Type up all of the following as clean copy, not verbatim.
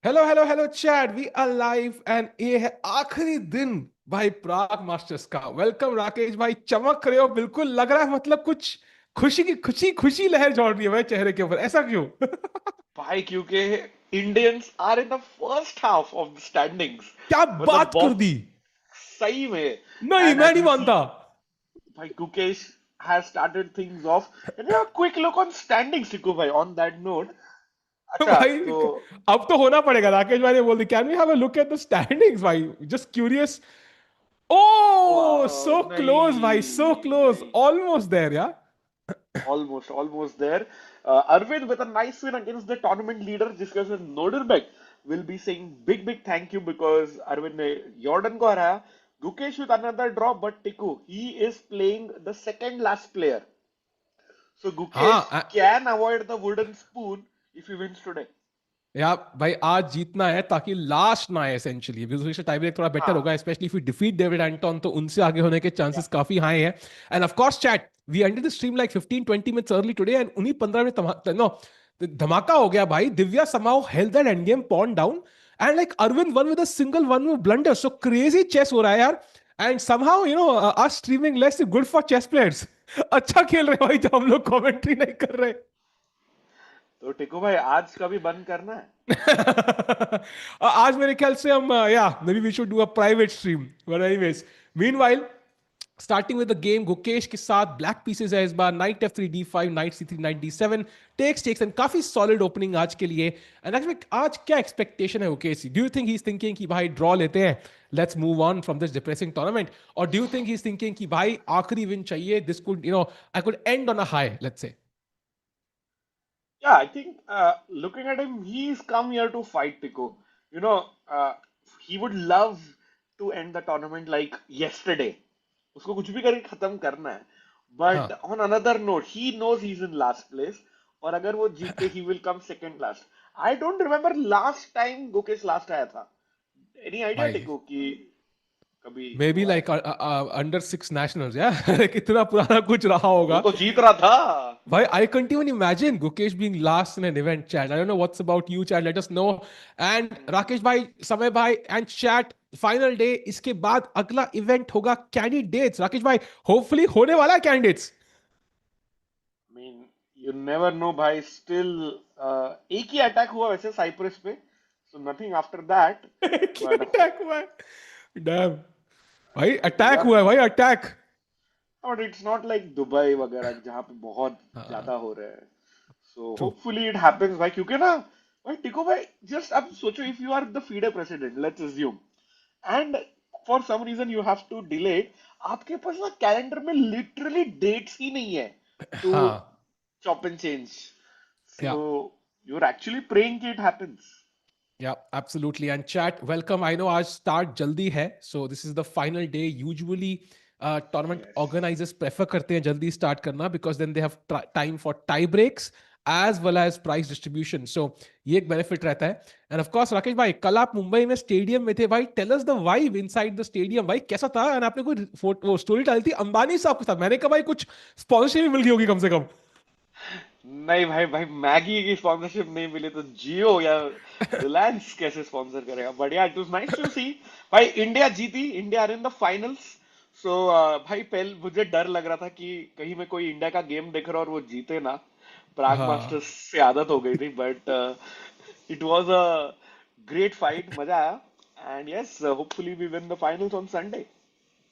Hello hello hello chat, we are live and ये है आखिरी दिन भाई प्राग मास्टर्स का। वेलकम राकेश भाई, चमक रहे हो बिल्कुल, लग रहा है मतलब कुछ खुशी की खुशी खुशी लहर जोड़ रही है भाई चेहरे के ऊपर, ऐसा क्यों? भाई क्योंकि Indians are in the first half of the standings. क्या मतलब बात कर बहुत दी। सही में। नहीं, एंड मैं एज नहीं वी सी, मानता। भाई Gukesh has started things off. And a quick look on standings, Tiku bhai, on that note. अच्छा भाई तो अब तो होना पड़ेगा, राकेश भाई ने बोल दी can we have a look at the standings भाई, just curious. Oh so close भाई, सो नहीं क्लोज, नहीं, ऑलमोस्ट देयर यार। almost there. Arvin with a nice win against the tournament leader, जिसके वजह से Nodirbek will be saying big thank you because Arvin ने Jordan को हराया. Gukesh with another draw, but Tiku, he is playing the second last player. So Gukesh हाँ can avoid the wooden spoon if he wins today. या भाई आज जीतना है ताकि लास्ट ना आए एसेंशियली, बिकॉज़ टाई ब्रेक थोड़ा बेटर होगा, हाँ, especially if you defeat David Anton तो उनसे आगे होने के yeah. चांसेस काफी हाई हैं। And of course chat, we ended the stream like 15-20 minutes early today and उन्हीं 15 में नो धमाका हो गया भाई। Divya somehow held that end game pawn down and like Arvind won with a single one move blunder, so crazy chess हो रहा है यार। And somehow us streaming less is good for chess players। अच्छा खेल रहे हैं भाई जब हम लोग कमेंट्री नहीं कर रहे। तो टिकू भाई आज का भी बंद करना है. आज मेरे ख्याल से हम या maybe we should do a private stream, but anyways meanwhile starting with the game, Gukesh के साथ ब्लैक पीसेस है इस बार, knight F3 D5, knight C3 knight D7, takes and काफी सॉलिड ओपनिंग आज के लिए। एंड आज क्या एक्सपेक्टेशन है Gukesh? Do you think he is thinking कि भाई ड्रॉ लेते हैं, let's move on from this depressing tournament, और do you think he is thinking कि भाई आखिरी विन चाहिए, this could I could and on a high, let's say? Yeah, I think looking at him, he's come here to fight Tico. You know, he would love to end the tournament like yesterday. उसको कुछ भी करके खत्म करना है. हाँ But on another note, he knows he's in last place. और अगर वो जीते, he will come second last. I don't remember last time Gukesh last आया था. Any idea भाई Tico कि कभी मे बी हुआ है? लाइक अंडर 6 नेशनल्स या कितना पुराना कुछ रहा वो होगा तो जीत रहा था. भाई। आई can't even imagine Gukesh being last in an event, chat. I don't know what's about you, chat, let us know. And Rakesh भाई, समय भाई एंड chat, फाइनल डे, इसके बाद अगला इवेंट होगा कैंडिडेट्स। राकेश भाई होपफुली होने वाला है candidates. I mean, you never know भाई. Still एक ही अटैक हुआ वैसे साइप्रस पे, so nothing after that. क्या But अटैक हुआ है? डैम भाई, अटैक यार, हुआ है भाई, attack. but it's not like Dubai वगैरह जहाँ पे बहुत हाँ ज्यादा हो रहे हैं. So true. hopefully it happens भाई, क्योंकि ना भाई टिको भाई, just अब सोचो, if you are the FIDE president, let's assume, and for some reason you have to delay it, आपके पास ना कैलेंडर में literally dates ही नहीं है to हाँ chop and change. या So you're actually praying कि it happens. Yeah, absolutely. And chat, welcome. I know आज start जल्दी है, so this is the final day. Usually, tournament Yes. organizers prefer करते हैं जल्दी start करना because then they have time for tie breaks as well as prize distribution. So ये एक benefit रहता है. And of course, राकेश भाई, कल आप मुंबई में स्टेडियम में थे भाई. Tell us the vibe inside the stadium भाई, कैसा था? And आपने कोई वो स्टोरी डाली थी अंबानी साहब के साथ, मैंने कहा भाई कुछ स्पॉन्सरशिप भी मिल गई होगी कम से कम। नहीं भाई भाई, मैगी की स्पॉन्सरशिप नहीं मिली तो जियो या रिलायंस कैसे स्पॉन्सर करेगा. But yeah it was nice to see. भाई इंडिया जीती, India are in the finals. So भाई पहले मुझे डर लग रहा था कि कहीं मैं कोई इंडिया का गेम देख रहा और वो जीते ना. प्राग हाँ मास्टर्स से आदत हो गई थी, but it was a great fight, मजा आया. And yes, hopefully we win the finals on Sunday.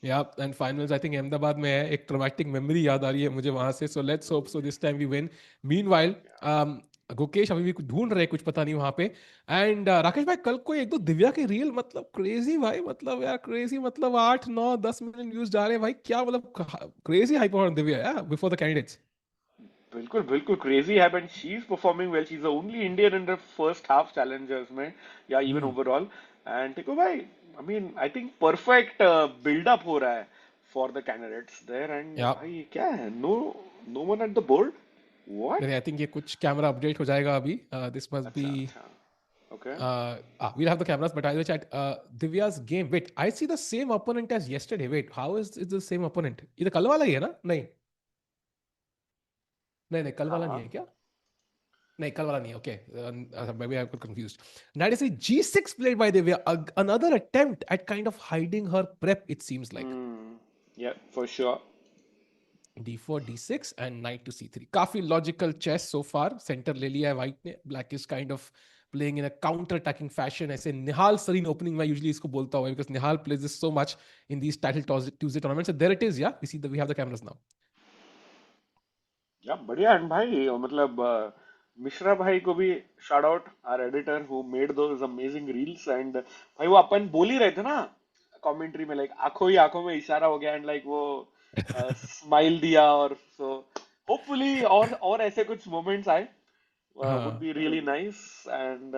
Yeah and finals I think Ahmedabad में है, एक ट्रॉमेटिक मेमोरी याद आ रही है मुझे वहां से, so let's hope so this time we win. Meanwhile Gukesh अभी भी कुछ ढूंढ रहे, कुछ पता नहीं वहां पे। एंड राकेश भाई, कल कोई एक दो दिव्या के रील मतलब क्रेजी भाई, मतलब यार क्रेजी, मतलब 8 9 10 मिलियन व्यूज जा रहे हैं भाई, क्या मतलब क्रेजी हाइप ऑन दिव्या यार बिफोर द कैंडिडेट्स। बिल्कुल बिल्कुल क्रेजी है. But she is performing well. She is the only Indian in the first half challengers में, या इवन ओवरऑल. एंड टिको भाई, I mean I think perfect buildup हो रहा है for the candidates there. And या भाई क्या है, no no one at the board. What? नहीं, आई थिंक ये कुछ कैमरा अपडेट हो जाएगा अभी, दिस मस्ट बी अच्छा अच्छा. Okay. we'll have the cameras, but I'll chat. Divya's game. Wait, I see the same opponent as yesterday. Wait, how is it the same opponent? ये तो कल वाला ही है ना? नहीं नहीं नहीं, कल वाला नहीं हाँ, है क्या? No, कल वाला नहीं है. Okay, maybe I got confused. Knight is a G6 played by Divya. Another attempt at kind of hiding her prep. It seems like Yeah, for sure. D4, D6, and Knight to C3. काफी logical chess so far. Center ले लिया है White ने. Black is kind of playing in a counter-attacking fashion. ऐसे निहाल Serene opening मैं usually इसको बोलता हूँ because Nihal plays this so much in these title Tuesday tournaments. So there it is. Yeah, we have the cameras now. या बढ़िया है भाई, मतलब मिश्रा भाई को भी shout out, our editor who made those amazing reels. And भाई वो अपन बोल ही रहे थे ना कमेंट्री में, लाइक आंखों ही आंखों में इशारा हो गया, एंड लाइक वो स्माइल दिया, और सो होपफुली और ऐसे कुछ मोमेंट्स आए, would हाँ be really nice, and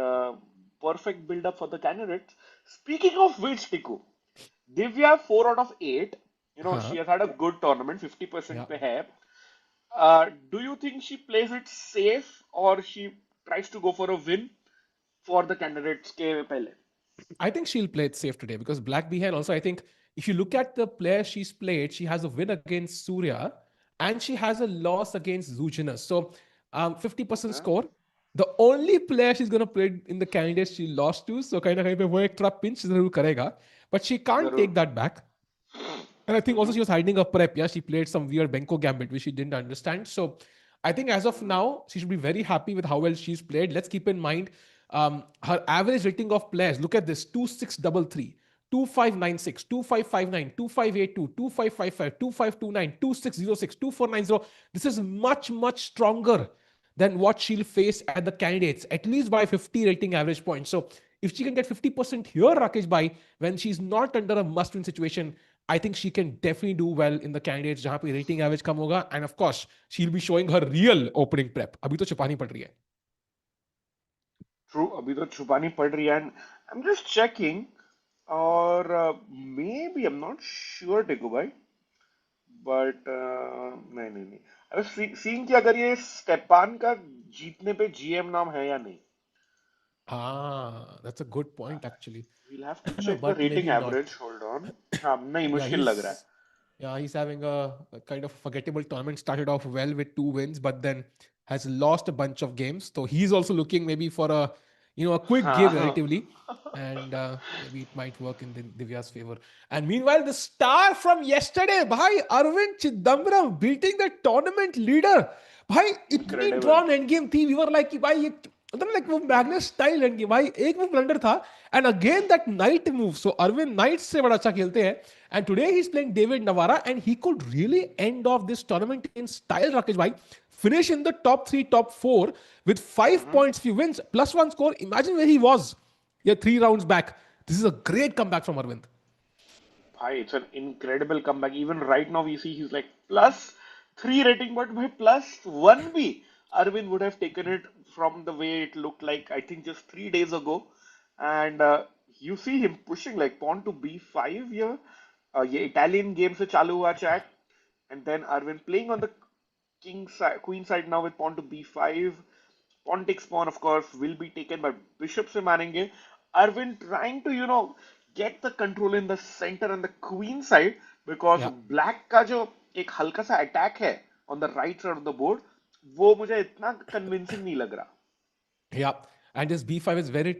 perfect build up for the candidates. Speaking of which, Tiku, Divya 4 out of 8, she हाँ has had a good tournament, 50% yeah. pe hai. Do you think she plays it safe, or she tries to go for a win for the candidates ke pehle? I think she'll play it safe today because Black Behan also, I think if you look at the players she's played, she has a win against Surya and she has a loss against Zhu Jiner. So 50% Huh? score. The only player she's going to play in the candidates she lost to, so kind of वो एक थोड़ा pinch जरूर करेगा, but she can't जरूर. take that back. And I think also she was hiding a prep. Yeah, she played some weird Benko gambit which she didn't understand. So I think as of now, she should be very happy with how well she's played. Let's keep in mind her average rating of players. Look at this: 2633, 2596, 2559, 2582, 2555, 2529, 2606, 2490. This is much, much stronger than what she'll face at the candidates, at least by 50 rating average points. So if she can get 50% here, Rakesh Bhai, when she's not under a must-win situation, I think she can definitely do well in the candidates जहां पे rating average कम होगा, and of course she'll be showing her real opening prep. अभी तो छुपानी पड़ रही है. True, अभी तो छुपानी पड़ रही है, and I'm just checking, और maybe I'm not sure, टिकू भाई, बट नहीं नहीं नहीं, आई वाज सीइंग कि अगर ये स्टेपान का जीतने पे जीएम नाम है या नहीं. That's a good point actually. We'll have to check the But rating maybe average. not. Hold on. हाँ नहीं, Yeah, मुश्किल लग रहा है. he's having a kind of forgettable tournament. Started off well with 2 wins, but then has lost a bunch of games. So he's also looking maybe for a quick game हाँ. relatively, and maybe it might work in Divya's favor. And meanwhile, the star from yesterday, bhai, Arvindh Chithambaram beating the tournament leader. भाई इतनी Incredible. Drawn end game थी, we were like कि भाई ये मतलब like वो मैग्नेस style end game, भाई एक वो ब्लंडर था and again that knight move. So Arvind knight से बड़ा अच्छा खेलते हैं and today he is playing David Navara and he could really end of this tournament in style. Rakesh भाई, finish in the top 3, top 4 with 5 points, few wins, +1 score. Imagine where he was 3 rounds back. This is a great comeback from Arvind. It's an incredible comeback. Even right now, we see he's like +3 rating, but by +1 B, Arvin would have taken it from the way it looked like, I think, just 3 days ago. And you see him pushing like pawn to B5 here. ये Italian game से चालू हुआ chat, and then Arvin playing on the king side, queen side now with pawn to B5. Pawn takes pawn, of course, will be taken by bishop से मारेंगे. Arvin trying to, get the control in the center and the queen side, because Yeah. black का जो एक हल्का सा attack है on the right side of the board, वो मुझे इतना convincing नहीं लग रहा. Yeah. And this b5 is very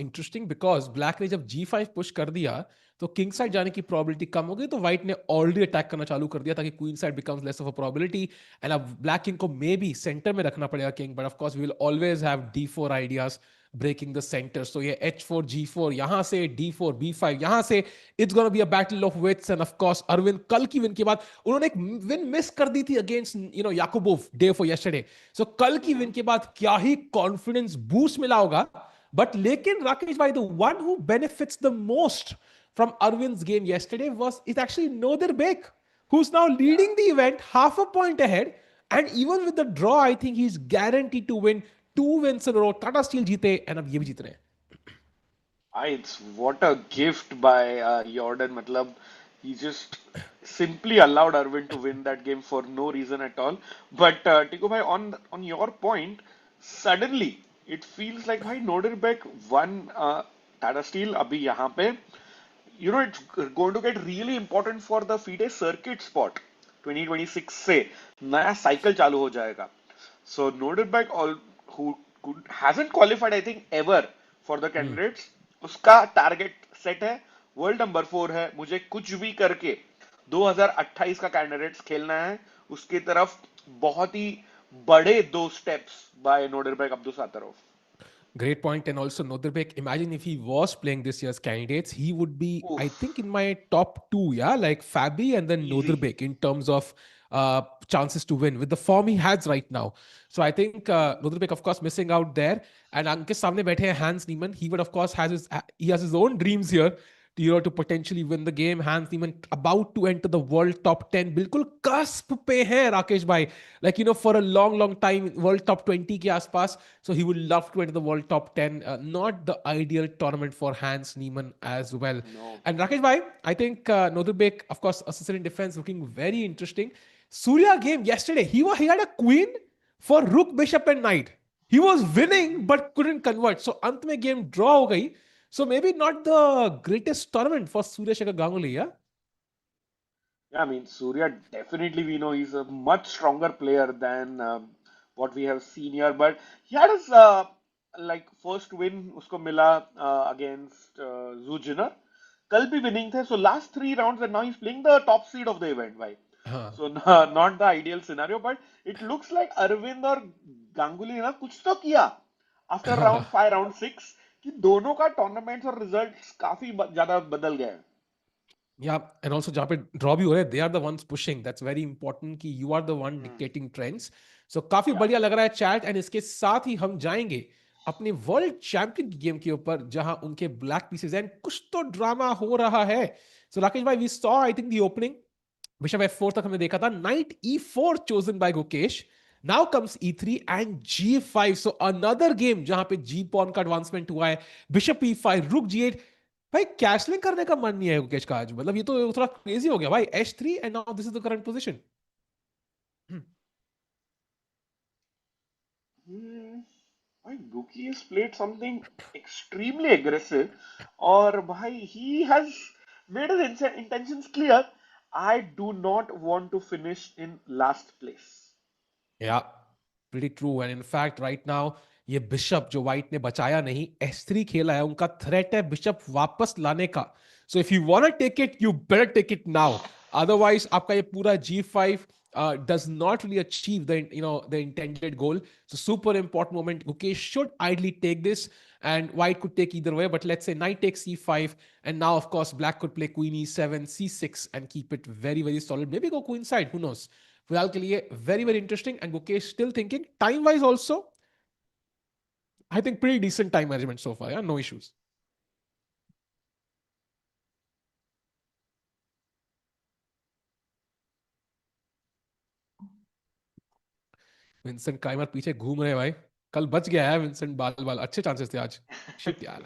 interesting because black ने जब g5 push कर दिया तो किंग साइड जाने की प्रोबेबिलिटी कम हो गई, तो व्हाइट ने ऑलरेडी अटैक करना चालू कर दिया ताकि queen side becomes less of a probability. And अब ब्लैक किंग को मे बी सेंटर में रखना पड़ेगा king, but of course we will always have d4 ideas breaking the centre. So ये h4 g4 यहां से, d4 b5 यहां से, it's gonna be a battle of wits. And of course Arvind कल की विन के बाद उन्होंने एक विन मिस कर दी थी अगेंस्ट याकुबोव डे फॉर यस्टरडे. सो कल की विन के बाद क्या ही कॉन्फिडेंस बूस्ट मिला होगा. बट लेकिन राकेश भाई, the one who benefits the most from Arvind's game yesterday was it actually Nodirbek, who's now leading the event half a point ahead, and even with the draw I think he's guaranteed to win 2 wins in a row. Tata Steel जीते and अब ये भी जीत रहे हैं. It's what a gift by Jordan. मतलब he just simply allowed Arvin to win that game for no reason at all. But Tiku bhai, on your point, suddenly it feels like भाई Nodirbek won Tata Steel अभी यहाँ पे. It's going to get really important for the FIDE circuit spot. 2026 से नया cycle चालू हो जाएगा. So Nodirbek, who hasn't qualified I think ever for the Hmm. candidates. उसका टारगेट सेट है, वर्ल्ड नंबर 4 है, मुझे कुछ भी करके 2028 का कैंडिडेट्स खेलना है, उसकी तरफ बहुत ही बड़े दो steps by Nodirbek Abdusattorov. Great point. And also, Nodirbek, imagine if he was playing this year's candidates, he would be, I Oof, think, in my top two, yeah, like Fabi and then easy. Nodirbek in terms of chances to win with the form he has right now. So I think Nodirbek, of course, missing out there. And Ankit samne baithe hai Hans Niemann. He would, of course, he has his own dreams here to potentially win the game. Hans Niemann about to enter the world top 10. बिल्कुल cusp पे है राकेश भाई. Like, for a long, long time, world top 20 के आसपास. So he would love to enter the world top 10. Not the ideal tournament for Hans Niemann as well. No. And Rakesh Bhai, I think Nodirbek, of course, assistant in defense, looking very interesting. Surya game yesterday, he had a queen for rook, bishop, and knight. He was winning but couldn't convert. So अंत में game draw हो गई. So maybe not the greatest tournament for Surya Shekhar Ganguly, yeah? Yeah, I mean, Surya definitely we know he's a much stronger player than what we have seen here. But he had his like first win usko mila against Zhu Jiner. कल भी winning थे. So last 3 rounds and now he's playing the top seed of the event, भाई. हाँ. So not the ideal scenario, but it looks like Arvind और Ganguly ना कुछ तो किया after round 5, round 6 कि दोनों का tournaments और results काफी ज्यादा बदल गए हैं. Yeah, and also जहाँ पे draw भी हो रहे हैं, they are the ones pushing. That's very important कि you are the one Hmm. dictating trends. So काफी Yeah. बढ़िया लग रहा है चैट एंड इसके साथ ही हम जाएंगे अपने वर्ल्ड चैंपियन की गेम के ऊपर जहां उनके ब्लैक पीसेस एंड कुछ तो ड्रामा हो रहा है. सो राकेश भाई, we saw I think the opening bishop F4 तक हमने देखा था. Knight E4 chosen by Gukesh. Now comes E3 and G5. So another game जहां पे G पॉन का एडवांसमेंट हुआ है. बिशप E5, रुक G8. भाई कैशलिंग करने का मन नहीं है गुकेश का आज. मतलब ये तो थोड़ा क्रेजी हो गया भाई. H3 and now this is the current position. Hmm. Why Guki has played something extremely aggressive, or why he has made his intentions clear. I do not want to finish in last place. या pretty true. And in fact right now ये bishop जो white ने बचाया नहीं, S3 खेला है, उनका threat है बिशप वापस लाने का. So if you want to take it, you better take it now. Otherwise आपका ये पूरा G5 does not really achieve the intended goal. So super important moment. Gukesh should ideally take this, and white could take either way. But let's say knight takes C5, and now of course black could play queen E7, C6, and keep it very very solid. Maybe go queen side. Who knows? फिलहाल के लिए very very interesting. And Gukesh still thinking time wise also. I think pretty decent time management so far. Yeah, no issues. Vincent Keymer पीछे घूम रहे हैं भाई. कल बच गया है विंसेंट. बाल बाल अच्छे चांसेस थे आज. शिट यार.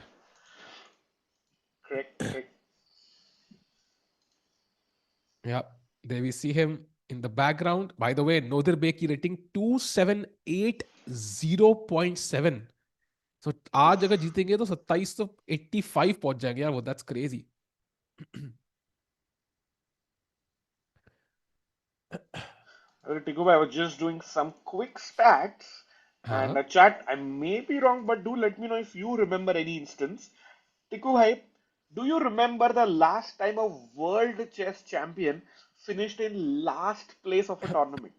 Correct, correct. Yeah, there we see him in the background. By the way, Nodirbek की rating 2780.7. So आज अगर Oof. जीतेंगे तो 27 तो 85 पहुंच जाएंगे यार. वो that's crazy. Tiku, I was just doing some quick stats, and हाँ. chat, I may be wrong, but do let me know if you remember any instance. Tiku, do you remember the last time a world chess champion finished in last place of a tournament?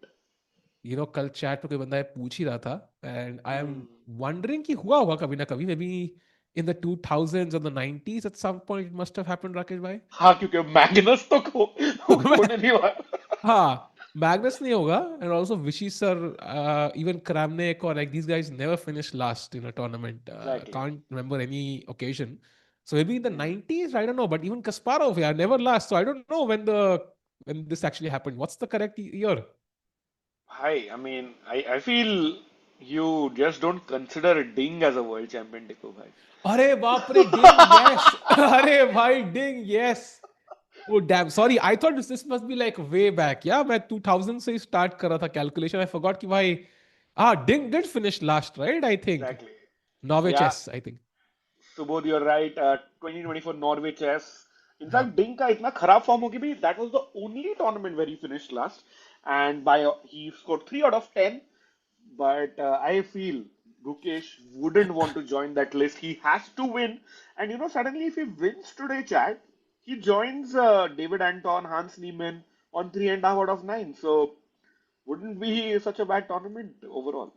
कल chat में कोई बंदा है पूछ ही रहा था. And I am Hmm. Wondering कि हुआ होगा कभी ना कभी. May be in the 2000s और the 90s at some point it must have happened Rakesh भाई. हाँ, क्योंकि मैग्नस तो खोने नहीं हुआ. हाँ, मैग्नस नहीं होगा. And also Vishy sir, even Kramnik और like these guys never finish last in a tournament. Exactly. Can't remember any occasion. So maybe in the Hmm. 90s, I don't know, but even Kasparov, yeah, never last. So I don't know when this actually happened. What's the correct year? Hi, I mean, I feel you just don't consider Ding as a world champion, Tiku bhai. अरे बाप रे, डिंग yes. अरे भाई डिंग yes. Oh damn, sorry, I thought this must be like way back. Yeah, मैं 2000 से ही start कर रहा था calculation. I forgot कि भाई Ding did finish last, right? I think Exactly. Norway Yeah, chess, I think. Subodh, you're right. 2024 Norway chess. In हाँ. fact, Ding का इतना खराब फॉर्म हो कि भी that was the only tournament where he finished last, and by he scored 3 out of 10. But I feel Gukesh wouldn't want to join that list. He has to win. And suddenly if he wins today, Chad, he joins David Anton, Hans Niemann on 3.5 out of 9. So wouldn't be such a bad tournament overall.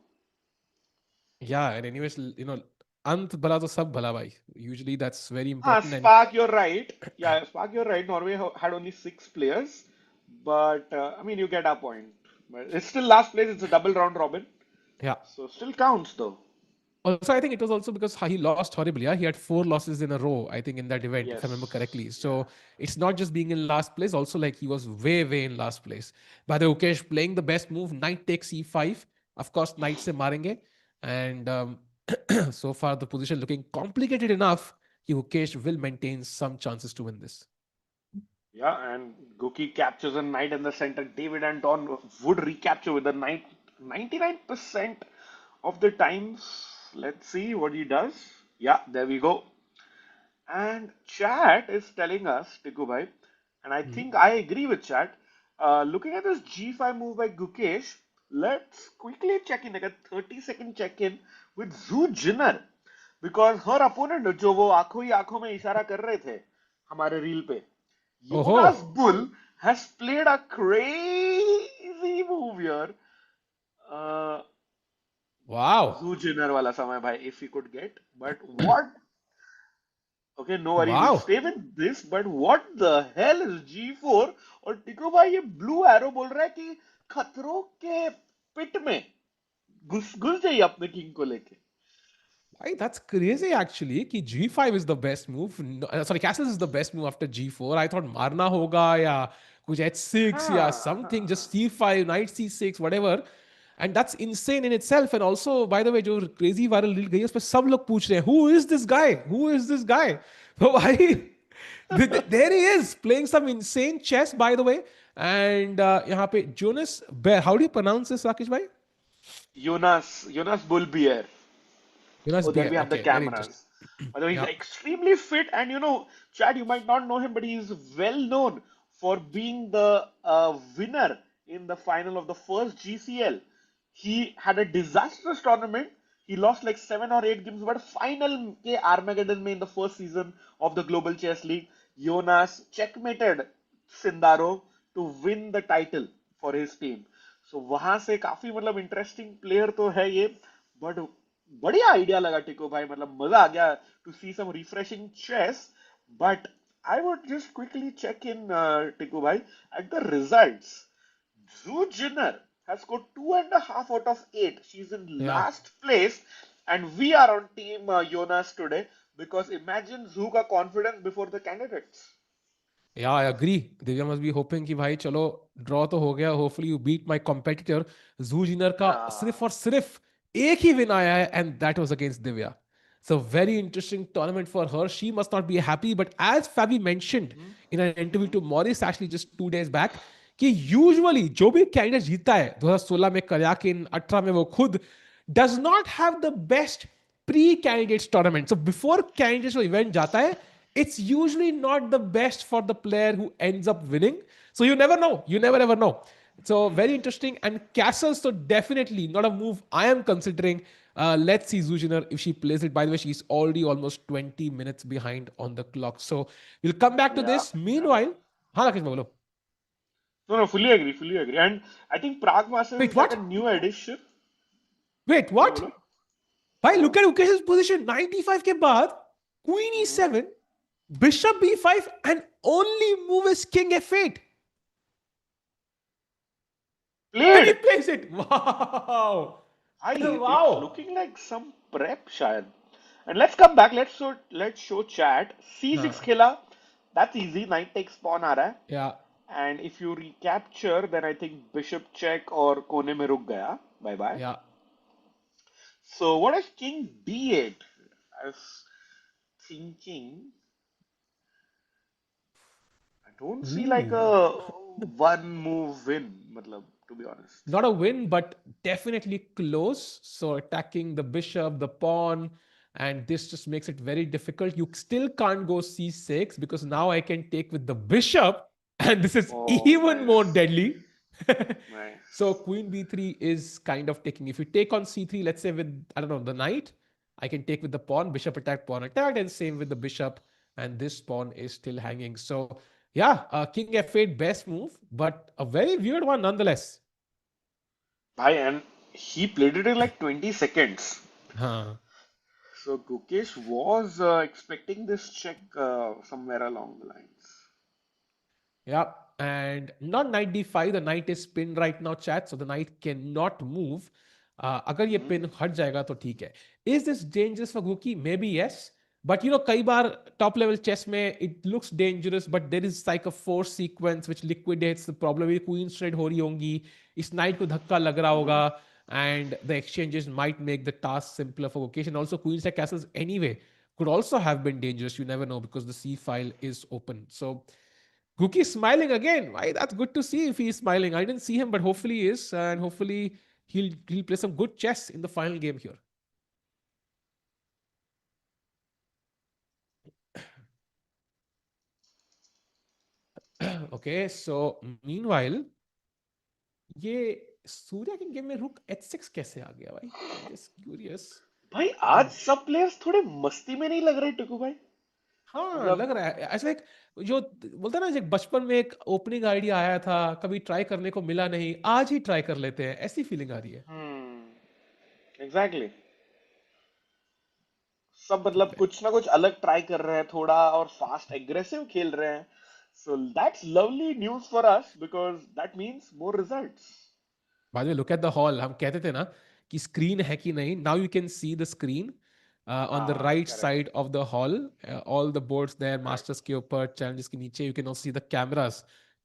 Yeah, and anyways, ant bhala to sab bhala bhai. Usually that's very Ah, important. And Spark, you're right. Yeah, Spark, you're right. Norway had only 6 players. But, I mean, you get our point. But it's still last place. It's a double round robin. yeah. So still counts, though. Also, I think it was also because he lost horribly. Yeah? He had 4 losses in a row, I think, in that event, if I remember Yes. correctly. Yeah. So it's not just being in last place, also like he was way, way in last place. By the way, Ukesh playing the best move, knight takes e5. Of course, knight se marenge. And so far, the position looking complicated enough. Ukesh will maintain some chances to win this. Yeah, and Guki captures a knight in the center. David Anton would recapture with a knight 99% of the times. Let's see what he does. Yeah, there we go. And chat is telling us, Tiku bhai, and I Mhm. think I agree with chat. Looking at this G5 move by Gukesh, let's quickly check in, like a 30-second check in with Zhu Jiner. Because her opponent, जो वो आंखों ही आंखों में इशारा कर रहे थे हमारे रील पे, Jonas Oh, Bull has played a crazy move here. Uh, wow. Zhu Jiner वाला समय भाई, if he could get. But what? Okay, no worry, we'll Wow. stay with this. But what the hell is G4? और टिको भाई ये blue arrow बोल रहा है कि खतरों के पिट में घुस घुस जाइए अपने किंग को लेके. Why, that's crazy actually. Ki G5 is the best move. Sorry, castles is the best move after G4. I thought Marna hoga ya kuch H6 ya हाँ something, just हाँ. C5, knight C6, whatever. And that's insane in itself. And also, by the way, जो crazy viral reel गई है, उस पर सब लोग पूछ रहे हैं, who is this guy? Who is this guy? So why? There he is playing some insane chess, by the way. And यहाँ पे Jonas Bear. How do you pronounce this, Rakesh bhai? Jonas Bull Bjerre. Jonas Oh, there Bear. we have the Okay, very interesting. cameras. Although he's Yeah. extremely fit, and Chad, you might not know him, but he's well known for being the winner in the final of the first GCL. He had a disastrous tournament. He lost like 7 or 8 games, but final के Armageddon में in the first season of the Global Chess League, Jonas checkmated Sindaro to win the title for his team. So वहां से काफी मतलब interesting player तो है ये, but बढ़िया आइडिया लगा टिको भाई, मतलब मजा आ गया to see some refreshing chess. But I would just quickly check in Tiko भाई at the results. Zhu Jiner has scored 2.5 out of 8. She's in Yeah. last place, and we are on team Jonas today because imagine Zhu ka confidence before the candidates. Yeah, I agree. Divya must be hoping कि भाई चलो draw तो हो गया. Hopefully you beat my competitor. Zhu Jiner का Ah. सिर्फ और सिर्फ एक ही win आया है, and that was against Divya. So very interesting tournament for her. She must not be happy, but as Fabi mentioned Mhm. in an interview Mhm. to Morris actually just 2 days back, कि usually जो भी candidate जीतता है 2016 में करयाकिन 18 में वो खुद does not have the best pre-candidates tournament. So before candidates को event जाता है, it's usually not the best for the player who ends up winning. So you never know. You never ever know. So very interesting. And Castles, so definitely not a move I am considering. Let's see Zujiner if she plays it. By the way, she's already almost 20 minutes behind on the clock. So we'll come back to Yeah. this. Yeah. Meanwhile, हाँ राकेश बोलो. No, no, fully agree, fully agree. And I think Prague Masters Wait, is like a what? new addition. Wait, बोलो what? बोलो. भाई हाँ. look at Ukesh's position. 95 के बाद Queen Mhm. E7, Bishop B5, and only move is King F8. And he Played. plays it. Wow. It's Wow. looking like some prep, shayad. And let's come back. Let's show chat. C6 हाँ. खेला. That's easy. Knight takes pawn आ रहा है. Yeah. And if you recapture, then I think bishop check और कोने में रुक गया. Bye bye. Yeah. So what is king d8? I was thinking. I don't see like Ooh. a one move win. मतलब, to be honest. Not a win, but definitely close. So attacking the bishop, the pawn, and this just makes it very difficult. You still can't go c6 because now I can take with the bishop, and this is Oh, even more nice. deadly. So Nice. queen b3 is kind of taking. If you take on c3, let's say with, I don't know, the knight, I can take with the pawn, bishop attack, pawn attack, and same with the bishop, and this pawn is still hanging. So yeah, king f8, best move, but a very weird one nonetheless. Bhai, and he played it in like 20 seconds. Huh. So Gukesh was expecting this check somewhere along the lines. Yeah, and not knight d5. The knight is pinned right now, chat. So the knight cannot move. अगर ये Hmm. Pin हट जाएगा तो ठीक है. Is this dangerous for Guki? Maybe yes. But you know, कई बार top level chess में it looks dangerous, but there is like a force sequence which liquidates the problem. ये queen straight हो रही होंगी, इस knight को धक्का लग रहा होगा, and the exchanges might make the task simpler for Gukesh. And also queen side castles anyway could also have been dangerous. You never know because the c file is open. So Guki is smiling again. Why? That's good to see if he's smiling. I didn't see him, but hopefully he is, and hopefully he'll play some good chess in the final game here. Okay, so meanwhile, ये सूर्या के game में रुक h6 कैसे आ गया भाई? I'm just curious. भाई आज Um, सब प्लेयर्स थोड़े मस्ती में नहीं लग रहे टिकू भाई. हाँ लग मतलब रहा है ऐसा एक जो बोलता है ना, एक बचपन में एक ओपनिंग आइडिया आया था, कभी ट्राई करने को मिला नहीं, आज ही ट्राई कर लेते हैं, ऐसी फीलिंग आ रही है. एग्जैक्टली. सब मतलब कुछ ना कुछ अलग ट्राई कर रहे हैं थोड़ा और फास्ट एग्रेसिव खेल रहे हैं. So that's lovely news for us because that means more results. बाद में लुक एट द हॉल, हम कहते थे ना कि स्क्रीन है कि नहीं. Now you can see the screen on the हाँ right correct. Side of the hall. All the boards there, correct. Masters के ऊपर, चैलेंजेस के नीचे. You can also see the cameras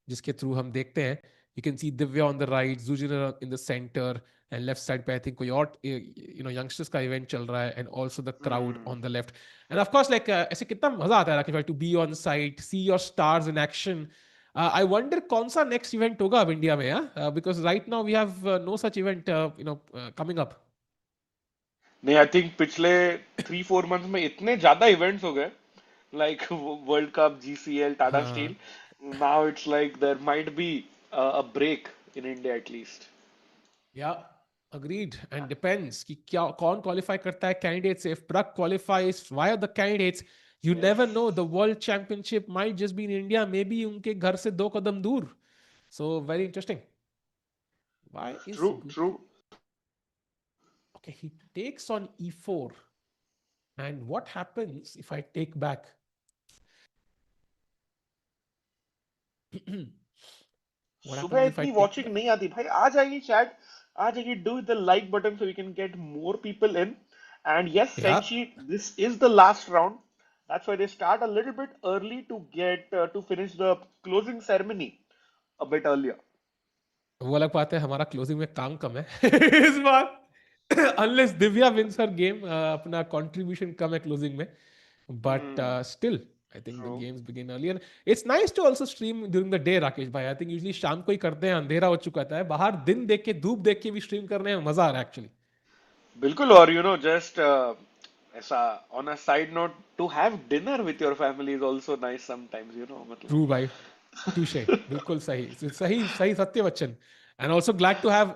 जिसके थ्रू हम देखते हैं. You can see Divya on the right, जूजिनर in the centre, and left side पे आई थिंक कोई और यंगस्टर्स का इवेंट चल रहा है, and also the crowd on the left. And of course like ऐसे कितना मजा आता है राकेश भाई, to be on site, see your stars in action. I wonder कौन सा नेक्स्ट इवेंट होगा अब इंडिया में, because right now we have no such event coming up. नहीं आई थिंक पिछले 3-4 मंथ में इतने ज्यादा इवेंट्स हो गए like World Cup, GCL, Tata Steel. हाँ Now it's like there might be a break in India at least. या agreed, and depends कि क्या कौन क्वालिफाई करता है कैंडिडेट से. if Prague qualifies via the candidates, you Yes. never know, the world championship might just be in India, maybe उनके घर से 2 कदम दूर. So very interesting. Why is True, Guki? true. Okay, he takes on e4, and what happens if I take back? What सुबह happens if I इतनी take watching back? नहीं आती भाई. आ जाएगी चैट. आ जाएगी. Do the like button so we can get more people in. And yes, Yeah. Senshi, this is the last round. That's why they start a little bit early to get to finish the closing ceremony a bit earlier. वो अलग बात है, हमारा closing में काम कम है इस बार. Unless Divya wins her game, अपना कंट्रीब्यूशन कम है क्लोजिंग में. But Hmm. Still I think the True. Games begin earlier. It's nice to also stream during the day Rakesh भाई. आई थिंक यूजुअली शाम को ही करते हैं, अंधेरा हो चुका था, बाहर दिन देख के, धूप देख के भी स्ट्रीम करने में मजा आ रहा है एक्चुअली. बिल्कुल. और जस्ट ऐसा on a side note, to have dinner with your family is also nice sometimes, मतलब. ट्रू भाई, touche, बिल्कुल सही सही सही, सत्य बच्चन. And also glad to have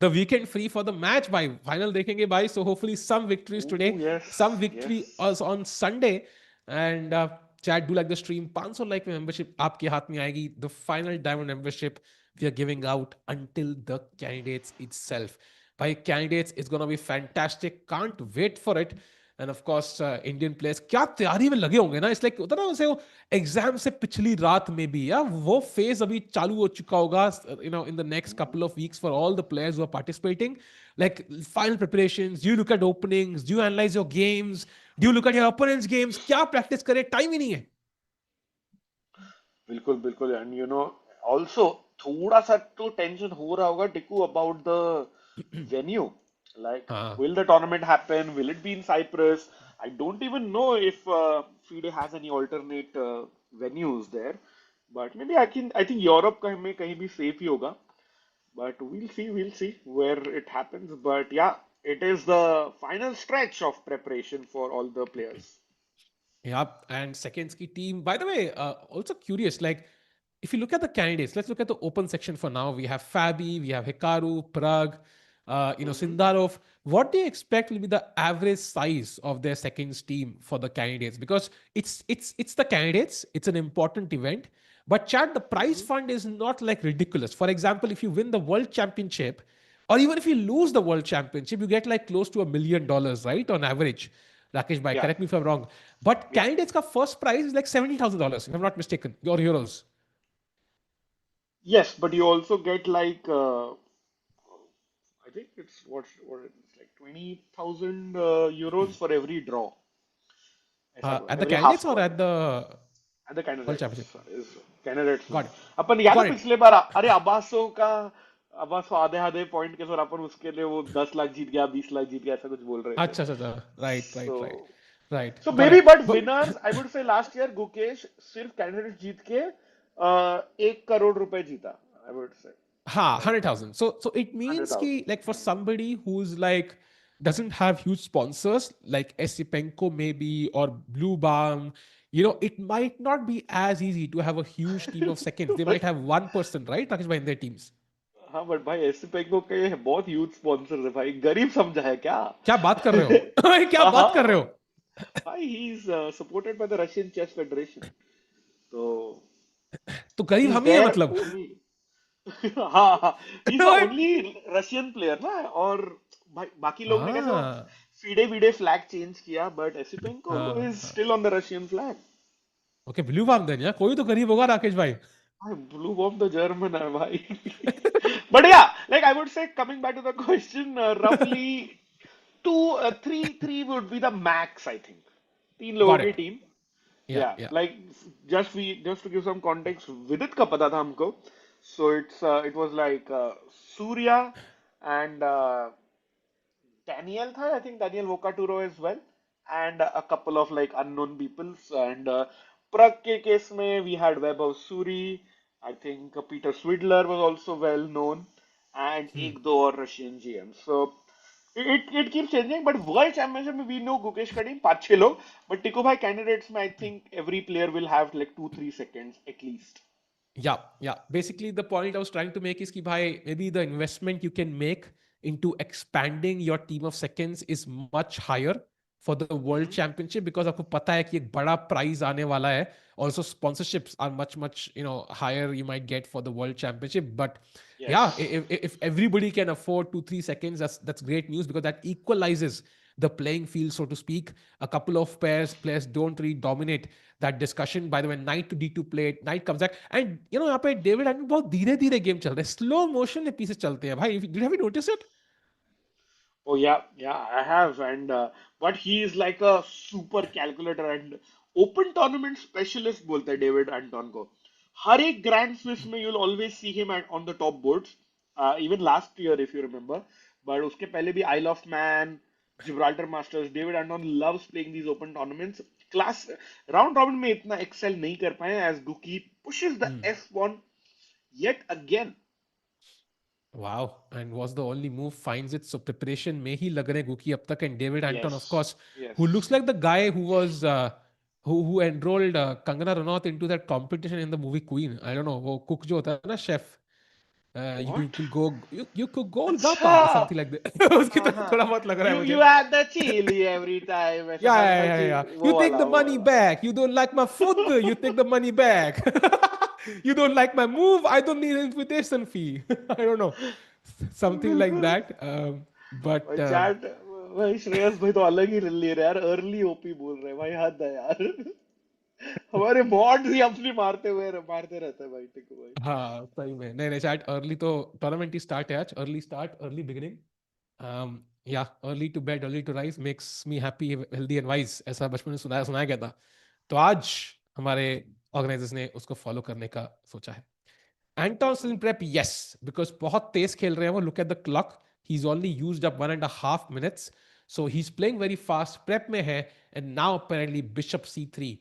the weekend free for the match by final देखेंगे भाई. So hopefully some victories today, Oh, yes, some yes. victory also on Sunday. And chat, do like the stream. 500 like में membership आपके हाथ में आएगी. The final diamond membership we are giving out until the candidates itself. By candidates, it's gonna be fantastic. Can't wait for it. And of course, Indian players क्या तैयारी में लगे होंगे ना. It's like होता ना वैसे वो एग्जाम से पिछली रात में भी, या वो फेज अभी चालू हो चुका होगा, in the next couple of weeks for all the players who are participating. Like final preparations, do you look at openings, do you analyze your games, do you look at your opponent's games, क्या practice करे, time ही नहीं है. बिल्कुल बिल्कुल. And also थोड़ा सा तो tension हो रहा होगा टिकू अबाउट द venue. Like, हाँ will the tournament happen? Will it be in Cyprus? I don't even know if FIDE has any alternate venues there. But maybe I think Europe में कहीं भी safe ही होगा. But we'll see where it happens. But yeah, it is the final stretch of preparation for all the players. yeah. And seconds की team, by the way, also curious, like if you look at the candidates, let's look at the open section for now. We have Fabi, we have Hikaru, Prague, Mm-hmm. Sindarov. What do you expect will be the average size of their seconds team for the candidates? Because it's the candidates. It's an important event. But Chad, the prize Mm-hmm. fund is not like ridiculous. For example, if you win the world championship, or even if you lose the world championship, you get like close to $1 million, right? On average. Rakesh Bhai, Yeah. correct me if I'm wrong. But Yeah. candidates' ka first prize is like $70,000, if I'm not mistaken, your euros. Yes, but you also get like I think it's what it's like 20,000 euros for every draw. ऐसा At the every half candidates or squad. at the And the World Championship? candidates is candidates में Got it. अपन याद है Got it. पिछले बार अरे अब्बासो का अब्बासो आधे आधे point के साथ अपन उसके लिए वो 10 लाख जीत गया 20 लाख जीत गया ऐसा कुछ बोल रहे थे Acha, acha, acha. Right, so right, right. Right. So Got may be it. But But winners I would say last year Gukesh सिर्फ कैंडिडेट जीत के 1 करोड़ रुपए जीता I would say ha, like 100,000. So it hundred means ki like for thousand somebody who's like doesn't have huge sponsors like Esipenko maybe or Blue Balm, it might not be as easy to have a huge team of seconds. They might have one person, right, Rakesh bhai, in their teams. हाँ but भाई ऐसे पैको के बहुत huge sponsor है भाई गरीब समझा है क्या क्या बात कर रहे हो? क्या बात कर रहे हाँ हो? भाई he is supported by the Russian chess federation तो तो ही गरीब इज हम ही है देयर मतलब. ओनली हाँ he is the only Russian player ना और भाई बाकी लोग ने कैसे वो हाँ, फीडे वीडे फ्लैग चेंज किया बट एसिपेंको हाँ, इज हाँ. Still on the Russian flag okay, blue बाम देन यार, कोई तो गरीब होगा राकेश भाई. ब्लू बॉम्ब द जर्मन है भाई but yeah like I would say coming back to the question roughly three would be the max I think तीन लोगों Got की it. Team Yeah, yeah yeah. like just to give some context विदित का पता था हमको so it was like Surya and Daniel था I think Daniel Vocaturo as well and a couple of like unknown peoples and Prague के case में we had Web of Suri I think Peter Swidler was also well known and Hmm. एक दो और Russian GM so it keeps changing but World Championship में we know Gukesh का team 5-6 लोग but टिको भाई candidates में I think every player will have like 2-3 seconds at least Yeah, yeah. Basically, the point I was trying to make is कि भाई, maybe the investment you can make into expanding your team of seconds is much higher for the World mm-hmm. Championship because आपको पता है कि एक बड़ा prize आने वाला है. Also, sponsorships are much, much, higher you might get for the World Championship. But yeah, yes if everybody can afford 2-3 seconds, that's great news because that equalizes the playing field, so to speak. A couple of players don't really dominate that discussion. By the way, knight to d2 play, knight comes back, and यहाँ पे David एंटन बहुत धीरे धीरे game चल रहे हैं, slow motion में pieces चलते हैं भाई. Have you noticed it? Oh yeah, I have, and but he is like a super calculator and open tournament specialist बोलते हैं डेविड एंटन को. हर एक ग्रैंड स्विस में you'll always see him on the top boards. Even last year if you remember. But उसके पहले भी Isle of Man, Gibraltar Masters, David Anton loves playing these open tournaments. Class round robin में इतना excel नहीं कर पाए as Guki pushes the Hmm. F1 yet again. Wow, and was the only move, finds it. So preparation में ही लग रहे हैं गुकी अब तक. And David Anton, of Yes, course, who yes. looks like the guy who was who enrolled Kangana Ranaut into that competition in the movie Queen. I don't know, वो cook जो होता है ना, chef. You What? will go, you cook Golgappa or अच्छा something like that. उसकी तरह हाँ थोड़ा बहुत लग रहा है you मुझे. add the chili every time ऐसा Yeah, भाई yeah, भाई yeah, yeah. You वो take वाला the वो money वाला back. You don't like my food. You take the money back. You don't like my move. I don't need an invitation fee. I don't know. Something like बिल्कुल that. But भाई chat भाई श्रेयस भाई तो अलग ही ले रहे हैं यार अर्ली ओपी बोल रहे हैं भाई हद है यार हमारे मॉड्स ही अपनी मारते रहते हैं भाई टिकू भाई हाँ, सही में. नहीं नहीं, शायद अर्ली तो टूर्नामेंट ही स्टार्ट है आज. Early start, early beginning. Yeah early to bed, early to rise makes me happy, healthy and wise, ऐसा बचपन में सुनाया सुनाया गया था. तो आज हमारे ऑर्गेनाइजर्स ने उसको फॉलो करने का सोचा है. Anton still in prep, yes, because बहुत तेज खेल रहे हैं वो. Look at the clock. He's only used up 1.5 minutes. So he's playing very fast. Prep में है. And now apparently Bishop C3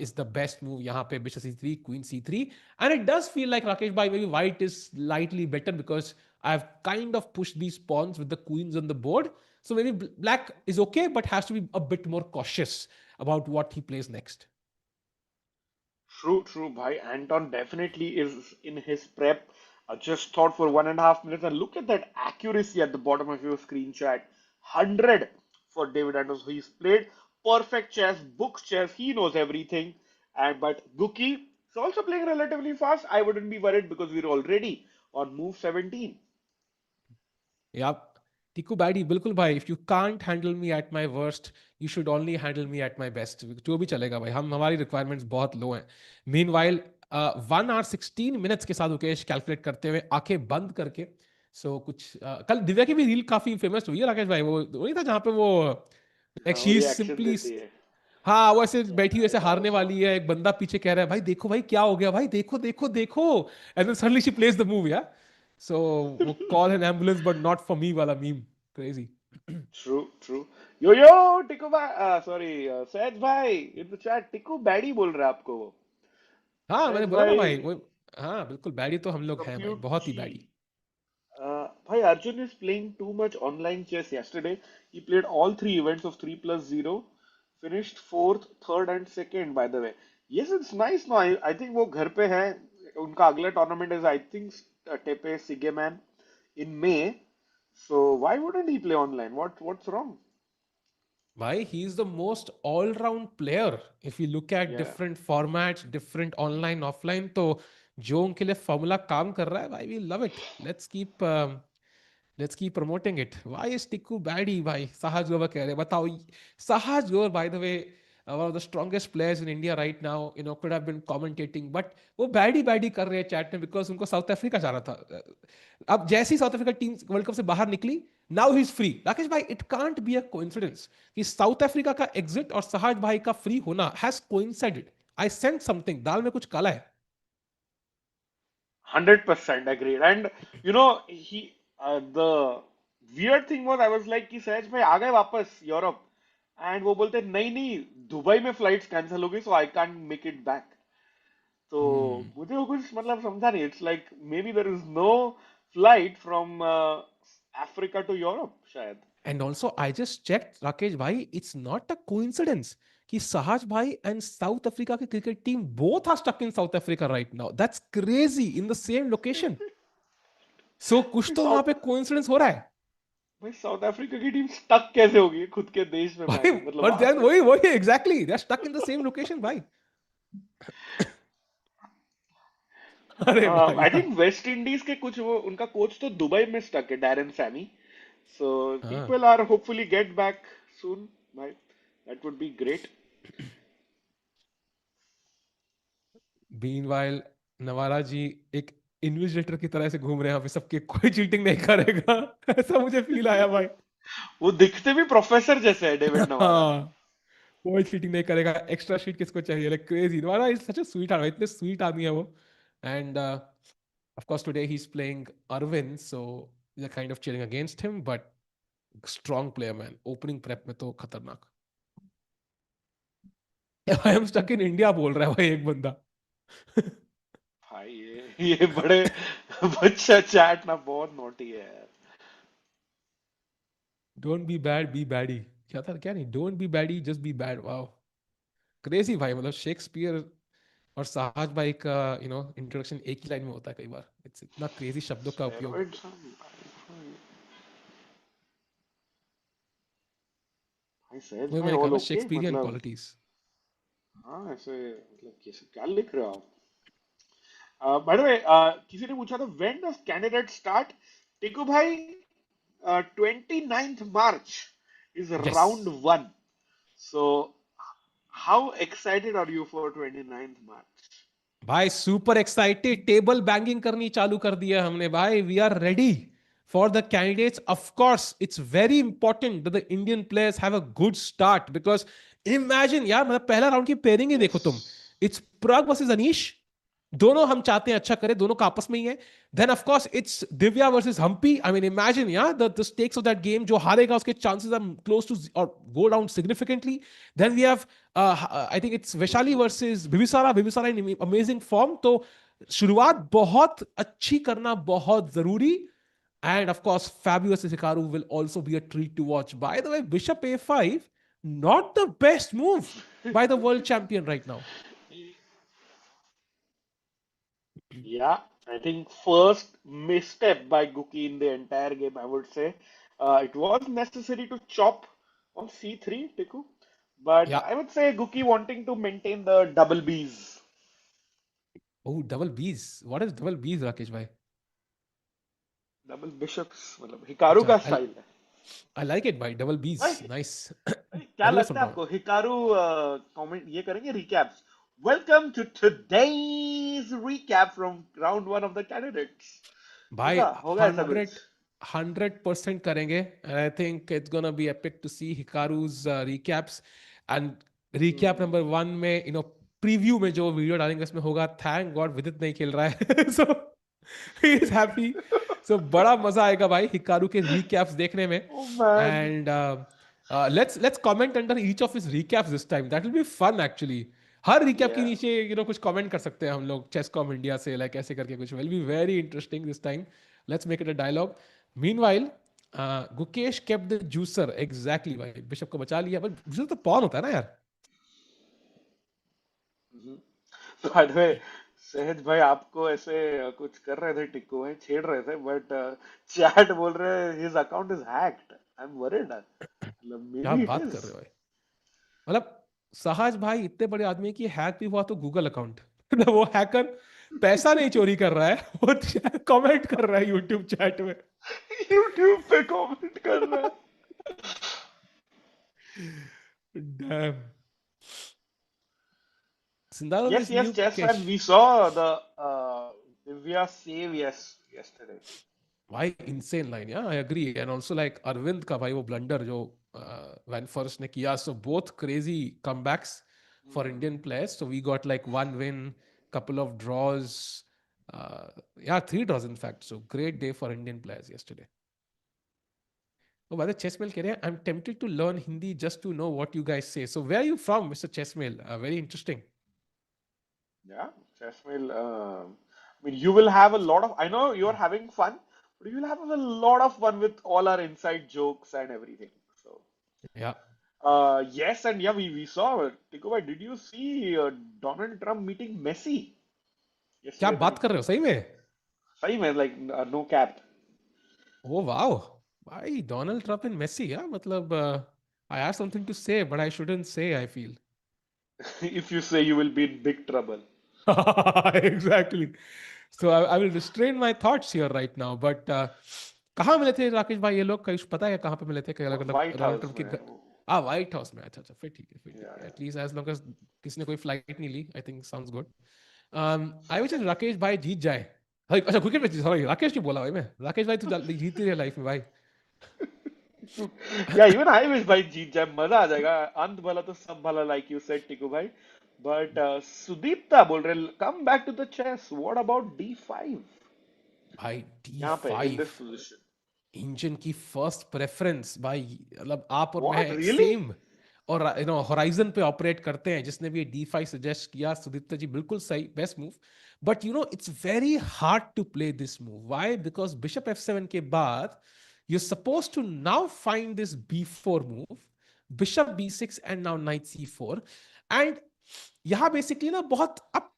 is the best move यहाँ पे. Bishop C3, Queen C3. And it does feel like, Rakesh bhai, maybe white is slightly better because I've kind of pushed these pawns with the queens on the board. So maybe black is okay, but has to be a bit more cautious about what he plays next. True, true, bhai. Anton definitely is in his prep. I just thought for 1.5 minutes, and look at that accuracy at the bottom of your screen chat. 100 for David Anton. So he's played perfect chess, books chess. He knows everything. And but Guki is also playing relatively fast. I wouldn't be worried because we're already on move 17. या टिकू baddie बिल्कुल भाई, if you can't handle me at my worst you should only handle me at my best, जो भी चलेगा भाई, हम हमारी requirements बहुत लो हैं. मीनवाइल 1 hour 16 minutes के साथ मुकेश कैलकुलेट करते हुए आंखें बंद करके. सो कुछ कल दिव्या की भी रील काफी फेमस हुई है राकेश भाई, वो वही था जहाँ पे वो लाइक हाँ, वो शी इज रिएक्शन सिंपली, देती है। हाँ वो ऐसे बैठी हुई ऐसे हारने वाली है, एक बंदा पीछे कह रहा है भाई देखो भाई क्या हो गया भाई, देखो देखो देखो, and then suddenly she plays the move. Yeah so वो call an ambulance but not for me वाला meme, crazy. True, true. Yo yo Tiku भाई, सॉरी, सहज भाई in the chat Tiku baddie बोल रहा है आपको वो. हाँ मैंने सहज बोला ना भाई, भाई वो, हाँ बिल्कुल बैडी तो हम लोग हैं भाई, compute बहुत ही G. Baddie. Bhai, Arjun is playing too much online chess yesterday. He played all three events of 3 plus 0, finished fourth, third, and second, by the way. Yes, it's nice now. I think वो घर पे है. उनका अगला tournament is, I think, Tepe Sigeman in May. So why wouldn't he play online? What's wrong? भाई he is the most allround player, if you look at Yeah. Different formats, different online offline, तो जो उनके लिए formula काम कर रहा है भाई, we love it. Let's keep promoting it. Why is Tikku baddie भाई, साहज गोवर कह रहे हैं, बताओ. Sahaj Grover by the way one of the strongest players in India right now, you know, could have been commentating, but वो बैडी बैडी कर रहे हैं chat में बिकॉज उनको साउथ अफ्रीका जाना था. अब जैसे ही South Africa team World Cup से बाहर निकली, now he is free. Rakesh भाई, it can't be a coincidence कि साउथ अफ्रीका का एग्जिट और साहज भाई का फ्री होना has coincided. I sense something, दाल में कुछ काला है. 100% agreed. And the weird thing was, I was like कि सहज भाई आ गए वापस यूरोप, एंड वो बोलते नहीं नहीं दुबई में फ्लाइट्स कैंसिल हो गई so I can't make it back. तो मुझे वो कुछ मतलब समझा नहीं. It's like maybe there is no flight from Africa to Europe शायद. And also, I just checked, Rakesh bhai, it's not a coincidence कि Sahaj bhai and South Africa के cricket team both are stuck in South Africa right now. That's crazy, in the same location. So कुछ तो वहां south पे coincidence हो रहा है. भाई साउथ अफ्रीका की टीम स्टक कैसे होगी खुद के देश में भाई मैच, मतलब but वहां then पे. वही exactly, they're stuck in the same location भाई. अरे भाई आई यार. थिंक वेस्ट इंडीज के कुछ वो उनका कोच तो दुबई में स्टक है, डैरन सैमी. So हाँ. people are hopefully get back soon. Right? That would be great. Meanwhile, नवारा जी एक इन्विजिलेटर की तरह से घूम रहे हैं यहाँ पे सबके, कोई चीटिंग नहीं करेगा. ऐसा मुझे फील आया भाई. वो दिखते भी प्रोफेसर जैसे है डेविड नवारा. हाँ, कोई चीटिंग नहीं करेगा. एक्स्ट्रा शीट किसको चाहिए, like crazy. Navara is such a sweet आदमी, इतने स्वीट आदमी है वो. And of course today he is playing Arvind, so we are kind of cheering against him, but strong player man. Opening prep में तो खतरनाक. I am stuck in India बोल रहा है भाई एक बंदा. भाई ये बड़े बच्चा चैट ना बहुत नोटी है यार. Don't be bad be baddie, क्या था क्या नहीं, don't be baddie just be bad. Wow, crazy भाई. मतलब शेक्सपियर और साहज भाई का इंट्रोडक्शन एक ही लाइन में होता है कई बार. इट्स इतना क्रेजी शब्दों का उपयोग. Steroids भाई सहज वही भाई मैंने कहा ऑल ना, ओके शेक्सपियरियन मतलब. क्वालिटीज. हाँ ऐसे मतलब कैसे क्या लिख रहे हो आप. बाय द वे किसी ने पूछा था व्हेन डज कैंडिडेट स्टार्ट. टिकू भाई 29th March is yes round one. So how excited are you for 29th March? भाई, सुपर एक्साइटेड. टेबल बैंगिंग करनी चालू कर दिया हमने भाई. We are ready for the candidates. Of course it's very important that the Indian players have a good start, because imagine यार, मतलब पहला राउंड की पेयरिंग ही देखो तुम. Yes. It's Pragg versus Anish. दोनों हम चाहते हैं अच्छा करें, दोनों का आपस में ही है. Then of course it's Divya versus Humpy. I mean imagine यार the stakes of that game. जो हारेगा उसके चांसेस आर क्लोज टू और go down significantly. Then we have I think it's Vaishali versus Bibisara. Bibisara in amazing form. तो शुरुआत बहुत अच्छी करना बहुत जरूरी. And of course Fabi versus Hikaru will also be a treat to watch. By the way, bishop A5 not the best move by the world champion right now. Yeah, I think first misstep by Guki in the entire game, I would say. It was necessary to chop on C3, Tiku, but Yeah. I would say Guki wanting to maintain the double Bs. Oh, double Bs. What is double Bs, Rakesh bhai? Double bishops मतलब Hikaru अच्छा, का style है I like it, bhai. Double भाई Bs. Nice. भाई क्या पहली बार सुन लगता है रहा हूँ. आपको हिकारू कमेंट ये करेंगे recaps welcome to today's recap from round one of the candidates भाई होगा ऐसा कुछ 100% करेंगे. And I think it's gonna be epic to see Hikaru's recaps. And recap hmm number 1 में, preview में जो वीडियो डालेंगे उसमें होगा, thank God विदित नहीं खेल रहा है. So he is happy. So बड़ा मजा आएगा भाई हिकारू के recaps देखने में. Oh man And let's comment under each of his recaps this time. That will be fun actually. Her recap के या नीचे कुछ कमेंट कर सकते हैं हम लोग चेस कॉम इंडिया से, लाइक ऐसे करके कुछ will be very interesting this time. Let's make it a dialogue. Meanwhile Gukesh kept the juicer. Exactly भाई, बिशप को बचा लिया, बट जूसर तो पॉन होता है ना यार. बाय द वे सहज भाई आपको ऐसे कुछ कर रहे थे टिक्कू भाई छेड़ रहे थे बट चैट बोल रहे his account is hacked I am worried मतलब मे क्या बी इट बात कर इज रहे हो भाई. मतलब सहज भाई इतने बड़े आदमी की हैक भी हुआ तो गूगल अकाउंट. मतलब वो हैकर पैसा नहीं चोरी कर रहा है, वो कमेंट कर रहा है यूट्यूब चैट में. यूट्यूब पे कमेंट कर रहा है Damn. Sindaram Yes, is yes, new chess fan. Gukesh. We saw the Divya save yesterday. भाई insane line, yeah, I agree. And also like Arvind का भाई वो blunder जो Van Foreest ने किया, so both crazy comebacks for Indian players. So we got like one win, couple of draws, yeah, 3 draws in fact. So great day for Indian players yesterday. Oh, by the Chessmail keh rahe hain, I'm tempted to learn Hindi just to know what you guys say. So where are you from, Mr. Chessmail? Very interesting. Yeah, chess will. I mean, you will have a lot of. I know you are having fun, but you will have a lot of fun with all our inside jokes and everything. So, Yeah. yes, and yeah, we saw. Tikobai, did you see Donald Trump meeting Messi क्या yesterday बात night? कर रहे हो सही में? Same man, like no cap. Oh wow. Why Donald Trump and Messi? Yeah, matlab, I have something to say, but I shouldn't say, I feel. If you say you will be in big trouble. Exactly. So I will restrain my thoughts here right now. But कहाँ मिले थे राकेश भाई ये लोग? कहीं पता है कहाँ पे मिले थे? कहीं अलग अलग White डोनाल्ड House, ट्रम्प के man. घर. हाँ, व्हाइट हाउस में. अच्छा अच्छा, फिर ठीक है, फिर ठीक Yeah, है. yeah. At least as long as किसी ने कोई फ्लाइट नहीं ली, I think sounds good. I wish Rakesh भाई जीत जाए. अच्छा, क्रिकेट में, सॉरी राकेश क्यों बोला भाई मैं? राकेश भाई तो जल्दी जीत ही रहे लाइफ में भाई. Yeah, even I wish भाई जीत जाए मजा आ जाएगा अंत भला तो सब भला like you said टिकू भाई बट सुदीप्ता बोल रहे come back to the chess what about D5 भाई डी यहाँ पे in five this position engine की फर्स्ट प्रेफरेंस भाई. मतलब आप और मैं व्हाट रियली सेम, और होराइजन पे ऑपरेट करते हैं. जिसने भी डी फाइव सजेस्ट किया, सुदीप्ता जी बिल्कुल सही, best move. But it's very hard to play this move. Why? Because bishop F7 के बाद you suppose to now find this B4 move, bishop B6 and now knight C4. And यहां basically बहुत अब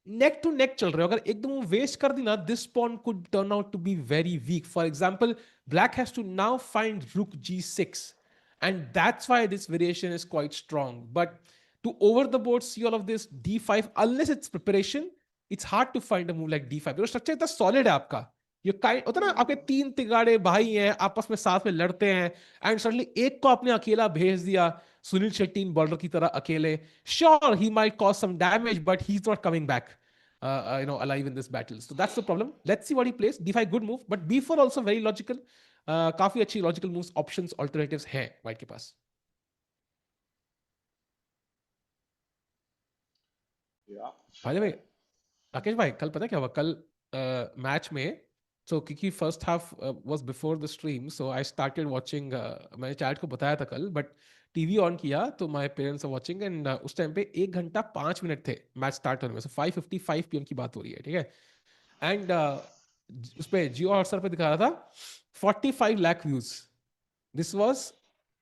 नेक to नेक चल रहे हो. अगर एकदम वो वेस्ट कर दी ना, this pawn could turn out to be very weak. For example, black has to now find rook G6, and that's why this variation is quite strong. But to over the board see all of this D5, unless it's preparation, it's hard to find a move like D5 because structure इतना solid है आपका. ये kind होता है ना, आपके 3 तिगाड़े भाई हैं, आपस में साथ में लड़ते हैं, एंड सडनली एक को आपने अकेला भेज दिया, सुनील शेट्टी बॉलर की तरह अकेले. Sure he might cause some damage, but he is not coming back alive in this battle. So that's the problem. Let's see what he plays. D5 good move, but B4 also very logical. काफी अच्छी logical moves, options, alternatives हैं white के पास. yeah bye the वे राकेश भाई, कल पता है क्या हुआ? कल मैच में, सो क्योंकि first half was before the stream, so I started watching. मैंने चैट को बताया था कल, बट टीवी ऑन किया तो my parents are watching, and उस टाइम पे 1 घंटा 5 मिनट थे मैच स्टार्ट होने में. सो 5:55 PM की बात हो रही है, ठीक है. एंड उस पे जियो हॉटस्टार पे दिखा रहा था 45 lakh views. This was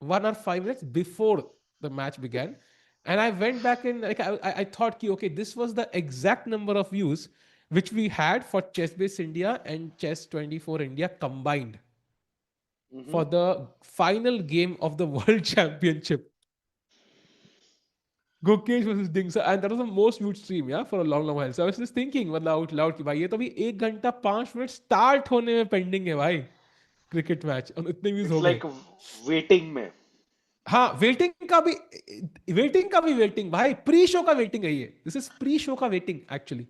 1 or 5 minutes before the match began. And I went back and like I thought, ki, okay, this was the exact number of views which we had for Chess Base India and Chess 24 India combined Mm-hmm. for the final game of the World Championship. Gukesh versus Dingsa, and that was the most viewed stream, yeah, for a long, long while. So I was just thinking, मतलब out loud कि भाई ये तो अभी 1 घंटा 5 minute start होने में pending है भाई क्रिकेट मैच और इतने व्यूज It's हो गए. like waiting में. हाँ वेटिंग का भी वेटिंग भाई प्री शो का वेटिंग है ये. दिस इज प्री शो का waiting actually.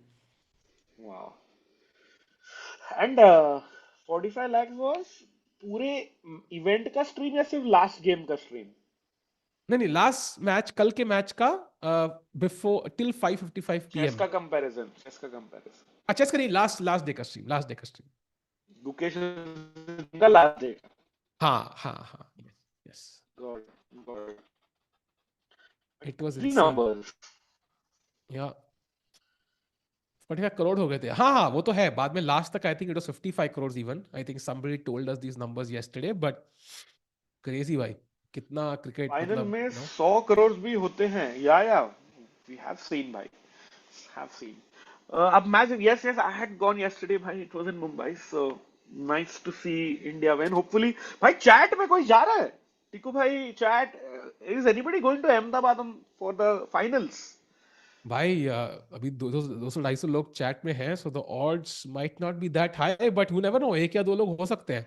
Wow. And 45 lakhs was पूरे इवेंट का स्ट्रीम या सिर्फ लास्ट गेम का स्ट्रीम? नहीं लास्ट मैच कल के मैच का बिफोर टिल 5:55 चेस PM. का कंपैरिजन, चेस का कंपैरिजन. अच्छा इसका नहीं लास्ट डे का स्ट्रीम गुकेश का लास्ट डे. हाँ yes God God. It was three insane. Numbers. या 45 करोड़ हो गए थे. हाँ वो तो है बाद में लास्ट तक I think it was 55 crore even. I think somebody told us these numbers yesterday but crazy भाई कितना क्रिकेट फाइनल मतलब में नो. 100 करोड़ भी होते हैं. या वी हैव सीन भाई, have seen. Ab match, yes, I had gone yesterday, bhai. It was in Mumbai, so nice to see India win. Hopefully, bhai, chat में कोई जा रहा है? टिकू भाई, chat. Is anybody going to Ahmedabad for the finals? भाई अभी 200-250 लोग chat में हैं so the odds might not be that high but you never know एक या दो लोग हो सकते हैं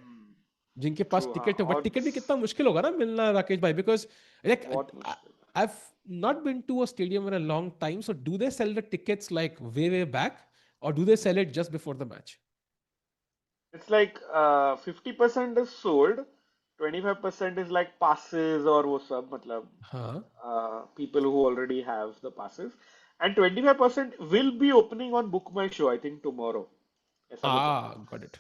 जिनके पास True, हाँ. टिकट है बट टिकट Odds भी कितना मुश्किल होगा ना मिलना राकेश भाई बिकॉज लाइक बहुत मुश्किल. I've not been to a stadium in a long time so do they sell the tickets like way back or do they sell it just before the match? It's like 50% is sold, 25% is like passes और वो सब मतलब हाँ people who already have the passes, and 25% will be opening on Book My Show I think tomorrow. ऐसा कुछ है. got it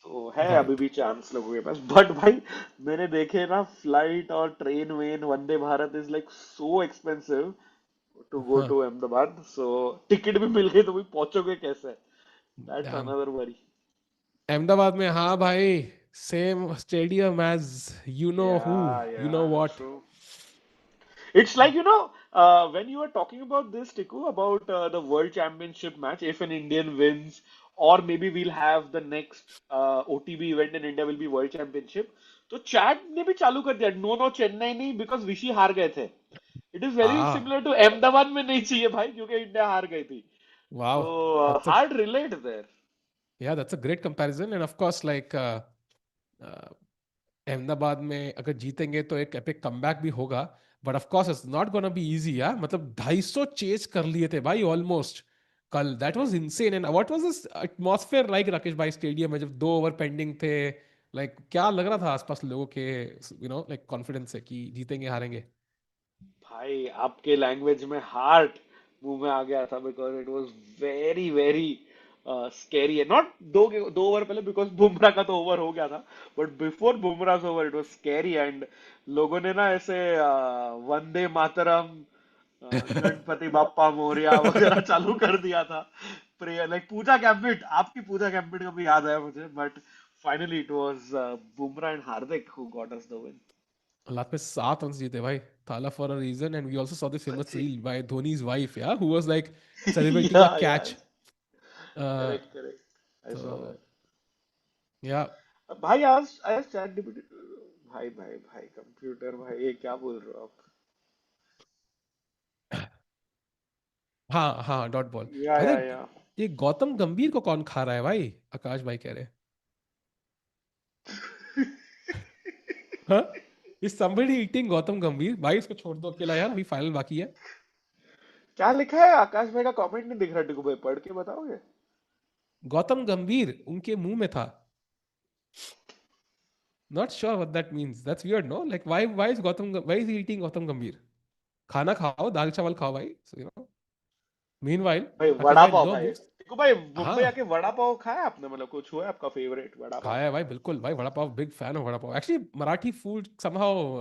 तो है got अभी it भी चांस लोगों के पास. बट भाई मैंने देखे ना फ्लाइट और train when Vande Bharat is like so expensive to go हाँ टू अहमदाबाद. सो टिकट भी मिल गई तो भी पहुंचोगे कैसे? That's damn another worry. Ahmedabad में हाँ भाई same stadium as you know who you know Yeah, what. true. It's like, when you were talking about this, Tiku, about the World Championship match, if an Indian wins, or maybe we'll have the next OTB event in India will be World Championship. तो chat ने भी चालू कर दिया. No no Chennai नहीं, because विशी हार गए थे. It is very Ah, similar to Ahmedabad में नहीं चाहिए भाई क्योंकि इंडिया हार गई थी. wow. तो That's a hard relate there. yeah, that's a great comparison. And of course, like uh, Ahmedabad में अगर जीतेंगे तो एक एपिक कमबैक भी होगा. But of course it's not gonna be easy यार. मतलब 250 चेज कर लिए थे भाई ऑलमोस्ट कल. That was insane. And what was this atmosphere like Rakesh भाई स्टेडियम में जब 2 ओवर पेंडिंग थे. लाइक क्या लग रहा था आसपास लोगों के लाइक कॉन्फिडेंस है कि जीतेंगे हारेंगे. भाई आपके लैंग्वेज में हार्ट मुंह में आ गया था because it was very very scary है. नॉट दो ओवर पहले बिकॉज बुमराह का तो ओवर हो गया था, but before Bumrah over it was scary. And लोगों ने ना ऐसे वंदे मातरम, गणपति बाप्पा मोरिया वगैरह चालू कर दिया था. प्रेयर लाइक पूजा गैम्बिट, आपकी पूजा गैम्बिट का भी याद आया मुझे. But finally it was Bumrah and Hardik who got us the win. Last में 7 रन जीते भाई. Thala for a reason. And we also saw this famous सच्ची. Reel by Dhoni's wife yeah who was like celebrating yeah the yeah catch. Correct correct. I saw तो that. Yeah भाई आज chat GPT. भाई भाई भाई कंप्यूटर भाई ये क्या बोल रहे हो आप? हाँ डॉट बॉल. या भाई या देख या ये गौतम गंभीर को कौन खा रहा है भाई. आकाश भाई कह रहे हैं. हाँ इज समबडी ईटिंग गौतम गंभीर. भाई इसको छोड़ दो अकेला यार अभी फाइनल बाकी है. क्या लिखा है? आकाश भाई का कमेंट नहीं दिख रहा. टिकू भाई पढ़ के बताओगे? गौतम गंभीर उनके मुंह में था. Not sure what that means. That's weird no. Like why is why is eating Gautam Gambhir. खाना खाओ दाल चावल खाओ भाई. मीनवाइल भाई राकेश वड़ा भाई पाव दो भाई. बुक्स. टिकू भाई हाँ मुंबई आके वड़ा पाव खाया आपने? मतलब कुछ हुआ है आपका फेवरेट वड़ा पाव? खाया है भाई बिल्कुल भाई. Vada pav big fan of vada pav. Actually Marathi food somehow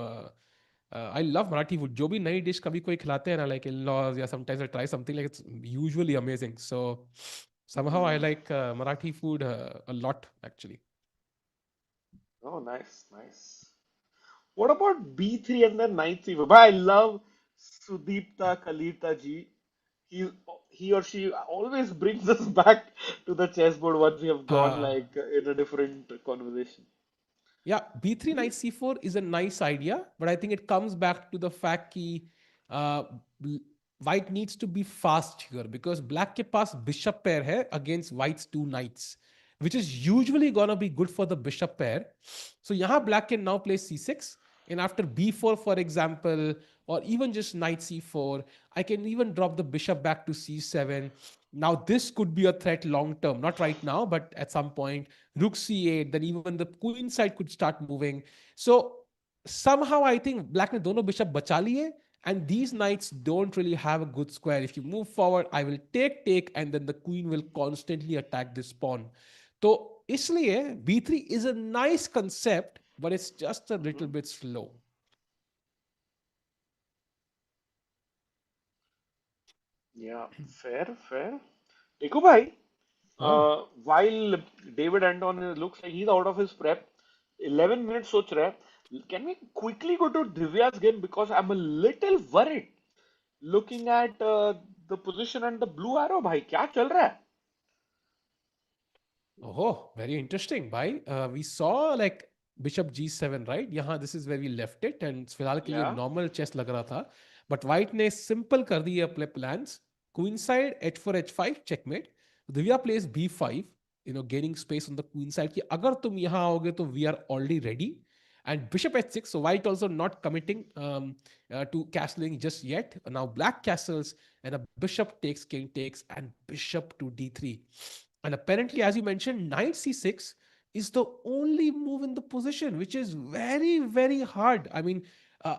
I love Marathi food. जो भी नई डिश कभी कोई खिलाते हैं ना लाइक इन लॉज या sometimes I try something like it's usually amazing. So somehow I like Marathi food a lot actually. Oh nice nice. What about B3 and then 9-3? भाई I love Sudipta Kalita ji. he he or she always brings us back to the chessboard once we have gone Uh, like in a different conversation. Yeah, b3 knight c4 is a nice idea, but I think it comes back to the fact that uh, bl- white needs to be fast here because black ke paas bishop pair hai against white's two knights, which is usually gonna be good for the bishop pair. So yahan black can now play c6, and after b4, for example, or even just knight c4, I can even drop the bishop back to c7. Now this could be a threat long term, not right now, but at some point rook c8, then even the queen side could start moving. So somehow I think black ne dono bishop bacha liye, and these knights don't really have a good square. If you move forward, I will take, and then the queen will constantly attack this pawn. So isliye b3 is a nice concept, but it's just a little Mhm. bit slow. Yeah, fair, fair. Eko bhai, Huh? while David Anton looks like he's out of his prep, 11 minutes soch raha hai. Can we quickly go to Divya's game because I'm a little worried looking at the position and the blue arrow bhai. क्या चल रहा है? Oh, very interesting. Bhai, we saw like bishop g7, right? Yahan, this is where we left it, and फिलहाल के लिए Yeah. normal chess लग रहा था. But white ने simple कर दिए अपने plans. Queen side h4 h5 checkmate. Divya plays b5, gaining space on the queen side. कि अगर तुम यहाँ आओगे तो we are already ready. And bishop h6, so white also not committing to castling just yet. Now black castles, and a bishop takes, king takes, and bishop to d3. And apparently, as you mentioned, knight c6 is the only move in the position, which is very, very hard. I mean, uh,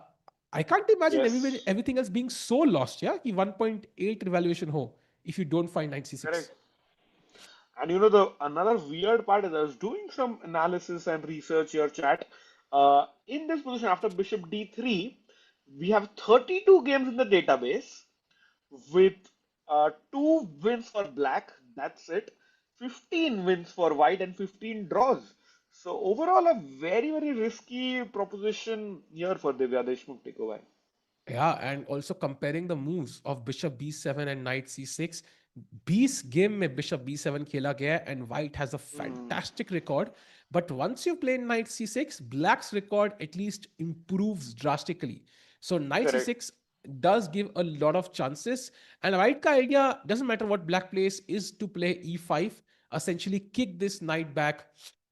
I can't imagine Yes. everything else being so lost. Yeah, ki 1.8 evaluation ho if you don't find knight c6. Correct. And you know the another weird part is I was doing some analysis and research here, chat. In this position after bishop d3, we have 32 games in the database with two wins for black. That's it. 15 wins for white and 15 draws. So overall, a very very risky proposition here for Divya Deshmukh takeaway. Yeah, and also comparing the moves of bishop b7 and knight c6. 20 game में bishop b7 खेला गया है, and white has a Hmm. fantastic record. But once you play knight c6, black's record at least improves drastically. So knight Correct. c6 does give a lot of chances. And white ka idea doesn't matter what black plays, is to play e5, essentially kick this knight back.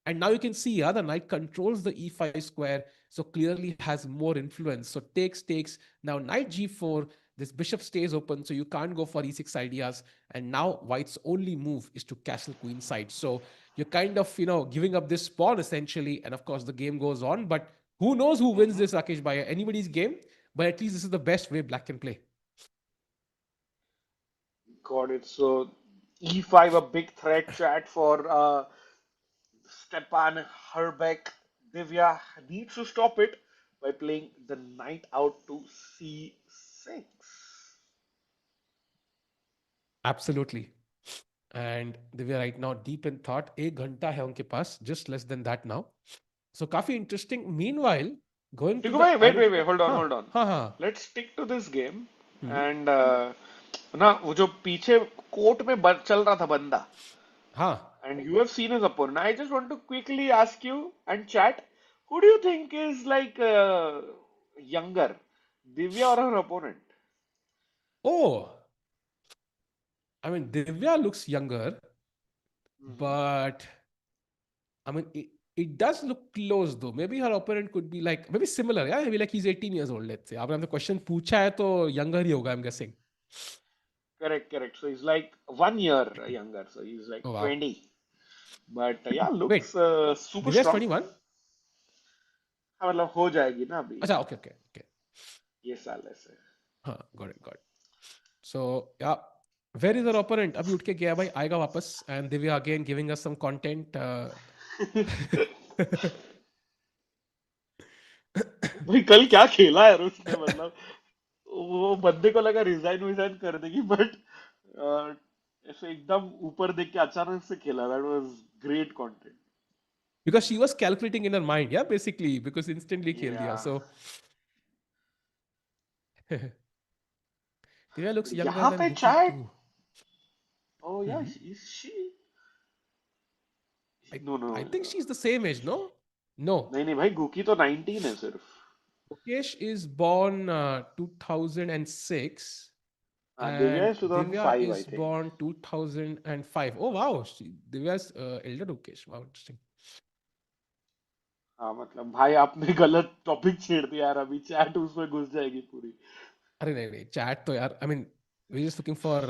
And now you can see, yeah, the knight controls the e5 square, so clearly has more influence. So takes. Now knight g4, this bishop stays open, so you can't go for e6 ideas. And now white's only move is to castle queen side. So you're kind of, giving up this pawn essentially. And of course, the game goes on. But who knows who wins Hmm. this, Rakesh Bhai? Anybody's game. But at least this is the best way black can play. Got it. So E5 a big threat chat for Stepan Hrbek. Divya needs to stop it by playing the knight out to C6. Absolutely. And they were right now deep in thought. एक घंटा है उनके पास, just less than that now. So काफी interesting. Meanwhile, going to Tikku the bhai, wait, wait, wait, hold on, हाँ hold on. हाँ हाँ Let's stick to this game. Hmm, And ना वो जो पीछे कोर्ट में चल रहा था बंदा, हाँ. and you have seen his opponent. I just want to quickly ask you and chat, who do you think is like younger, Divya or her opponent? Oh, I mean, Divya looks younger, Hmm. but I mean, it does look close though. Maybe her opponent could be like, maybe similar. Yeah, maybe like he's 18 years old, let's say. आपने हमने question पूछा है तो younger ही होगा, I'm guessing. Correct, correct. So he's like 1 year younger. So he's like Oh, wow. 20. But yeah, looks Wait, super Divya's strong. 21? हाँ मतलब हो जाएगी ना अभी अच्छा, okay. ये साल ऐसे. हाँ, got it. So, yeah. Where is our opponent? अभी उठ के गया भाई, आएगा वापस. And Divya again giving us some content. भाई कल क्या खेला है उसने मतलब वो बंदे को लगा रिजाइन विजाइन कर देगी बट ऐसे एकदम ऊपर देख के अचानक से खेला. That was great content. because she was calculating in her mind, yeah, basically, because instantly खेल दिया. या So, Divya looks younger यहाँ than पे Guki chat. too. Oh yeah, Hmm. is she? I No, no. I think she's the same age, no? No. नहीं नहीं भाई, गुकी तो 19 है सिर्फ. Mukesh is born 2006 हाँ, Divya and is Divya 2005 I is think. born 2005. Oh wow, Divya's elder Mukesh. Wow, interesting. हाँ मतलब भाई आपने गलत टॉपिक छेड़ दिया यार, अभी चैट उसमें घुस जाएगी पूरी. अरे नहीं नहीं चैट तो यार I mean we're just looking for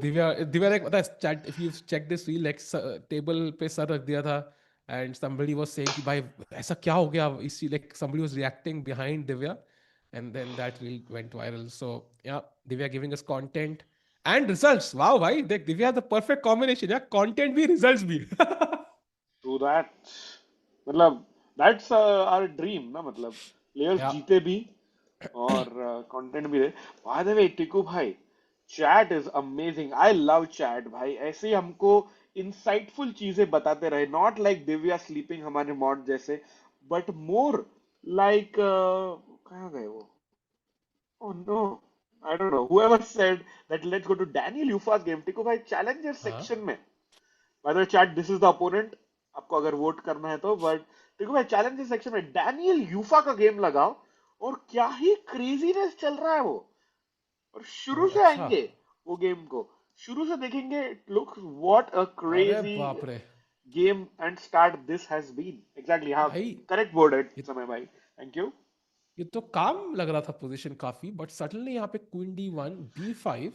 Divya like पता है chat if you check this reel like table पे सर रख दिया था and somebody was saying कि भाई ऐसा क्या हो गया इसी like somebody was reacting behind Divya and then that reel went viral so yeah Divya giving us content and results wow भाई देख Divya the perfect combination यार content भी results भी टू दैट. मतलब दैट्स आवर ड्रीम ना, मतलब players yeah जीते भी और कंटेंट भी रहे. बाय द वे टिकू भाई, chat is amazing. I love chat भाई. ऐसे ही हमको इंसाइटफुल चीजें बताते रहे, नॉट लाइक दिव्या स्लीपिंग हमारे मॉड जैसे, बट मोर लाइक कहाँ गए वो. Oh no, I don't know. Whoever said that let's go to Daniil Yuffa's game. टिकू भाई चैलेंजर हाँ सेक्शन में, bye the way chat this is the opponent, आपको अगर वोट करना है तो. बट टिकू भाई चैलेंजर सेक्शन में डैनियल यूफा का गेम लगाओ और क्या ही क्रेजीनेस चल रहा है वो. और शुरू से अच्छा आएंगे वो गेम को, शुरू से देखेंगे. लुक व्हाट अ अरे क्रेजी बाप रे game and start this has been. Exactly, हाँ भाई करेक्ट बोर्ड है ये इस समय भाई. Thank you. ये तो काम लग रहा था पोजीशन काफी बट सडनली यहाँ पे queen D1 B5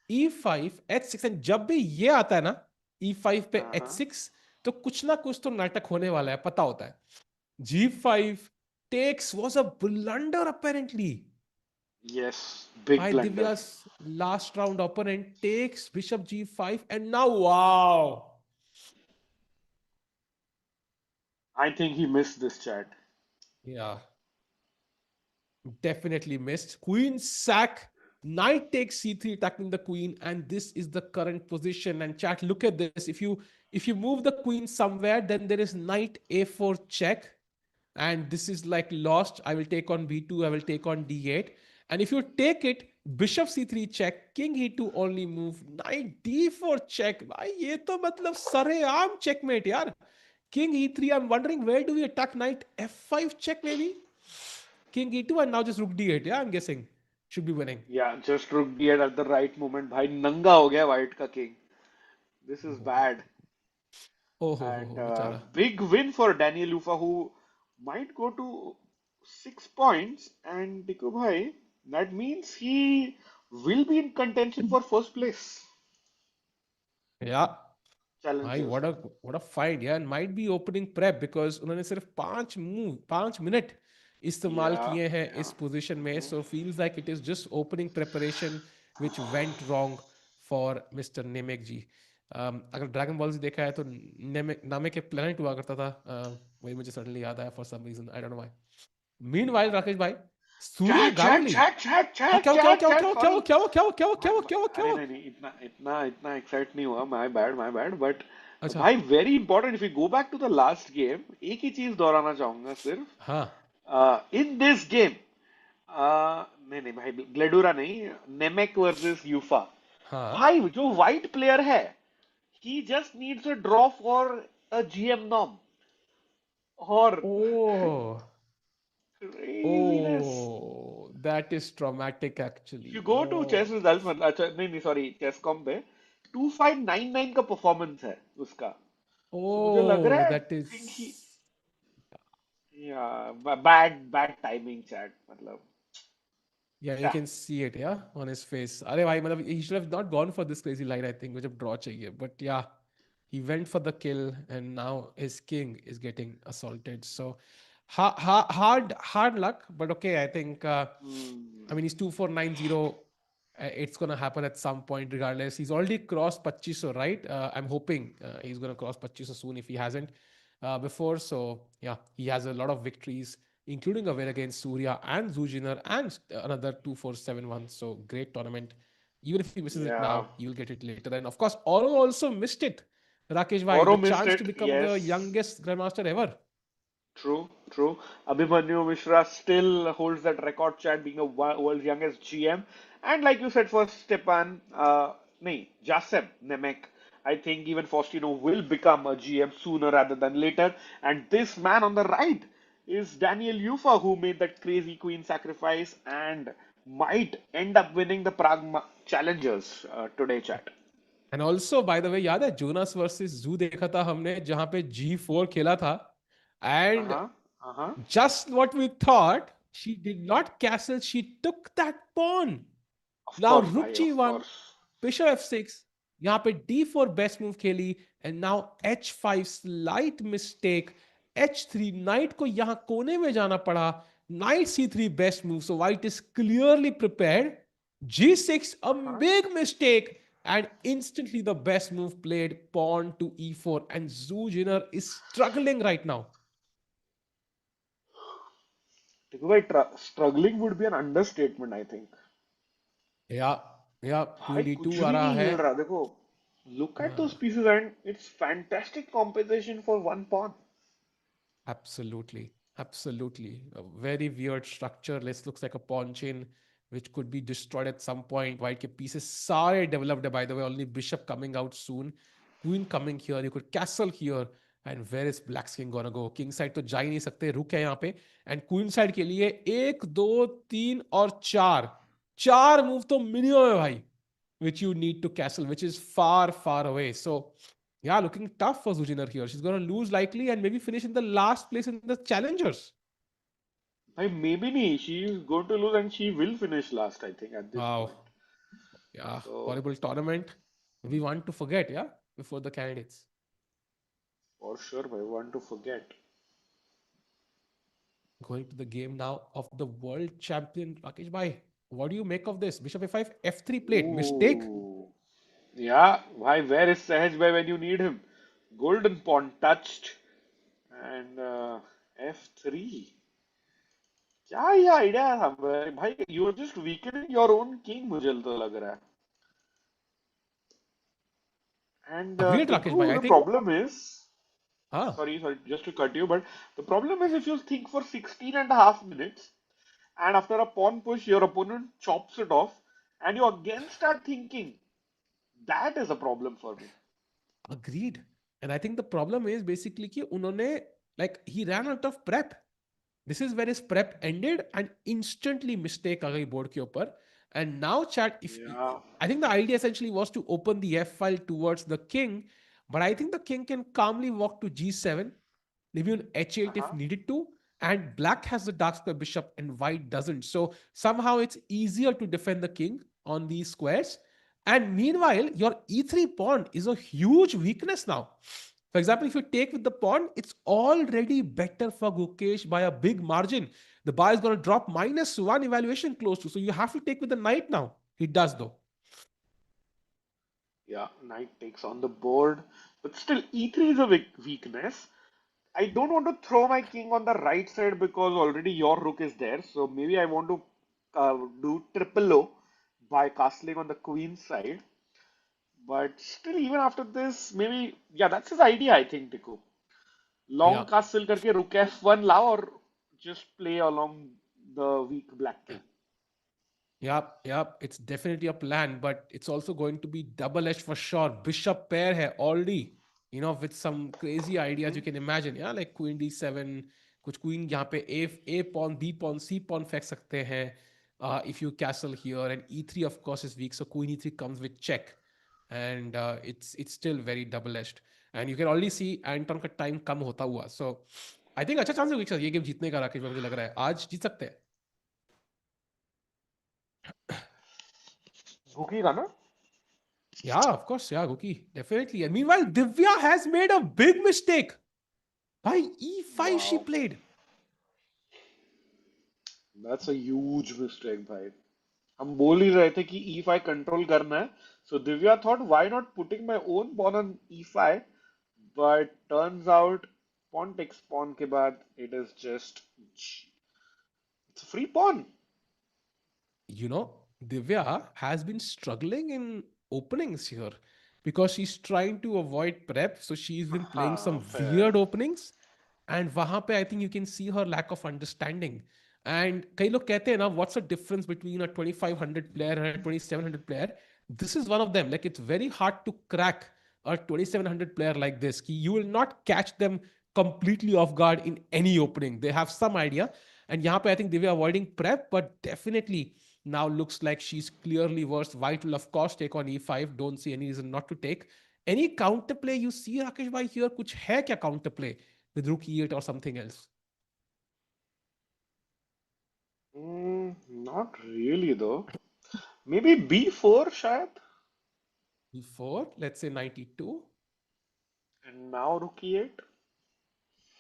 E5 H6 and जब भी ये आता है ना E5 पे हाँ हाँ. H6 तो कुछ ना कुछ तो नाटक होने वाला है पता होता है G5 takes was a blunder apparently yes, big by blunder. Divya's last round opponent takes Bishop G5 and now wow I think he miss this chat. yeah definitely missed. Queen sack. Knight takes c3, attacking the queen, and this is the current position. And chat, look at this. If you move the queen somewhere, then there is knight a4 check, and this is like lost. I will take on b2. I will take on d8. And if you take it, bishop c3 check, king e2 only move, knight d4 check. भाई ये तो मतलब सरेआम checkmate यार. King e3. I'm wondering where do we attack knight f5 check maybe. King e2 and now just rook d8. Yeah, I'm guessing should be winning. या just रुक दिया at the right moment भाई, नंगा हो गया white का king. This is bad. Oh, ho, ho, And ho, बेचारा. big win for Daniil Yuffa, who might go to 6 points. And Tiku bhai, that means he will be in contention for first place Yeah. भाई challenges. what a fight yeah and might be opening prep because उन्होंने सिर्फ 5 minute इस्तेमाल Yeah, किए हैं yeah. इस position में so feels like it is just opening preparation which went wrong for Mr. Nemec जी. अगर dragon ball से देखा है तो नेमेक नामे के प्लेनेट हुआ करता था वही मुझे सडनली याद आया for some reason I don't know why. Meanwhile Rakesh भाई Surya Chat, chat, Ganguly chat, chat, हाँ chat, क्या क्या chat, क्या chat. क्या क्या Sorry. क्या क्या क्या क्या क्या क्या अरे क्या नहीं नहीं, इतना इतना इतना एक्साइट नहीं हुआ. My bad, my bad. But अच्छा भाई very important, if you go back to the last game, एक ही चीज दोहराना चाहूंगा सिर्फ. हाँ इन दिस गेम, नहीं नहीं भाई, ग्लेडुरा नहीं, नेमेक वर्सेस यूफा. हाँ भाई जो व्हाइट प्लेयर है, he just needs a draw for a GM नॉम और oh craziness. Oh, that is traumatic if you actually. Go to chess Oh, result, मतलब अच्छा नहीं नहीं सॉरी, चेस कॉम पे 2599 का परफॉर्मेंस है उसका. तो मुझे लग oh, रहा है, that थिंक ही, is. या बैड बैड टाइमिंग चैट मतलब. Yeah, you क्या. can see it, yeah, on his face. अरे भाई मतलब he should have not gone for this crazy line, I think, मुझे draw चाहिए. But yeah, he went for the kill, and now his king is getting assaulted. So, hard luck, but okay, I think. I mean, he's 2490. It's gonna happen at some point, regardless. He's already crossed 25, right? I'm hoping he's gonna cross 25 soon if he hasn't before. So yeah, he has a lot of victories, including a win against Surya and Zhu Jiner and another 2471. So great tournament. Even if he misses it या, now, you'll get it later. And of course, Oro also missed it. Rakesh Bhai, औरो the missed chance to it, become the yes. youngest grandmaster ever. True, true. Abhimanyu Mishra still holds that record chart being a world's youngest GM. And like you said, for Stepan, Jachym Nemec, I think even Faustino will become a GM sooner rather than later. And this man on the right is Daniil Yuffa, who made that crazy queen sacrifice and might end up winning the Challengers today, chat. And also, by the way, याद है Jonas versus जू देखा था हमने जहां पे G4 खेला था and Uh-huh, uh-huh. just what we thought, she did not castle, she took that pawn. Of Now course, rook bhai, of G1, course. bishop F6, यहाँ पे D4 best move खेली and now H5 slight mistake, H3 knight को यहाँ कोने में जाना पड़ा, knight C3 best move, so white is clearly prepared, G6 a Uh-huh. big mistake and instantly the best move played, pawn to E4 and Zhu Jiner is struggling right now. देखो भाई struggling would be an understatement, I think. Yeah, yeah, भाई queen कुछ D2 आ भी रहा नहीं है. हिल रहा देखो. Look at those pieces and it's fantastic compensation for one pawn. Absolutely. Absolutely. A very weird structure. This looks like a pawn chain which could be destroyed at some point. White ke pieces sare developed, by the way. Only bishop coming out soon. Queen coming here. You could castle here. And where is black's king gonna go? King side तो जा ही नहीं सकते. रुक है यहाँ पे. And queen side के लिए 1, 2, 3 और 4. 4 move तो minimum है भाई. Which you need to castle, which is far, far away. So yeah, looking tough for Zhu Jiner here. She's going to lose likely and maybe finish in the last place in the challengers. भाई maybe नहीं. She is going to lose and she will finish last, I think, at this Wow. point. Yeah, So horrible tournament. We want to forget, yeah, before the candidates. for sure, I want to forget. Going to the game now of the world champion, Rakesh Bhai. What do you make of this? Bishop a5, f3 played. Mistake? Ooh. Yeah, why? Where is Sahaj Bhai when you need him? Golden pawn touched and F3. क्या ये idea था भाई भाई you are just weakening your own king मुझे तो लग रहा है and Agreed, Rakesh Tiku Bhai. I the think, problem is ah, sorry just to cut you but the problem is if you think for 16 and a half minutes and after a pawn push your opponent chops it off and you again start thinking that is a problem for me. agreed. And I think the problem is basically कि उन्होंने, like, he ran out of prep. This is where his prep ended and instantly mistake आ गई board के ऊपर. And now chat, if Yeah. I think the idea essentially was to open the F file towards the king, but I think the king can calmly walk to G7, maybe on H8 if Uh-huh. needed to. And black has the dark square bishop and white doesn't. So somehow it's easier to defend the king on these squares. And meanwhile, your E3 pawn is a huge weakness now. For example, if you take with the pawn, it's already better for Gukesh by a big margin. The bar is going to drop -1 evaluation close to. So you have to take with the knight now. He does though. Yeah, knight takes on the board, but still e3 is a weakness. I don't want to throw my king on the right side because already your rook is there. So maybe I want to do triple O by castling on the queen side. But still, even after this, maybe yeah, that's his idea. I think Tiku. Yeah. Long castle करके rook f1 लाओ और just play along the weak black king. Yep, yep. It's definitely a plan, but it's also going to be double-edged for sure. Bishop pair hai already, with some crazy ideas you Hmm. can imagine. Yeah, like queen d7, कुछ queen यहाँ पे a pawn, b pawn, c pawn फेंक सकते हैं. If you castle here and e3 of course is weak, so queen e3 comes with check, and it's still very double-edged. And you can already see Anton का time कम होता हुआ. So I think अच्छा chance है ये game जीतने का राकेश भाई मुझे लग रहा है आज जीत सकते हैं. Guki का ना? Yeah, of course. Yeah, Guki. Definitely. And meanwhile, Divya has made a big mistake. By E5 she Wow, played. that's a huge mistake, भाई. हम बोल ही रहे थे कि e5 कंट्रोल करना है so Divya thought why not putting my own pawn on e5 but turns out pawn takes pawn के बाद it is just it's a free pawn. You know, Divya has been struggling in openings here because she's trying to avoid prep. So she's been playing some हाँ fair. weird openings. And वहां पे I think you can see her lack of understanding. And कई लोग कहते हैं ना, what's the difference between a 2500 player and a 2700 player? This is one of them. Like it's very hard to crack a 2700 player like this. You will not catch them completely off guard in any opening. They have some idea. And यहाँ पे I think they were avoiding prep, but definitely now looks like she's clearly worse. White will of course take on e5. Don't see any reason not to take. Any counterplay you see, Rakesh bhai, here? कुछ है क्या counterplay with rook e8 or something else? Not really though. Maybe B4 शायद. Before, let's say 92, And now rook e8.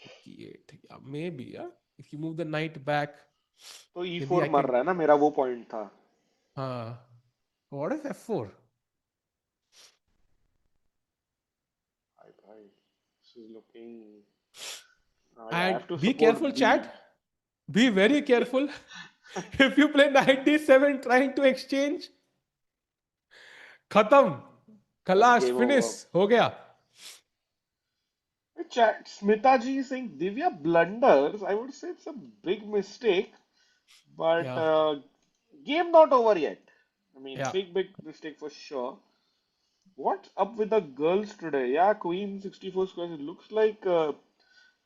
rook e8. Yeah, maybe. Yeah, if you move the knight back, तो maybe E4 I मर can. रहा है ना, मेरा वो point था. What if f4? भाई, this is looking. I And have to be support careful, B. chat. Be very careful. If you play knight d7 trying to exchange, खत्म, खलास, Game finish, over. हो गया. Chat, Smita ji is saying Divya blunders. I would say it's a big mistake, but Yeah, game not over yet. I mean, yeah. big mistake for sure. What's up with the girls today? Yeah, Queen 64 squares. It looks like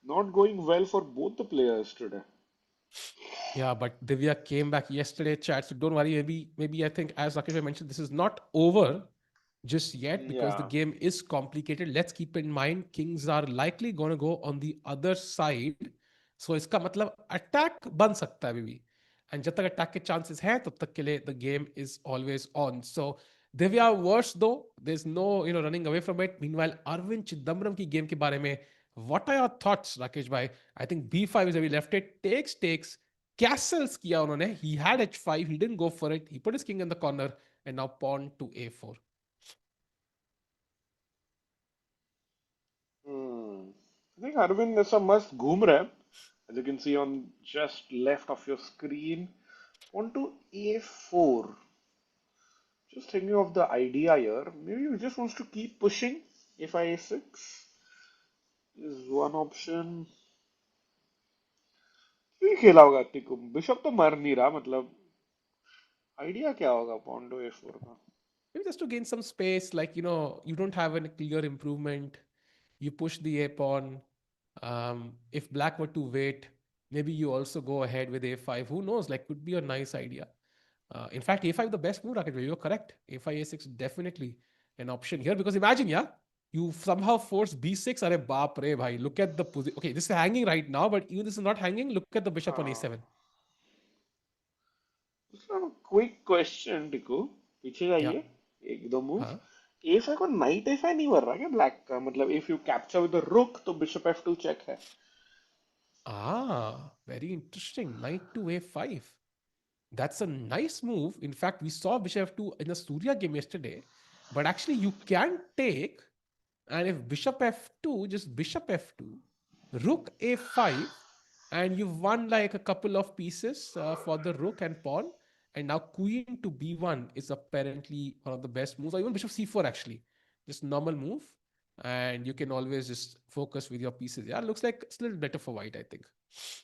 not going well for both the players today. Yeah, but Divya came back yesterday, chat. So don't worry. Maybe I think, as Rakesh mentioned, this is not over just yet because the Yeah. game is complicated. Let's keep in mind kings are likely going to go on the other side. So इसका मतलब attack बन सकता है अभी. And जब तक attack के chances हैं तब तक के लिए the game is always on. So Divya worse though. There's no running away from it. Meanwhile, Arvin Chithambaram की game के बारे में, what are your thoughts, Rakesh bhai? I think B5 is where we left it. Takes. Castles किया उन्होंने. He had H5. He didn't go for it. He put his king in the corner and now pawn to A4. I think Arvind is a must घूम रहा है. As you can see on just left of your screen. On to A4. Just thinking of the idea here. Maybe he just wants to keep pushing. If I A6 is one option. क्यों खेला होगा टिकू? Bishop तो मर नहीं रहा, मतलब idea क्या होगा पॉन टू A4 का? Maybe just to gain some space, like, you don't have a clear improvement. You push the a pawn. If black were to wait, maybe you also go ahead with a5. Who knows? Like, could be a nice idea. In fact, a5 the best move, Rakesh. You're correct. A5, a6 definitely an option here because imagine, yeah, you somehow force b6. Arey baap re bhai. Look at the position. Okay, this is hanging right now, but even this is not hanging. Look at the bishop on हाँ. a7. Quick question टिकू, पीछे Yeah. जाइए एक दो move. Huh? A5 को night A5 नहीं मर रहा क्या ब्लैक का? मतलब if you capture with the रुक तो बिशप F2 चेक है. Very interesting. Knight to a5. That's a nice move. In fact, we saw bishop f2 in the Surya game yesterday. But actually, you can take, and if bishop f2, just bishop f2, rook a5, and you've won like a couple of pieces for the rook and pawn. And now queen to b1 is apparently one of the best moves, or even bishop c4 actually. Just normal move. And you can always just focus with your pieces. Yeah, looks like it's a little better for white, I think.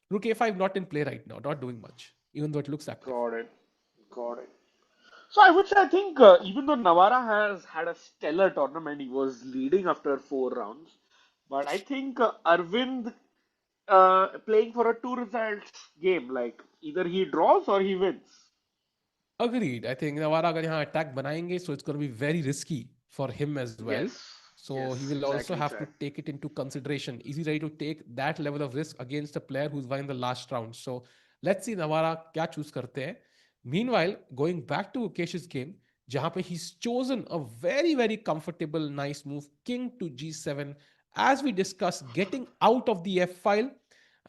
Rook a5 not in play right now, not doing much, even though it looks active. Got it. Got it. So I would say, I think even though Navara has had a stellar tournament, he was leading after 4 rounds. But I think Arvind playing for a two results game, like either he draws or he wins. Agreed. I think Navara अगर यहाँ attack बनाएंगे, so it's going to be very risky for him as well. Yes, So yes, he will also exactly, have to Chad. take it into consideration. Is he ready to take that level of risk against a player who's won in the last round? So let's see Navara क्या choose करते हैं. Meanwhile, going back to Gukesh's game, जहाँ पे he's chosen a very, very comfortable, nice move, king to g7. As we discussed, getting out of the f file.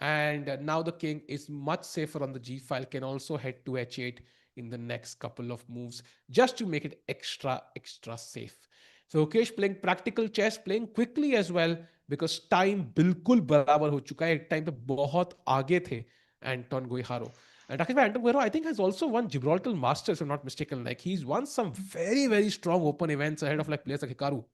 And now the king is much safer on the g file, can also head to h8 in the next couple of moves just to make it extra safe. So Gukesh playing practical chess, playing quickly as well because time बिल्कुल बराबर हो चुका है. एक time पे बहुत आगे थे Anton Guijaro. And Rakesh, Anton Guijaro, I think, has also won Gibraltar Masters, if I'm not mistaken. Like, he's won some very, very strong open events ahead of like players like Hikaru.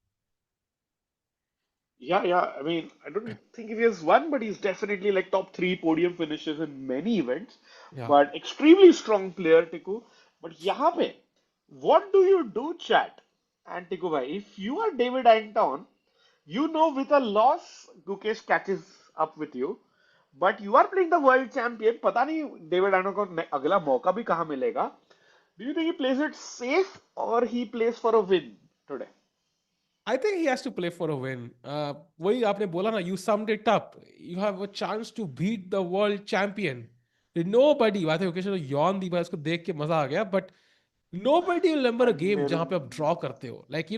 Yeah, yeah. I mean, I don't think he has won, but he's definitely like top three podium finishes in many events. Yeah. But extremely strong player, Tiku. But यहाँ पे, what do you do, chat? And Tiku bhai, if you are David Anton, you know with a loss, Gukesh catches up with you. But you are playing the world champion. पता नहीं David एंटन को अगला मौका भी कहाँ मिलेगा. Do you think he plays it safe or he plays for a win today? I think he has to play for a win. वही आपने बोला ना, you summed it up. You have a chance to beat the world champion. Nobody, बात है occasion तो यौन दी भाई उसको देख के मजा आ गया, but nobody will remember a game मेरे जहाँ पे आप draw करते हो. Like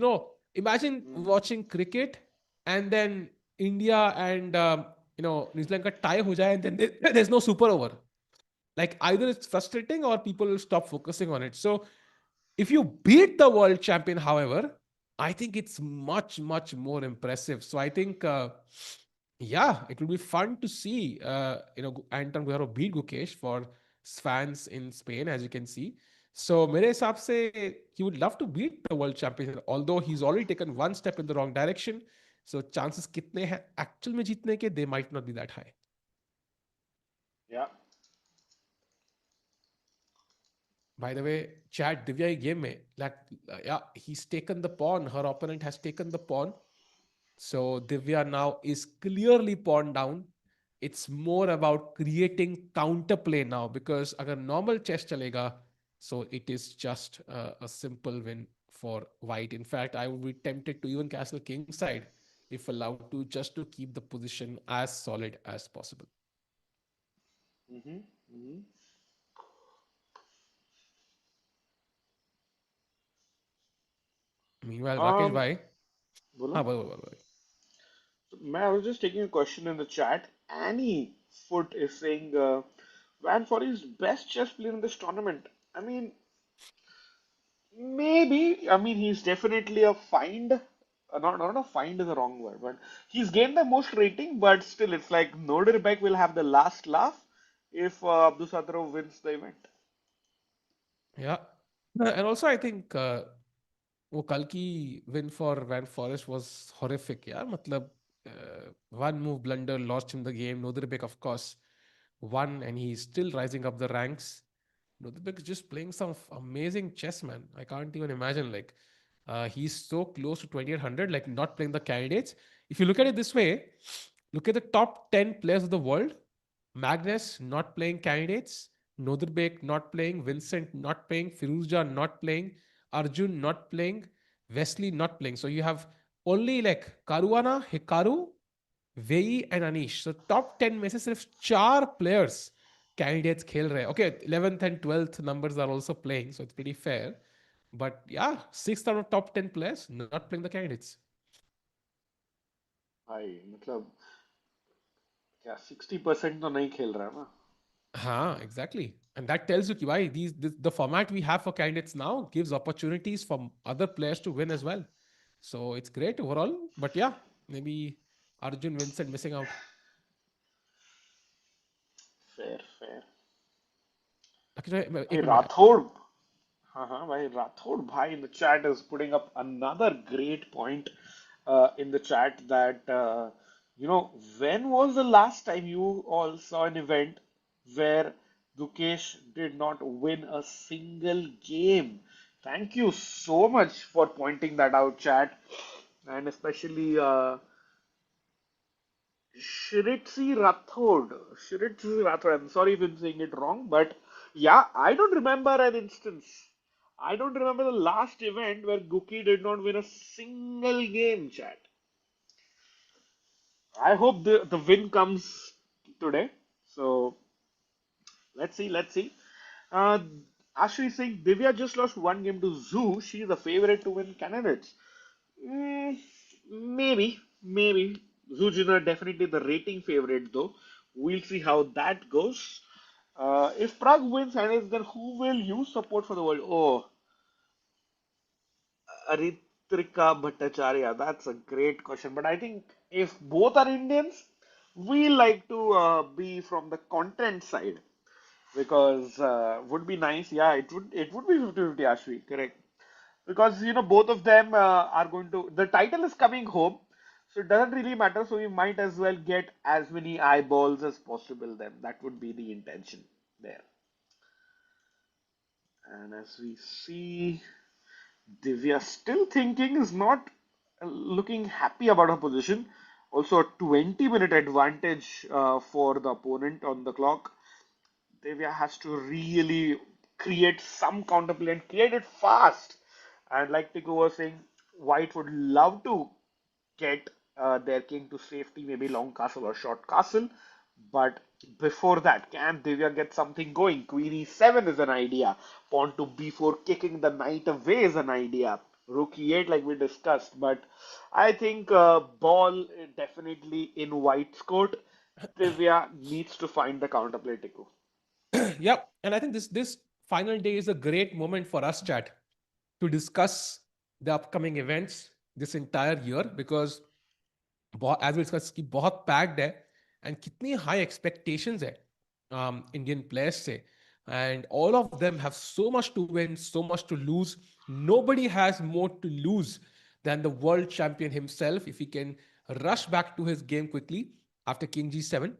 imagine watching cricket and then India and New Zealand का tie हो जाए and then there's no super over. Like either it's frustrating or people will stop focusing on it. So if you beat the world champion, however, I think it's much, much more impressive. So I think, yeah, it will be fun to see, Anton Guerrero beat Gukesh for fans in Spain, as you can see. So, mere hisab se, he would love to beat the world champion, although he's already taken one step in the wrong direction. So, chances kitne hai actual mein jeetne ke, they might not be that high. Yeah. By the way, Chad Divya game mein, like, yeah, he's taken the pawn. Her opponent has taken the pawn. So Divya now is clearly pawned down. It's more about creating counterplay now because agar normal chess chalega, so it is just a simple win for white. In fact, I would be tempted to even castle king side if allowed to, just to keep the position as solid as possible. Mm-hmm. Mm-hmm. Meanwhile, Rakesh Um, bhai, बोलो. हाँ बोलो. I was just taking a question in the chat. Annie Foot is saying Van Foreest best chess player in this tournament. I mean, maybe. I mean, he's definitely a find. Not a find is the wrong word, but he's gained the most rating. But still, it's like Nodirbek will have the last laugh if Abdusattorov wins the event. Yeah. And also, I think वो कल की win for Van Forest was horrific. Yeah, मतलब one move blunder lost him the game. Nodirbek, of course, won, and he's still rising up the ranks. Nodirbek is just playing some amazing chess, man. I can't even imagine. Like, he's so close to 2800, like not playing the candidates. If you look at it this way, look at the top 10 players of the world. Magnus not playing candidates, Nodirbek not playing, Vincent not playing, Firuzja not playing, Arjun not playing, Wesley not playing. So you have only like Caruana, Hikaru, Vei and Anish. So top 10 में से सिर्फ 4 players candidates खेल रहे हैं. Okay, 11th and 12th numbers are also playing, so it's pretty fair. But yeah, 6th out of top 10 players not playing the candidates. भाई मतलब क्या 60% तो नहीं खेल रहा है ना. Exactly. And that tells you ki, why the format we have for candidates now gives opportunities for other players to win as well. So it's great overall. But yeah, maybe Arjun Vincent missing out. Fair, fair. एक भाई minute. Rathore. हाँ भाई राठौड़ भाई in the chat is putting up another great point in the chat that when was the last time you all saw an event where Gukesh did not win a single game? Thank you so much for pointing that out, chat, and especially Shritzi Rathod. Shritzi Rathod. I'm sorry if I'm saying it wrong, but yeah, I don't remember an instance. I don't remember the last event where Guki did not win a single game, chat. I hope the win comes today. So let's see. Uh, Ashri is saying Divya just lost one game to Zhu. She's the favorite to win candidates. Mm, maybe. Zhu Jiner definitely the rating favorite though. We'll see how that goes. If Prague wins candidates, then who will you support for the world? Oh, Aritrika Bhattacharya. That's a great question. But I think if both are Indians, we like to be from the content side because would be nice. Yeah, it would be 50-50 Ashwi, correct. Because both of them are going to the title is coming home, So it doesn't really matter. So we might as well get as many eyeballs as possible. Then that would be the intention there. And as we see, Divya still thinking is not looking happy about her position. Also, a 20-minute advantage for the opponent on the clock. Divya has to really create some counterplay and create it fast. And like Tiku was saying, White would love to get their king to safety, maybe long castle or short castle. But before that, can Divya get something going? Queen e7 is an idea. Pawn to b4, kicking the knight away is an idea. Rook e8, like we discussed. But I think ball definitely in White's court. Divya needs to find the counterplay, Tiku. Yep. And I think this final day is a great moment for us, chat, to discuss the upcoming events this entire year because as we discussed कि बहुत packed है and कितनी high expectations है Indian players से and all of them have so much to win, so much to lose. Nobody has more to lose than the world champion himself if he can rush back to his game quickly after King G7.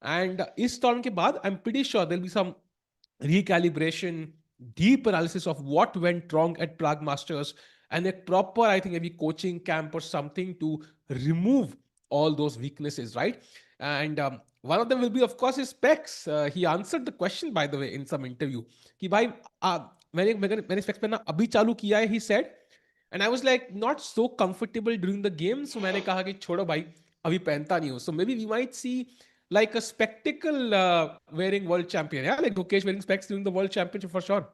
And इस turn के बाद I'm pretty sure there'll be some recalibration, deep analysis of what went wrong at Prague Masters, and a proper, I think, maybe coaching camp or something to remove all those weaknesses, right? And one of them will be, of course, his specs. He answered the question, by the way, in some interview. कि भाई मैंने specs पहनना अभी चालू किया है, he said. And I was like not so comfortable during the game, so मैंने कहा कि छोड़ो भाई अभी पहनता नहीं हूँ. So maybe we might see like a spectacle wearing world champion. Yeah, like Gukesh wearing specs during the world championship for sure.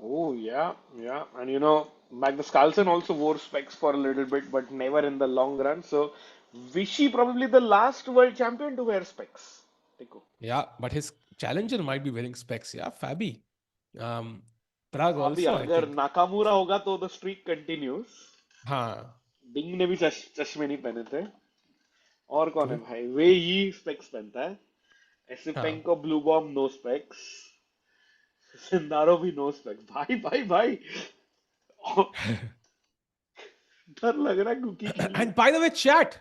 Oh, yeah, yeah. And you know, Magnus Carlsen also wore specs for a little bit, but never in the long run. So, Vichy probably the last world champion to wear specs. Tiku. Yeah, but his challenger might be wearing specs. Yeah, Fabi. Um, Prague अभी also, I अगर think. Nakamura होगा तो the streak continues. हाँ, Bing ने भी चश्मे नहीं पहने थे. और कौन है true. भाई? वे ही स्पेक्स पहनता है. हाँ. Esipenko blue bomb no specs. Sindarov भी नो स्पेक्स. भाई भाई भाई. डर लग रहा है कुकी के लिए. And by the way, chat,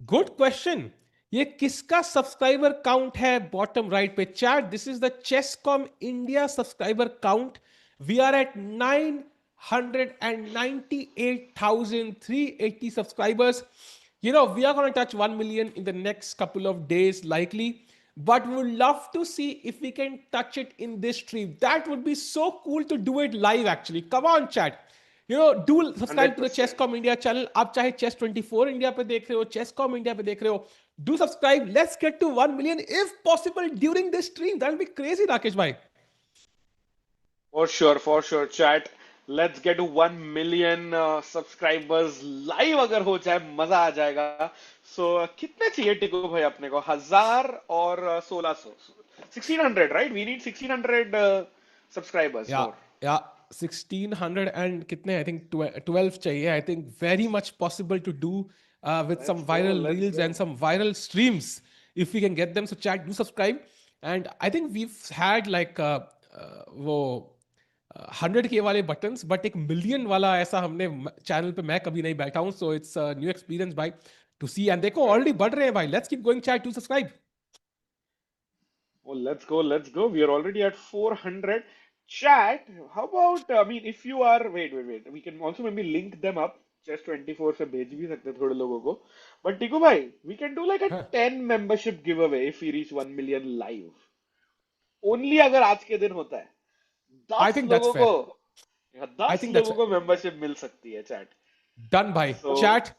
good question. ये किसका सब्सक्राइबर काउंट है बॉटम राइट पे chat this is the chess com India subscriber count we are at 998,380 subscribers. You know, we are going to touch 1 million in the next couple of days likely, but we would love to see if we can touch it in this stream. That would be so cool to do it live actually. Come on chat. You know, do subscribe to the 100%. Chesscom India channel. आप चाहे Chess 24 India पे देख रहे हो, Chesscom India पे देख रहे हो, do subscribe. Let's get to 1 million if possible during this stream. That will be crazy, Rakesh bhai. For sure, chat. Let's get to 1 million subscribers live अगर हो जाए मजा आ जाएगा. So कितने चाहिए टिको भाई अपने को? 1000 और 1600. 1600, right? We need 1600 subscribers Yeah, more. yeah. 1600 and कितने? I think 12 चाहिए. I think very much possible to do with some Let's go, viral let's reels go. and some viral streams if we can get them. So chat, do subscribe. And I think we've had like वो 100K वाले buttons, but एक million वाला ऐसा हमने channel पे मैं कभी नहीं बैठा हूँ. So it's a new experience भाई to see. And देखो already बढ़ रहे हैं भाई. Let's keep going chat, do subscribe. Oh, let's go, let's go. We are already at 400. Chat, how about, I mean, if you are, wait. We can also maybe link them up. Chess 24 से भेज भी सकते हैं थोड़े लोगों को. But टिकू भाई, we can do like a Huh. 10 membership giveaway if we reach 1 million live. Only अगर आज के दिन होता है. I 10 think that's लोगों fair. को, I 10 think that's लोगों fair. को membership मिल सकती है chat. Done by So, chat.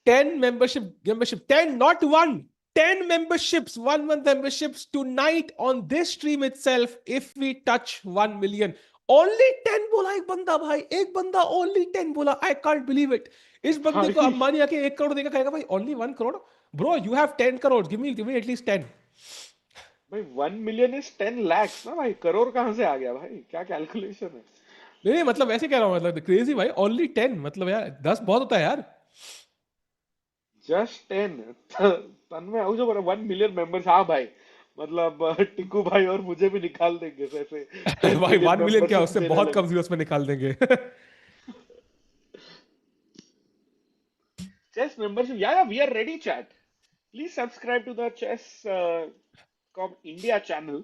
10 membership 10 not one 10 memberships 1 month memberships tonight on this stream itself if we touch 1 million. Only 10 बोला एक बंदा भाई एक बंदा only 10 बोला. I can't believe it. इस बंदे को भाई, अंबानी आके 1 करोड़ देगा कहेगा भाई only 1 crore. Bro, you have 10 crores. Give me at least 10. भाई 1 million is 10 lakhs ना भाई. करोड़ कहाँ से आ गया भाई? क्या कैलकुलेशन है? नहीं मतलब ऐसे कह रहा हूँ मतलब क्रेजी भाई only 10 मतलब यार 10 बहुत होता है यार. जस्ट 10. तन में आऊ जो 1 मिलियन मेंबर्स. हाँ भाई, मतलब टिकू भाई और मुझे भी निकाल देंगे ऐसे 10 भाई मिलियन 1 million क्या मेंबरशिप उससे देने बहुत लगे. कम जीरोस में निकाल देंगे. Chess membership. Yeah, we are ready, chat. Please subscribe to the Chess India channel.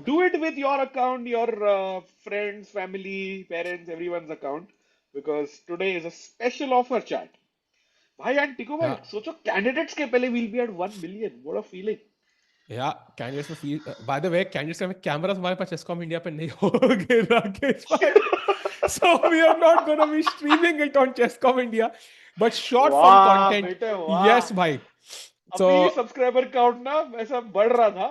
Do it with your account, your friends, family, parents, everyone's account, because today is a special offer, chat. भाई and टिको भाई Yeah. सोचो candidates के पहले will be at 1 million what a feeling Yeah, candidates में feel by the way candidates का camera हमारे पास चेसकॉम इंडिया पे नहीं होंगे राकेश भाई. So we are not going to be streaming it on Chesscom India, but short form वाह content. बेटे वाह Yes, bhai. So अभी सब्सक्राइबर काउंट ना ऐसा बढ़ रहा था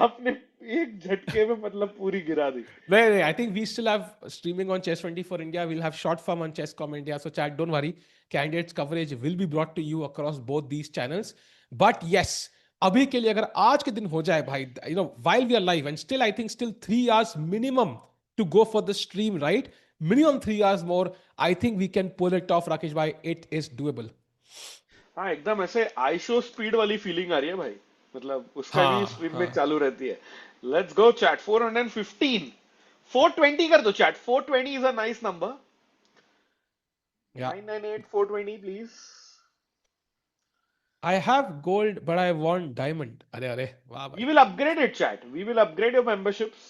आपने एक झटके में मतलब पूरी गिरा दी no, I think we still have streaming on Chess 24 India. We'll have short form on Chesscom India. So chat, don't worry. Candidates coverage will be brought to you across both these channels. But yes, अभी के लिए अगर आज के दिन हो जाए भाई, while we are live and still I think still 3 hours minimum to go for the stream, right? Minimum 3 hours more. I think we can pull it off, Rakesh bhai. It is doable. हाँ एकदम ऐसे I show speed वाली feeling आ रही है भाई मतलब उसका भी हाँ स्ट्रीम में हाँ चालू रहती है लेट्स गो चैट 415 420 कर दो chat 420 is a nice number yeah. 998 420 please I have gold, but I want diamond. अरे वाह We भाई. will upgrade it, chat. We will upgrade your memberships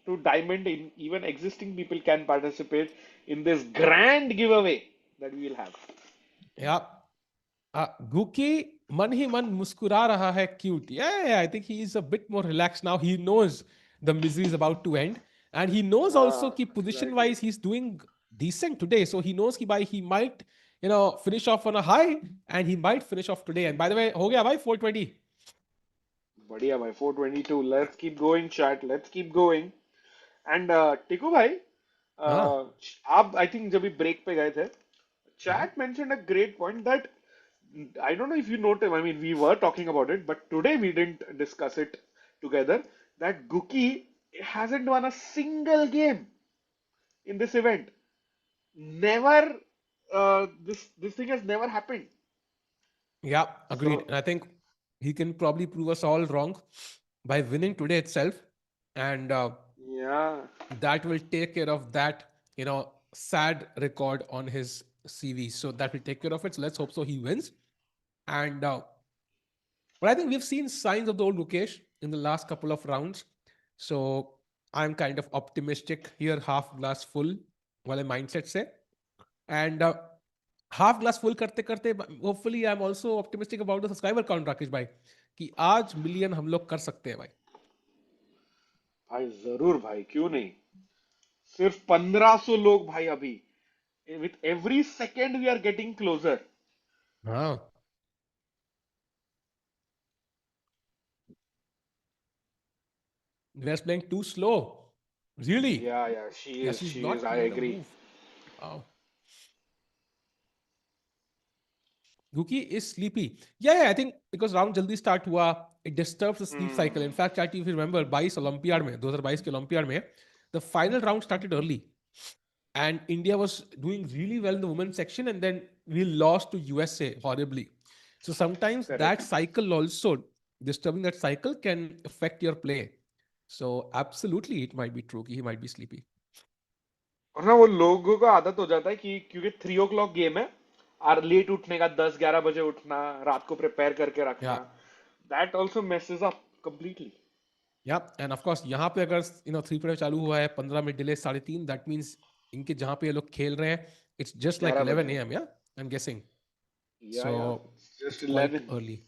to diamond. Even existing people can participate in this grand giveaway that we will have. Yeah. Guki मन ही मन मुस्कुरा रहा है cute. Yeah, I think he is a bit more relaxed now. He knows the misery is about to end. And he knows also कि position Exactly. wise he's doing decent today. So he knows कि he might, finish off on a high and he might finish off today. And by the way, हो गया भाई 420. बढ़िया भाई 422. Let's keep going, chat. Let's keep going. And टिकू भाई, हाँ आप I think जब भी break पे गए थे, हाँ chat mentioned a great point that I don't know if you noticed. I mean, we were talking about it, but today we didn't discuss it together. That Guki hasn't won a single game in this event. Never. This thing has never happened. Yeah, agreed. So And I think he can probably prove us all wrong by winning today itself. And yeah, that will take care of that, sad record on his CV. So that will take care of it. So let's hope so he wins. And but I think we've seen signs of the old Gukesh in the last couple of rounds. So I'm kind of optimistic here, half glass full वाले mindset से. And half glass full करते करते hopefully I am also optimistic about the subscriber count Rakesh भाई कि आज million हम लोग कर सकते हैं भाई. भाई जरूर भाई क्यों नहीं सिर्फ 1500 लोग भाई अभी with every second we are getting closer. हाँ we are playing too slow. Really? Yeah, Yeah, she's she is, not I playing the agree. move. Wow. Guki is sleepy. Yeah, I think because round jaldi start हुआ, it disturbs the sleep cycle. In fact, if you remember, 22 Olympiad में, 2022 के Olympiad में, the final round started early. And India was doing really well in the women's section, and then we lost to USA horribly. So sometimes that Correct. cycle also, disturbing that cycle can affect your play. So absolutely, it might be true. He might be sleepy. और ना वो लोगों को आदत हो जाता है कि क्योंकि 3 o'clock गेम है और लेट उठने का 10-11 बजे उठना रात को प्रिपेयर करके रखना Yeah. That also messes up completely. Yeah, and of course यहाँ पे अगर 3 चालू हुआ है 15 मिनट डिले 3:30 that means इनके जहाँ पे ये लोग खेल रहे हैं it's just like 11 11 बजे a.m. yeah I'm guessing. या So it's just it's quite 11. early.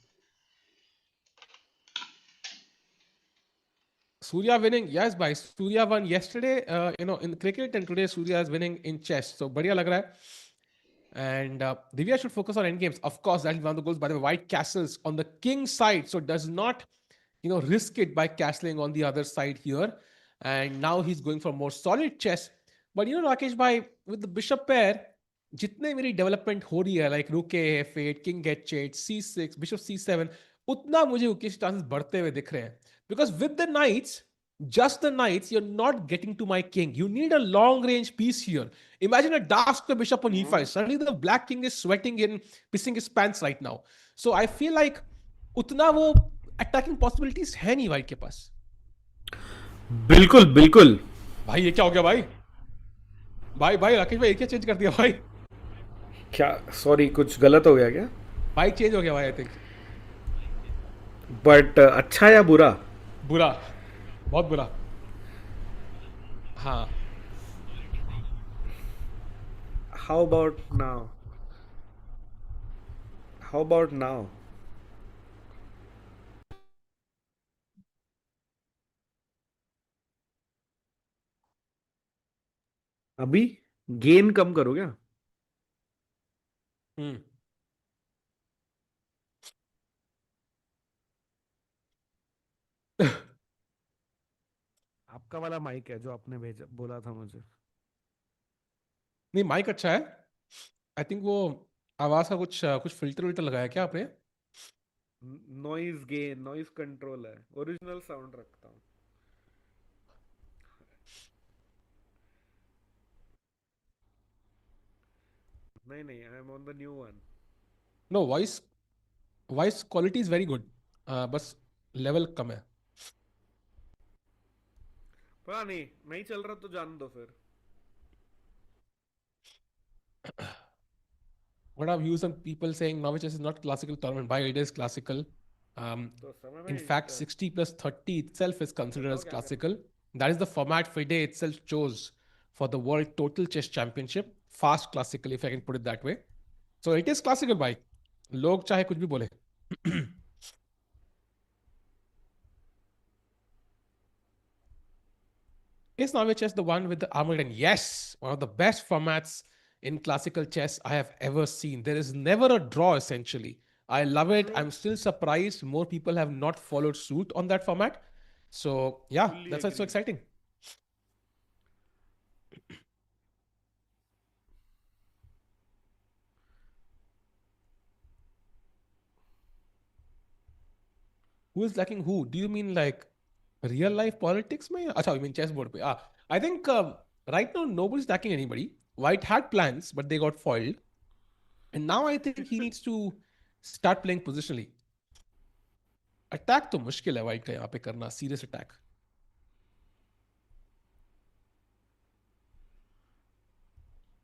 Surya winning, yes, by Surya won yesterday, in cricket, and today Surya is winning in chess. So, बढ़िया लग रहा है. And Divya should focus on endgames. Of course, that is one of the goals. By the way, white castles on the king side, so does not, risk it by castling on the other side here. And now he's going for more solid chess. But Rakesh bhai, with the bishop pair, जितने मेरी development हो रही है like रुके F8 king H8 C6 bishop C7 उतना मुझे उसके chances बढ़ते हुए दिख रहे हैं because with the knights just the knights you're not getting to my king you need a long range piece here imagine a dark square bishop on E5 suddenly the black king is sweating in pissing his pants right now so I feel like उतना वो attacking possibilities है नहीं white के पास. बिल्कुल बिल्कुल भाई ये क्या हो गया भाई भाई भाई राकेश भाई ये क्या चेंज कर दिया भाई क्या? सॉरी, कुछ गलत हो गया क्या? माइक चेंज हो गया भाई, आई थिंक। बट अच्छा या बुरा? बुरा, बहुत बुरा। हाँ। How about now? How about now? अभी गेन कम करो क्या? हम्म। आपका वाला माइक है जो आपने भेजा, बोला था मुझे। नहीं, माइक अच्छा है। आई थिंक वो आवाज का कुछ फिल्टर विल्टर लगाया क्या आपने? नॉइज गेन, नॉइज कंट्रोल है, ओरिजिनल साउंड रखता हूँ। नहीं नहीं, I am on the new one. No, voice voice quality is very good, बस लेवल कम है। पता नहीं, नहीं चल रहा तो जान दो फिर। What are views on people saying Novichess is not classical tournament? Why it is classical? Um, तो समय in में fact, 60 plus 30 itself is considered बताओ as क्या करना है। classical. That is the format FIDE itself chose for the World Total Chess Championship. Fast classical, if I can put it that way. So it is classical, bhai. लोग चाहे कुछ भी बोले. Is Norway chess the one with the armored? And yes, one of the best formats in classical chess I have ever seen. There is never a draw, essentially. I love it. True, I'm still surprised more people have not followed suit on that format. So, yeah, fully that's why it's so agree. exciting. Who is lacking who? Do you mean like real life politics? Mein? Achha, you mean chessboard? Pe? I think right now nobody's attacking anybody. White had plans, but they got foiled. And now I think he needs to start playing positionally. Attack तो मुश्किल है white का यहाँ पे करना, serious attack.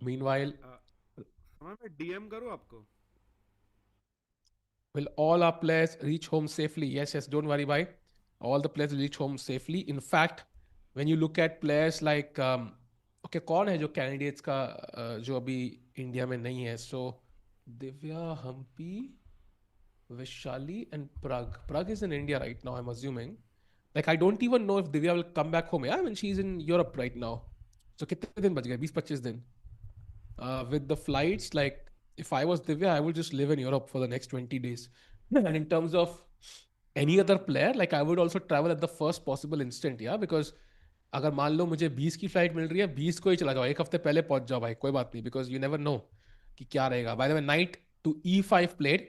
Meanwhile समय में DM करूँ आपको? will all our players reach home safely? Yes, yes, don't worry, bhai. All the players will reach home safely. In fact, when you look at players like okay, कौन है जो candidates का जो अभी इंडिया में नहीं है? सो Divya, Hampi, Vishali and Prague. Prague is in India right now, I'm assuming. Like, I don't even know if Divya will come back home. Yeah, I mean, she's in Europe right now. So, कितने दिन बच गए? 20-25 दिन. With the flights, like, if I was Divya, I would just live in Europe for the next 20 days. And in terms of any other player, like, I would also travel at the first possible instant, yeah, because अगर मान लो मुझे 20 की flight मिल रही है, 20 को ही चला जाओ, एक हफ्ते पहले पहुंच जाओ भाई, कोई बात नहीं, बिकॉज यू नेवर नो कि क्या रहेगा. By the way, knight to E5 played.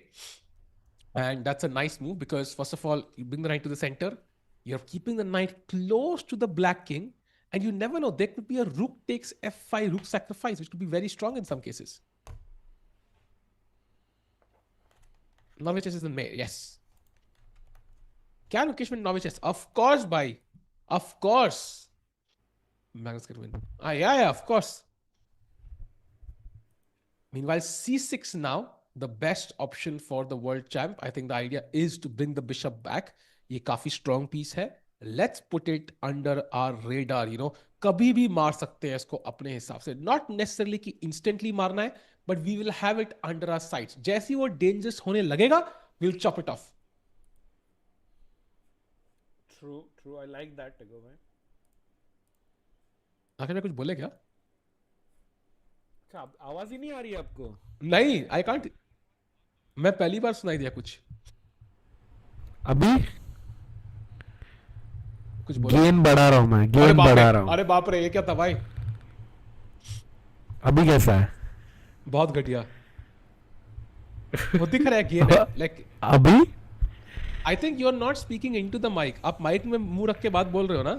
And that's a nice move because, first of all, you bring the knight to the center. You're keeping the knight close to the black king. And you never know, there could be a rook takes F5, rook sacrifice, which could be very strong in some cases. Norway chess is in May, yes. Can Gukesh win Norway chess? Of course, bhai. Of course. Magnus can win. Yeah, of course. Meanwhile, C6 now, the best option for the world champ. I think the idea is to bring the bishop back. ये काफी strong piece है. Let's put it under our radar, you know. कभी भी मार सकते हैं इसको अपने हिसाब से. Not necessarily कि instantly मारना है, but we will have it under our sights. जैसे ही वो dangerous होने लगेगा, we'll chop it off. True true, I like that टेको भाई। आखिर में कुछ बोले क्या? अच्छा, आवाज ही नहीं आ रही है आपको? नहीं, I can't. मैं पहली बार सुनाई दिया कुछ. अभी कुछ बोला? गेन बढ़ा रहा हूँ मैं, अरे गेन बाप रे, बढ़ा रहा हूँ। अरे बाप रे, ये क्या था भाई? अभी कैसा है? बहुत घटिया. वो दिख रहा है गेन है. Like, अभी I think you're not speaking into the mic. आप माइक में मुंह रख के बात बोल रहे हो ना?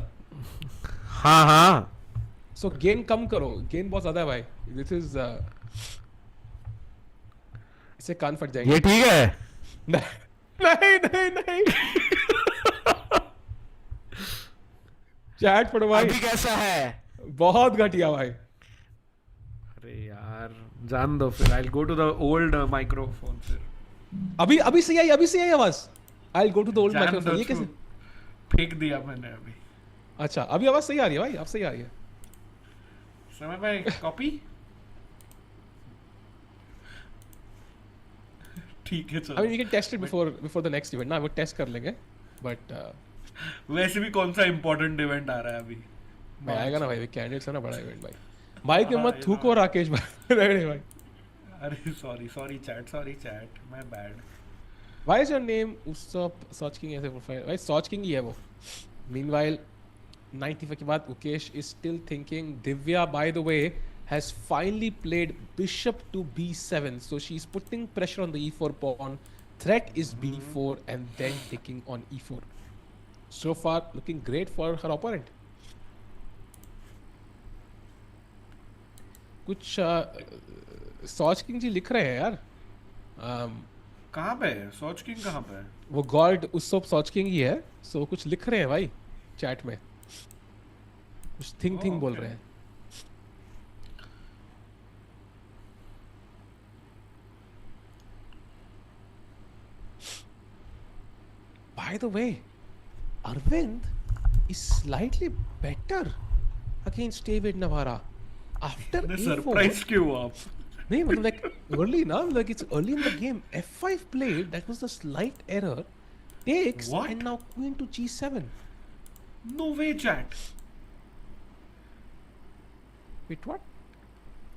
हाँ हाँ, So गेन कम करो. गेन बहुत ज्यादा है भाई. This is इससे कान फट जाएंगे. ये ठीक है? नहीं नहीं नहीं. चैट पढ़ो भाई. अभी कैसा है? बहुत घटिया भाई. अरे यार जान दो फिर, I'll go to the old microphone फिर. अभी सही आई आवाज. I'll go to the old जान microphone. दो ये तू. कैसे? फेंक दिया मैंने अभी. अच्छा अभी आवाज सही आ रही है भाई, अब सही आ रही है. समय भाई कॉपी. ठीक है I चलो. mean we can test it before the next event ना, वो टेस्ट कर लेंगे. But वैसे भी कौन सा इम्पोर्टेंट इवेंट आ रहा है अभी. भाई आएगा ना भाई, कैंडिडेट्स है ना बड़ा इवेंट भाई. भाई के मत हाँ, थूको राकेश भाई. नहीं भाई. अरे sorry chat my bad. Why is your name Usop Soch King ऐसे प्रोफाइल? भाई Soch King ही है वो. Meanwhile 95 के बाद Gukesh is still thinking. Divya by the way has finally played bishop to b7, so she's putting pressure on the e4 pawn. Threat is b4 and then taking on e4. So far looking great for her opponent. कुछ Soch King जी लिख रहे हैं यार. कहाँ पे है सोच king, कहाँ पे है. वो गॉड उसोप सॉच किंग ही है, सो कुछ लिख रहे हैं भाई चैट में, कुछ थिंग बोल okay. रहे हैं. By the way, Arvind is slightly better against David Navara after ने e4. सरप्राइज क्यों आप. नहीं मतलब like early now, like it's early in the game. f5 played, that was the slight error. Takes What? and now queen to g7. No way chat. Wait, what?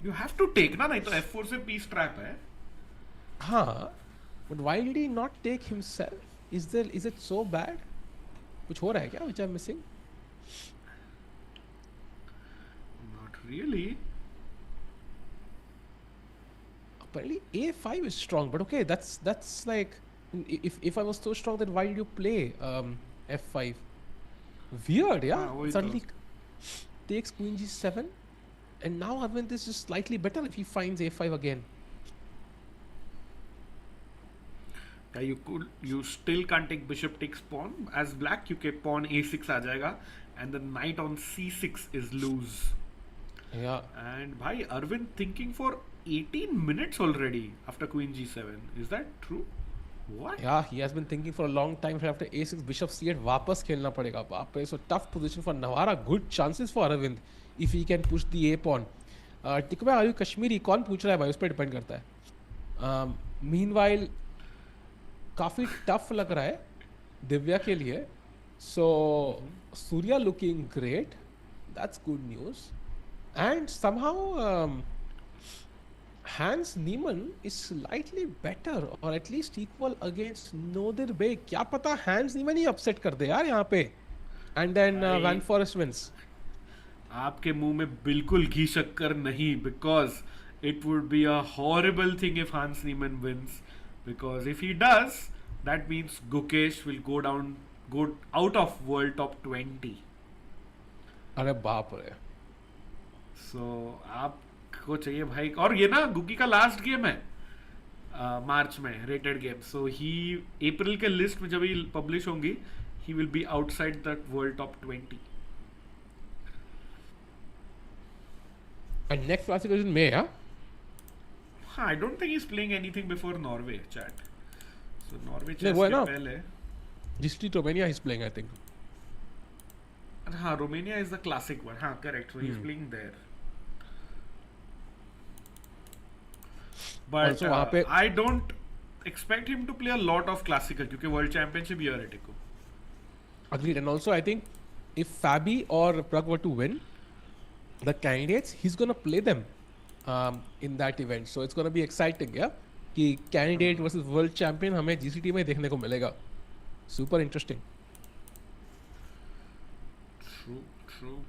You have to take ना, नहीं तो f4 से piece trap है. हाँ, but why did he not take himself? Is it so bad? कुछ हो रहा है क्या? Which I'm missing? Not really. Apparently a5 is strong, but okay, that's like if I was so strong, then why did you play f5? Weird, yeah. हाँ, वही Suddenly takes queen g7, and now Arvind is just slightly better if he finds a5 again. Yeah, you still can't take bishop takes pawn as black, क्योंकि pawn a6 आ जाएगा and the knight on c6 is loose. Yeah. And भाई Arvind thinking for 18 minutes already after queen g7. Is that true? What? Yeah, he has been thinking for a long time. After a6, bishop c8, वापस खेलना पड़ेगा. बाप रे, so tough position for Navara. Good chances for Aravindh if he can push the a pawn. टिकवा आयु कश्मीरी कौन पूछ रहा है भाई, उस पर डिपेंड करता है. Meanwhile, काफी टफ लग रहा है दिव्या के लिए. So Surya looking great. That's good news. And somehow Hans Niemann is slightly better or at least equal against Nodirbek. क्या पता Hans Niemann ही upset कर दे यार यहाँ पे. And then Van Foreest wins. आपके मुंह में बिल्कुल घी शक्कर नहीं, because it would be a horrible thing if Hans Niemann wins, because if he does, that means Gukesh will go out of world top 20. अरे बाप रे. So आपको चाहिए भाई. और ये ना गुकी का लास्ट गेम है मार्च में, रेटेड गेम. सो ही अप्रैल के लिस्ट में जब ये पब्लिश होंगी, he will be outside that world top 20. And next classification में yeah. हाँ, I don't think he is playing anything before Norway chat. So Norway नहीं, चेस वो है के ना. पहले. District Romania he's playing I think. हाँ, Romania is the classic one. हाँ correct. So he is playing there. But Also वहाँ पे I don't expect him to play a lot of classical, क्योंकि वर्ल्ड चैंपियनशिप ईयर है Tiko. agreed. And also I think if Fabi or Prague were to win the candidates, he's gonna play them in that event. So it's gonna be exciting, yeah. कि candidate versus world champion हमें GCT में देखने को मिलेगा. Super interesting. True.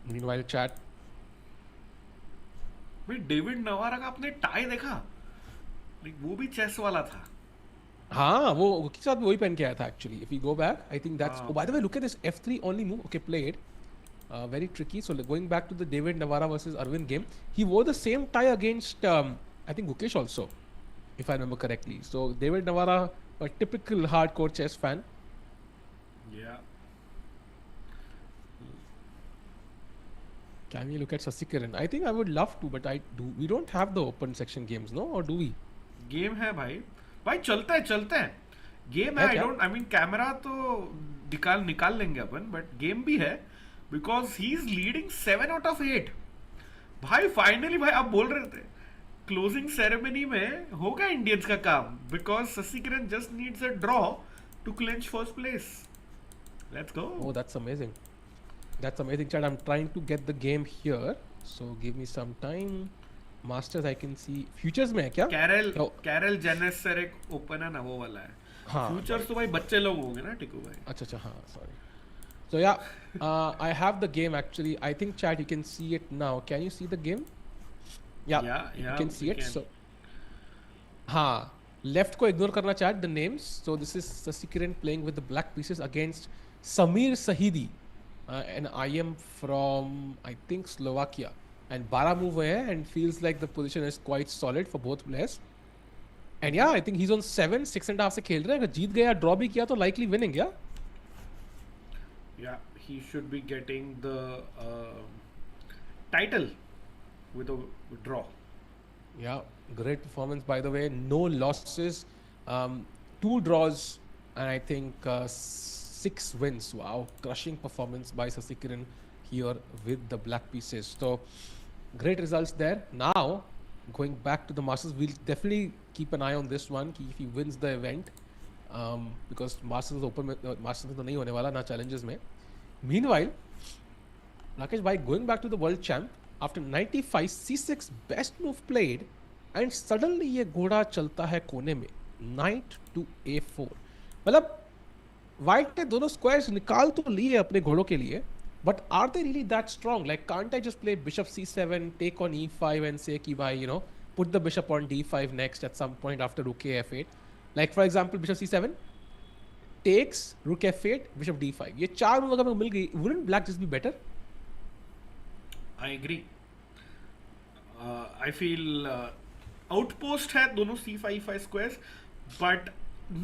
Meanwhile chat. भाई David नवारा का आपने tie देखा? Like, वो भी चेस वाला था. हाँ वो के साथ भी वही पहन के आया था actually. If we go back, I think that's. Oh, by the way, look at this f3 only move. Okay, played. Very tricky. So going back to the David Navara versus Arvin game, he wore the same tie against I think Gukesh also, if I remember correctly. So David Navara, a typical hardcore chess fan. Yeah. Can we look at Sasikan? I think I would love to, but we don't have the open section games, no? Or do we? Game है भाई चलता है game है. I mean camera तो निकाल लेंगे अपन, but game भी है because he is leading 7 out of 8. भाई फाइनली भाई आप बोल रहे थे क्लोजिंग सेरेमनी में होगा इंडियंस का काम, because Sasikiran just needs a draw to clinch first place. Let's go. Oh, that's amazing. That's amazing, Chad. I'm trying to get the game here. So give me some time. Masters I can see. Futures में है क्या? Carol genus sir एक open है ना वो वाला है. हाँ. फ्यूचर्स तो भाई बच्चे लोग होंगे ना टिकू भाई. अच्छा हाँ, sorry. So yeah, I have the game actually. I think Chad you can see it now. Can you see the game? Yeah, you can see it. So हाँ, left को ignore करना Chad, the names. So this is Sasikan playing with the black pieces against Samir Sahidi, and I am from I think Slovakia. And 12 move है and feels like the position is quite solid for both players. And yeah, I think he's on 7, 6.5 से खेल रहे हैं. अगर जीत गया draw भी किया तो likely winning, yeah? Yeah, he should be getting the title with a draw. Yeah, great performance by the way. No losses, 2 draws, and I think 6 wins. Wow, crushing performance by Sasikan here with the black pieces. So great results there. Now going back to the Masters, we'll definitely keep an eye on this one if he wins the event, because Masters open Masters तो नहीं होने वाला ना challenges में. Meanwhile, Rakesh bhai, going back to the world champ, after 95 c6 best move played, and suddenly ये घोड़ा चलता है कोने में knight to a4. मतलब white ने दोनों squares निकाल तो लिए अपने घोड़ों के लिए, but are they really that strong? Like, can't I just play bishop c7, take on e5 and say ki bhai, you know, put the bishop on d5 next at some point after rook f8? Like for example, bishop c7 takes rook f8, bishop d5. ये 4 move अगर मिल गई, wouldn't black just be better? I agree. I feel outpost है दोनों c5 e5 squares, but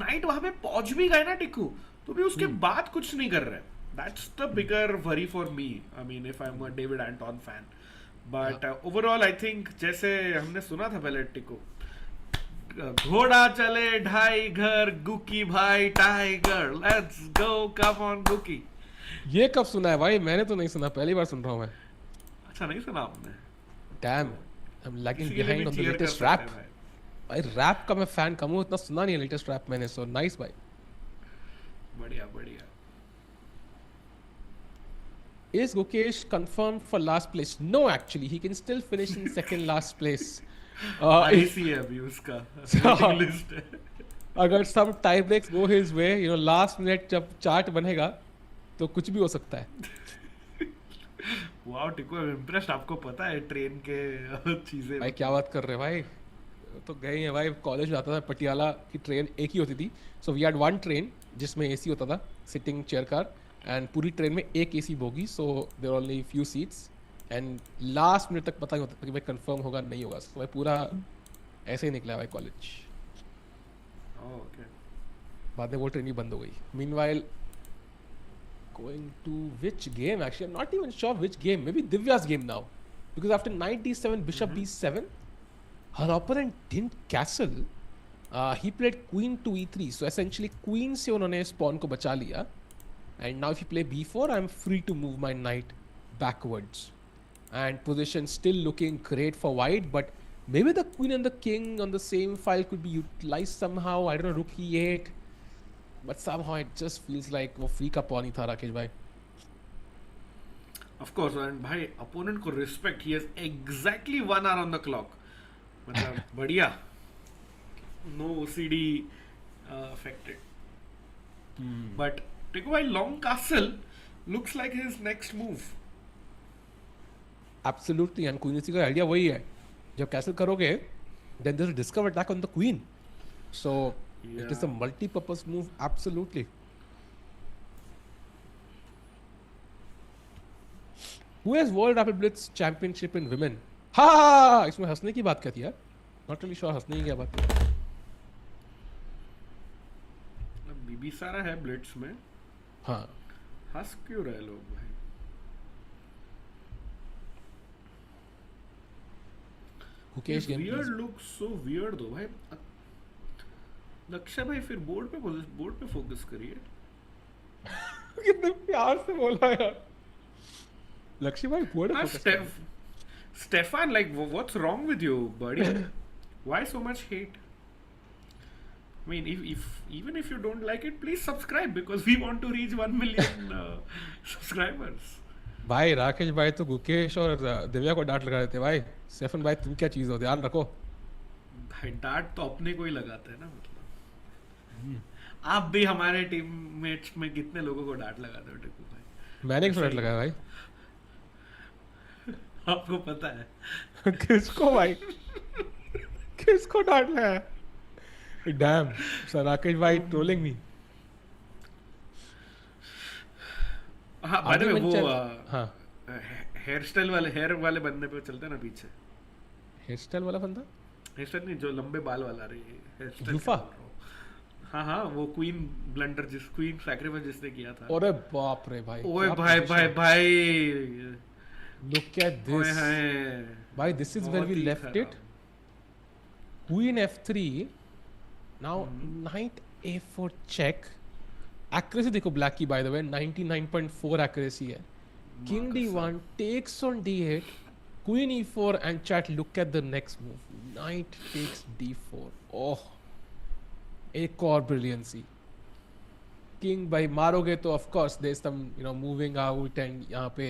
knight वहां पे पहुंच भी गए ना टिकू, तो भी उसके बाद कुछ नहीं कर रहे. That's the bigger worry for me. I mean, if I'm a David Anton fan. But overall, I think जैसे हमने सुना था पहले टिको, घोड़ा चले ढाई घर, गुकी भाई tiger, let's go, come on Guki. ये कब सुना है भाई? मैंने तो नहीं सुना, पहली बार सुन रहा हूँ मैं. अच्छा नहीं सुना आपने? Damn, I'm lagging behind on the latest rap. भाई rap का मैं fan कम हूँ, इतना सुना नहीं है latest rap मैंने. So nice भाई. बढ़िया. Is Gukesh confirmed for last place? No, actually, he can still finish in second last place. ऐसी है अभी उसका voting list है. अगर some tie breaks go his way, you know, last minute जब चार्ट बनेगा तो कुछ भी हो सकता है. वाओ टिको, I'm impressed. आपको पता है ट्रेन के चीजें. भाई क्या बात कर रहे हैं भाई? तो गए हैं भाई. कॉलेज में आता था पटियाला की ट्रेन एक ही होती थी. So we had one train जिसमें AC होता था, sitting chair car. एंड पूरी ट्रेन में एक AC bogie, so there only few seats, and last minute तक पता नहीं होता था कि भाई कंफर्म होगा नहीं होगा. तो भाई पूरा ऐसे ही निकला भाई कॉलेज. ओके. बाद में वो ट्रेन ही बंद हो गई. Meanwhile going to which game, actually I am not even sure which game. Maybe दिव्या's game now, because after knight d7 bishop b7 her opponent didn't castle. He played queen to e3, so essentially queen से उन्होंने spawn को बचा लिया. And now if you play b4, I'm free to move my knight backwards. And position still looking great for white, but maybe the queen and the king on the same file could be utilized somehow. I don't know, rook e8. But somehow it just feels like वो free का pawn ही था राकेश भाई. Of course, and भाई opponent को respect. He has exactly 1 hour on the clock. मतलब बढ़िया. No OCD affected. But Ticko भाई long castle looks like his next move. Absolutely, and queen का idea वही है. जब castle करोगे, then there's a discover attack on the queen. So it is a multi-purpose move, absolutely. Who has World Rapid Blitz Championship in women? हाँ इसमें हंसने की बात क्या थी यार? Not really sure हंसने की क्या बात थी? बीबी सारा है ब्लिट्स में. हाँ. हंस क्यों रहे लोग भाई? Gukesh game. Weird looks so weird though भाई. लक्ष्य भाई फिर बोर्ड पे फोकस करिए. कितने प्यार से बोला यार. लक्ष्य भाई बोर्ड पे focus. Stefan, like, what's wrong with you, buddy? Why so much hate? I mean, even if you don't like it, please subscribe because we want to reach 1 million subscribers. भाई राकेश भाई तो गुकेश और दिव्या को डांट लगा देते भाई. स्टेफन भाई तुम क्या चीज हो, ध्यान रखो. भाई डांट तो अपने को ही लगाते हैं ना, मतलब. आप भी हमारे टीममेट्स में कितने लोगों को डांट लगाते हो टिकू भाई? मैंने क्यों डांट लगाया भाई? आपको पता है. किसको भाई? किसको डांट लगाया? डैम सर राकेश भाई ट्रोलिंग मी. हाँ by the way, वो हाँ हेयर वाले बंदे पे चलते हैं ना पीछे. हेयर स्टाइल वाला बंदा? हेयर स्टाइल नहीं, जो लंबे बाल वाला रही है हेयर स्टाइल. यूफा? हाँ वो क्वीन सैक्रिफाइस जिसने किया था. अरे बाप रे भाई. ओए भाई Look at this. Bhai, this is where we left it. Queen f3. Now knight a4 check. Accuracy देखो black की by the way 99.4 accuracy है. King d1 takes on d8. Queen e4 and chat look at the next move. Knight takes d4. Oh, एक और brilliancy. King भाई मारोगे तो of course there's some moving out and यहाँ पे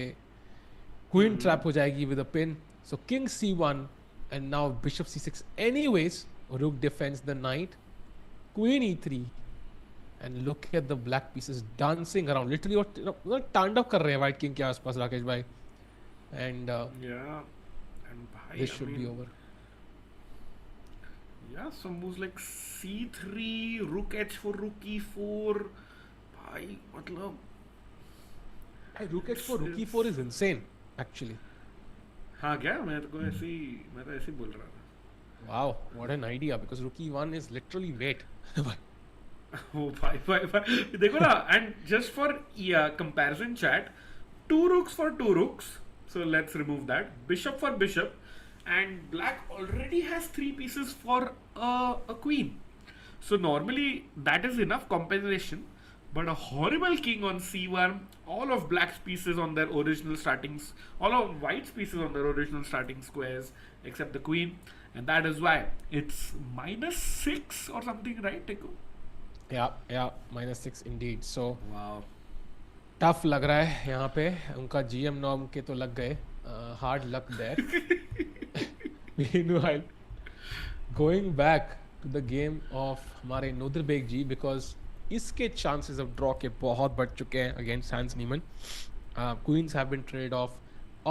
Queen trap हो जाएगी with a pin. So king c1 and now bishop c6. Anyways, rook defends the knight. Queen e3 and look at the black pieces dancing around. Literally वो तांडव कर रहे हैं white king के आसपास राकेश भाई. And yeah, and bhai, this should be over. Yeah, some moves like c3, rook h4, rook e4. भाई मतलब. Rook h4, rook e4 is insane. Actually. हाँ क्या? मैं तो ऐसे ही बोल रहा था. Wow, what an idea! Because rook e1 is literally mate. Oh भाई देखो ना. And just for comparison chat, 2 rooks for 2 rooks. So let's remove that. Bishop for bishop, and black already has 3 pieces for a queen. So normally that is enough compensation. But a horrible king on c1, all of black's pieces on their original startings, all of white's pieces on their original starting squares, except the queen, and that is why it's -6 or something, right, Tiku? Yeah, -6 indeed. So wow, tough लग रहा है यहाँ पे. उनका GM norm के तो लग गए. Hard luck there. Meanwhile, going back to the game of हमारे नोदरबेक जी, because इसके chances of draw के बहुत बढ़ चुके हैं against Hans Niemann. Queens have been traded off,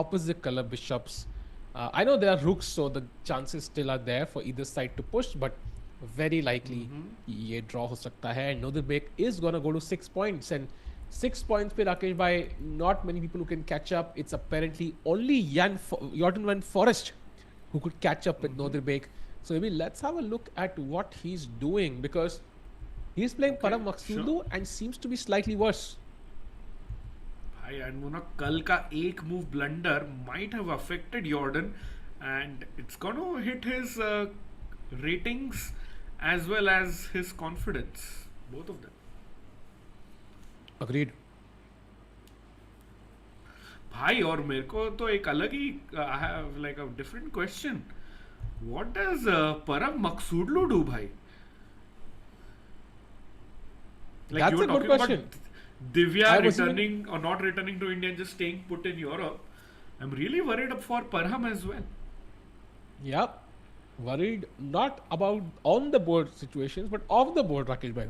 opposite color bishops. I know there are rooks, so the chances still are there for either side to push, but very likely ये draw हो सकता है. Nodirbek is gonna go to 6 points, and 6 points पे राकेश भाई, not many people who can catch up. It's apparently only Jorden van Foreest who could catch up with Nodirbek. So maybe let's have a look at what he's doing, because he's playing Parham Maghsoodloo and seems to be slightly worse. भाई and वो ना कल का एक move blunder might have affected Jordan, and it's gonna hit his ratings as well as his confidence, both of them. Agreed. भाई और मेरे को तो एक अलग ही I have like a different question. What does Parham Maghsoodloo do, भाई? Like That's you were a good talking question. about Divya returning or not returning to India and just staying put in Europe. I'm really worried for Parham as well. Yeah, worried not about on the board situations, but off the board, Rakesh bhai.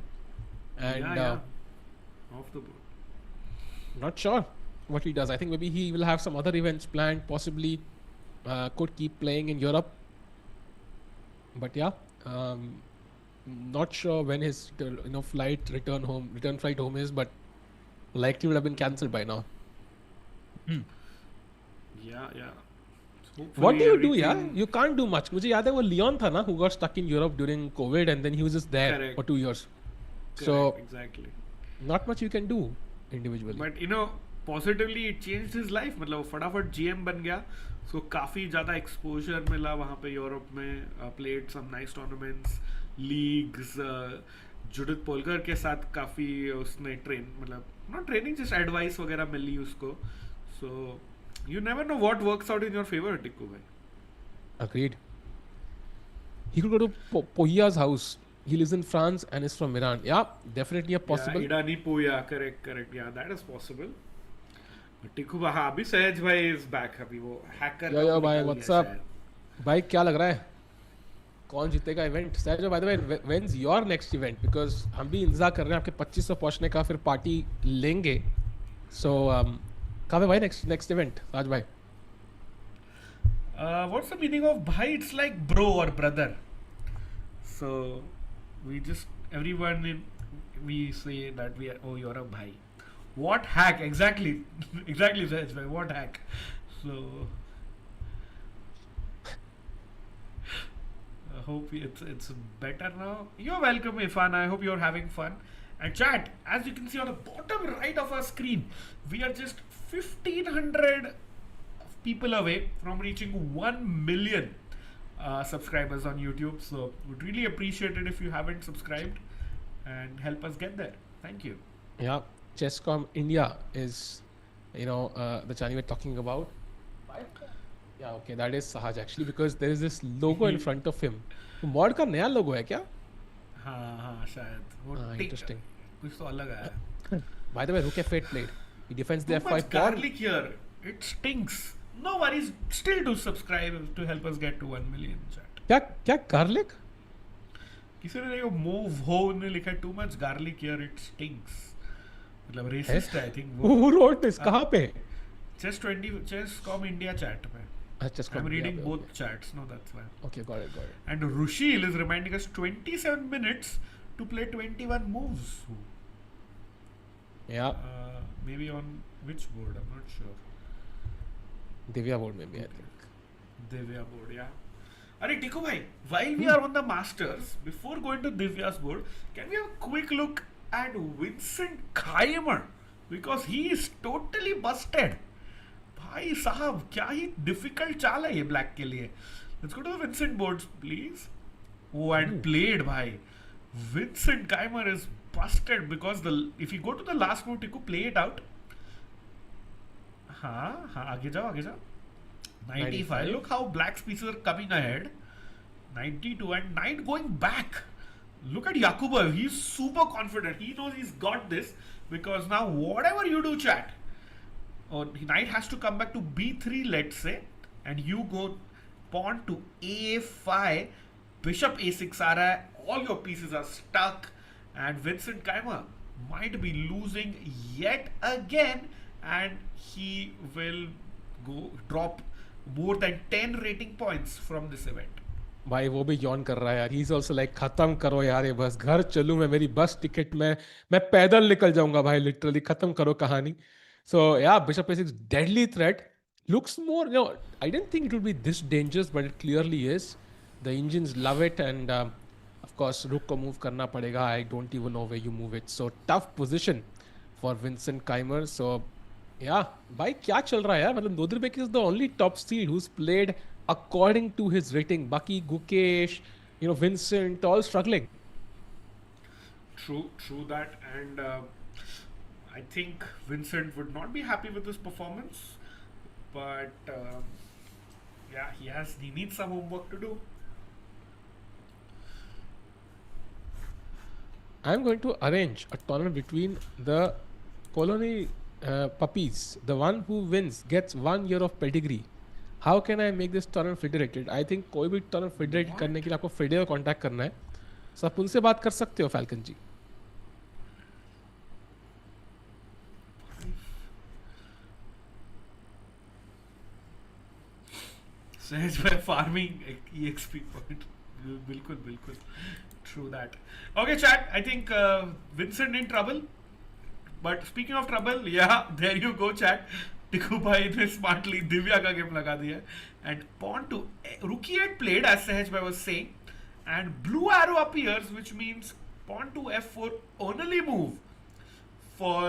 And Off the board. not sure what he does. I think maybe he will have some other events planned, possibly could keep playing in Europe. But yeah, not sure when his return flight home is, but likely would have been cancelled by now. Yeah. What do Hopefully you do, yeah? everything- You can't do much. मुझे याद है वो Leone था ना, who got stuck in Europe during COVID and then he was just there Correct. for 2 years. Correct, So exactly. not much you can do individually. But you know, positively it changed his life. मतलब वो फटाफट GM बन गया. So काफी ज़्यादा exposure मिला वहाँ पे यूरोप में. Played some nice tournaments, leagues. Judith Polgar के साथ काफी उसने मतलब not training, just advice वगैरह मिली उसको. So you never know what works out in your favor, Tikku भाई. Agreed. He could go to Poya's house. He lives in France and is from Iran. Yeah, definitely a possible. Yeah, Irani Poya, correct. Yeah, that is possible. But Tikku भाई, हाँ अभी सहज भाई is back. अभी वो hacker. Yo, bhai, what's up? भाई क्या लग रहा है? कौन जीतेगा इवेंट? सहज by the way, when's your next event? Because हम भी इंतजार कर रहे हैं आपके 2500 पहुंचने का, फिर पार्टी लेंगे. So कब है भाई next event? राज भाई. What's the meaning of bhai? It's like bro or brother. So we just we say that we are, oh, you're a bhai. What hack? Exactly. Exactly, Sahaj bhai. What hack? So I hope it's better now. You're welcome, Irfan. I hope you're having fun. And chat, as you can see on the bottom right of our screen, we are just 1,500 people away from reaching 1 million subscribers on YouTube. So would really appreciate it if you haven't subscribed and help us get there. Thank you. Yeah, Chesscom India is, the channel we're talking about. Yeah, okay, that is Sahaj actually, because there is this logo in front of him. mod का नया logo है क्या? हाँ शायद वो interesting. कुछ तो अलग आया. By the way, Rook F8 played. He defends the Too much F5 pawn. garlic here. It stinks. No worries. Still do subscribe to help us get to 1 million chat. क्या garlic? किसी ने देखो move ho ने लिखा too much garlic here. It stinks. मतलब racist है I think वो. Who wrote this? कहाँ पे? Chess.com India chat में. Chesscom I'm India, reading okay, both okay. chats. No, that's why. Okay, got it. And Rushil is reminding us 27 minutes to play 21 moves. Yeah, Maybe on which board? I'm not sure. Divya board maybe, I think. Divya board, yeah. Arey Tikku bhai, while we are on the Masters, before going to Divya's board, can we have a quick look at Vincent Keymer? Because he is totally busted. भाई साहब क्या ही difficult चाल है ये black के लिए. Let's go to the Vincent boards, please. Oh, and played भाई. Vincent Keymer is busted because if you go to the last move, Tikku, play it out. हाँ आगे जाओ 95. Look how black's pieces are coming ahead. 92 and knight going back. Look at Yakubboev. He's super confident. He knows he's got this because now whatever you do, chat, or knight has to come back to b3, let's say, and you go pawn to a5, bishop a6 आ रहा है, all your pieces are stuck, and Vincent Keymer might be losing yet again, and he will drop more than 10 rating points from this event. भाई वो भी Yon कर रहा है यार. He's also like खत्म करो यार ये बस, घर चलूं मैं, मेरी बस टिकट में मैं पैदल निकल जाऊंगा भाई, लिटरली खत्म करो कहानी. So yeah, bishop a6 deadly threat. Looks more, I didn't think it would be this dangerous, but it clearly is. The engines love it, and of course rook को move करना पड़ेगा. I don't even know where you move it. So tough position for Vincent Keymer. So yeah, भाई क्या चल रहा है यार, मतलब Nodirbek is the only top seed who's played according to his rating. Baki, Gukesh, Vincent, all struggling. True that, and I think Vincent would not be happy with this performance, but yeah, he needs some homework to do. I'm going to arrange a tournament between the colony puppies. The one who wins gets 1 year of pedigree. How can I make this tournament federated? I think कोई भी tournament federated करने के लिए आपको फेडे को contact करना है. So आप उनसे बात कर सकते हो फाल्कन जी. सहज by farming EXP point. बिल्कुल. True that. Okay, chat. I think Vincent in trouble. But speaking of trouble, yeah, there you go, chat. टिकू भाई ने स्मार्टली दिव्या का गेम लगा दिया and pawn to rook e8 played as Sahaj bhai was saying and blue arrow appears which means pawn to f4 only move for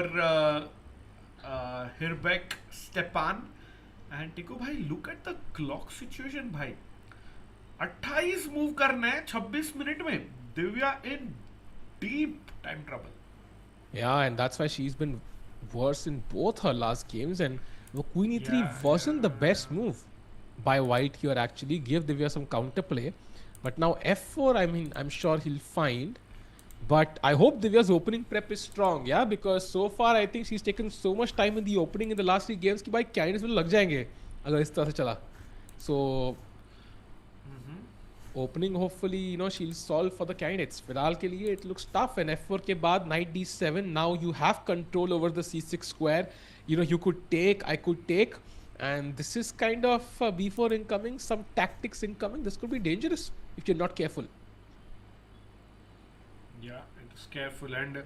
Hrbek Stepan and टिकू भाई look at the clock situation भाई 28 move करना है 26 minute में दिव्या इन deep time trouble. Yeah, and that's why she's been worse in both her last games. And the Queen E3 wasn't the best move by White here, actually. Give Divya some counterplay. But now F4, I mean, I'm sure he'll find. But I hope Divya's opening prep is strong, yeah? Because so far, I think she's taken so much time in the opening in the last 3 games कि भाई candidates will लग जाएंगे अगर इस तरह से चला. So opening hopefully she'll solve for the candidates. फिलहाल के लिए it looks tough and f4 के बाद knight d7. Now you have control over the c6 square. You could take, I could take, and this is kind of b4 incoming, some tactics incoming. This could be dangerous if you're not careful. Yeah, it's careful and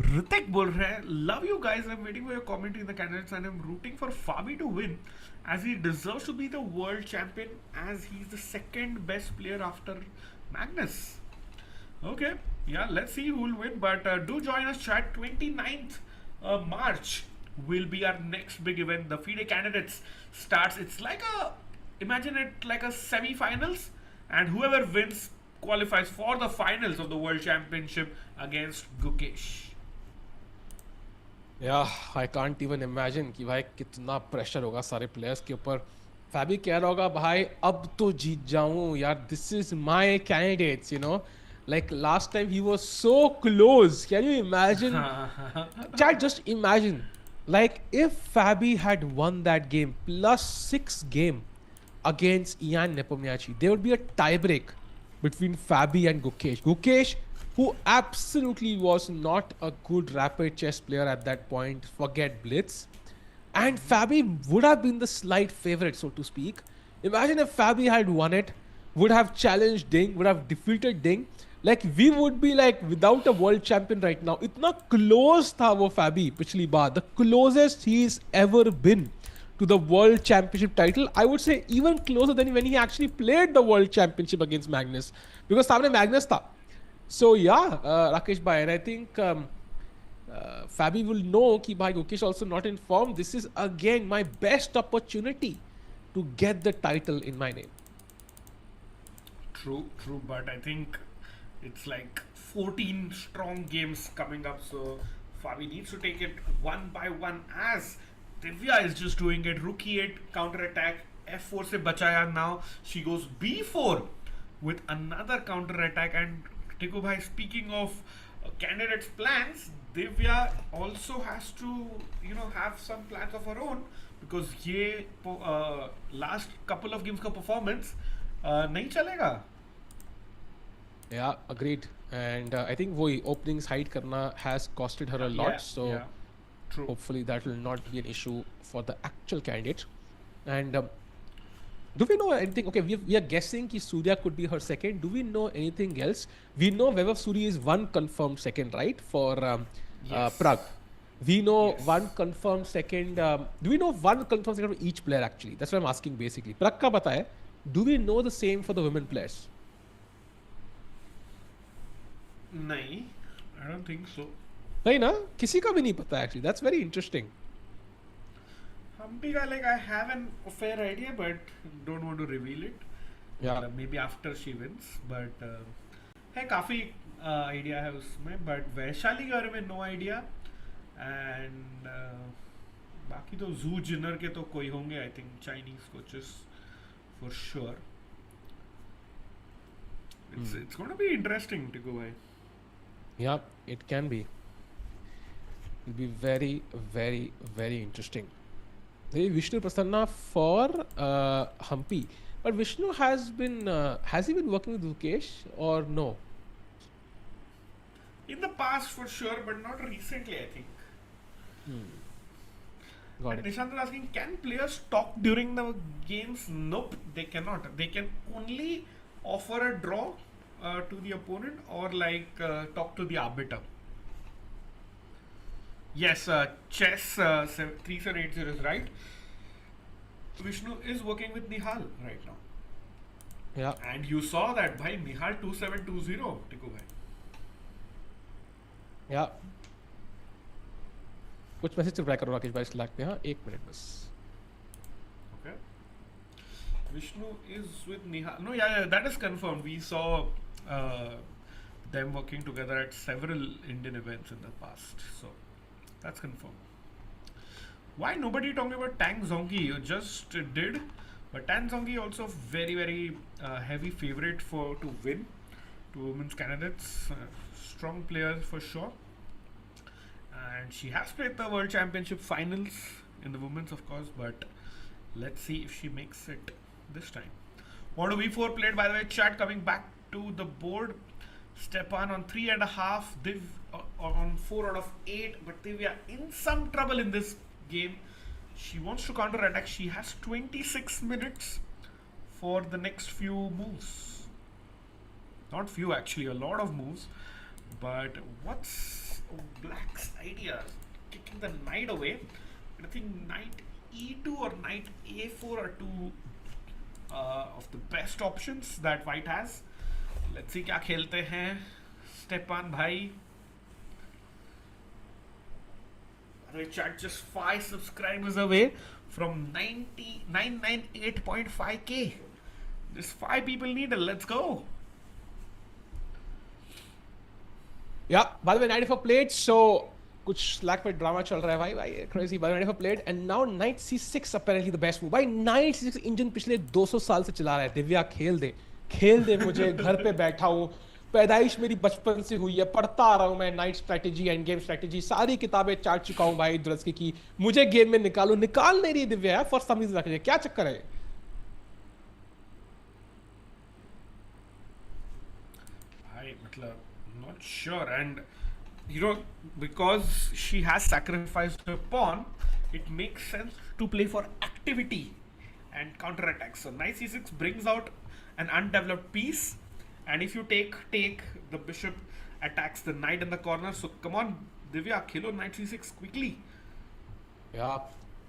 Ritik बोल रहे हैं love you guys, I'm waiting for your commentary in the candidates and I'm rooting for Fabi to win as he deserves to be the world champion as he's the second best player after Magnus. Okay, yeah, let's see who will win, but do join us chat. 29th March will be our next big event. The FIDE candidates starts, it's like imagine it like a semi-finals and whoever wins qualifies for the finals of the world championship against Gukesh. Yeah, I can't even imagine कि भाई कितना pressure होगा सारे players के ऊपर. फैबी कह रहा होगा भाई अब तो जीत जाऊं यार, this is my candidates, like last time he was so close. Can you imagine? Chat, just imagine, like if Fabi had won that game +6 game against Ian Nepomniachtchi, there would be a tiebreak between Fabi and Gukesh. Gukesh, who absolutely was not a good rapid chess player at that point, forget blitz, and Fabi would have been the slight favorite, so to speak. Imagine if Fabi had won it, would have challenged Ding, would have defeated Ding. Like we would be like without a world champion right now. इतना close था वो Fabi पिछली बार, the closest he's ever been to the world championship title. I would say even closer than when he actually played the world championship against Magnus, because सामने Magnus था. So yeah, Rakesh bhai, and I think Fabi will know कि भाई Gukesh also not in form. This is again my best opportunity to get the title in my name. True, but I think it's like 14 strong games coming up, so Fabi needs to take it one by one as Divya is just doing it. Rook e8 counter attack, f4 se bachaya. Now she goes b4 with another counter attack. And Tiku bhai, speaking of candidates' plans, Divya also has to have some plans of her own, because ये last couple of games का performance नहीं चलेगा. Yeah, agreed. And I think वही openings hide करना has costed her a lot. So true. Hopefully that will not be an issue for the actual candidate. And do we know anything? Okay, we are guessing कि Surya could be her second. Do we know anything else? We know Vaibhav Suri is one confirmed second, right? For Prague. We know one confirmed second. Do we know one confirmed second for each player actually? That's what I'm asking basically. Prague का पता है. Do we know the same for the women players? नहीं, I don't think so. नहीं ना, किसी का भी नहीं पता actually. That's very interesting. Humpy guy, like I have a fair idea, but don't want to reveal it. Yeah. Maybe after she wins, but है काफी idea है उसमें, but वैशाली के बारे में no idea, and बाकी तो Zhu Jiner के तो कोई होंगे, I think Chinese coaches for sure. It's going to be interesting to go by. Yeah, it can be. It'll be very, very, very interesting. Maybe Vishnu Prasanna for Humpy. But Vishnu has he been working with Gukesh or no? In the past for sure, but not recently, I think. Got And it. Nishant is asking, can players talk during the games? Nope, they cannot. They can only offer a draw to the opponent or like talk to the arbiter. Yes, chess 3780 is right. Vishnu is working with Nihal right now. Yeah. And you saw that bhai Nihal 2720 Tiku bhai. या कुछ message reply करो राकेश भाई slack पे. हाँ 1 minute बस. Okay. Vishnu is with Nihal. No, yeah, that is confirmed. We saw them working together at several Indian events in the past. So that's confirmed. Why nobody talking about Tang Zongi? You just did. But Tang Zongi also very, very heavy favorite to win. To women's candidates. Strong player for sure. And she has played the World Championship finals in the women's, of course. But let's see if she makes it this time. Modo V4 played, by the way, chat coming back to the board. Stepan on 3.5, Div on 4 out of 8. But Divya in some trouble in this game. She wants to counter attack. She has 26 minutes for the next few moves. Not few, actually, a lot of moves. But what's Black's idea? Kicking the knight away. I think knight e2 or knight a4 are two of the best options that White has. Let's see क्या खेलते हैं Stepan भाई. Chat just 5 subscribers away from 998.5k. Just 5 people needed. Let's go. Yeah, by the way, knight f4 played, so कुछ slack पे drama चल रहा है भाई crazy. By the way, knight f4 played and now knight c6 apparently the best move. भाई knight c6 engine पिछले 200 साल से चला रहा है. दिव्या खेल दे मुझे. घर पे बैठा हूँ, पैदाइश मेरी बचपन से हुई है, पढ़ता आ रहा हूँ मैं night strategy end game strategy, सारी किताबें चाट चुका हूँ भाई दुरस्की की. मुझे गेम में निकाल नहीं रही दिव्या फॉर सम रीजन. रखिए क्या चक्कर है. भाई मतलब not sure, and you know, because she has sacrificed her pawn, it makes sense to play for activity and counter attack. So knight c6 brings out an undeveloped piece, and if you take the bishop attacks the knight in the corner. So come on Divya, khelo knight c6 quickly. Yeah,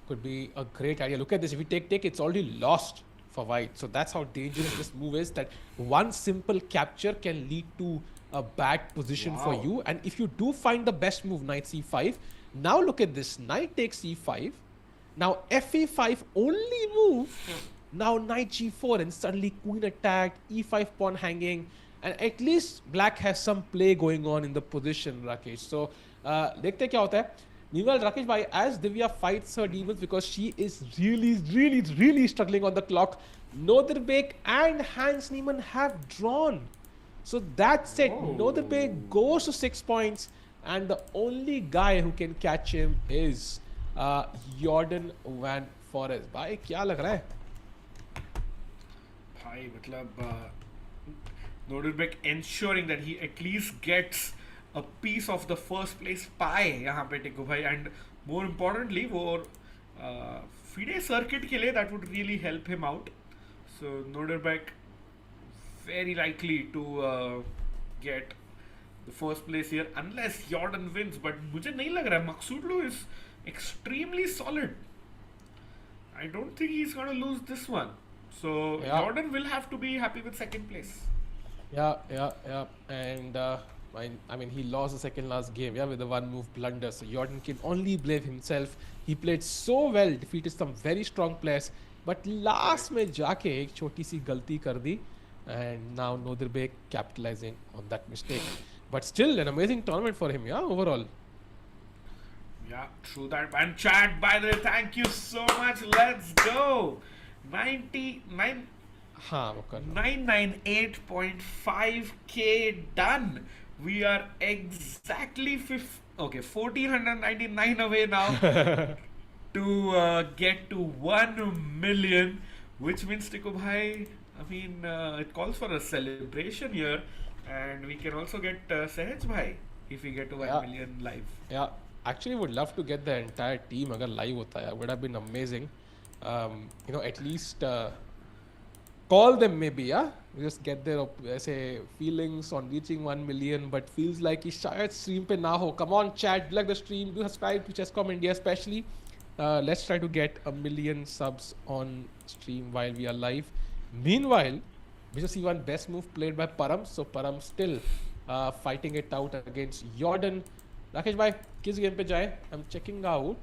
could be a great idea. Look at this. If we take, it's already lost for white. So that's how dangerous this move is, that one simple capture can lead to a bad position for you. And if you do find the best move, knight c5, now look at this. Knight takes e5. Now fe5 only move. Now knight g4 and suddenly queen attacked, e5 pawn hanging, and at least black has some play going on in the position, Rakesh. So देखते क्या होता है. Meanwhile, Rakesh bhai, as Divya fights her demons because she is really struggling on the clock, Nodirbek and Hans Niemann have drawn. So that's it. Nodirbek goes to 6 points, and the only guy who can catch him is Jorden van Foreest. Bhai, क्या लग रहा है? भाई मतलब Nodirbek ensuring that he at least gets a piece of the first place pie यहाँ पे टिको भाई, and more importantly वो FIDE circuit के लिए that would really help him out. So Nodirbek very likely to get the first place here unless Jorden wins, but मुझे नहीं लग रहा है. Maghsoodloo is extremely solid. I don't think he's going to lose this one. So Jorden will have to be happy with second place. Yeah. And I mean, he lost the second last game, with the one move blunder. So Jorden can only blame himself. He played so well, defeated some very strong players, but last में जाके एक छोटी सी गलती कर दी, and now Nodirbek capitalizing on that mistake. But still an amazing tournament for him, overall. Yeah, true that. And chat, by the way, thank you so much. Let's go. 998.5k done. We are exactly 1499 away now to get to 1 million, which means Tiku bhai, I mean, it calls for a celebration here, and we can also get Sahaj bhai if we get to 1 million live. Yeah, actually would love to get the entire team agar live hota hai. Would have been amazing. At least call them maybe, yeah. We just get their ऐसे feelings on reaching 1 million, but feels like कि शायद stream पे ना हो. Come on, chat, like the stream, do subscribe to Chesscom India especially. Let's try to get 1 million subs on stream while we are live. Meanwhile, we just see one best move played by Parham. So Parham still fighting it out against Jorden. Rakesh bhai, किस game पे जाए? I'm checking out.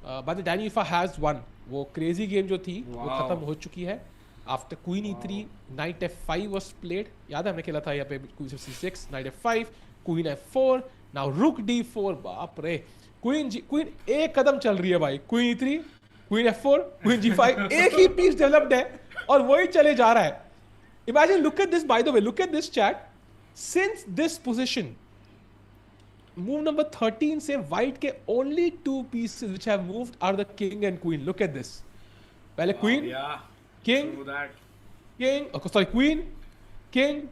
But the Daniil Yuffa has won. वो crazy game जो थी, वो खत्म हो चुकी है. After Queen E3, Knight F5 was played. याद है हमने खेला था यहाँ पे Queen C6, Knight F5, Queen F4, now Rook D4. बाप रे, Queen एक कदम चल रही है भाई. Queen E3, Queen F4, Queen G5, एक ही piece developed है और वही चले जा रहा है. Imagine, look at this, by the way, look at this chat. Since this position, move number 13 से white के only two pieces which have moved are the king and queen. Look at this. पहले queen, king, king, sorry, queen, king,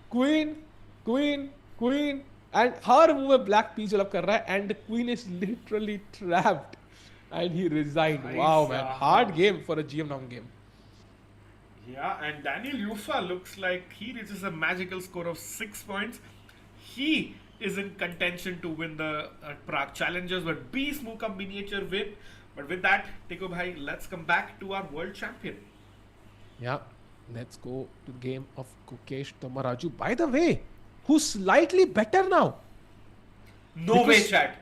queen, queen, queen, and her move में black piece develop कर रहा है and the queen is literally trapped and he resigned. Nice. Wow man, hard game for a GM round game. Yeah, and Daniil Yuffa looks like he reaches a magical score of 6 points. He is in contention to win the Prague Challengers, but beast move ka miniature win. But with that, Tiko bhai, let's come back to our world champion. Yeah, let's go to the game of Gukesh Dommaraju. By the way, who's slightly better now? No way, chat.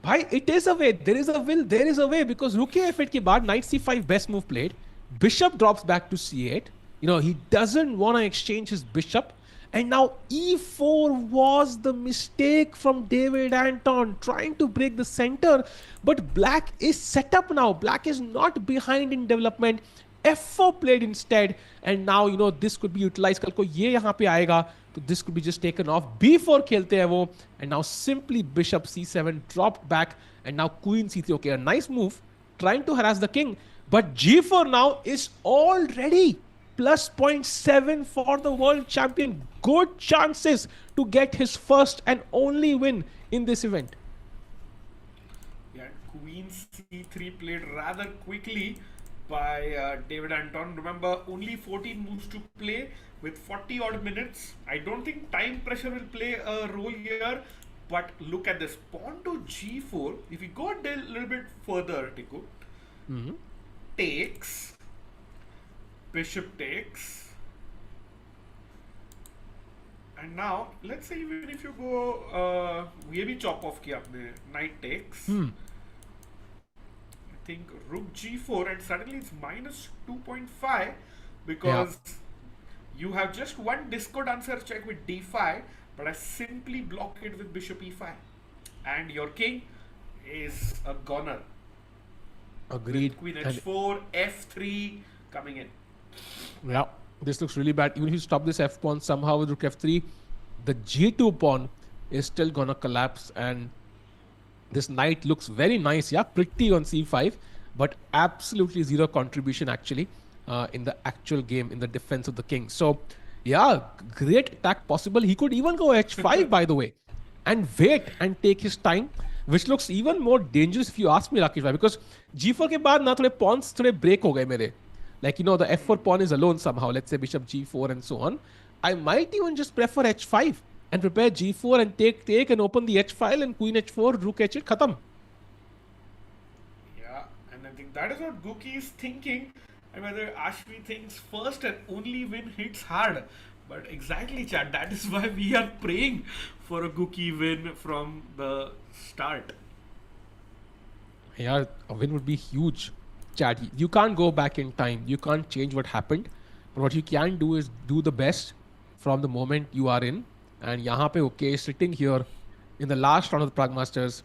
Bhai, it is a way. There is a will. There is a way because Rook F8 के बाद Knight C5 best move played. Bishop drops back to C8. You know, he doesn't want to exchange his bishop. And now E4 was the mistake from David Anton trying to break the center. But black is set up now. Black is not behind in development. F4 played instead. And now, you know, this could be utilized. कल को ये यहाँ पे आएगा. So this could be just taken off. B4 खेलते हैं वो. And now simply bishop C7 dropped back. And now queen C3. Okay, a nice move. Trying to harass the king. But G4 now is already plus 0.7 for the world champion. Good chances to get his first and only win in this event. Yeah, Queen C3 played rather quickly by David Anton. Remember, only 14 moves to play with 40 odd minutes. I don't think time pressure will play a role here. But look at this. Pawn to G4. If we go a little bit further, Tiku, takes, bishop takes, and now let's say even if you go ये भी chop off किया आपने, knight takes, I think rook G4 and suddenly it's minus 2.5 because you have just one discord answer check with D5, but I simply block it with bishop E5 and your king is a goner. Agreed. With queen H4, F3 coming in. Yeah, this looks really bad. Even if you stop this F pawn somehow with rook F3, the G2 pawn is still gonna collapse and this knight looks very nice, yeah, pretty on C5, but absolutely zero contribution actually in the actual game in the defense of the king. So yeah, great attack possible. He could even go H5 by the way and wait and take his time, which looks even more dangerous if you ask me, Rakesh bhai, because G4 के बाद ना थोड़े pawns थोड़े break हो गए मेरे. Like, you know, the F4 pawn is alone somehow. Let's say bishop G4 and so on. I might even just prefer H5 and prepare G4 and take and open the H file and queen H4, rook H8, khatam. Yeah, and I think that is what Guki is thinking. And whether Ashmi thinks first and only win hits hard. But exactly, chat, that is why we are praying for a Guki win from the start. Yeah, a win would be huge. Chat, you can't go back in time. You can't change what happened. But what you can do is do the best from the moment you are in. And yahan pe okay, sitting here in the last round of the Prague Masters,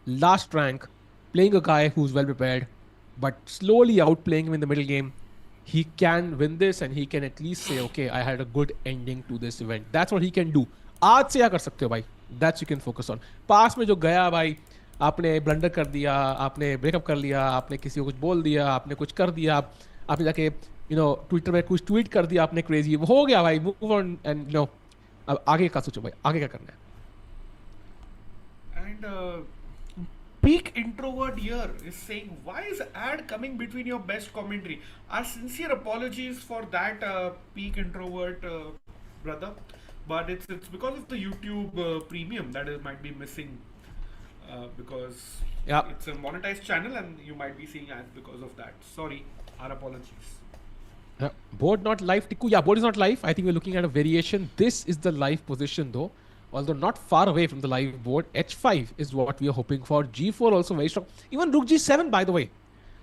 last rank, playing a guy who's well prepared, but slowly outplaying him in the middle game. He can win this and he can at least say, okay, I had a good ending to this event. That's what he can do. आज से क्या कर सकते हो भाई? That's you can focus on. Past में जो गया भाई, आपने ब्लंडर कर दिया, आपने ब्रेकअप कर लिया, आपने किसी को कुछ बोल दिया, आपने कुछ कर दिया, आपने जाके ट्विटर में कुछ ट्वीट कर दिया, आपने क्रेजी, वो हो गया भाई, मूव ऑन एंड अब आगे का सोचो भाई, आगे क्या करना है? And Peak introvert here is saying, why is ad coming between your best commentary? Our sincere apologies for that, peak introvert brother, but it's because of the YouTube premium that is might be missing, because Yeah. it's a monetized channel and you might be seeing ads because of that. Sorry, our apologies. Board not live, Tikku. Yeah, board is not live. I think we're looking at a variation. This is the live position though. Although not far away from the live board. H5 is what we are hoping for. G4 also very strong. Even Rook G7, by the way.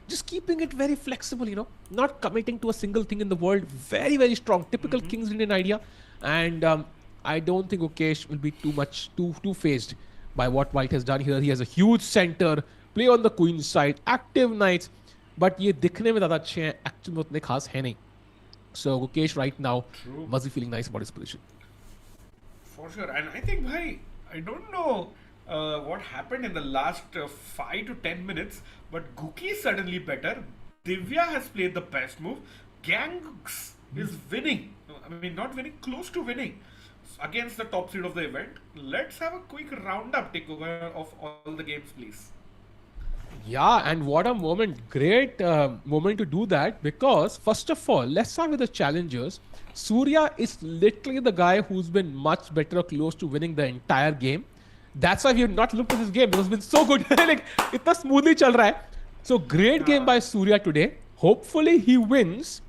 Just keeping it very flexible, Not committing to a single thing in the world. Very, very strong. Typical King's Indian idea. And I don't think Gukesh will be too phased by what White has done here. He has a huge center. Play on the queen side. Active knights. But ये दिखने में ज़्यादा अच्छे हैं. Actually में उतने खास है नहीं. So Gukesh right now must be feeling nice about his position. For sure, and I think, bhai, I don't know what happened in the last 5 to 10 minutes, but Guki is suddenly better. Divya has played the best move. Gangs is winning. I mean, not winning, close to winning against the top seed of the event. Let's have a quick roundup takeover of all the games, please. Yeah, and what a moment. Great moment to do that, because first of all, let's start with the challengers. Surya is literally the guy who's been much better or close to winning the entire game. That's why we have not looked at this game, because it's been so good. Like, itna smoothly chal raha hai. So great game by Surya today. Hopefully he wins.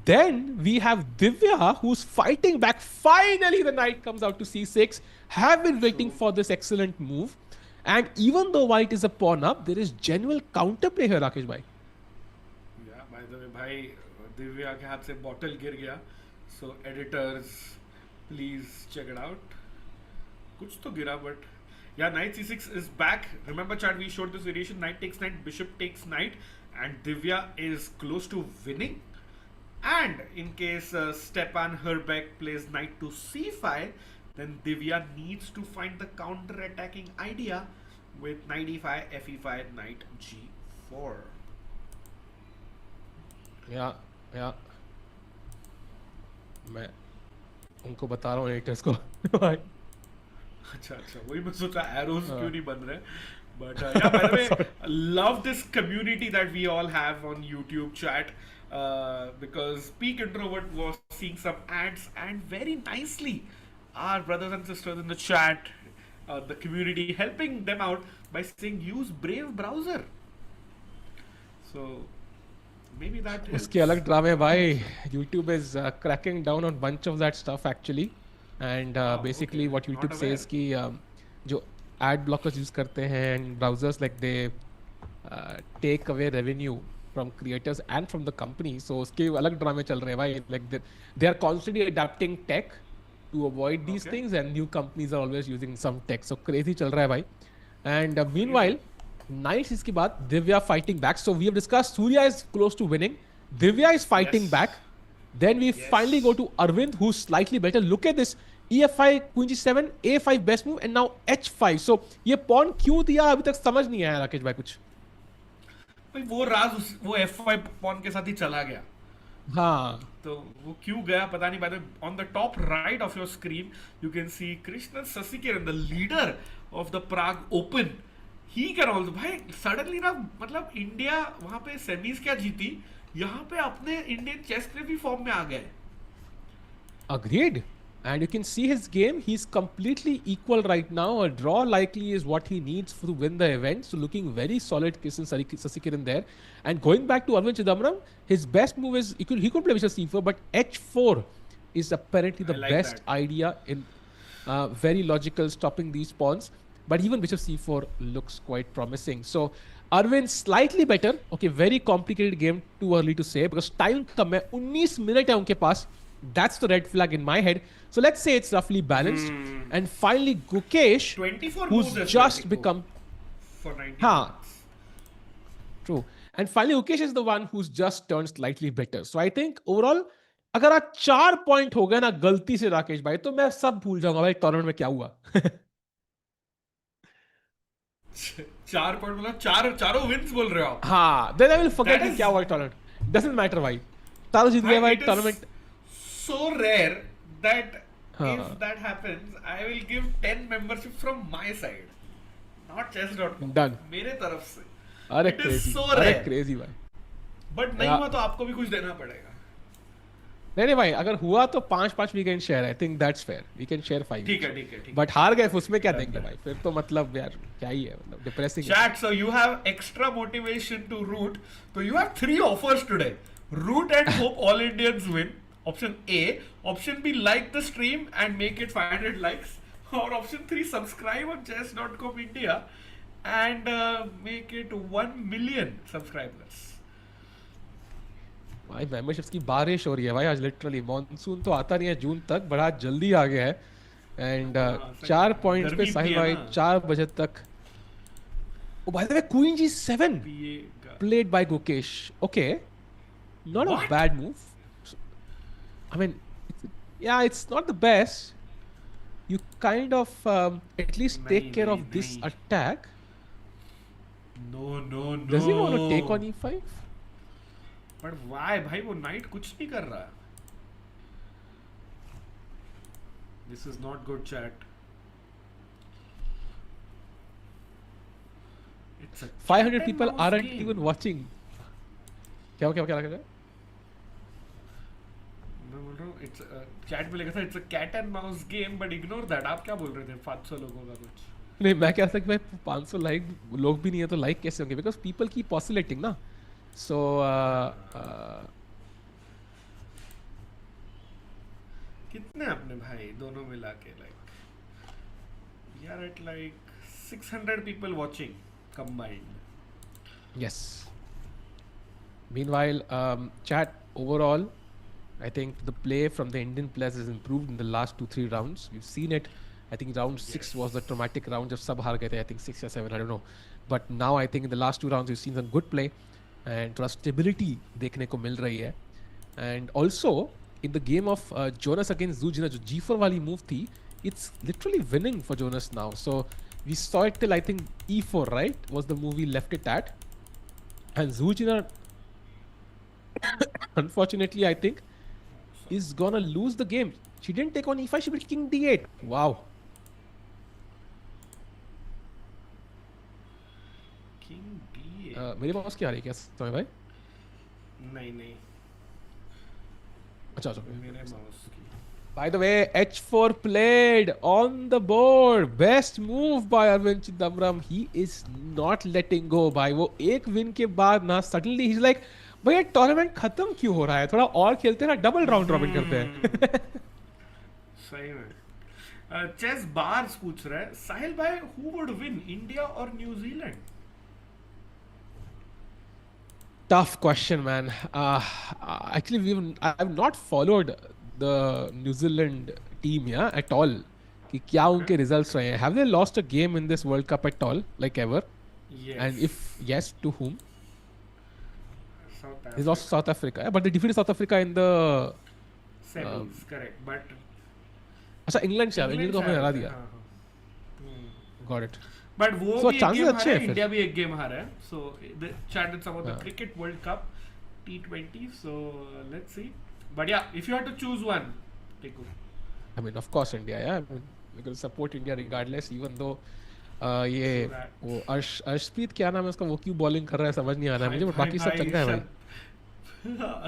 Then we have Divya, who's fighting back. Finally the knight comes out to c6. Have been waiting for this excellent move. And even though White is a pawn up, there is genuine counterplay here, Rakesh bhai. Yeah, by the way, bhai, Divya ke haath se bottle gir gaya. So editors, please check it out. Kuch to gira, but yeah, knight c6 is back. Remember, chat, we showed this variation: knight takes knight, bishop takes knight, and Divya is close to winning. And in case Stepan Hrbek plays knight to c5, then Divya needs to find the counter-attacking idea with knight e5, fe5, knight g4. Yeah. मैं उनको बता रहा हूँ editors को. अच्छा वही मैं सोचा एरोज क्यों नहीं बन रहे. But yeah, by the way, love this community that we all have on YouTube chat, because Peak Introvert was seeing some ads, and very nicely our brothers and sisters in the chat, the community, helping them out by saying use Brave browser. So maybe that is उसके अलग ड्रामे भाई. YouTube is cracking down on bunch of that stuff actually, and basically okay. what YouTube Not says कि जो ad blockers use करते हैं and browsers, like they take away revenue from creators and from the company. So उसके अलग ड्रामे चल रहे हैं भाई. Like they are constantly adapting tech to avoid these things, and new companies are always using some tech. So crazy चल रहा है भाई. And meanwhile, knights इसके बाद Divya fighting back. So we have discussed Surya is close to winning. Divya is fighting back. Then we finally go to Arvind, who's slightly better. Look at this. E5, Queen G7, A5 best move, and now H5. So ये pawn क्यों दिया अभी तक समझ नहीं आया राकेश भाई कुछ. भाई वो राज वो F5 पॉन के साथ ही चला गया. हाँ. तो वो क्यों गया पता नहीं. By the on the top right of your screen you can see Krishna Sasikan, the leader of the Prague Open. He can also, भाई suddenly ना मतलब इंडिया वहाँ पे सेमीज क्या जीती, यहाँ पे अपने इंडियन चेस पे भी फॉर्म में आ गए. Agreed. And you can see his game. He's completely equal right now. A draw likely is what he needs to win the event. So looking very solid, Krishna Sasikan there. And going back to Aravindh Chithambaram, his best move is he could play bishop c4, but h4 is apparently the best idea in very logical stopping these pawns. But even bishop c4 looks quite promising. So Arvin slightly better. Okay, very complicated game. Too early to say because time कम है. 19 minutes है उनके पास. That's the red flag in my head. So let's say it's roughly balanced. And finally Gukesh, 24 who's just become for 90 minutes. True. And finally Gukesh is the one who's just turned slightly better. So I think overall अगर आज 4 point हो गए ना गलती से राकेश भाई तो मैं सब भूल जाऊंगा भाई टूर्नामेंट में क्या हुआ. 4 पॉइंट मतलब चारों विंस बोल रहे हो आप. हाँ, then I will forget कि क्या हुआ टूर्नामेंट. Doesn't matter भाई. चारों जीत गए भाई tournament. So rare that if that happens, I will give 10 membership from my side. Not chess.com. Done. मेरे तरफ से. अरे It is crazy, so अरे rare. crazy भाई. But नहीं हुआ तो आपको भी कुछ देना पड़ेगा. नहीं भाई, अगर हुआ तो 5 we can share. I think that's fair. We can share 5. ठीक है. बट हार गए उसमें क्या देंगे भाई? फिर तो मतलब यार क्या ही है, मतलब depressing. Chat, so you have extra motivation to root. So you have 3 offers today. Root and hope all Indians win. Option A. Option B, like the stream and make it 500 likes. Or option 3, subscribe on chess.com India and make it 1 million subscribers. भाई memberships की बारिश हो रही है भाई आज literally. Monsoon तो आता नहीं है जून तक, बट आज जल्दी आ गया है. एंड 4 पॉइंट्स पे साहिल भाई 4 बजे तक. Oh by the way, queen G7 played by Gukesh. Okay, not a bad move. I mean, it's not the best. You kind of at least take care of this attack. No. Does he want to take on E5? But why भाई? वो knight कुछ नहीं कर रहा. This is not good, chat. It's a 500 people mouse aren't game. even watching. क्या लग रहा है? मैं बोल रहा हूँ it's chat में लिखा था it's a cat and mouse game, but ignore that. आप क्या बोल रहे थे? 500 लोगों का कुछ. नहीं, मैं कह रहा था कि भाई 500 लाइक लोग भी नहीं है तो लाइक कैसे होंगे? बिकॉज पीपल कीप ऑसिलेटिंग ना. सो कितने अपने भाई दोनों मिला के like we are at like 600 people watching combined. yes. Meanwhile, chat overall, I think the play from the Indian players has improved in the last 2-3 rounds. We've seen it. I think round 6 was the traumatic round जब सब हार गए थे. I think 6 or 7, I don't know. But now I think in the last 2 rounds we've seen some good play and थोड़ा stability देखने को मिल रही है. And also in the game of Jonas against Zhu Jiner, जो G4 वाली move थी, it's literally winning for Jonas now. So we saw it till I think E4, right? Was the move he left it at. And Zhu Jiner, unfortunately, I think is gonna lose the game. She didn't take on E5, she played King D8. Wow. King D8. मेरे पास क्या आ रही है क्या समय भाई? नहीं अच्छा मेरे माउस की. By the way, H4 played on the board. Best move by Aravindh Chithambaram. He is not letting go. भाई वो एक विन के बाद ना suddenly he's like, भैया टूर्नामेंट खत्म क्यों हो रहा है? थोड़ा और खेलते हैं ना, डबल राउंड रॉबिन करते हैं. सही में. चेस बार्स पूछ रहा है साहिल भाई, who would win, India और New Zealand? Tough question, man. Actually, I have not followed the New Zealand team, at all. कि क्या उनके results रहे हैं? Have they lost a game in this World Cup at all, like ever? Yes. And if yes, to whom? South They Africa. lost to South Africa, but they defeated South Africa in the. Semis, correct. But अच्छा England से England को हमें हरा दिया. Got it. But वो So भी एक chances game अच्छे हारा हैं है, फिर. इंडिया भी एक गेम हारा है. So the chat is about the हाँ. Cricket world cup T20. So let's see. But या if you have to choose one, take. I mean, of course, India. Yeah, I mean, we're going to support India regardless, even though ये वो अर्शप्रीत क्या नाम है उसका, वो क्यों bowling कर रहा है समझ नहीं आ रहा है मुझे, बट बाकी सब चंगा है भाई.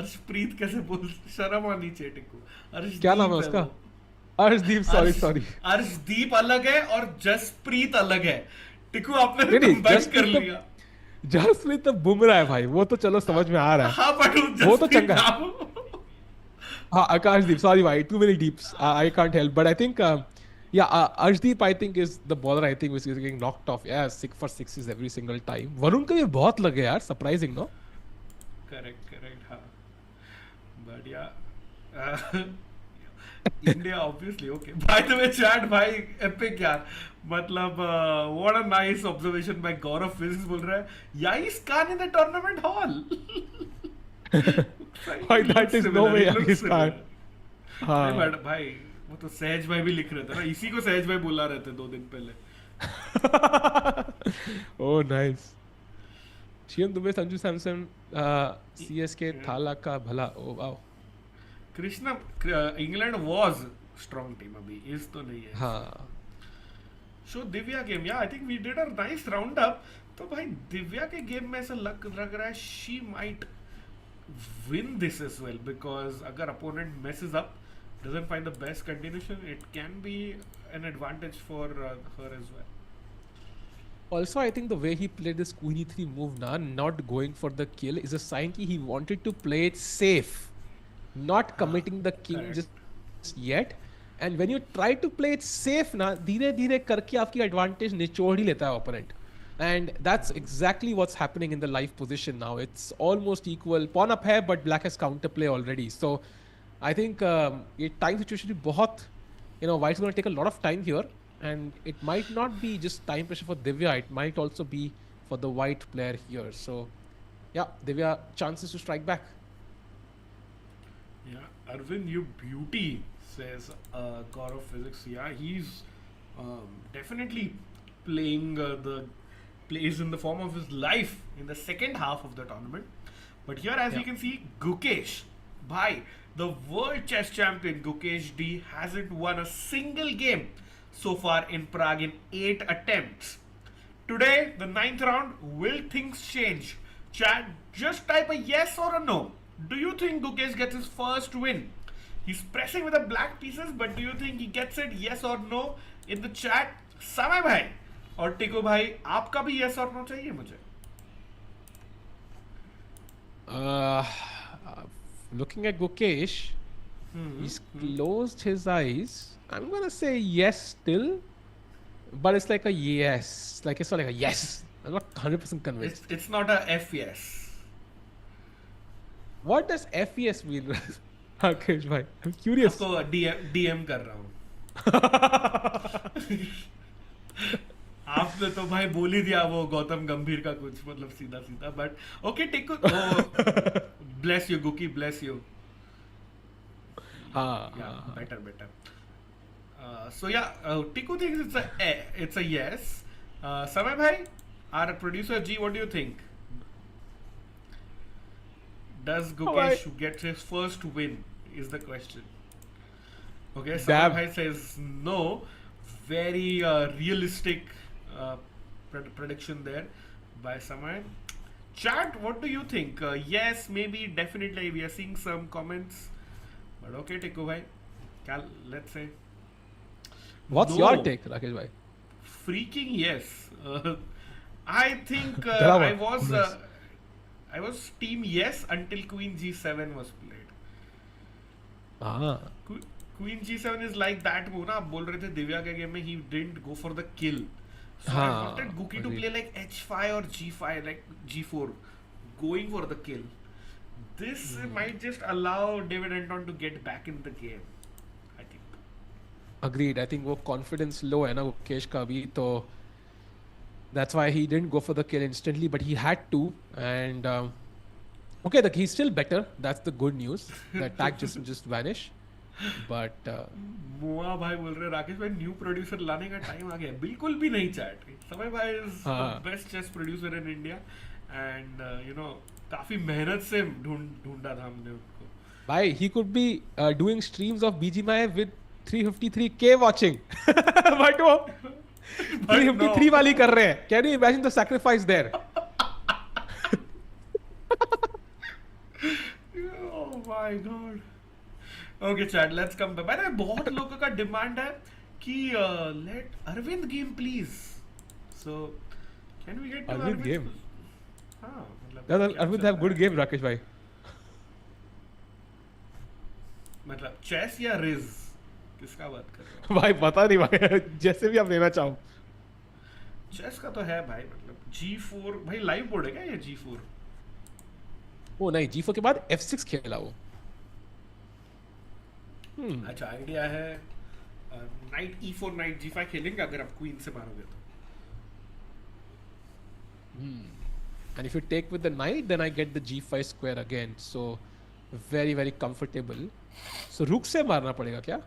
अर्शप्रीत कैसे बोल, शर्म आनी चाहिए टिक्कू. अर्शदीप क्या नाम है उसका? अर्शदीप. सॉरी. अर्शदीप अलग है और जसप्रीत अलग है. टिक्कू आपने नहीं, कंबाइन कर जसप्रीत तो- लिया. जसप्रीत तो बुमराह है भाई, वो तो चलो समझ में आ रहा है. हाँ बट वो तो चंगा है. हाँ, आकाशदीप, sorry भाई, too many deeps. I can't help, but I think Arshdeep I think is the bowler I think which is getting knocked off. Yeah, 6 for 6 every single time. Varun का भी बहुत लगे यार, surprising no? Correct, हाँ. But yeah, India obviously okay. By the way, chat भाई epic यार. मतलब what a nice observation by Gaurav Physics बोल रहा है. Yais Khan in the tournament hall. भाई that is no way Yais Khan. हाँ. But भाई वो तो सहज भाई भी लिख रहे थे ना, इसी को सहज भाई बुला रहे थे 2 दिन पहले. Oh nice. Shivam Dubey, Sanju Samson, CSK थाला का भला. Oh wow. Krishna, England was strong team, अभी इस तो नहीं है. हाँ. show Divya game. Yeah, I think we did a nice roundup. तो भाई दिव्या के गेम में ऐसा लग रहा है she might win this as well, because अगर opponent messes up, doesn't find the best continuation, it can be an advantage for her as well. Also, I think the way he played this queen e3 move now, not going for the kill, is a sign that he wanted to play it safe, not committing the king correct. just yet. And when you try to play it safe ना, धीरे धीरे करके आपकी advantage निचोड़ ही लेता है opponent. And that's exactly what's happening in the live position now. It's almost equal. Pawn up है, but black has counterplay already. So I think ये time situation बहुत, white's going to take a lot of time here. And it might not be just time pressure for Divya. It might also be for the white player here. So yeah, Divya chances to strike back. Yeah, Arvin, you beauty, says God of Physics. Yeah, he's definitely playing the plays in the form of his life in the second half of the tournament. But here, as we can see, Gukesh, bhai, the world chess champion Gukesh D hasn't won a single game so far in Prague in 8 attempts. Today, the 9th round, will things change? Chat, just type a yes or a no. Do you think Gukesh gets his first win? He's pressing with the black pieces, but do you think he gets it? Yes or no in the chat. Samay bhai और टिको भाई, आपका भी yes or no चाहिए मुझे. Looking at Gukesh, he's closed his eyes. I'm gonna say yes still, but it's like a yes. Like it's not like a yes. I'm not 100% convinced. It's not a F yes. What does FES mean, Rakesh bhai? I'm curious. आपको DM कर रहा हूँ. आपने तो भाई बोल ही दिया वो गौतम गंभीर का कुछ, मतलब सीधा सीधा. बट ओके टिको, bless you Guki, bless you. Yeah, better. So yeah, Tiku thinks it's a yes. Samay bhai, our producer G, what do you think? Does Gukesh get his first win? Is the question. Okay, Samay bhai says no. Very realistic prediction there by Samay. Chat, what do you think? Yes, maybe, definitely. We are seeing some comments. But okay, Tiku bhai, let's say. What's your take, Rakesh bhai? Freaking yes. I think I was team yes until Queen G7 was played. Queen G7 is like that move. ना आप बोल रहे थे दिव्या के game में he didn't go for the kill. So I wanted Guki to play like H5 or G5, like G4, going for the kill. This might just allow David Anton to get back in the game, I think. Agreed. I think वो confidence low है ना Gukesh का भी, तो that's why he didn't go for the kill instantly, but he had to. And okay, he's still better. That's the good news. The attack just vanish. But मुआ भाई बोल रहे राकेश भाई न्यू प्रोड्यूसर लाने का टाइम आ गया. बिल्कुल भी नहीं चैट. समय भाई is the best chess producer in India and काफी मेहनत से ढूंढा था हमने उनको. भाई he could be doing streams of BGMI with 353k watching. but वो 353 वाली कर रहे हैं. Can you imagine the sacrifice there? Oh my god. Okay, chat, let's come back. By the way, बहुत लोगों का डिमांड है कि let Arvind game please. So can we get to Arvind game? हाँ, मतलब Arvind have good game, Rakesh भाई. मतलब chess या riz, किसका बात कर रहे हो? भाई पता नहीं भाई, जैसे भी आप लेना चाहो. चेस का तो है भाई, मतलब G4 भाई लाइव बोर्ड है क्या ये G4? वो नहीं, G4 के बाद F6 खेला वो. अच्छा आइडिया है नाइट E4 नाइट G5 खेलेंगे अगर आप क्वीन से मारोगे तो. And if you take with the knight, then I get the G5 square again. So very very comfortable. So rook से मारना पड़ेगा क्या?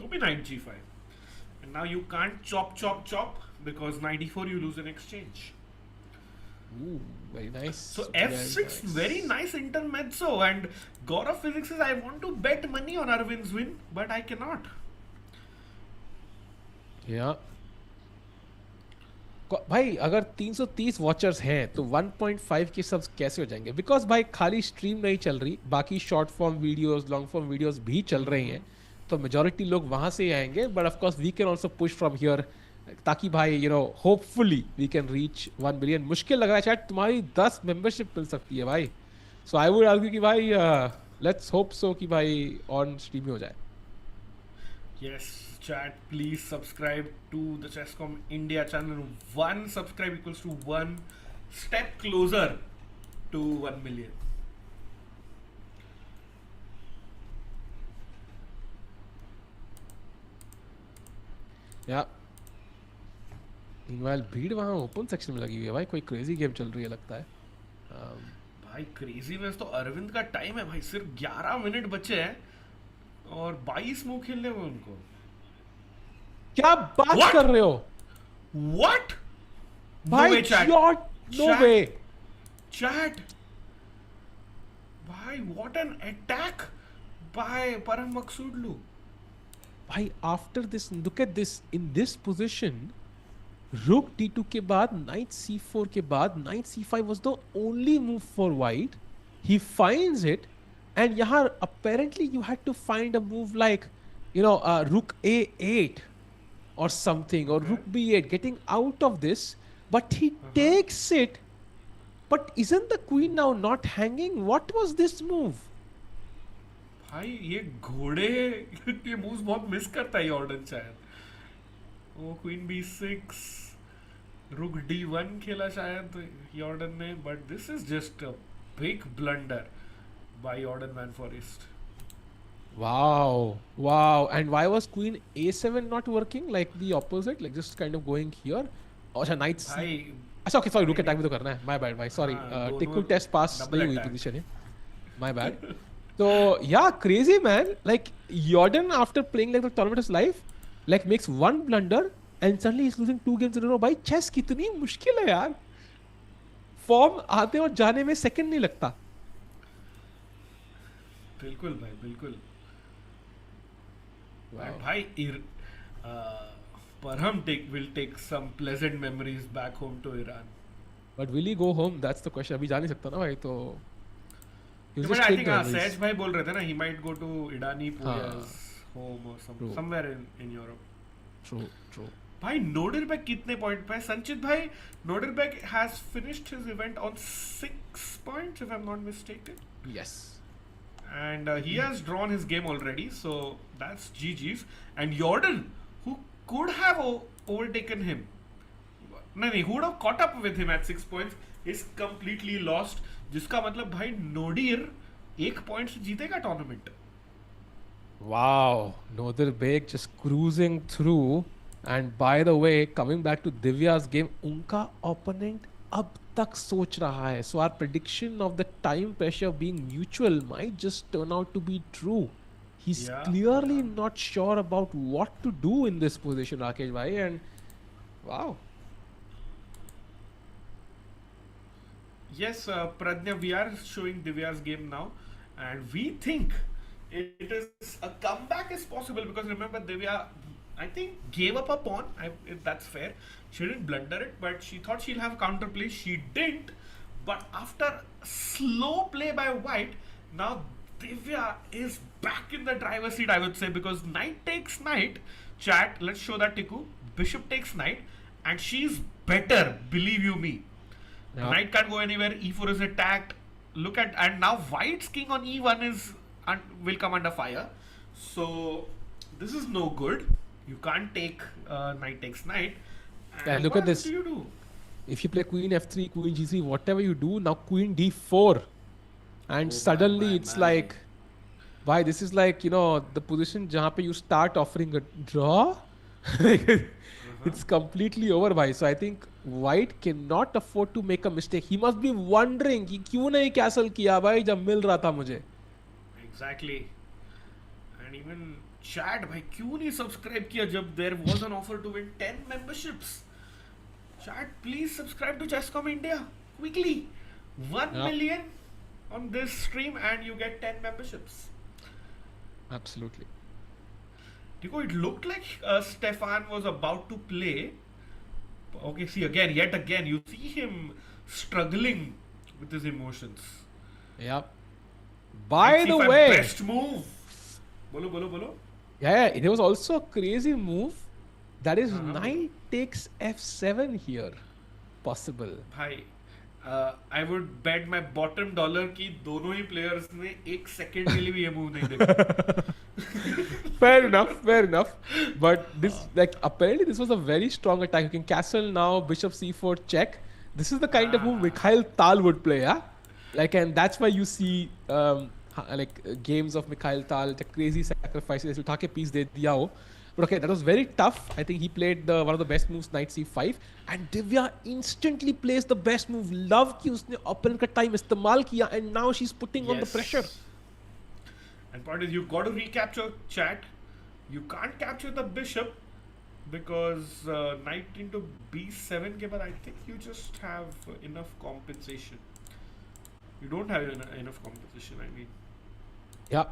तो भी knight G5. And now you can't chop because knight E4 you lose an exchange. Ooh, very nice. So F6, very nice intermezzo. And God of Physics says I want to bet money on Arvind's win, but I cannot. या भाई अगर 330 watchers हैं तो 1.5 K subs कैसे हो जाएंगे? Because भाई खाली स्ट्रीम नहीं चल रही, बाकी short form videos, long form videos भी चल रही हैं, तो मेजोरिटी लोग वहां से ही आएंगे, but of course we can also push from here, ताकि भाई hopefully we can reach 1 million. मुश्किल लग रहा है, शायद तुम्हारी 10 मेंबरशिप मिल सकती है भाई। सो आई वुड आर्ग्यू कि भाई लेट्स होप सो कि भाई ऑन स्ट्रीम ही हो जाए। Yes, chat, please subscribe to the Chesscom India channel. One subscribe equals to one step closer to 1 million. या meanwhile भीड़ वहाँ ओपन सेक्शन में लगी हुई है भाई, कोई क्रेजी गेम चल रही है लगता है। भाई क्रेजी में तो अरविंद का टाइम है भाई, सिर्फ 11 मिनट बचे हैं और 22 मूव खेलने में उनको। क्या बात कर रहे हो What? भाई? No way, chat. No Chat. Way Chat. भाई what an attack by Parham Maghsoodloo. भाई after this look at this, in this position rook d2 के बाद नाइट c4 के बाद knight c5 was the only move for white, he finds it, and यहाँ apparently you had to find a move like rook a8 or something, or rook b8, getting out of this, but he takes it. But isn't the queen now not hanging? What was this move? भाई ये घोड़े के moves बहुत miss करता है यॉर्डन शायद। वो queen b6, रुक d1 खेला शायद यॉर्डन ने, but this is just a big blunder by Jorden van Foreest. Wow. And why was queen a7 not working like the opposite, like just kind of going here? अच्छा knight c, भाई अच्छा okay sorry, रुक attack भी तो करना है, my bad भाई, sorry Tiku test pass double नहीं हुई attack. पोजीशन है, माय बैड। तो या crazy man, like Jordan after playing like the tournament of life like makes one blunder and suddenly is losing 2 games in a row. भाई chess कितनी मुश्किल है यार, फॉर्म आते और जाने में सेकंड नहीं लगता। बिल्कुल भाई बिल्कुल। Wow. And भाई Parham will take some pleasant memories back home to Iran. But will he go home? That's the question. अभी जा नहीं सकता ना भाई, तो he'll But just I take think the memories. सहज भाई बोल रहे थे ना, he might go to Idani हाँ. Puya's home or True. somewhere in Europe. True. भाई नोडिरबेक कितने पॉइंट पे है? संचित भाई, Nodirbek has finished his event on 6 points if I'm not mistaken. Yes. And he has drawn his game already, so that's GG's. And Jordan, who could have overtaken him, who would have caught up with him at 6 points, is completely lost. जिसका मतलब भाई नोडिर 1 point से जीतेगा tournament. Wow. Nodirbek just cruising through. And by the way, coming back to Divya's game, उनका opponent अब तक सोच रहा है. So our prediction of the time pressure being mutual might just turn out to be true. He's Yeah. clearly not sure about what to do in this position, Rakesh bhai, and wow. Yes, Pradnya, we are showing Divya's game now, and we think it is a comeback is possible because remember Divya, I think, gave up a pawn. If that's fair, she didn't blunder it, but she thought she'll have counterplay. She didn't. But after slow play by White, now Divya is back in the driver's seat, I would say, because knight takes knight. Chat, let's show that Tiku. Bishop takes knight, and she's better, believe you me. Yeah. Knight can't go anywhere. E4 is attacked. Look at, and now White's king on E1 will come under fire. So this is no good. You can't take knight takes knight. And look what at this. do you do? If you play queen f3, queen g3, whatever you do, now queen d4, and suddenly it's like, why this is like the position जहाँ पे you start offering a draw. It's completely over, bhai. So I think White cannot afford to make a mistake. He must be wondering कि क्यों नहीं castle किया भाई जब मिल रहा था मुझे. Exactly. And even chat भाई क्यों नहीं सब्सक्राइब किया जब there was an offer to win 10 memberships. Chat, please subscribe to Chesscom India quickly. 1 million on this stream and you get 10 memberships. Absolutely. Tico, it looked like Stefan was about to play. Okay, see yet again, you see him struggling with his emotions. Yeah. By the C5 way, best move. Bolo. yeah, there was also a crazy move. That is knight takes f7 here. Possible. भाई, I would bet my bottom dollar कि दोनों ही players ने एक second के लिए भी ये move नहीं देखा. Fair enough. But this, like, apparently this was a very strong attack. You can castle now, bishop c4 check. This is the kind of move Mikhail Tal would play, yeah? Like, and that's why you see games of Mikhail Tal, the crazy sacrifices. Uठा के piece दे दिया हो. But okay, that was very tough. I think he played one of the best moves, knight c5. And Divya instantly plays the best move. Love कि उसने opponent का time इस्तेमाल किया, and now she's putting on the pressure. And point is, you got to recapture chat. You can't capture the bishop because knight into b7 के बाद I think you just have enough compensation. You don't have enough compensation, I mean. Yeah.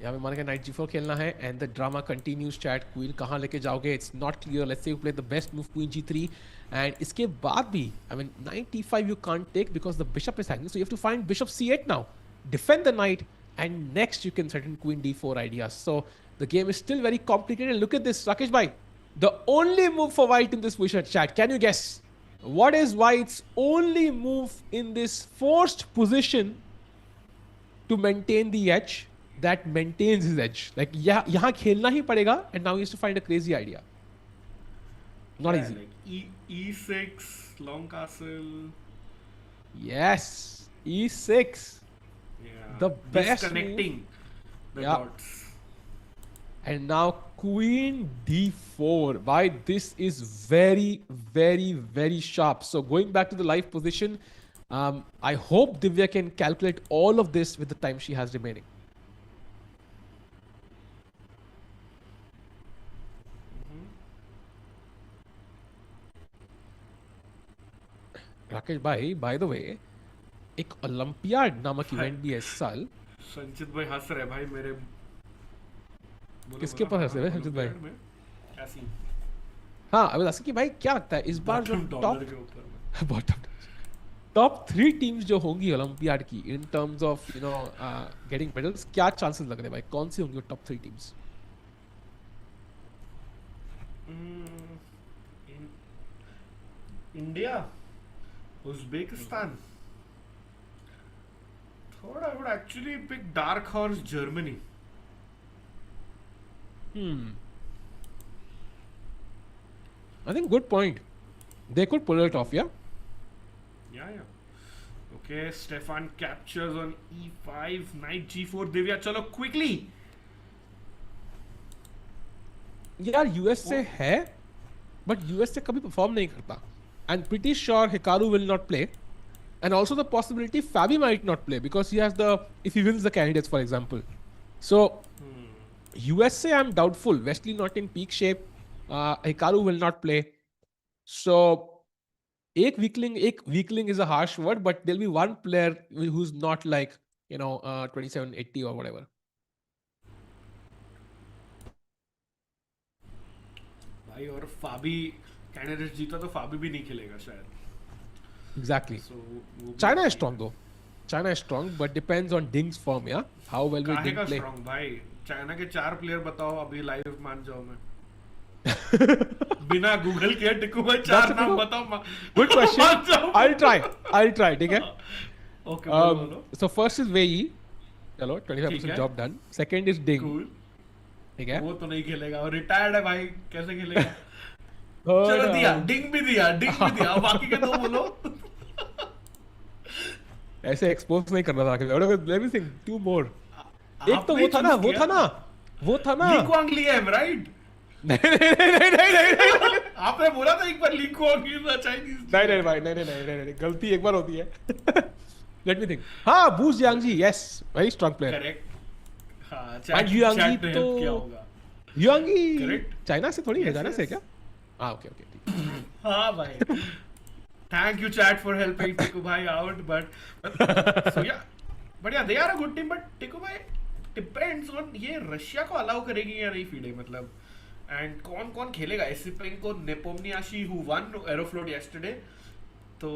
यहाँ पे मान के knight g4 खेलना है, and the drama continues. Chat, queen कहाँ लेके जाओगे? It's not clear. Let's say you play the best move, queen g3, and इसके बाद भी, I mean, knight e5 you can't take because the bishop is hanging. So you have to find bishop c8 now, defend the knight, and next you can threaten queen d4 ideas. So the game is still very complicated. Look at this, Rakesh bhai. The only move for white in this position, chat. Can you guess what is white's only move in this forced position to maintain the edge? That maintains his edge. Like, यहाँ खेलना ही पड़ेगा, and now he has to find a crazy idea. Not easy. Like e6, long castle. Yes, e6. Yeah. The best disconnecting move. the Yeah. dots. And now queen d4. Why this is very sharp. So going back to the live position, I hope Divya can calculate all of this with the time she has remaining. Rakesh भाई, by the way, एक olympiad नामक event भी है इस साल. संचित भाई हंस रहे भाई मेरे. किसके ऊपर हंस रहे हैं संचित भाई? ऐसी. हाँ, अभी ऐसा कि भाई क्या लगता है इस बार जो टॉप 3 टीम्स जो होंगी ओलंपियाड की in terms of getting medals, क्या चांसेस लग रहे हैं भाई? कौन सी होंगी top 3 teams? India, Uzbekistan. Third, I would actually pick dark horse Germany. I think good point. They could pull it off, yeah? Yeah. Okay, Stefan captures on e5, knight g4. Divya, chalo quickly. यार USA है, but USA कभी perform नहीं करता. And pretty sure Hikaru will not play, and also the possibility Fabi might not play because he has if he wins the candidates, for example. So USA, I'm doubtful. Wesley not in peak shape. Hikaru will not play. So एक weakling is a harsh word, but there'll be one player who's not like 2780 or whatever. भाई और फाबी candidate जीता तो फाबी भी नहीं खेलेगा शायद. Exactly. So China is strong though. China is strong, but depends on Ding's form, yeah. How well will Ding play? Strong भाई. China के 4 प्लेयर बताओ अभी लाइव मान जाओ मैं. बिना गूगल के टिकू भाई 4 नाम बताओ. Good question. I'll try. ठीक है. Okay. बोलो. So first is Wei. चलो 25% job done. Second is Ding. Cool. ठीक है. वो तो नहीं खेलेगा और रिटायर्ड है भाई, कैसे खेलेगा? चलो दिया, डिंग भी दिया, बाकी के 2 बोलो. ऐसे एक्सपोज नहीं करना था. Let me think 2 more. एक तो वो था ना ली क्वांग लिएम, राइट? नहीं. आपने बोला था एक बार ली क्वांग इज चाइनीज. नहीं भाई, नहीं. गलती एक बार होती है. Let me think. हाँ, Bu Xiangzhi, yes, very strong player. Correct. हाँ, And Yuangi तो क्या होगा? Yuangi Correct. चाइना से थोड़ी है, जाना से क्या? हाँ, okay. हाँ भाई. Thank you chat for helping Tiku bhai out, but so yeah, they are a good team, but Tiku bhai, depends on ये रशिया को अलाउ करेगी या नहीं फीडे मतलब. एंड कौन कौन खेलेगा. Esipenko, Nepomniachtchi who won Aeroflot yesterday, तो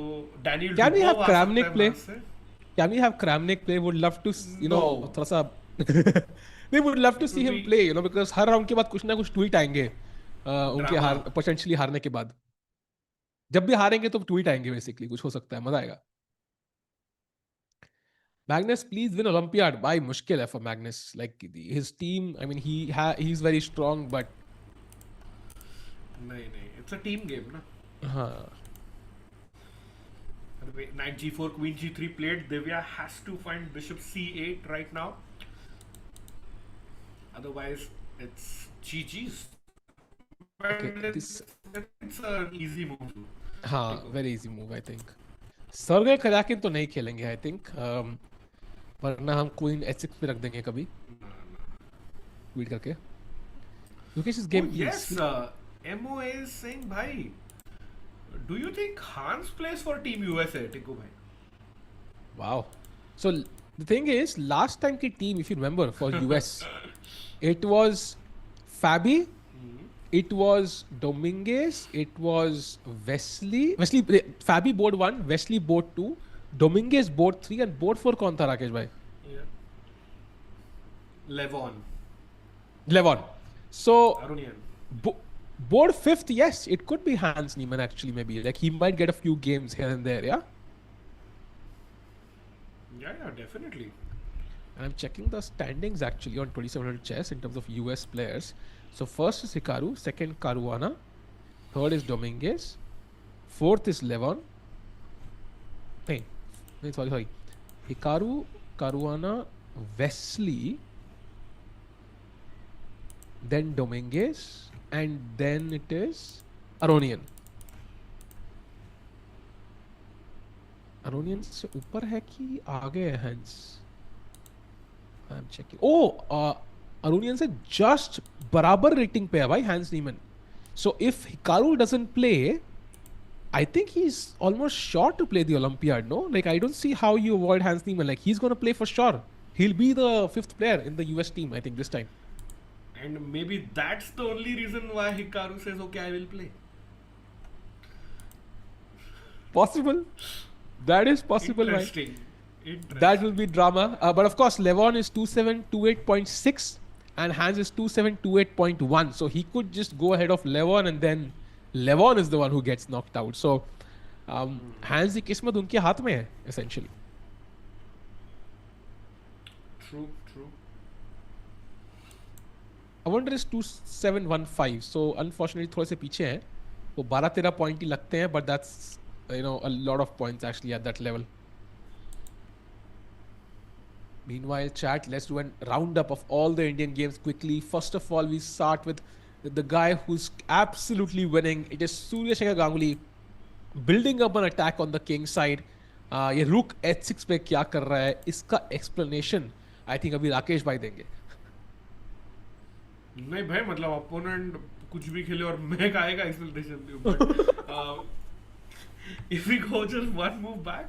Daniel Can we have Dubov आ सकता Kramnik है play? वहां से. Can we have Kramnik play? Would love to, No. थोड़ा सा we would love to see Would him be- play, because her round के बाद कुछ ना कुछ ट्वीट आएंगे उनके Drama. पोटेंशियली हारने के बाद. जब भी हारेंगे तो ट्वीट आएंगे बेसिकली, कुछ हो सकता है, मजा आएगा. Magnus, please win Olympiad. भाई मुश्किल है for Magnus. Like his team, I mean he's very strong, but नहीं नहीं, इट्स अ टीम गेम ना. हाँ. Knight g4, queen g3 played. Divya has to find bishop c8 right now. Otherwise, it's GG's. Okay, It's an easy move. हाँ, very easy move I think. Sergey Karyakin तो नहीं खेलेंगे I think. वरना हम queen h6 पे रख देंगे कभी. ट्वीट करके. Gukesh's game Oh, yes, is MOA is saying, bhai, do you think Hans plays for Team USA, Tiku bhai? wow. So the thing is, last time की team, if you remember, for US, it was Fabi, it was Dominguez, it was Wesley, Fabi board 1, Wesley board 2, Dominguez board 3 and board 4 कौन था राकेश भाई? Yeah. Levon. Levon. So Arunian. board 5th, yes, it could be Hans Niemann actually, maybe. Like he might get a few games here and there, yeah? Yeah, definitely. I'm checking the standings actually on 2700 chess in terms of US players. So first is Hikaru, second Caruana, third is Dominguez, fourth is Levon. Hey, sorry. Hikaru, Caruana, Wesley, then Dominguez, and then it is Aronian. Aronian से ऊपर है कि आगे है Hans? I'm checking. Oh, Aronian से just बराबर rating पे है भाई Hans Niemann. So if Hikaru doesn't play, I think he's almost sure to play the Olympiad, no? Like I don't see how you avoid Hans Niemann. Like he's gonna play for sure. He'll be the 5th player in the US team, I think, this time. And maybe that's the only reason why Hikaru says, okay, I will play. Possible. That is possible, right? Interesting. That will be drama. But of course, Levon is 2728.6 and Hans is 2728.1. So he could just go ahead of Levon and then Levon is the one who gets knocked out. So Hans की किस्मत उनके हाथ में है, essentially. True. I wonder is 2715. So unfortunately थोड़े से पीछे हैं. वो 12-13 पॉइंट ही लगते हैं, but that's a lot of points actually at that level. Meanwhile, chat, let's do a roundup of all the Indian games quickly. First of all, we start with the guy who's absolutely winning. It is Surya Shekhar Ganguly building up an attack on the king side. ये रुक h6 पे क्या कर रहा है, इसका explanation I think अभी राकेश भाई देंगे. नहीं भाई, मतलब अपोनेंट कुछ भी खेले और मैं आएगा एक्सपेक्टेशन के ऊपर. If we go just one move back,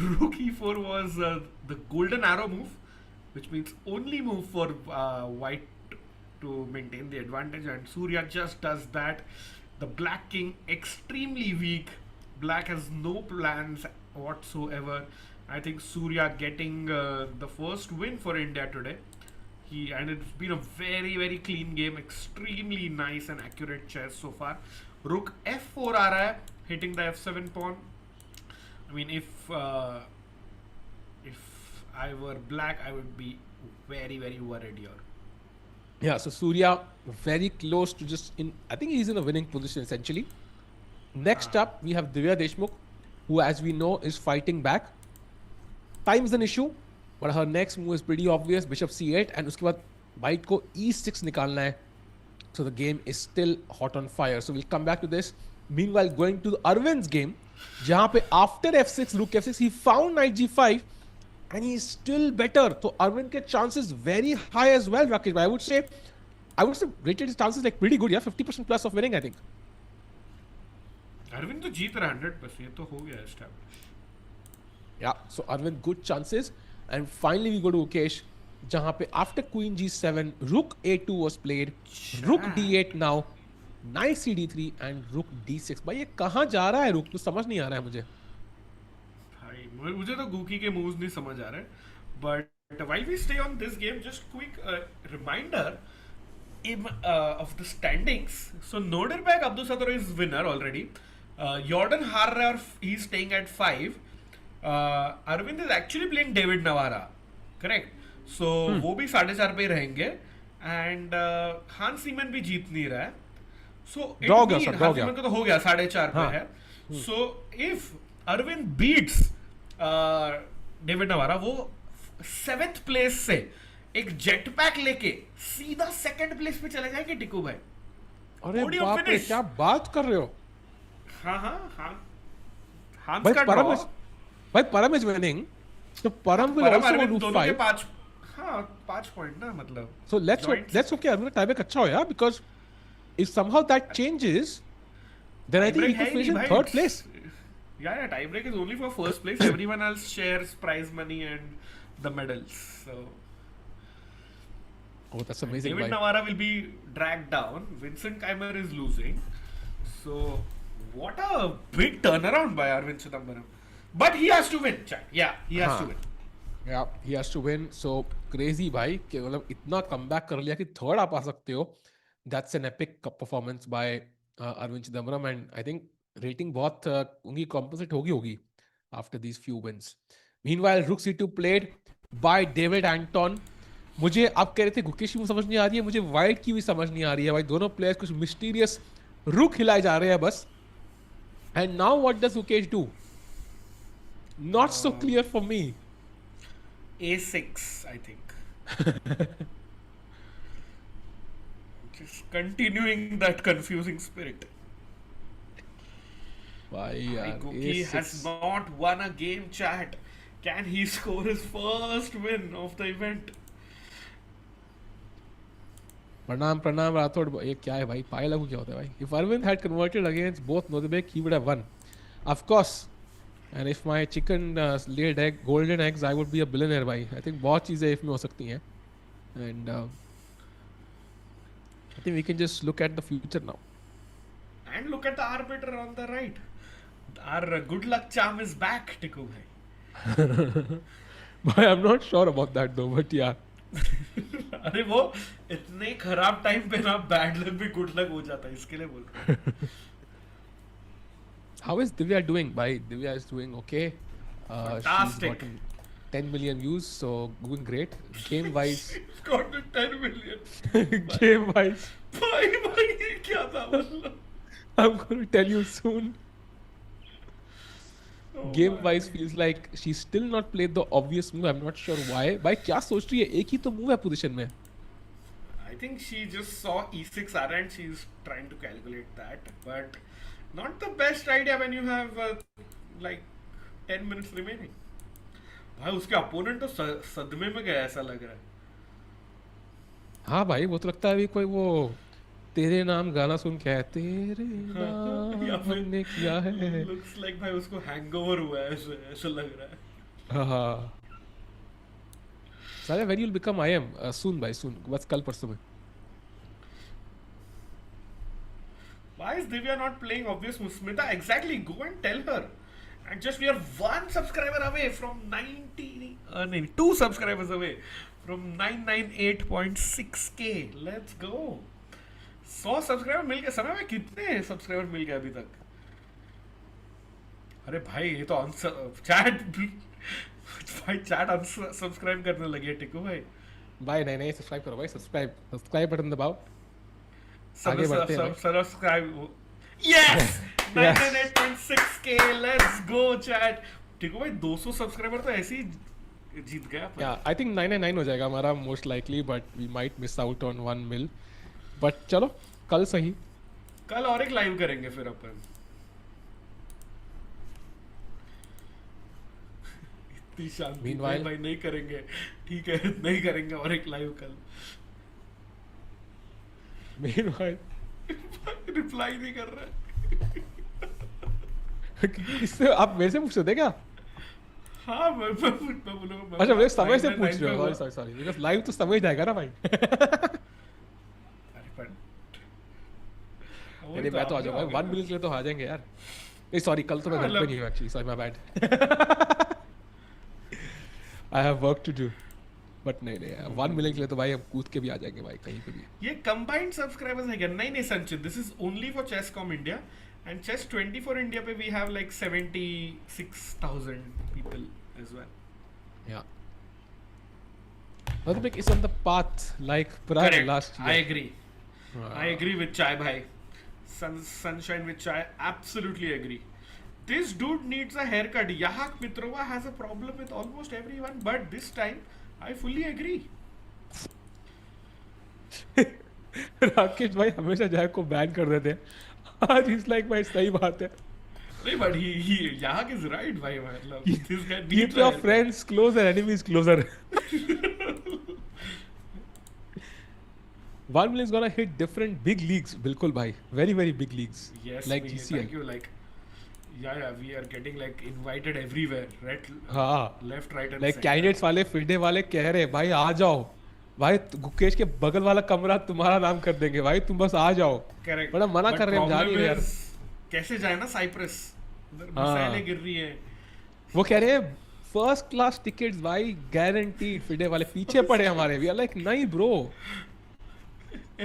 rook e4 was the golden arrow move, which means only move for white to maintain the advantage, and Surya just does that. The black king extremely weak. Black has no plans whatsoever. I think Surya getting the first win for India today. And it's been a very, very clean game, extremely nice and accurate chess so far. Rook f4 aa raha hai, hitting the f7 pawn. I mean, if I were black, I would be very, very worried here. Yeah, so Surya very close to I think he's in a winning position essentially. Next up, we have Divya Deshmukh, who as we know is fighting back. Time is an issue, but her next move is pretty obvious, bishop c8, and उसके बाद white को e6 निकालना है. So the game is still hot on fire. So we'll come back to this. Meanwhile, going to Arvind's game, जहाँ पे after f6, rook f6, he found knight g5, and he's still better. So Arvind के chances very high as well, Rakesh. I would say rated his chances like pretty good, yeah, 50% plus of winning, I think. Arvind तो जीत रहा 100%, ये तो हो गया establish. Yeah, so Arvind, good chances. And finally we go to Gukesh. जहां पे after queen g7 rook a2 was played, rook d8 now, knight cd3 and rook d6. भाई ये कहाँ जा रहा है रुक, तो समझ नहीं आ रहा है मुझे. भाई मुझे तो गुकी के मूव्स नहीं समझ आ रहे. But while we stay on this game, just quick reminder of the standings. So Nodirbek Abdusattorov is winner already. Jorden हार रहा है और he's staying at 5. Arvind is actually playing David Navara, correct? So वो भी 4.5 पे रहेंगे. And हांस नीमन भी जीत नहीं रहा है. So हांस नीमन का तो हो गया 4.5 पे है. So if Arvind beats David Navara, वो 7th प्लेस से एक जेट पैक लेके सीधा 2nd प्लेस पे चले जाएंगे टिकू भाई. अरे बाप रे, क्या बात कर रहे हो. हाँ हांस भाई का परम इज, भाई परम इज विनिंग, तो परम विल आल्सो डू 5. 5 पॉइंट ना, मतलब. सो लेट्स होप कि अरविंद का टाइब्रेक अच्छा हो यार, because if somehow that changes then I think he could finish in 3rd place. Yeah, tiebreak is only for 1st place. Everyone else shares prize money and the medals. So, oh, that's amazing. David Navara will be dragged down. Vincent Keymer is losing. So, what a big turnaround by Arvindh Chithambaram. But he has to win. Yeah, he has to win. Yeah, he has to win. So crazy भाई कि मतलब इतना comeback कर लिया कि 3rd आप आ सकते हो. That's an epic performance by Arvindh Chithambaram, and I think rating बहुत उनकी compensate होगी after these few wins. Meanwhile, rook c2 played by David Anton. मुझे आप कह रहे थे गुकेश की समझ नहीं आ रही है, मुझे वाइट की भी समझ नहीं आ रही है भाई. दोनों प्लेयर्स कुछ मिस्टीरियस रुक हिलाए जा रहे हैं बस. And now what does Gukesh do? Not so clear for me. A6, I think. Just continuing that confusing spirit. Guki has not won a game, chat. Can he score his first win of the event? प्रणाम राठौड़. ये क्या है भाई, पाए लागू क्या होता है भाई. If Arvind had converted against both Nodirbek, he would have won, of course. And if my chicken laid golden eggs, I would be a billionaire भाई. I think बहुत चीजें इसमें हो सकती हैं. And I think we can just look at the future now. And look at the arbiter on the right. Our good luck charm is back, Tiku bhai. But I'm not sure about that though, but yeah. अरे वो इतने खराब time पे ना bad luck भी good luck हो जाता है, इसके लिए बोल रहा हूँ. How is Divya doing? Bhai, Divya is doing okay. Fantastic. She's gotten 10 million views, so doing great. Game wise. She's gotten 10 million. Game wise. भाई ये क्या था मतलब? I'm going to tell you soon. Game wise feels like she's still not played the obvious move. I'm not sure why. भाई क्या सोच रही है? एक ही तो move है position में. I think she just saw e6 and she's trying to calculate that, but not the best idea when you have like 10 minutes remaining. भाई उसके opponent तो सदमे में गया ऐसा लग रहा है. हाँ भाई, वो तो लगता है अभी कोई वो तेरे नाम गाना सुन के है, तेरे नाम हमने किया है. Looks like भाई उसको hangover हुआ है, ऐसा लग रहा है. हाँ. साले when you'll become IM soon भाई, soon. बस कल परसों में. Why is Divya not playing obvious Smita? Exactly, go and tell her. And just we are 1 subscriber away from 2 subscribers away from 998.6k. Let's go. 100 subscriber मिल गए. समय में कितने subscriber मिल गए अभी तक? अरे भाई ये तो चैट भाई चैट अनसब्सक्राइब करने लगे टिकू भाई. भाई नहीं सब्सक्राइब करो भाई. सब्सक्राइब बटन दबाओ. आगे बढ़ते हैं. Subscribe. Yes 998.6k. Let's go chat. Tiku भाई 200 सब्सक्राइबर तो ऐसे ही जीत गया. या आई थिंक 999 हो जाएगा हमारा most likely, but we might miss out on 1 mil. But चलो कल सही. कल और एक लाइव करेंगे फिर अपन. इतनी शांति भाई नहीं करेंगे. ठीक है नहीं करेंगे और एक लाइव कल. Meanwhile रिप्लाई नहीं कर रहा है. इससे आप मेरे से पूछ सकते क्या? हाँ मैं बोलूँगा अच्छा मैं समय से line पूछ पे रहे हो, हुआ। सॉरी बिकॉज लाइव तो समझ जाएगा ना भाई. अरे पर नहीं मैं तो आ जाऊंगा 1 मिलियन के लिए तो आ जाएंगे यार. नहीं सॉरी कल तो मैं घर पे नहीं हूँ actually, sorry my bad. I have work to do. But नहीं 1 मिलियन के लिए तो भाई हम कूद के भी आ जाएंगे भाई कहीं पे भी. ये कंबाइंड सब्सक्राइबर्स है क्या? नहीं Sanchit, this is only for chess com India and chess 24 India पे we have like 76,000 people as well. Yeah. Nodirbek is on the path like Prague last year. I agree. I agree with Chai Bhai. Sunshine with Chai. Absolutely agree. This dude needs a haircut. Yahak Mitrova has a problem with almost everyone, but this time I fully agree. Rakesh भाई हमेशा Jack को ban कर देते हैं. आज is like भाई सही बात है. नहीं but he Yahak is right भाई मतलब this guy Keep needs a your haircut. friends closer, enemies closer. 1 million is gonna hit different big leagues. बिल्कुल भाई, very very big leagues. Yes, like we, GCL. thank you. Like, yeah, we are getting like invited everywhere, right? हाँ. Left, right, and Like center. candidates वाले फील्डे वाले कह रहे भाई आ जाओ भाई, गुकेश के बगल वाला कमरा तुम्हारा नाम कर देंगे भाई, तुम बस आ जाओ. Correct. बड़ा मना But कर रहे हैं, हम जा नहीं रहे यार. problem is, कैसे जाए ना साइप्रस? उधर हाँ. मिसाइलें गिर रही हैं. वो कह रहे हैं फर्स्ट क्लास टिकट्स भाई गारंटीड. फील्डे वाले पीछे पड़े हमारे. वी आर लाइक नहीं ब्रो.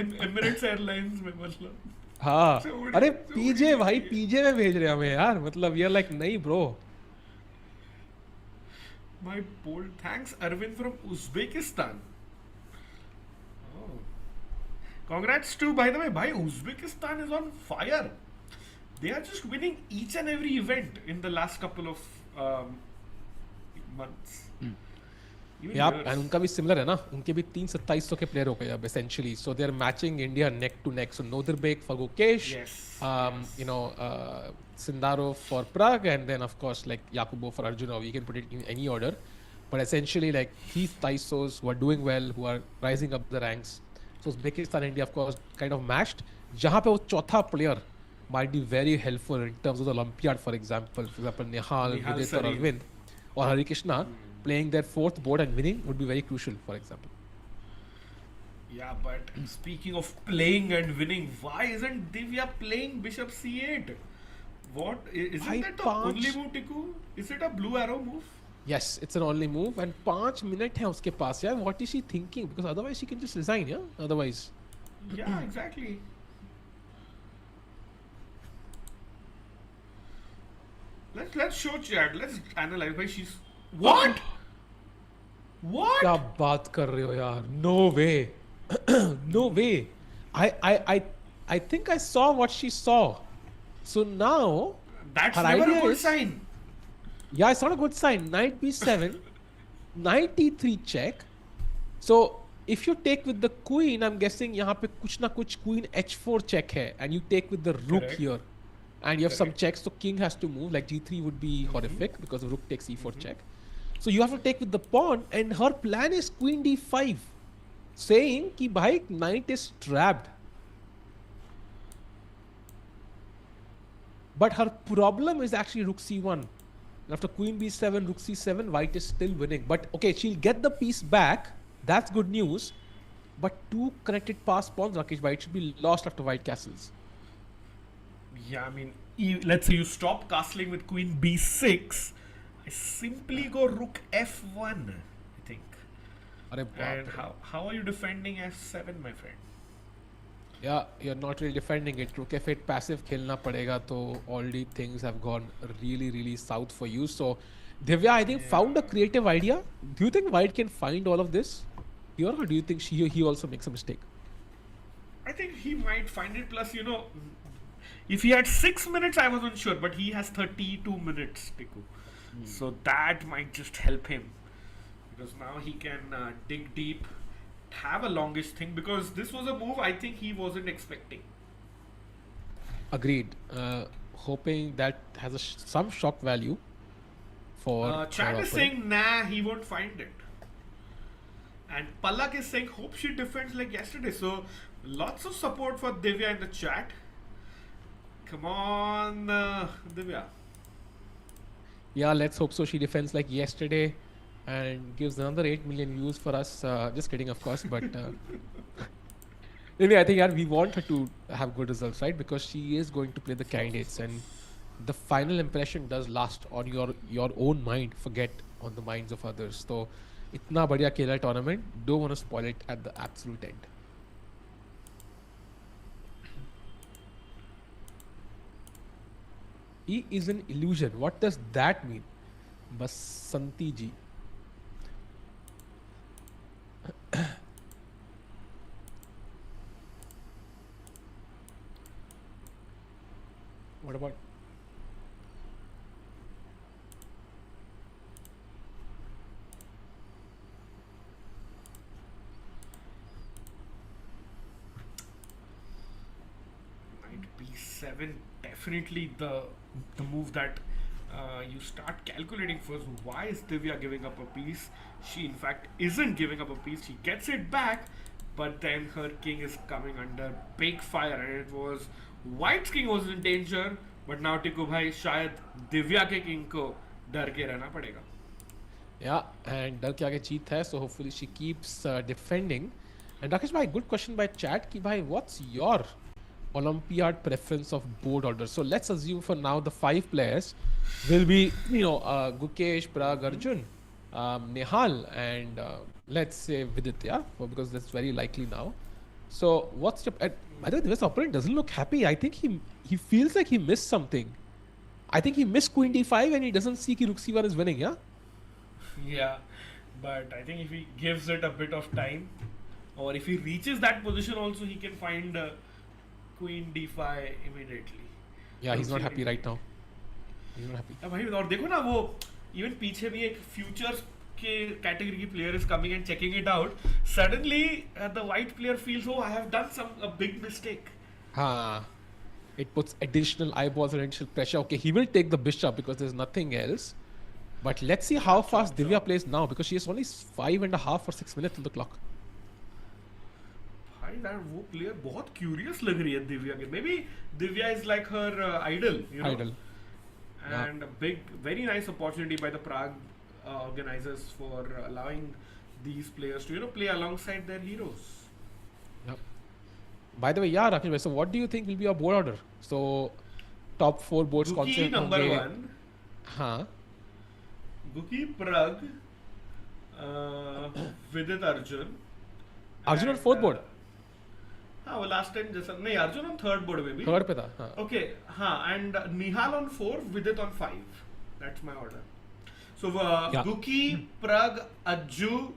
Emirates Airlines में मतलब. हाँ छोड़- अरे छोड़ पीजे ही भाई दिए. पीजे में भेज रहे हैं हमें यार. मतलब वी आर लाइक नहीं bro. My bold thanks, Arvin from Uzbekistan. Oh. Congrats to, by the way, bhai, Uzbekistan is on fire. They are just winning each and every event in the last couple of months. Even या years. And उनका भी similar है ना. उनके भी 3 2700 के player हो गए अब essentially. So they are matching India neck to neck. So Nodirbek for Gukesh, Yes, you know, Sindarov for Prague, and then of course like Yakubboev for Arjun. Or we can put it in any order, but essentially like these Taisos who are doing well, who are rising up the ranks. So Uzbekistan India of course kind of matched. जहाँ पे वो चौथा player might be very helpful in terms of the Olympiad, for example Nihal, Nihal Vidit or Sarin. Arvind or Hari Krishna playing their 4th board and winning would be very crucial, for example. yeah, but speaking of playing and winning, why isn't Divya playing Bishop C8? What isn't Bhai, that the only पांच- move, Tiku? Is it a blue arrow move? Yes, it's an only move and 5 minutes है उसके पास यार. What is she thinking? Because otherwise she can just resign, yeah? Otherwise. Yeah, exactly. Let's show chat. Let's analyze why she's what? What? क्या बात कर रहे हो यार? No way. No way. I think I saw what she saw. So now That's her never a idea good is- sign. yeah, it's not a good sign. Knight b7, knight e3 check. So if you take with the queen, I'm guessing यहाँ पे कुछ ना कुछ queen h4 check है, and you take with the rook Correct. here, and you have some Correct. checks. So king has to move. Like g3 would be horrific because the rook takes e4 check. So you have to take with the pawn, and her plan is queen d5, saying कि भाई knight is trapped. But her problem is actually rook c1. After queen b7, rook c7, white is still winning. But okay, she'll get the piece back. That's good news. But 2 connected pass pawns, Rakesh, white should be lost after white castles. Yeah, I mean, let's say you stop castling with queen b6. I simply go rook f1. I think. अरे And बाप रे. how are you defending f7, my friend? Yeah, you're not really defending it. Rook f8 passive खेलना पड़ेगा, तो already things have gone really south for you. So Divya, I think found a creative idea. Do you think white can find all of this here, or do you think he also makes a mistake? I think he might find it. Plus, you know, if he had 6 minutes, I wasn't sure, but he has 32 minutes, Tiku. So that might just help him, because now he can dig deep, have a longish thing, because this was a move I think he wasn't expecting. Agreed. Hoping that has some shock value for Chad our is opponent. saying nah, he won't find it, and Palak is saying hope she defends like yesterday. So lots of support for Divya in the chat. Come on, Divya. Yeah, let's hope so. She defends like yesterday and gives another 8 million views for us. Just kidding, of course. But anyway, I think we want her to have good results, right? Because she is going to play the candidates, and the final impression does last on your own mind. Forget on the minds of others. So, itna badhiya खेला tournament. Don't want to spoil it at the absolute end. E is an illusion. What does that mean? Basanti ji. What about? Knight b7, definitely the move that you start calculating first. Why is Divya giving up a piece? She in fact isn't giving up a piece. She gets it back, but then her king is coming under big fire, and it was White's king was in danger. But now टिकू भाई शायद दिव्या के king को डर के रहना पड़ेगा. Yeah, and डर के आगे जीत है, so hopefully she keeps defending. And Rakesh bhai, good question by chat ki bhai, what's your Olympiad preference of board order? So let's assume for now the 5 players will be, Gukesh, Prague, Arjun, Nehal, and let's say Vidit, yeah, because that's very likely now. So what's the? By the way, this opponent doesn't look happy. I think he feels like he missed something. I think he missed Queen D5 and he doesn't see ki Rook C1 is winning, yeah? Yeah, but I think if he gives it a bit of time, or if he reaches that position also, he can find Queen D5 immediately. Yeah, he's not happy right now. He's not happy. भाई और देखो ना वो even पीछे भी एक futures के category की player is coming and checking it out. Suddenly the white player feels, oh, I have done a big mistake. It puts additional eyeballs and additional pressure. Okay, he will take the bishop because there's nothing else. But let's see how fast Divya plays now, because she has only 5.5 or 6 minutes on the clock. भाई यार वो player बहुत curious लग रही है दिव्या के. Maybe Divya is like her idol, you know. Idol. And a big, very nice opportunity by the Prague organizers for allowing these players to, play alongside their heroes. Yep. By the way, yeah, Rakesh, so what do you think will be your board order? So, top 4 boards Guki number 1. Huh. Guki, Prague, Vidit Arjun. Arjun on 4th board? हाँ वो last time जैसा नहीं Arjun on 3rd board में भी. 3rd पे था. हाँ. Okay, हाँ, and Nihal on 4, Vidit on 5. That's my order. So Guki, Prague, Ajju,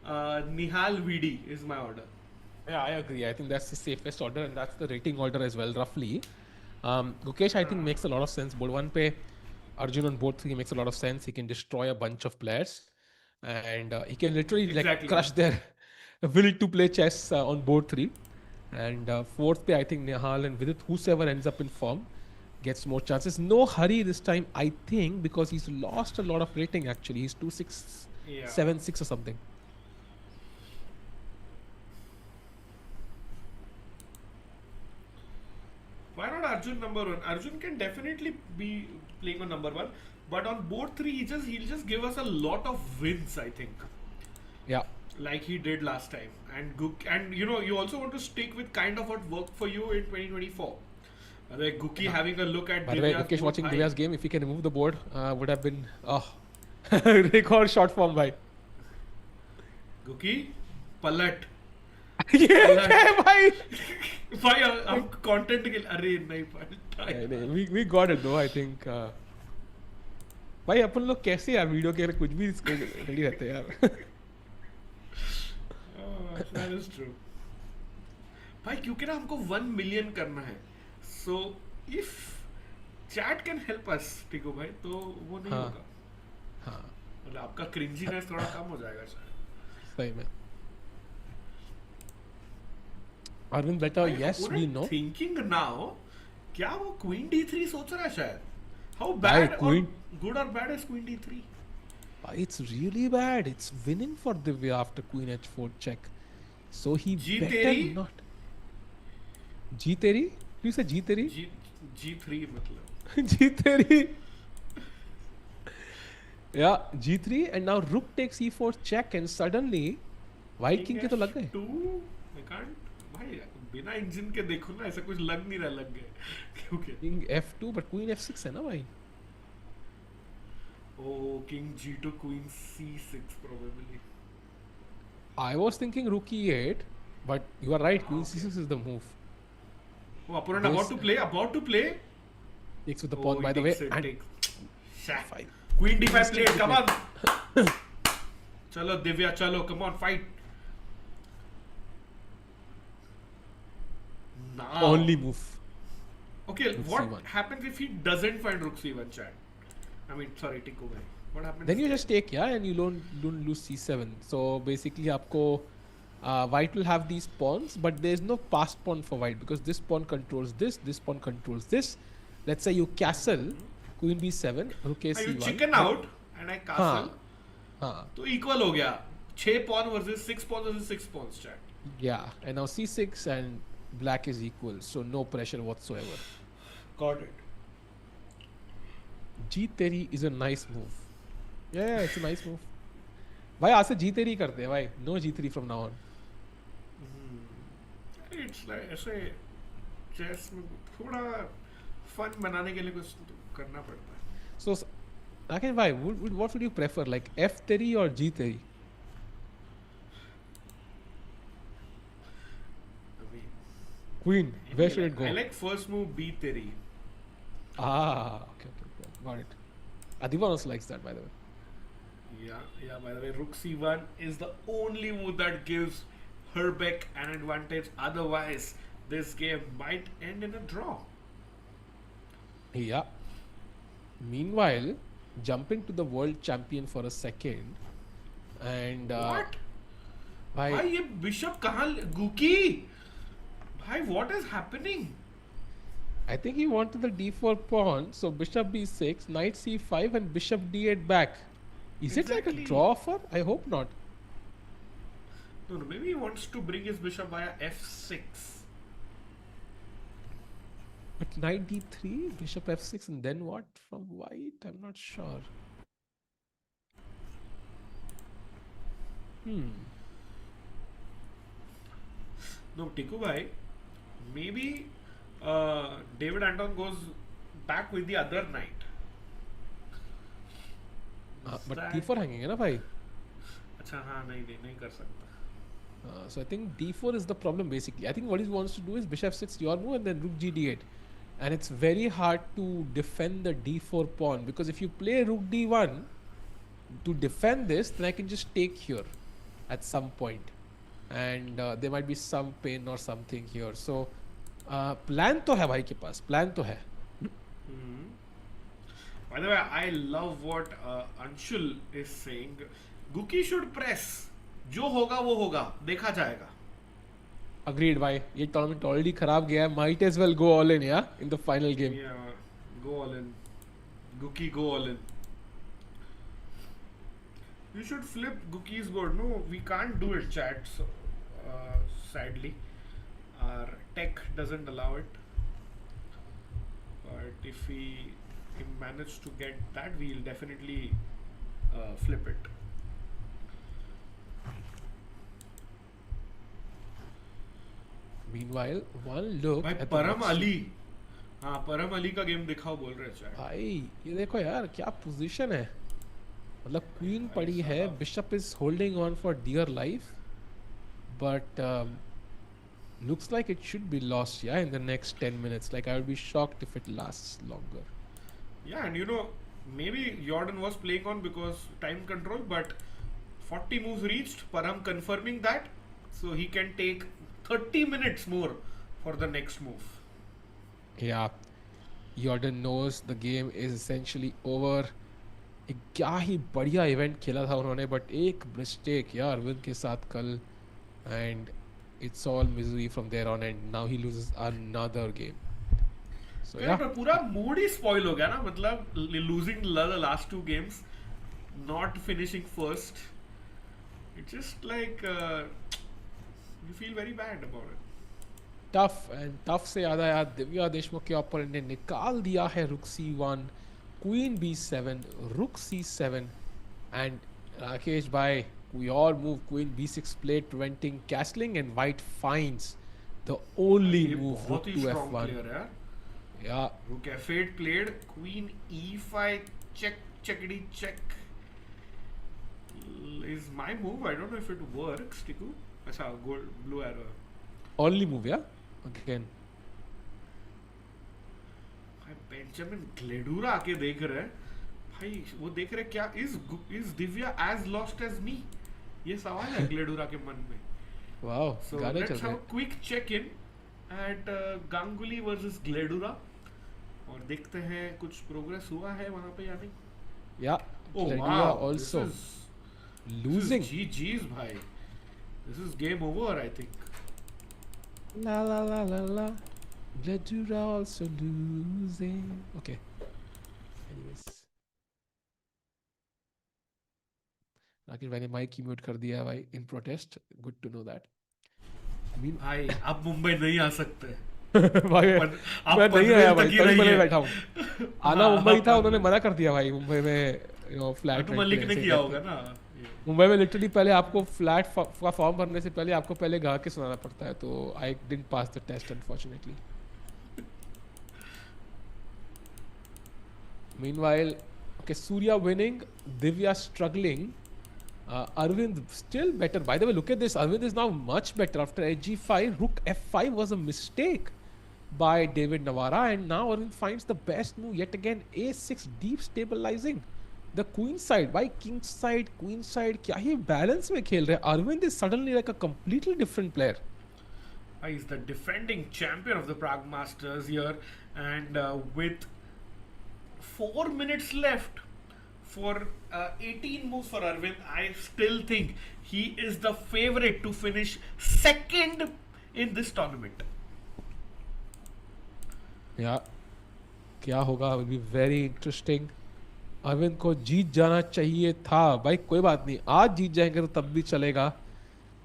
Nihal, VD is my order. Yeah, I agree. I think that's the safest order, and that's the rating order as well, roughly. Gukesh, I think, makes a lot of sense. Board 1 pe, Arjun on board 3 makes a lot of sense. He can destroy a bunch of players, and he can literally crush their will to play chess on board 3. And 4th pe, I think Nihal and Vidit, whosoever ends up in form, gets more chances. No hurry this time, I think, because he's lost a lot of rating actually. He's 2.676 or something. Why not Arjun number 1? Arjun can definitely be playing on number 1, but on board 3 he'll just give us a lot of wins, I think. Yeah. Like he did last time. And you also want to stick with kind of what worked for you in 2024. Like Guki having a look at By the way, Divya's Gukesh watching board. Divya's game, if he can remove the board, would have been record short form by. Guki, palat. ये क्या है भाई? भाई हम content के अरे नहीं पलटा. We got it though, I think. भाई अपन लोग कैसे यार वीडियो के कुछ भी रेडी रहते हैं यार. That is true. भाई क्योंकि ना हमको 1 million करना है. So if chat can help us, टिको भाई, तो वो नहीं होगा. हाँ. मतलब आपका क्रिंजीनेस थोड़ा कम हो जाएगा शायद. सही में. Arvin better, yes, we know. Thinking now, क्या वो Queen D3 सोच रहा है शायद? How bad or good or bad is Queen D3? It's really bad. It's winning for Divya after Queen H4 check. So he better not. G teri? You say G teri? G3 मतलब. G teri. Yeah, g3 and now rook takes e4 check and suddenly white king के तो लग गए. F2 I can't भाई बिना engine के देखो ना ऐसा कुछ लग नहीं रहा लग गए क्योंकि King f2 but queen f6 है ना भाई. oh king g2 queen c6 probably I was thinking rook e8 but you are right, queen c6 is the move. oh opponent about to play Takes with the pawn by the way and Shaq. five. Queen d5 played come on chalo Divya chalo come on fight now Only move. okay Rook what c1. happens if he doesn't find rook c1 chat I mean sorry Tiku bhai what happens Then you just take, yeah, and you don't lose c7. So basically आपको white will have these pawns but there is no passed pawn for white because this pawn controls this pawn controls this. Let's say you castle queen b7 rook a you c1 chicken out and I castle हाँ तो equal हो गया 6 pawn versus 6 pawn versus 6 pawns chat yeah and now c6 and black is equal so no pressure whatsoever. got it g3 is a nice move. Yeah, it's a nice move. भाई आज से g3 करते हैं भाई. No g3 from now on. it's like ऐसे chess में थोड़ा fun बनाने के लिए कुछ करना पड़ता है So Rakesh bhai, what would you prefer, like f3 or g3? I mean, Queen, where should it go? I like first move b3 Okay, got it. Adivan also likes that, by the way. yeah by the way rook c1 is the only move that gives Hrbek an advantage otherwise this game might end in a draw Yeah. Meanwhile, jumping to the world champion for a second, and what bhai, भाई ये bishop कहाँ गुकी भाई what is happening I think he wanted the d4 pawn, so bishop b6, knight c5, and bishop d8 back. Is it like a Exactly. draw offer? I hope not. no maybe he wants to bring his bishop via f6 But knight d3, bishop f6, and then what from white? I'm not sure. no Tiku bhai maybe David Anton goes back with the other knight But that- d4 hanging है ना भाई. अच्छा हाँ नहीं कर सकता So I think d4 is the problem basically. I think what he wants to do is bishop 6 your move and then rook g d8. And it's very hard to defend the d4 pawn because if you play rook d1 to defend this, then I can just take here at some point. And there might be some pain or something here. So plan तो है भाई के पास, plan तो है. By the way, I love what Anshul is saying. Guki should press. जो होगा वो होगा, देखा जाएगा. Agreed भाई. ये tournament already खराब गया है. Might as well go all in, yeah, in the final game. Yeah, go all in. Guki, go all in. You should flip Guki's board. No, we can't do it, chat. So, sadly, our tech doesn't allow it. But if we manage to get that, we'll definitely flip it. Meanwhile, one look भाई at the परम next- Ali हाँ परम अली का game दिखाओ बोल रहे हैं भाई ये देखो यार क्या पोजीशन है. मतलब क्वीन पड़ी है, bishop is holding on for dear life, but looks like it should be lost, yeah, in the next 10 minutes. Like I would be shocked if it lasts longer. Yeah, and you know, maybe Jordan was playing on because time control, but 40 moves reached, Parham confirming that, so he can take 30 minutes more for the next move. Yeah, Jordan knows the game is essentially over. एक क्या ही बढ़िया event खेला था उन्होंने, but एक mistake यार अरविंद के साथ कल, and it's all misery from there on, and now he loses another game. So Yeah, yeah, but पूरा mood ही spoil हो गया ना, मतलब losing the last two games, not finishing first. It's just like you feel very bad about it. Tough से याद आया दिव्या देशमुख के opponent ने निकाल दिया है रुक c1, क्वीन b7, रुक c7, And Rakesh bhai, we all move queen b6 plate preventing castling, and white finds the only ये move बहुत rook he to strong f1. player है. Yeah, Rook f8 played, queen e5 check, checkity check. Is my move? I don't know if it works. Tiku. अच्छा, gold blue arrow. only move, yeah. Again, भाई Benjamin ग्लेडुरा आके देख रहे हैं. भाई वो देख रहे हैं क्या is Divya as lost as me? ये सवाल है ग्लेडुरा के मन में. wow, So गाने let's चल have रहे a quick check in at Ganguly versus Gledura. और देखते हैं कुछ प्रोग्रेस हुआ है वहां पे या नहीं. yeah. Oh Gledura wow, also this is losing. GG's भाई. This is game over, I think. La la la la la. Gledura also losing. Okay. Anyways. Rakesh भाई ने माइक म्यूट कर दिया है भाई in protest. Good to know that. I mean, भाई आप मुंबई नहीं आ सकते. भाई आप मैं नहीं आया भाई, तक ही तभी मैं रहिए. बैठा हूँ. आना मुंबई था, उन्होंने मना कर दिया भाई. मुंबई में फ्लैट तो मलिक ने किया होगा ना. मुंबई में लिटरली पहले आपको फ्लैट का फॉर्म भरने से पहले आपको पहले गा के सुनाना पड़ता है. तो I didn't pass the test unfortunately. Meanwhile, okay, Surya winning, Divya struggling. Arvind still better. By the way, look at this. Arvind is now much better after H5. Rook F5 was a mistake by David Navara, and now Arvind finds the best move yet again. A6 deep stabilizing the queen side. By king side, queen side, क्या ही balance में खेल रहे हैं. Arvind is suddenly like a completely different player. He's the defending champion of the Prague Masters here, and with 4 minutes left for 18 moves for Arvind, I still think he is the favorite to finish second in this tournament. Yeah, क्या होगा will be very interesting. Arvind को जीत जाना चाहिए था भाई. कोई बात नहीं, आज जीत जाएंगे तो तब भी चलेगा.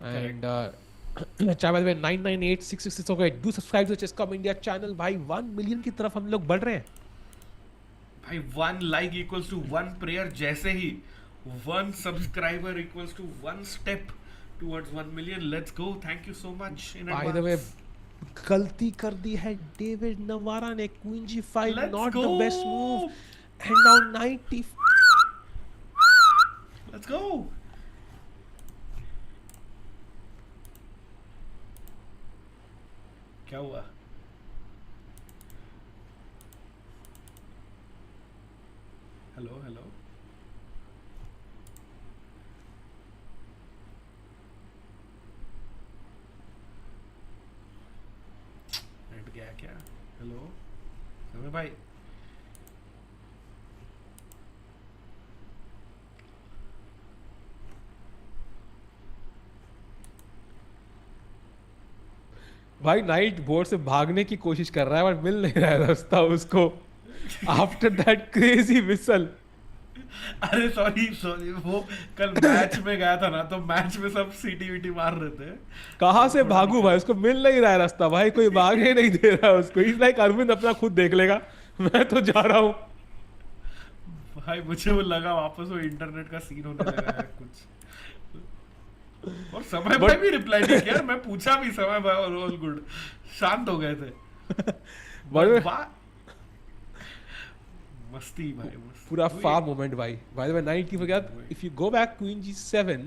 एंड चाहे बाय द वे 998666 हो गए. Do subscribe to chess com India channel भाई. 1 मिलियन की तरफ हम लोग बढ़ रहे हैं भाई 1 like equals to 1 prayer, जैसे ही 1 subscriber equals to 1 step towards 1 million. Let's go. Thank you so much in bye the way. advance. गलती कर दी है डेविड नवारा ने. Queen g5 Let's not go. The best move. And now 90. Let's go. क्या हुआ? Hello hello. Net गया क्या? Hello समय भाई. भाई नाइट बोर्ड से भागने की कोशिश कर रहा है बट मिल नहीं रहा है रास्ता उसको. After that crazy whistle. अरे सॉरी सॉरी, वो कल मैच में गया था ना, तो मैच में सब सीटी वीटी मार रहे थे. कहाँ से भागू भाई, उसको मिल नहीं रहा है रास्ता भाई. कोई भागने नहीं दे रहा है उसको. इज लाइक अरविंद अपना खुद देख लेगा, मैं तो जा रहा हूँ. भाई मुझे वो लगा वापस वो इंटरनेट का सीन होने लगा है कुछ. और समय भाई भी रिप्लाई नहीं किया. मैं पूछा भी समय भाई और ऑल गुड, शांत हो गए थे. मस्ती भाई मस्ती. पूरा फार मोमेंट भाई. बाय द वे नाइट की वजह, if you go back queen g7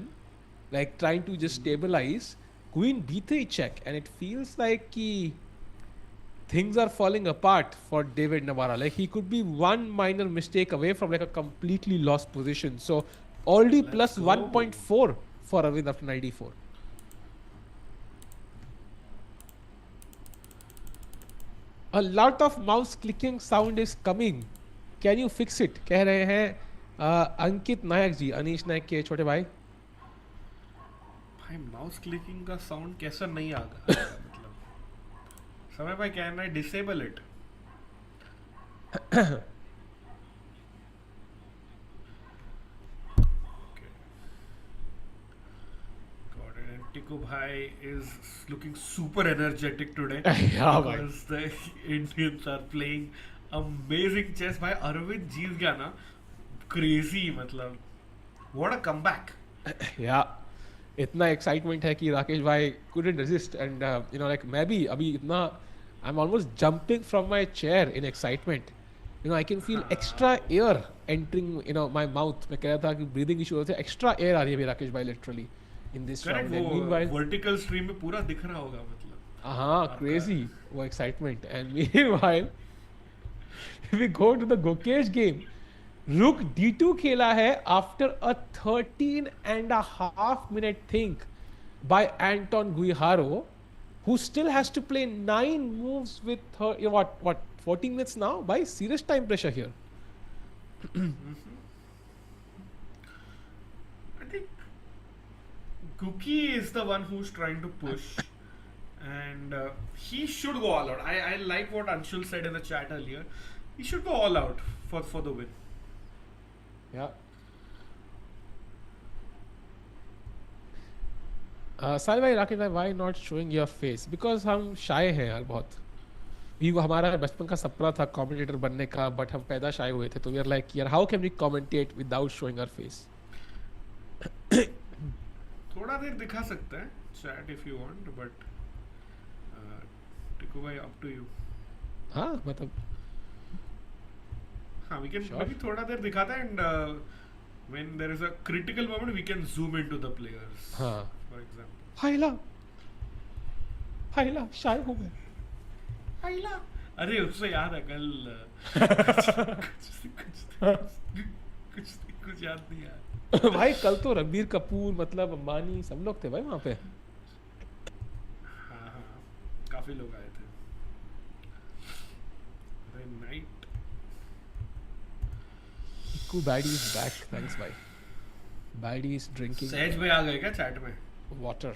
like trying to just stabilize, queen b3 check, and it feels like कि things are falling apart for David Navara. Like he could be one minor mistake away from like a completely lost position. So already plus 1.4 for Arvind after 94. A lot of mouse clicking sound is coming. Can you fix it? कह रहे हैं अंकित नायक जी, अनीश नायक के छोटे भाई. भाई mouse clicking का sound कैसा नहीं आ गया मतलब. समय भाई can I disable it? Tiku Bhai is looking super energetic today. Yeah, because the Indians are playing amazing chess. भाई अरविंद जीत गया ना, crazy मतलब. What a comeback. Yeah. इतना एक्साइटमेंट है कि राकेश भाई couldn't resist and like मैं भी अभी इतना I'm almost jumping from my chair in excitement. I can feel extra air entering my mouth. मैं कह रहा था कि breathing issue होते हैं, extra air आ रही है अभी राकेश भाई literally in this Correct, round. And वो meanwhile, vertical stream में पूरा दिख रहा होगा मतलब. हाँ crazy वो excitement. And meanwhile we go to the Gukesh game. Rook d2 खेला है after a 13.5 minute think by Anton Guijaro, who still has to play 9 moves with her. What 14 minutes now? By serious time pressure here. I think Guki is the one who's trying to push, and he should go all out. I like what Anshul said in the chat earlier. He should go all out for the win. Yeah. साल भाई राकेश भाई why not showing your face? Because हम shy हैं यार बहुत. वो हमारा बचपन का सपना था कमेंटेटर बनने का, बट हम पैदा शाय हुए थे, तो वी आर लाइक यार how can we commentate without showing our face. थोड़ा देर दिखा सकते हैं chat if you want, but Tiku भाई अप टू यू. हाँ मतलब हाँ, we can Sure. maybe थोड़ा देर दिखाता है, and when there is a critical moment we can zoom into the players. हाँ. For example. हाइला शाय हो गए. हाइला. अरे उससे याद है कल कुछ याद नहीं आया. भाई कल तो रणबीर कपूर मतलब अंबानी सब लोग थे भाई वहाँ पे. हाँ हाँ, काफी लोग आए थे. अरे night. Baddy is back. Thanks भाई. Baddy is drinking सहज भाई आ गए क्या चैट में? water.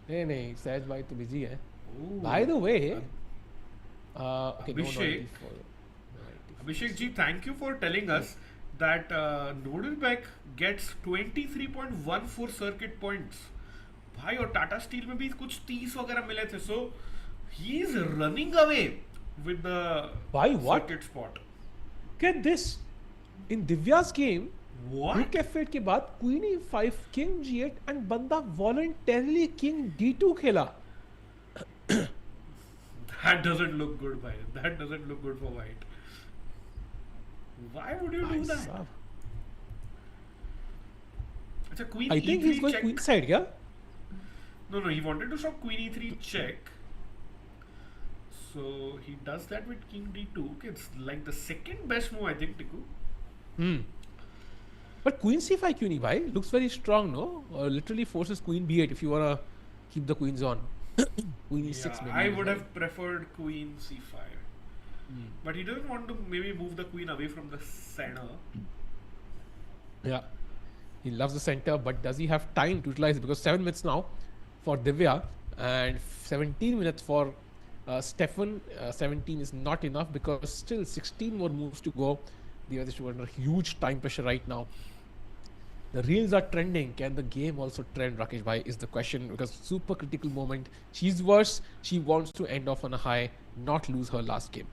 नहीं सहज भाई तो बिजी है. Ooh. By the way, okay, no, Abhishek. 94. 94. Abhishek ji, thank you for telling us that Nodirbek gets 23.14 circuit points. भाई और टाटा स्टील में भी कुछ 30 वगैरह मिले थे. So he is running away with the Why, what? circuit spot. Get this. In Divya's game, What? Rook f8 के बाद Queen e5, King g8 and बंदा voluntarily King d2 खेला. That doesn't look good, bhai. That doesn't look good for white. Why would you do that? साहब. अच्छा, Queen I think e3 he's going check. queen side, क्या? No, he wanted to stop Queen e3 check. So he does that with King d2. Okay, it's like the second best move, I think, Tiku. But Queen c5 क्यों नहीं भाई? Looks very strong, no? Or literally forces Queen b8 if you wanna keep the queens on. Queen e6 Yeah, maybe. I as would well. have preferred Queen c5. But he doesn't want to maybe move the queen away from the center. Yeah. He loves the center, but does he have time to utilize it? Because 7 minutes now for Divya and 17 minutes for Stefan. 17 is not enough because still 16 more moves to go. The others are under huge time pressure right now. The reels are trending. Can the game also trend, Rakesh Bhai, is the question, because super critical moment. She's worse. She wants to end off on a high, not lose her last game.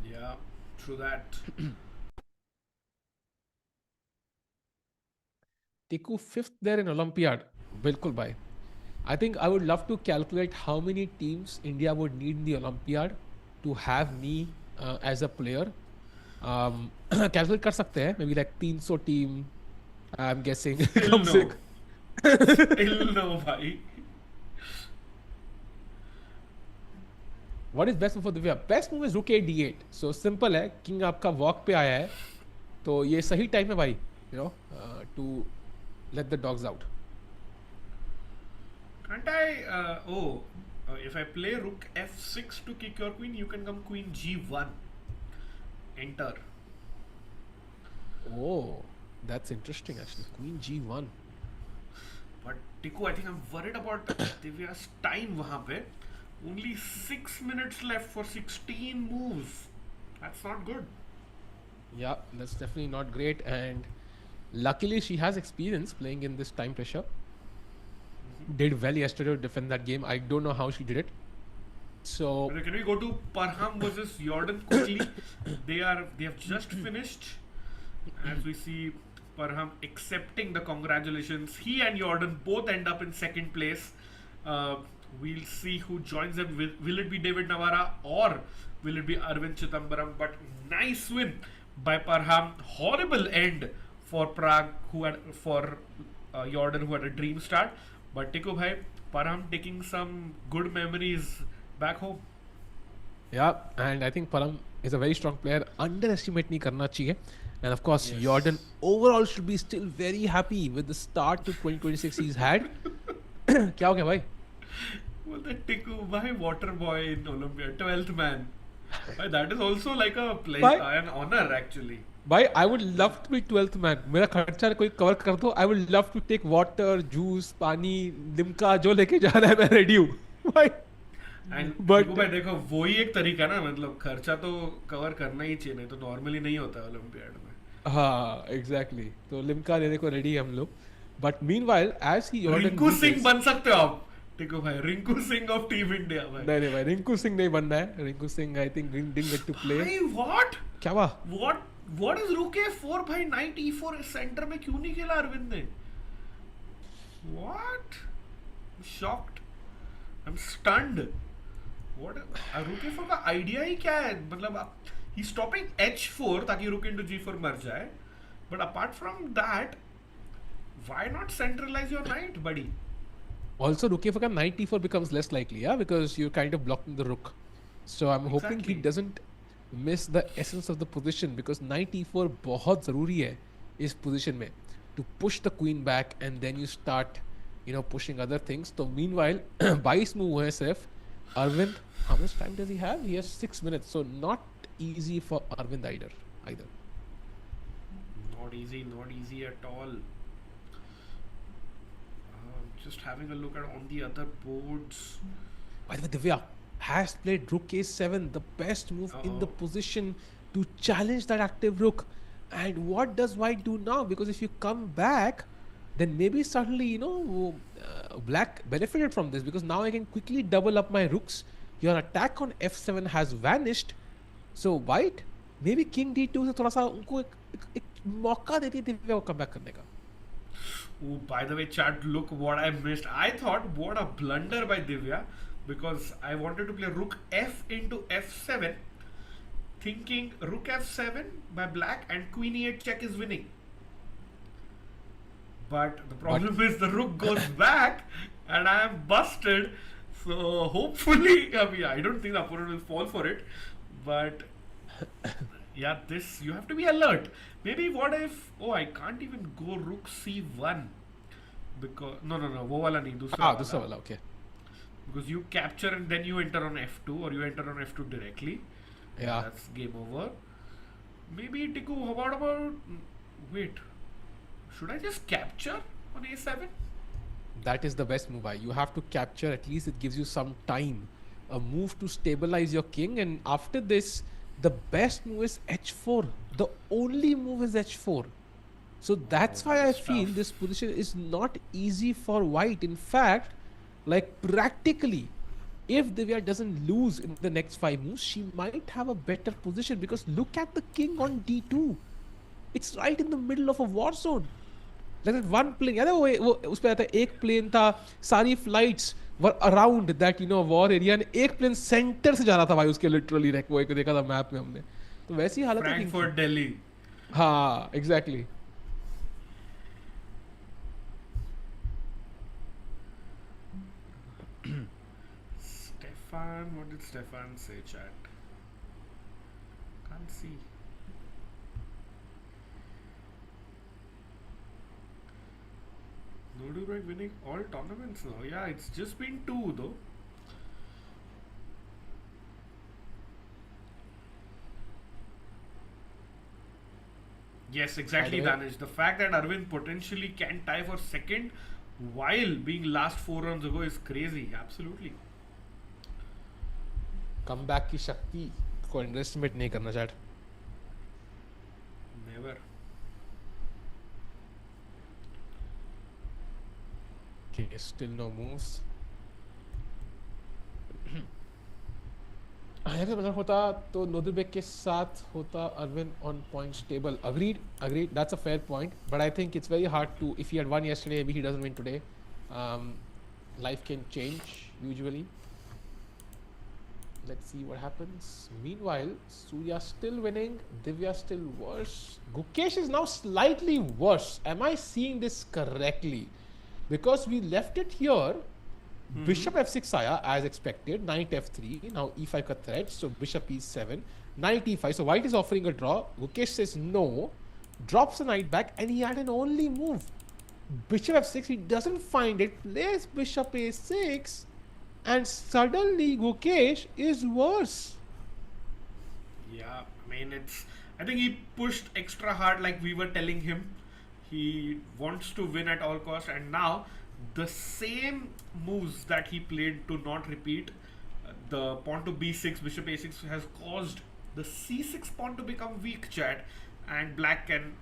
Yeah, true that. Tiku 5th there in Olympiad. Bilkul bhai. I think I would love to calculate how many teams India would need in the Olympiad to have me as a player. Calculate कर सकते हैं, maybe like 300 team. I'm guessing. Still no. Still no, bhai. What is best move for Divya? Best move is Rook a8. So simple है. King आपका walk पे आया है, तो ये सही time है भाई. You know, to let the dogs out. Can't I? If I play Rook f6 to kick your queen, you can come Queen g1. Enter. Oh, that's interesting actually. Queen g1. But Tiku, I think I'm worried about Divya's time वहाँ पे. Only 6 minutes left for 16 moves. That's not good. Yeah, that's definitely not great. And luckily, she has experience playing in this time pressure. Did well yesterday to defend that game. I don't know how she did it. So Okay, can we go to Parham versus Jorden quickly? They have just finished. As we see, Parham accepting the congratulations. He and Jordan both end up in second place. Uh, we'll see who joins them. Will it be David Navara or will it be Arvindh Chithambaram? But nice win by Parham. Horrible end for Prague, for Jordan, who had a dream start. But Tiku bhai, Parham taking some good memories back home. Yeah, and I think Param is a very strong player. Underestimate nahi karna chahiye. And of course, Yes. Jordan overall should be still very happy with the start to 2026 he's had. क्या हो गया भाई? Well, that Tiku bhai, water boy in Olympia, 12th man. Bhai, that is also like a Bhai? an honor actually. भाई I would love to be 12th man. मेरा खर्चा कोई cover कर दो. I would love to take water, juice, पानी, Limca जो लेके जा रहा है मैं ready हूँ. भाई. एंड But- भाई देखो वही एक तरीका ना, मतलब खर्चा तो कवर करना ही चाहिए, नहीं तो नॉर्मली नहीं होता है ओलंपियाड में. हाँ, exactly. तो लिम्का लेने को ready है हम लोग. But meanwhile, as he Jordan Rinku do Singh this- बन सकते हो आप टिको भाई, Rinku Singh of team India भाई. नहीं भाई रिंकू सिंह नहीं बनना है. Rinku Singh I think didn't get to play. भाई व्हाट क्या हुआ? व्हाट इज रुके 4 भाई, नाइट e4 सेंटर में क्यों नहीं खेला अरविंद ने? What, shocked, I am stunned. What रुके 4 का आइडिया ही क्या है? मतलब ही स्टॉपिंग h4 ताकि रुक इनटू g4 मर जाए, but apart from that why not centralize your knight buddy? Also, rook a4 knight e4 becomes less likely, yeah, because you're kind of blocking the rook. So I'm hoping he Exactly. doesn't miss the essence of the position, because knight e4 बहुत ज़रूरी है इस position में to push the queen back and then you start, pushing other things. So meanwhile, 22 move है सिर्फ. Arvind, how much time does he have? He has 6 minutes, so not easy for Arvind either. Not easy at all. Just having a look at on the other boards. By the way, Divya has played rook a7, the best move in the Uh-oh. position to challenge that active rook. And what does white do now? Because if you come back, then maybe suddenly, black benefited from this, because now I can quickly double up my rooks. Your attack on f7 has vanished. So white, maybe king d2 से थोड़ा सा उनको एक मौका देती है दिव्या को come back करने का. Oh, by the way, chat, look what I missed. I thought what a blunder by Divya, because I wanted to play rook f into f7, thinking rook f7 by black and queen e8 check is winning. But the problem is the rook goes back and I am busted. So hopefully, I don't think the opponent will fall for it. But yeah, this you have to be alert. Maybe what if, I can't even go rook c1 because no वो वाला नहीं, दूसरा दूसरा वाला, okay. because you capture and then you enter on f2 or you enter on f2 directly. Yeah. That's game over. Maybe Tiku, about wait, should I just capture on a7? That is the best move. You have to capture, at least it gives you some time, a move to stabilize your king, and after this the best move is h4. The only move is h4. So that's why I that's feel tough. this position is not easy for white. In fact, like practically, if Divya doesn't lose in the next 5 moves, she might have a better position, because look at the king on d2. It's right in the middle of a war zone. Like that one plane, याद है वो उस पे आता है एक plane था, सारी flights were around that war area, and एक plane center से जा रहा था भाई उसके literally, like वो एक देखा था मैप में हमने, तो वैसी हालत है king की. Frankfurt, Delhi. हाँ, exactly. Stefan, what did Stefan say, chat? Can't see. Nodirbek winning all tournaments now. Yeah, it's just been 2 though. Yes, exactly, By the way- Danish. The fact that Arvind potentially can tie for second while being last 4 rounds ago is crazy. Absolutely. Comeback की शक्ति को underestimate नहीं करना चाहता. Never. Okay, still no moves. अगर मतलब होता तो नोडिरबेक के साथ होता Arvind on points table. Agreed. That's a fair point. But I think it's very hard to, if he had won yesterday, maybe he doesn't win today. Life can change usually. Let's see what happens. Meanwhile, Surya still winning, Divya still worse. Gukesh is now slightly worse. Am I seeing this correctly? Because we left it here. Bishop f6 आया as expected, knight f3, now e5 का threat, so bishop e7, knight e5, so white is offering a draw. Gukesh says no, drops the knight back, and he had an only move. Bishop f6, he doesn't find it, plays bishop a6, and suddenly Gukesh is worse. Yeah, I mean, I think he pushed extra hard, like we were telling him. He wants to win at all costs, and now the same moves that he played to not repeat, the pawn to b6, bishop a6, has caused the c6 pawn to become weak, chat, and black can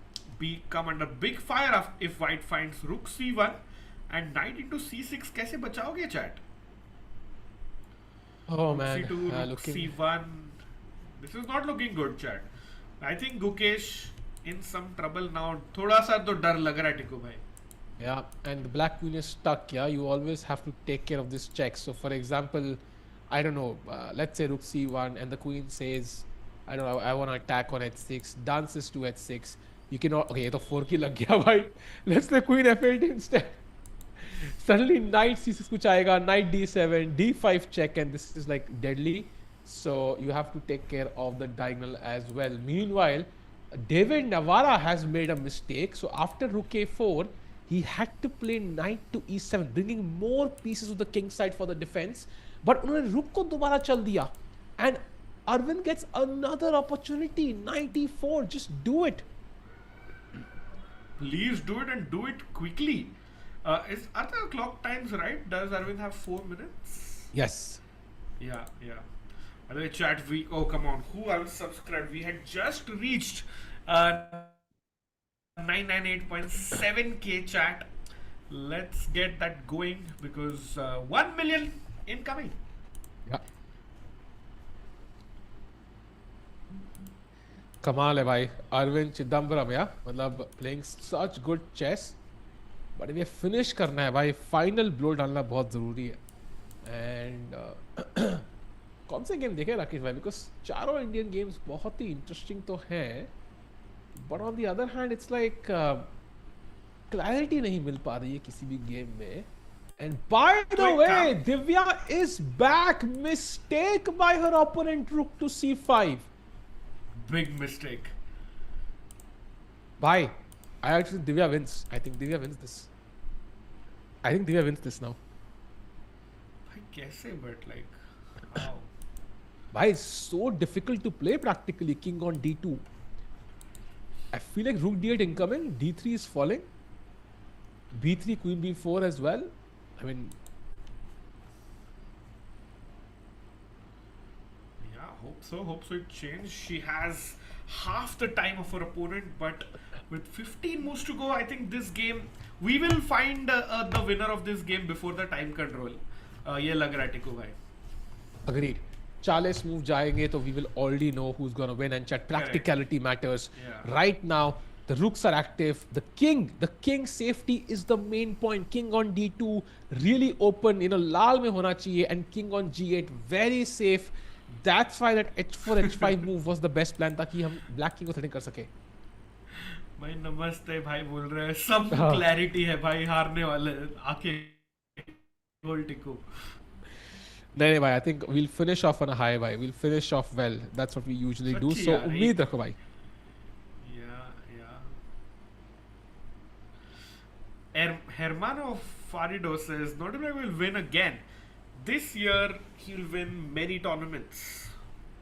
come under big fire if white finds rook c1 and knight into c6. कैसे बचाओगे, chat? Oh Rook man, c2, rook c1. This is not looking good, chat. I think Gukesh in some trouble now. थोड़ा सा तो डर लग रहा है टिकू भाई. Yeah, and the black queen is stuck. Yeah, you always have to take care of this check. So, for example, I don't know, let's say rook c1, and the queen says, I don't know, I want to attack on h6, dances to h6. You cannot. Okay, तो 4 की लग गया भाई. Let's play queen f8 instead. Suddenly knight c6 कुछ आएगा, knight d7, d5 check, and this is like deadly. So you have to take care of the diagonal as well. Meanwhile, David Navara has made a mistake. So after rook a4, he had to play knight to e7, bringing more pieces to the king side for the defense. But उन्होंने rook को दोबारा चल दिया, and Arvin gets another opportunity. Knight e4, just do it. Please do it, and do it quickly. Are the clock times right? Does Arvin have 4 minutes? Yes. Yeah. By the way, chat, come on, who unsubscribed? We had just reached 998.7k, chat. Let's get that going, because 1 million incoming. Yeah. कमाल है भाई, अरविंद चिदम्बरम, या मतलब playing such good chess. But ये finish करना है भाई, final blow डालना बहुत ज़रूरी है. एंड कौन से गेम देखे राकेश भाई? बिकॉज चारों इंडियन गेम्स बहुत ही इंटरेस्टिंग तो हैं, but on the other hand it's like clarity नहीं मिल पा रही है किसी भी गेम में. And by the way, Divya is back. Mistake by her opponent, rook to c5. Big mistake. Bye. I actually Divya wins. I think Divya wins this. Now. I guess, but like, how? Why it's so difficult to play practically. King on d2. I feel like rook d8 incoming. d3 is falling. b3, queen b4 as well. I mean, yeah, hope so it changed. She has half the time of her opponent, but with 15 moves to go, I think this game we will find the winner of this game before the time control. ये लग रहा है टिकू भाई. agreed. 40 move जाएंगे तो we will already know who's gonna win, and chat practicality matters. Yeah. Right now the rooks are active. The king safety is the main point. King on d2 really open, लाल में होना चाहिए, and king on g8 very safe. That's why that h4 h5 move was the best plan, ताकि हम black king को threaten कर सके. भाई नमस्ते भाई बोल रहे हैं, सब क्लैरिटी है भाई, हारने वाले आके गोल टिकू. नहीं भाई, I think we'll finish off on a high भाई. We'll finish off well. That's what we usually do. So उम्मीद रखो भाई. Hermano Farido says Nodirbek will win again. This year he'll win many tournaments.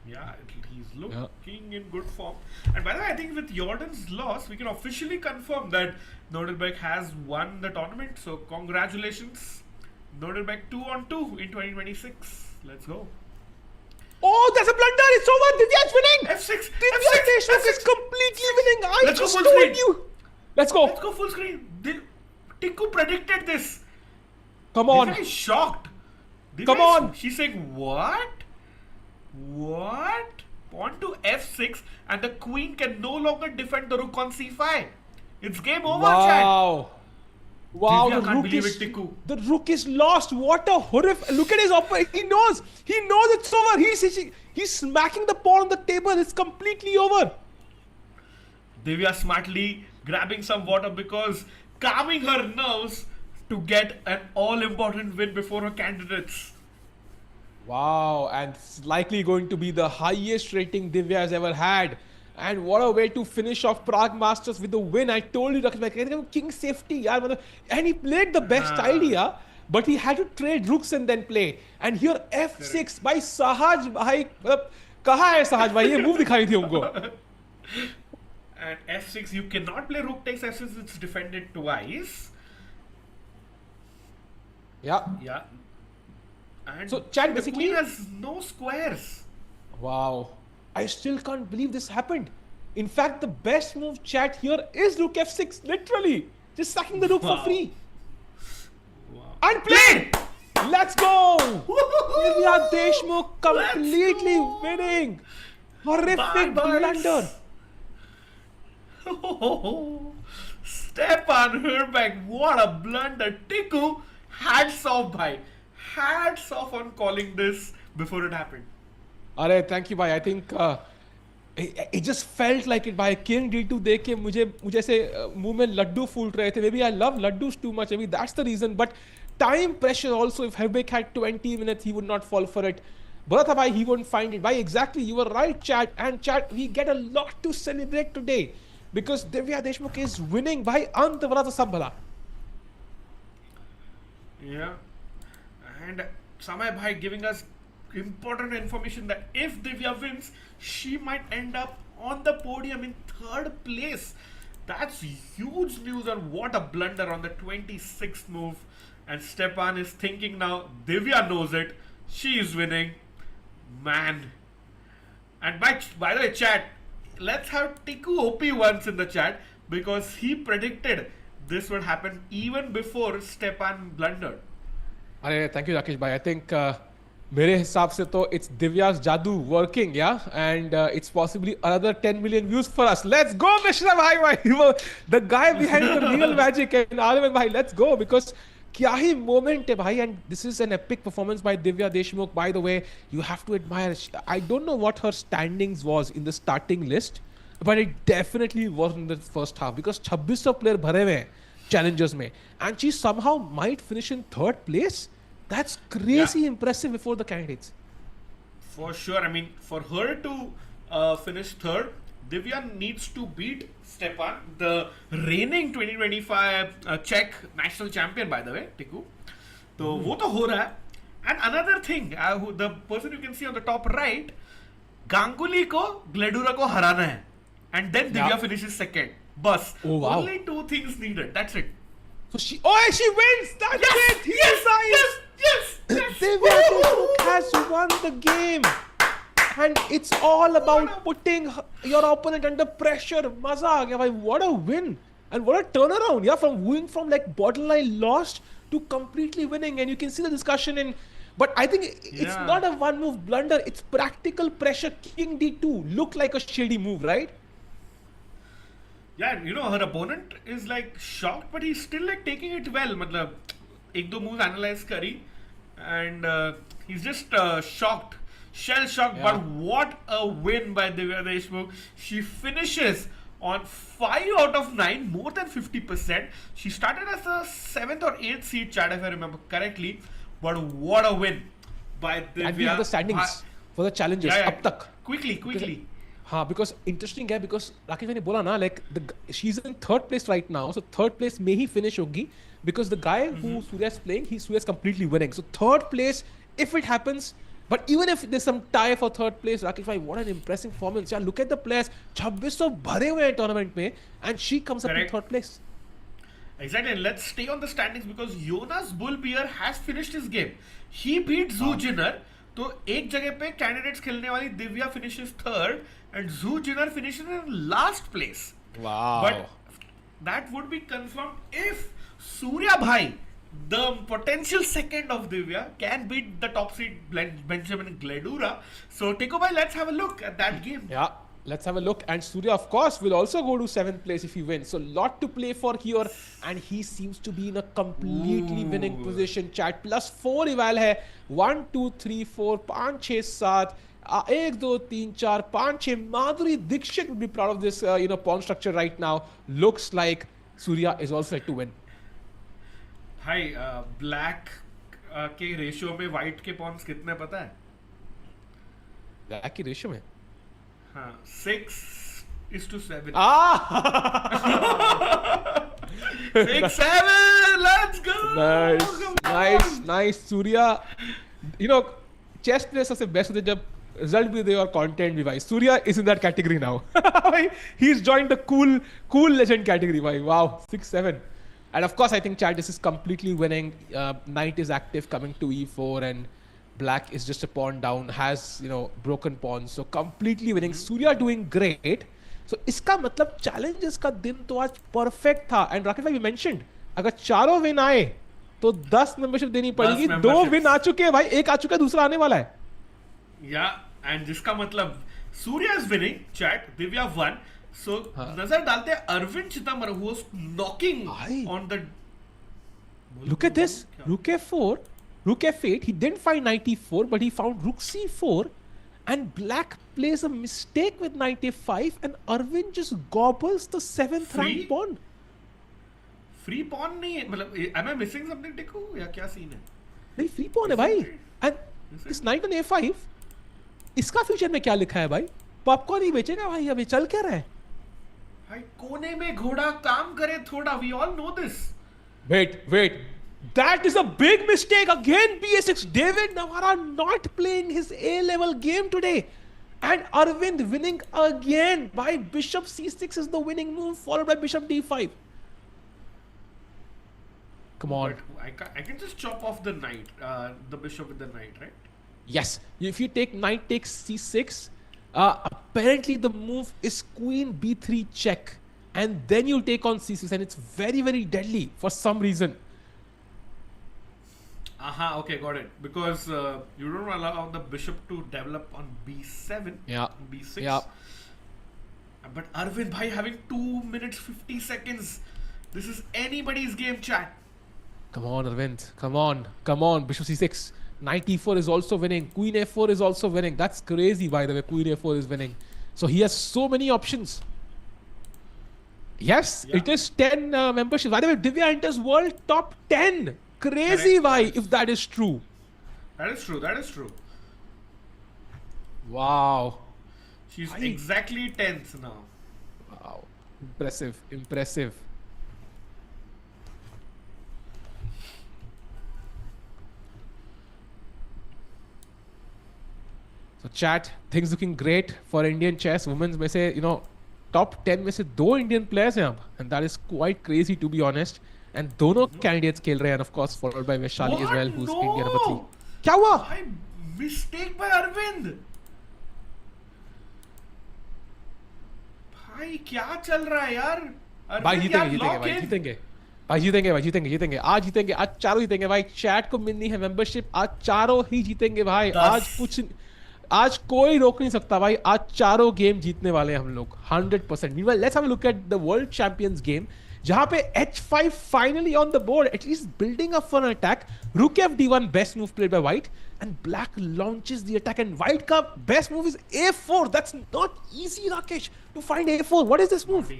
Yeah, he's looking in good form. And by the way, I think with Jordan's loss, we can officially confirm that Nodirbek has won the tournament. So congratulations, Nodirbek 2-on-2 in 2026. Let's go. Oh, that's a blunder! It's over! Divya's winning! F6! Divya Deshmukh is completely winning! I just told you! Let's go! Let's go full screen! Tikku predicted this! Come on! Divya is shocked! Come on! She's saying, what? What? Pawn to f6 and the queen can no longer defend the rook on c5. It's game over, chat. Wow. Wow, Divya the can't rook believe is it, Tikku. the rook is lost. What a horrific! Look at his opponent. He knows it's over. He's smacking the pawn on the table. It's completely over. Divya smartly grabbing some water because calming her nerves to get an all-important win before her candidates. Wow, and it's likely going to be the highest rating Divya has ever had. And what a way to finish off Prague Masters with the win. I told you, Rakesh, king safety. yaar, matlab- And he played the best idea, but he had to trade rooks and then play. And here f6 by Sahaj bhai. कहाँ है Sahaj bhai? ये move दिखाई थी हमको. And f6, you cannot play rook takes f6, it's defended twice. Yeah. Yeah. And So, chat, the basically- queen has no squares. Wow. I still can't believe this happened. In fact, the best move, chat, here is rook f6. Literally. Just sacking the rook for Wow. free. Wow. And played! Let's go! Woohoo! Divya Deshmukh completely Let's go! winning. Horrific Bye-bye. blunder. Stepan Hrbek, what a blunder. Tikku, hats off, bhai. Hats off on calling this before it happened. अरे thank you भाई. I think it just felt like it भाई. King D2 देख के मुझे ऐसे मुंह में लड्डू फूल रहे थे. Maybe I love laddus too much. Maybe that's the reason. But time pressure also. If Hrbek had 20 minutes, he would not fall for it. बोला था भाई, he wouldn't find it. भाई, exactly. You were right, chat. And chat, we get a lot to celebrate today because Divya Deshmukh is winning. भाई, अंत वाला तो सब भला. Yeah. And Samay bhai giving us important information that if Divya wins, she might end up on the podium in third place. That's huge news, and what a blunder on the 26th move. And Stepan is thinking now, Divya knows it. She is winning. Man. And by the way, chat, let's have Tikku OP once in the chat because he predicted this would happen even before Stepan blundered. अरे thank you Rakesh भाई. I think मेरे हिसाब से तो it's Divya's जादू working, yeah, and it's possibly another 10 million views for us. Let's go, Mishra bhai. The guy behind the real magic, and Arvin bhai, let's go because क्या ही moment है भाई. And this is an epic performance by Divya Deshmukh. By the way, you have to admire. I don't know what her standings was in the starting list, but it definitely was in the first half because 2600 player भरे हुए हैं challengers में, and she somehow might finish in third place. That's crazy impressive before the candidates. For sure. I mean, for her to finish third, Divya needs to beat Stepan, the reigning 2025 Czech national champion, by the way, Tikku. So, वो तो हो रहा है. And another thing, the person you can see on the top right, Ganguly को Gledura को हराना है. And then Divya finishes second. Bus. Oh, wow. Only two things needed. That's it. So she wins. That's it. Yes. Divya Deshmukh has won the game, and it's all about putting your opponent under pressure. Maza aa gaya bhai. What a win and what a turnaround. Yeah, from winning from like borderline lost to completely winning, and you can see the discussion in. But I think it's not a one-move blunder. It's practical pressure. King D2 looked like a shady move, right? Yeah, and you know, her opponent is like shocked, but he's still like taking it well. Matlab, ek do moves analyze kari, and he's just shocked, shell shocked. Yeah. But what a win by Divya Deshmukh! She finishes on 5 out of 9, more than 50%. She started as a 7th or 8th seed, chat, if I remember correctly. But what a win by Divya! And we have the standings for the challenges up tak. Quickly. हाँ, because interesting है because Rakesh भाई ने बोला ना like she's in third place right now, so third place में ही finish होगी because the guy who Surya is playing, Surya is completely winning. So third place if it happens, but even if there's some tie for third place, Rakesh bhai, what an impressive performance. Yeah, look at the players, 2600 भरे हुए हैं tournament में, and she comes up in third place. Exactly, and let's stay on the standings because Jonas Buhl Bjerre has finished his game. He beat Zhu Jiner. तो एक जगह पे candidates खेलने वाली Divya finishes third and Zhu Jiner finishes in last place. Wow. But that would be confirmed if Surya bhai the potential second of Divya can beat the top seed Benjamin Gledura. So, Teko bhai, let's have a look at that game. Yeah, let's have a look. And Surya, of course, will also go to 7th place if he wins. So, lot to play for here. And he seems to be in a completely winning position. Chat +4 eval hai. 1, 2, 3, 4, 5, 6, 7. 1, 2, 3, 4, 5, 6. Madhuri Dixit would be proud of this, pawn structure right now. Looks like Surya is all set to win. भाई black के ratio में white के Pond's कितने पता है? Black की ratio में? हाँ, 6:7. 6-7, let's go. Nice. Surya, chess players सबसे best होते हैं जब result भी दे और content भी भाई. Surya is in that category now. He's joined the cool legend category भाई. Wow, 6-7. And of course, I think chat, this is completely winning. Knight is active, coming to e4, and black is just a pawn down, has broken pawns, so completely winning. Surya doing great. So इसका मतलब challenges का दिन तो आज perfect था. And Rakesh भाई, we mentioned अगर चारों win आए तो 10 membership देनी पड़ेगी. 2 win आ चुके हैं भाई, एक आ चुका है, दूसरा आने वाला है. Yeah, and जिसका मतलब Surya is winning. Chat, Divya won. So नजर डालते हैं Arvindh Chithambaram, who was knocking on the. Look at this. Rook f4, Rook f8. He didn't find knight e4, but he found rook c4, and black plays a mistake with knight a5, and Arvin just gobbles the 7th rank pawn. Free pawn नहीं है, मतलब am I missing something, Tiku? या क्या scene है? नहीं, free pawn है भाई. And this knight on a5, इसका फ्यूचर में क्या लिखा है भाई? पॉपकॉर्न ही बेचेगा भाई. अभी चल क्या रहा है भाई? कोने में घोड़ा काम करे थोड़ा. We all know this. Wait. That is a big mistake. Again, BA6. David Navara not playing his A-level game today. And Arvind winning again by bishop c6 is the winning move, followed by bishop d5. Come on. But I can just chop off the knight, the bishop with the knight, right? Yes. If you take knight takes c6, apparently the move is queen b3 check. And then you'll take on c6, and it's very, very deadly for some reason. Okay, got it. Because you don't allow the bishop to develop on b7, b6. Yeah. But Arvind bhai having 2 minutes 50 seconds. This is anybody's game, chat. Come on, Arvind. Come on. Bishop c6. Knight e4 is also winning. Queen a4 is also winning. That's crazy, by the way. Queen a4 is winning. So he has so many options. Yes, it is 10 membership. By the way, Divya enters world top 10. Crazy, why? If that is true. That is true. Wow. She's exactly 10th now. Wow. Impressive. So chat, things looking great for Indian chess. Women's में से, top 10 में से 2 Indian players हैं अब. And that is quite crazy, to be honest. And दोनों candidates खेल रहे हैं, and of course followed by Vaishali as well, who's Indian number 3. क्या हुआ? Mistake by Arvind. भाई क्या चल रहा है यार? भाई जीतेंगे. आज चारों जीतेंगे भाई. चैट को मिलनी है मेंबरशिप. आज चारों ही जीतेंगे भाई. आज कोई रोक नहीं सकता भाई. आज चारों गेम जीतने वाले हैं हम लोग 100%. Meanwhile, let's have a look at the World Champions game, जहां पे h5 finally on the board, at least building up for an attack. Rook fd1, best move played by white, and black launches the attack, and white ka best move is a4. That's not easy, Rakesh, to find a4. What is this move?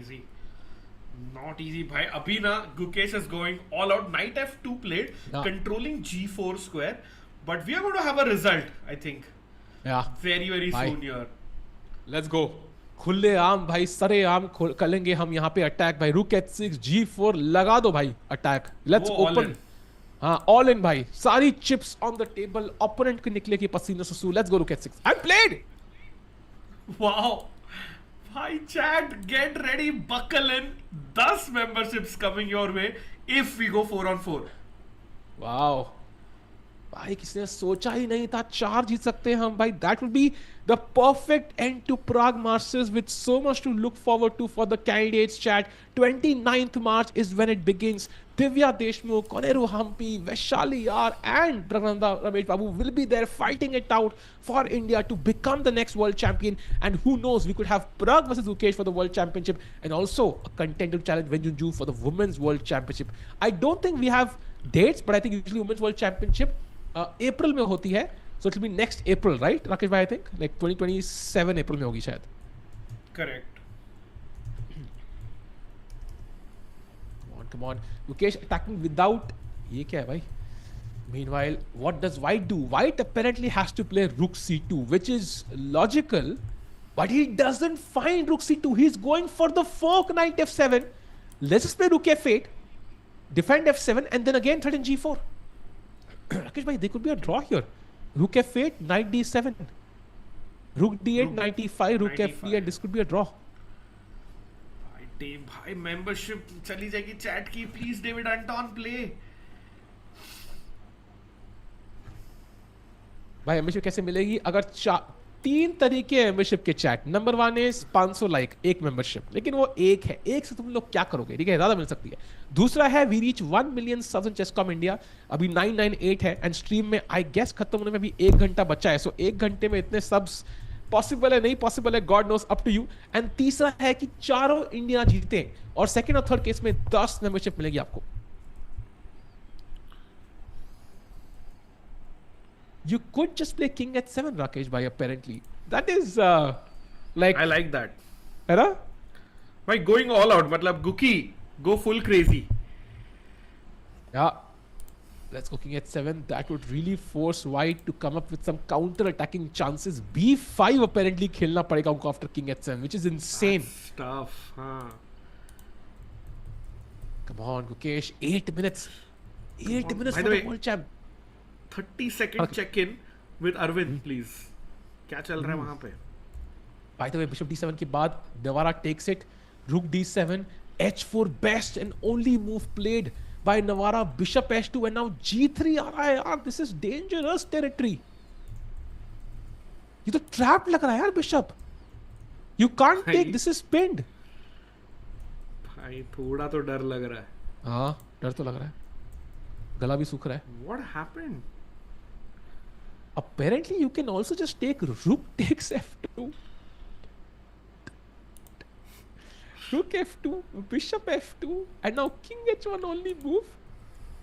Not easy bhai. Abhi na Gukesh is going all out. Knight f2 played, controlling g4 square, but we are going to have a result, I think. Yeah. Very soon here. Let's go. खुले आम भाई, सरे आम करेंगे हम यहाँ पे attack भाई. Rook h6, g4 लगा दो भाई अटैक. Let's open. हाँ, all in भाई. सारी chips on the table. Opponent को निकले की पसीने से. Let's go Rook h6. And played. Wow. Bhai chat, get ready, buckle in. 10 memberships coming your way if we go 4-on-4. Wow. भाई किसी ने सोचा ही नहीं था 4 जीत सकते हैं हम भाई. That would be the perfect end to Prague Masters with so much to look forward to for the candidates chat. 29th March is when it begins. Divya Deshmukh, Koneru Hampi, Vaishali R and Pragnanda Ramesh Babu will be there fighting it out for India to become the next world champion. And who knows, we could have Prague versus Gukesh for the world championship and also a contender to challenge Wen Junju for the women's world championship. I don't think we have dates, but I think usually women's world championship April में होती है. So it will be next April, right? Rakesh bhai, I think like 2027 April में होगी शायद. Correct. Come on. Gukesh attacking without. ये क्या है भाई? Meanwhile, what does White do? White apparently has to play Rook C2, which is logical, but he doesn't find Rook C2. He's going for the fork Knight F7. Let's just play Rook F8, defend F7, and then again threaten G4. Rakesh bhai, there could be a draw here. Rook F8, Knight D7. Rook D8, Knight E5, Rook F3, this could be a draw. Team भाई membership चली जाएगी chat की. Please David Anton play. भाई membership कैसे मिलेगी? अगर 3 तरीके हैं मेंबरशिप के चैट. नंबर 1 इज 500 लाइक, एक मेंबरशिप, लेकिन वो एक है. एक से तुम लोग क्या करोगे? ठीक है, ज्यादा मिल सकती है. दूसरा है we reach 1 million subs in chess com India. अभी 998 है एंड स्ट्रीम में आई गेस खत्म होने में भी 1 घंटा बचा है. सो 1 घंटे में इतने सब्स पॉसिबल है, नहीं पॉसिबल है, god knows, up to you. And तीसरा है कि चारों इंडिया जीते और सेकंड और थर्ड केस में 10 मेंबरशिप मिलेगी आपको. You could just play king h7, Rakesh bhai, apparently. That is like I like that. है ना? By going all out, मतलब Guki go full crazy. Yeah. Let's go king h7. That would really force White to come up with some counter-attacking chances. b5 apparently खेलना पड़ेगा उनको after king h7, which is insane. That's tough, huh? Come on, Gukesh. 8 minutes. 8 minutes By for the the way, world champ. 30-second check-in with Arvin, please. क्या चल रहा है वहां पे? By the way, bishop d7 के बाद Navara takes it. Rook d7, h4 best and only move played by Navara. Bishop h2 and now g3 आ रहा है यार. This is dangerous territory. ये तो ट्रैप लग रहा है यार bishop. You can't take. This is pinned. भाई थोड़ा तो डर लग रहा है. हाँ, डर तो लग रहा है. गला भी सूख रहा है. What happened? Apparently you can also just take rook takes f2. Rook f2, bishop f2 and now king h1 only move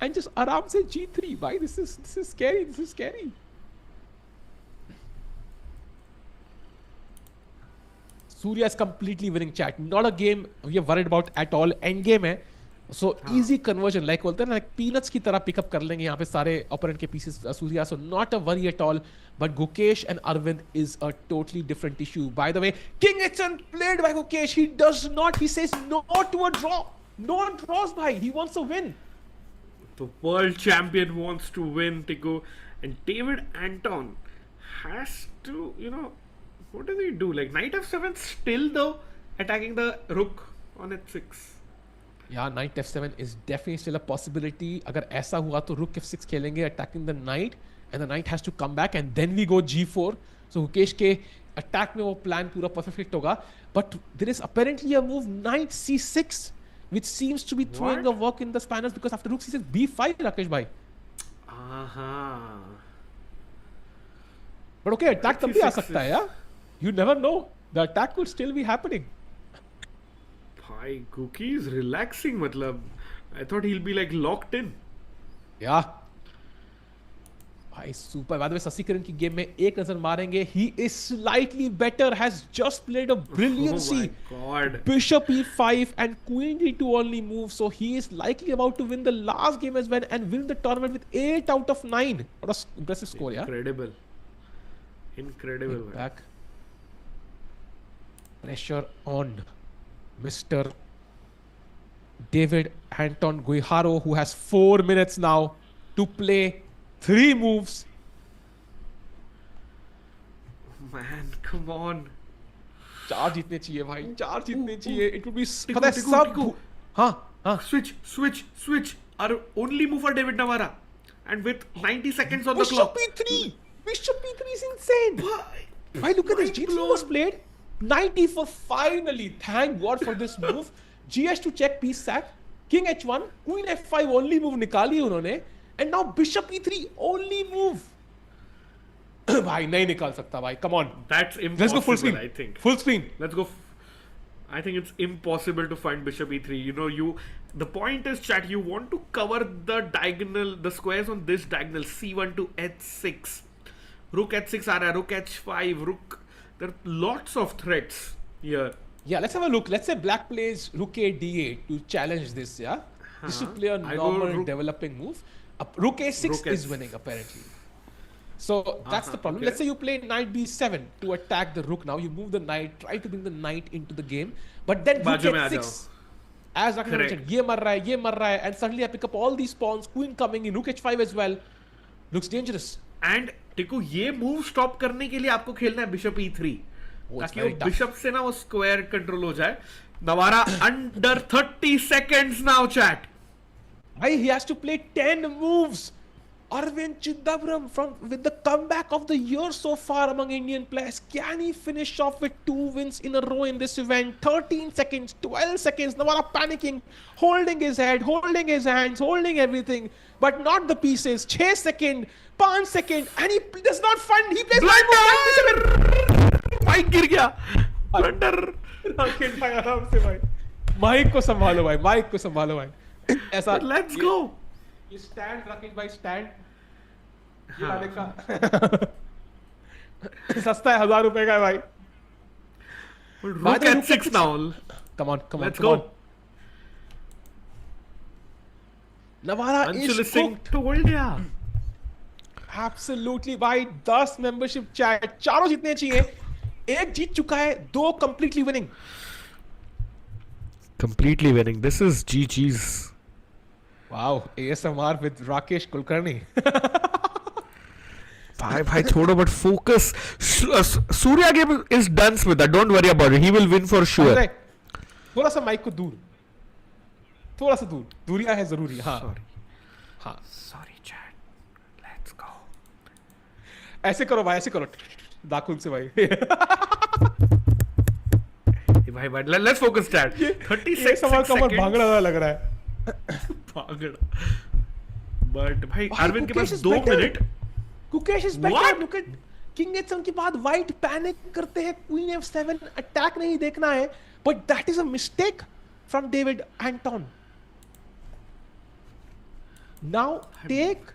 and just आराम से g3. Why this is scary. This is scary. Surya is completely winning chat. Not a game we are worried about at all. End game है. So easy conversion, like बोलते हैं ना, like peanuts की तरह pick up कर लेंगे यहाँ पे सारे opponent के pieces Surya. So not a worry at all. But Gukesh and Arvind is a totally different issue. By the way, king h7 played by Gukesh. He does not. He says no to a draw. No draws, bhai. He wants to win. The world champion wants to win, Tico. And David Anton has to, what does he do? Like knight f7 still though, attacking the rook on h6. Yeah, knight f7 is definitely still a possibility. अगर ऐसा हुआ तो rook f6 खेलेंगे, attacking the knight, and the knight has to come back, and then we go g4. So Gukesh के attack में वो plan पूरा perfect fit होगा. But there is apparently a move knight c6, which seems to be throwing a work in the spanners because after rook c6 b5, Rakesh bhai. But okay, attack तब भी आ सकता है यार. You never know. The attack could still be happening. भाई Guki is relaxing, मतलब I thought he'll be like locked in. Yeah. भाई super. By the way, Sasikan की game में एक नजर मारेंगे. He is slightly better. Has just played a brilliancy. Oh my god. Bishop e5 and queen d2 only move. So he is likely about to win the last game as well and win the tournament with 8 out of 9. What a impressive score, yeah? Incredible. Back. Pressure on Mr. David Anton Guiharo, who has 4 minutes now to play 3 moves. Man, come on. 4 जीतने चाहिए भाई, 4 जीतने चाहिए. It would be पता है सब. हाँ. Switch. Our only move for David Navara. And with 90 seconds on the Bishop clock. e3! Bishop e3 is insane! Why, look at this. G3 blown. was played. Knight e4 finally. Thank God for this move. G2 check, piece sack. King h1. Queen f5 only move nikali unhone. And now bishop e3 only move. भाई नहीं निकाल सकता भाई. Come on. That's impossible, Let's go full screen. I think. Full screen. Let's go. I think it's impossible to find bishop e3. You know, the point is, chat, you want to cover the diagonal, the squares on this diagonal, c1 to h6. Rook h6 aa raha hai, rook h5, rook. There are lots of threats here. Yeah, let's have a look. Let's say black plays rook a d8 to challenge this, yeah? This should play a I go normal rook- developing move. Rook a6 Rook is S- winning, apparently. So that's the problem. okay. Let's say you play knight b7 to attack the rook now. You move the knight, try to bring the knight into the game. But then rook बाजू में आ h6. As Rakesh mentioned, ye mar raha hai, ye mar raha hai, and suddenly I pick up all these pawns, queen coming in, rook h5 as well. Looks dangerous. And Tiku ये move stop करने के लिए आपको खेलना है bishop e3 Oh, it's ताकि very वो tough. Bishop से ना वो स्क्वायर कंट्रोल हो जाए. नवारा under 30 seconds now, chat. Why he has to play 10 moves? Arvindh Chithambaram with the comeback of the year so far among Indian players. Can he finish off with 2 wins in a row in this event? 13 seconds, 12 seconds. Navara panicking, holding his head, holding his hands, holding everything, but not the pieces. 6 seconds, 5 seconds, and he does not find. He plays mic गिर गया. Blunder. Rakesh भाई आराम से भाई. Mic को संभालो भाई. Mic को संभालो भाई. ऐसा. Let's go. You stand, Rakesh भाई, stand. ये हाँ. वाले का सस्ता है, 1000 रुपए का है भाई. Rook h6 now. Come on, come on, Let's come go. on. Navara Anshul is Singh cooked. told ya. Absolutely भाई. 10 membership chat. चारों जीतने चाहिए. एक जीत चुका है, 2 completely winning. Completely winning. This is GG's. Wow, ASMR with Rakesh Kulkarni. भाई छोड़ो, but focus. Surya game is done with that. Don't worry about it. He will win for sure. अरे, थोड़ा सा माइक को दूर. थोड़ा सा दूर. दूरियां है जरूरी. हाँ. हाँ. Sorry, chat. Let's go. ऐसे करो भाई, ऐसे करो. दाखुन से भाई. भाई let's focus, chat. 36 ये सवाल का seconds. भांगड़ा लग रहा है. बट भाई अरविंद के पास Gukesh is 2 better. Minute. Gukesh is better. What? Look at King H7 के बाद white panic करते हैं. Queen F7 attack नहीं देखना है. But that is a mistake from David Anton. Now take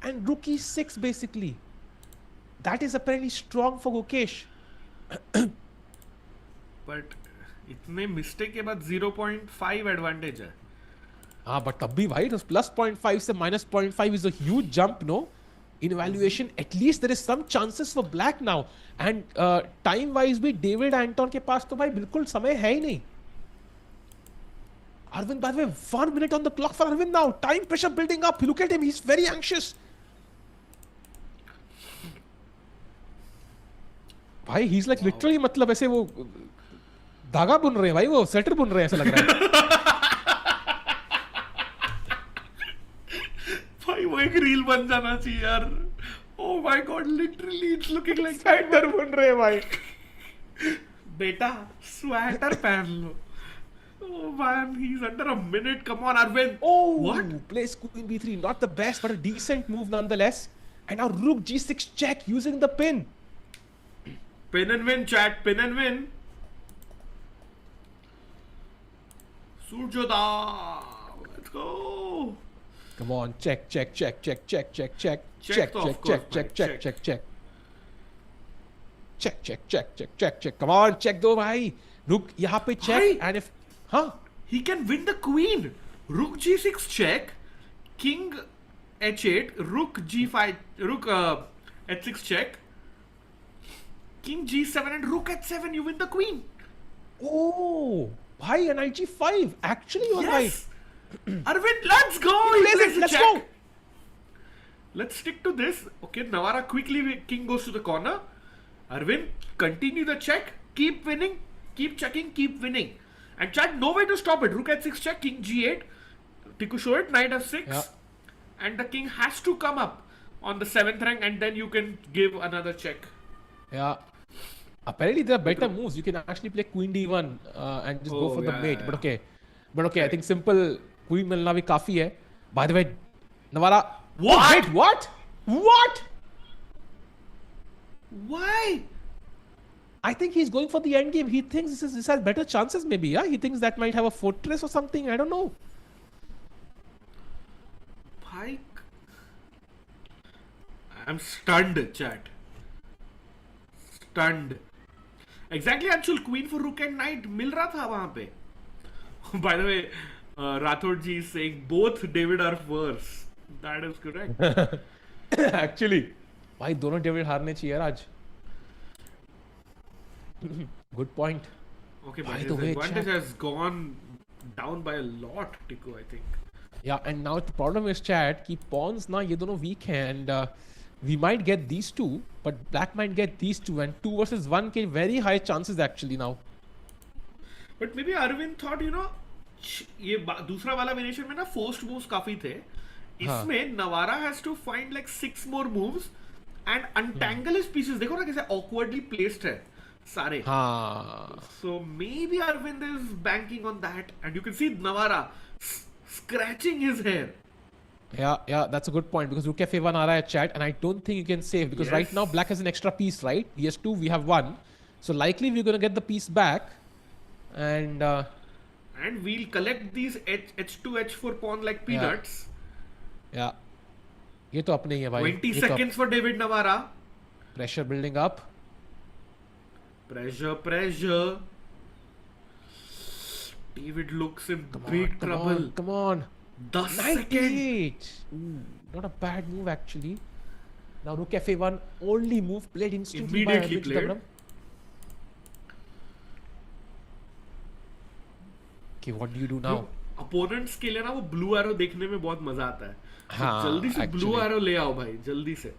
and rook e6 basically. That is apparently strong for Gukesh. But इतने mistake के बाद 0.5 एडवांटेज है. हाँ, but तब भी भाई, plus 0.5 से minus 0.5 is a huge jump, no? In evaluation, at least there is some chances for black now. And time wise भी David Anton के पास तो भाई बिल्कुल समय है ही नहीं. Arvind, by the way, 1 minute on the clock for Arvind now. Time pressure building up. Look at him, he's very anxious. भाई, he's like literally मतलब ऐसे वो धागा बुन रहे हैं भाई, वो स्वेटर बुन रहे हैं ऐसा लग रहा है. भाई वो एक रील बन जाना चाहिए यार. Oh my god, literally it's looking like sweater बुन रहे हैं भाई. बेटा स्वेटर पहन लो. Oh man, he's under a minute. Come on, Arvin. Oh, What? Plays Queen b3. Not the best, but a decent move nonetheless. And now Rook g6 check using the pin. Pin and win, chat. Pin and win. Surya. Let's go. Come on, check, check, check, check, check, check, check, Check, check, of check, course, check, mate, check, check. check, check, check. Check, check, check, check, check, check. Come on, check दो भाई. Rook यहाँ पे check. भाई. And if हाँ, He can win the queen. Rook g6 check. King h8. Rook g5. Rook h6 check. King g7 and rook h7. You win the queen. oh, भाई, and knight g5. Actually, you're right. Yes. Arvind, let's go. He He plays plays it. the Let's check. go. Let's stick to this. Okay, Navara quickly, king goes to the corner. Arvind, continue the check. Keep winning. Keep checking. Keep winning. And chat, no way to stop it. Rook h6 check. King g8. Tiku show it. Knight f6. Yeah. and the king has to come up on the 7th rank, and then you can give another check. Yeah. Apparently there are better moves. You can actually play Queen D1 and just go for the mate. But okay, I think simple Queen milna bhi kafi hai. By the way, Navara. What? Wait, what? What? Why? I think he's going for the end game. He thinks this has better chances maybe. Yeah, he thinks that might have a fortress or something. I don't know. Pike. I'm stunned, chat. Stunned. Exactly, actual queen for rook and knight मिल रहा था वहां पे. By the way, Rathod ji is saying both David are worse. That is correct. Actually, भाई दोनों David हारने चाहिए यार आज. Good point. Okay, By but his the way, advantage chat. has gone down by a lot, Tico, I think. Yeah, and now the problem is chat कि pawns ना ये दोनों weak हैं and we might get these two, but black might get these two and 2 versus 1 के very high chances actually now. But maybe Arvin thought, ये दूसरा वाला variation में ना forced moves काफी थे. इसमें Navara has to find like 6 more moves and untangle his pieces. देखो ना कैसे awkwardly placed है सारे. हाँ. So maybe Arvind is banking on that, and you can see Navara scratching his hair. Yeah, that's a good point because rook f1 आ रहा है chat and I don't think you can save because right now black has an extra piece, right? He has 2, we have 1. So likely we're going to get the piece back and we'll collect these h2 h4 pawn like peanuts. Yeah. ये तो अपने ही है भाई. 20 seconds for David Navara. Pressure building up. Pressure. David looks in big trouble. Come on. 10 seconds. Ooh, not a bad move actually. Now rook fa1, only move played instantly by Immediately Aravindh played. Chithambaram. Okay, what do you do now? Opponents के लिए ना वो blue arrow देखने में बहुत मजा आता है. हाँ, जल्दी से blue actually. arrow ले आओ भाई, जल्दी से.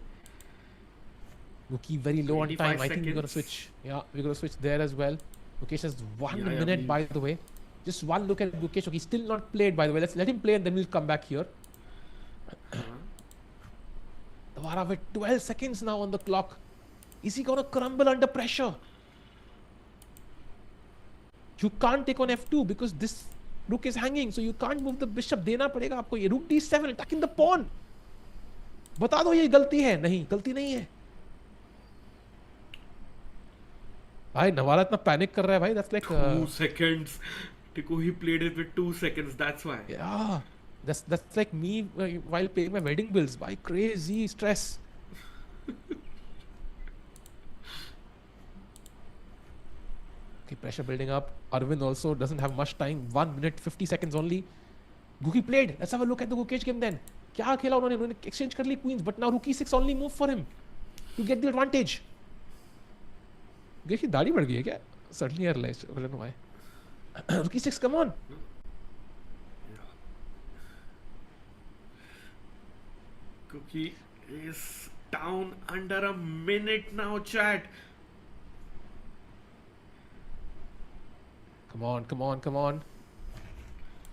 Rookie very low on 25 time. I think we're gonna seconds. switch. Yeah, we're gonna switch there as well. Gukesh has 1 Yeah, minute we- by the way. Just one look at Gukesh. Okay, he's still not played by the way. Let's let him play and then we'll come back here. Navara with 12 seconds now on the clock. Is he gonna crumble under pressure? You can't take on f2 because this rook is hanging, so you can't move the bishop. देना पड़ेगा आपको ये. Rook d7, attacking the pawn. बता दो ये गलती है. नहीं, गलती नहीं है. भाई नवारा इतना पैनिक कर रहा है भाई. That's like 2 seconds. Tico, he played it with 2 seconds. That's why. yeah. That's like me while paying my wedding bills. By crazy stress. Okay, pressure building up. Arvin also doesn't have much time. 1 minute 50 seconds only. Guki played. Let's have a look at the Gukesh game then. क्या खेला उन्होंने exchange कर ली queens, but now rook e6 only move for him to get the advantage. Gukesh की दाढ़ी बढ़ गई है क्या? Certainly I realized. I don't know why. Rook e6, come on. Cookie is down under a minute now, chat. Come on.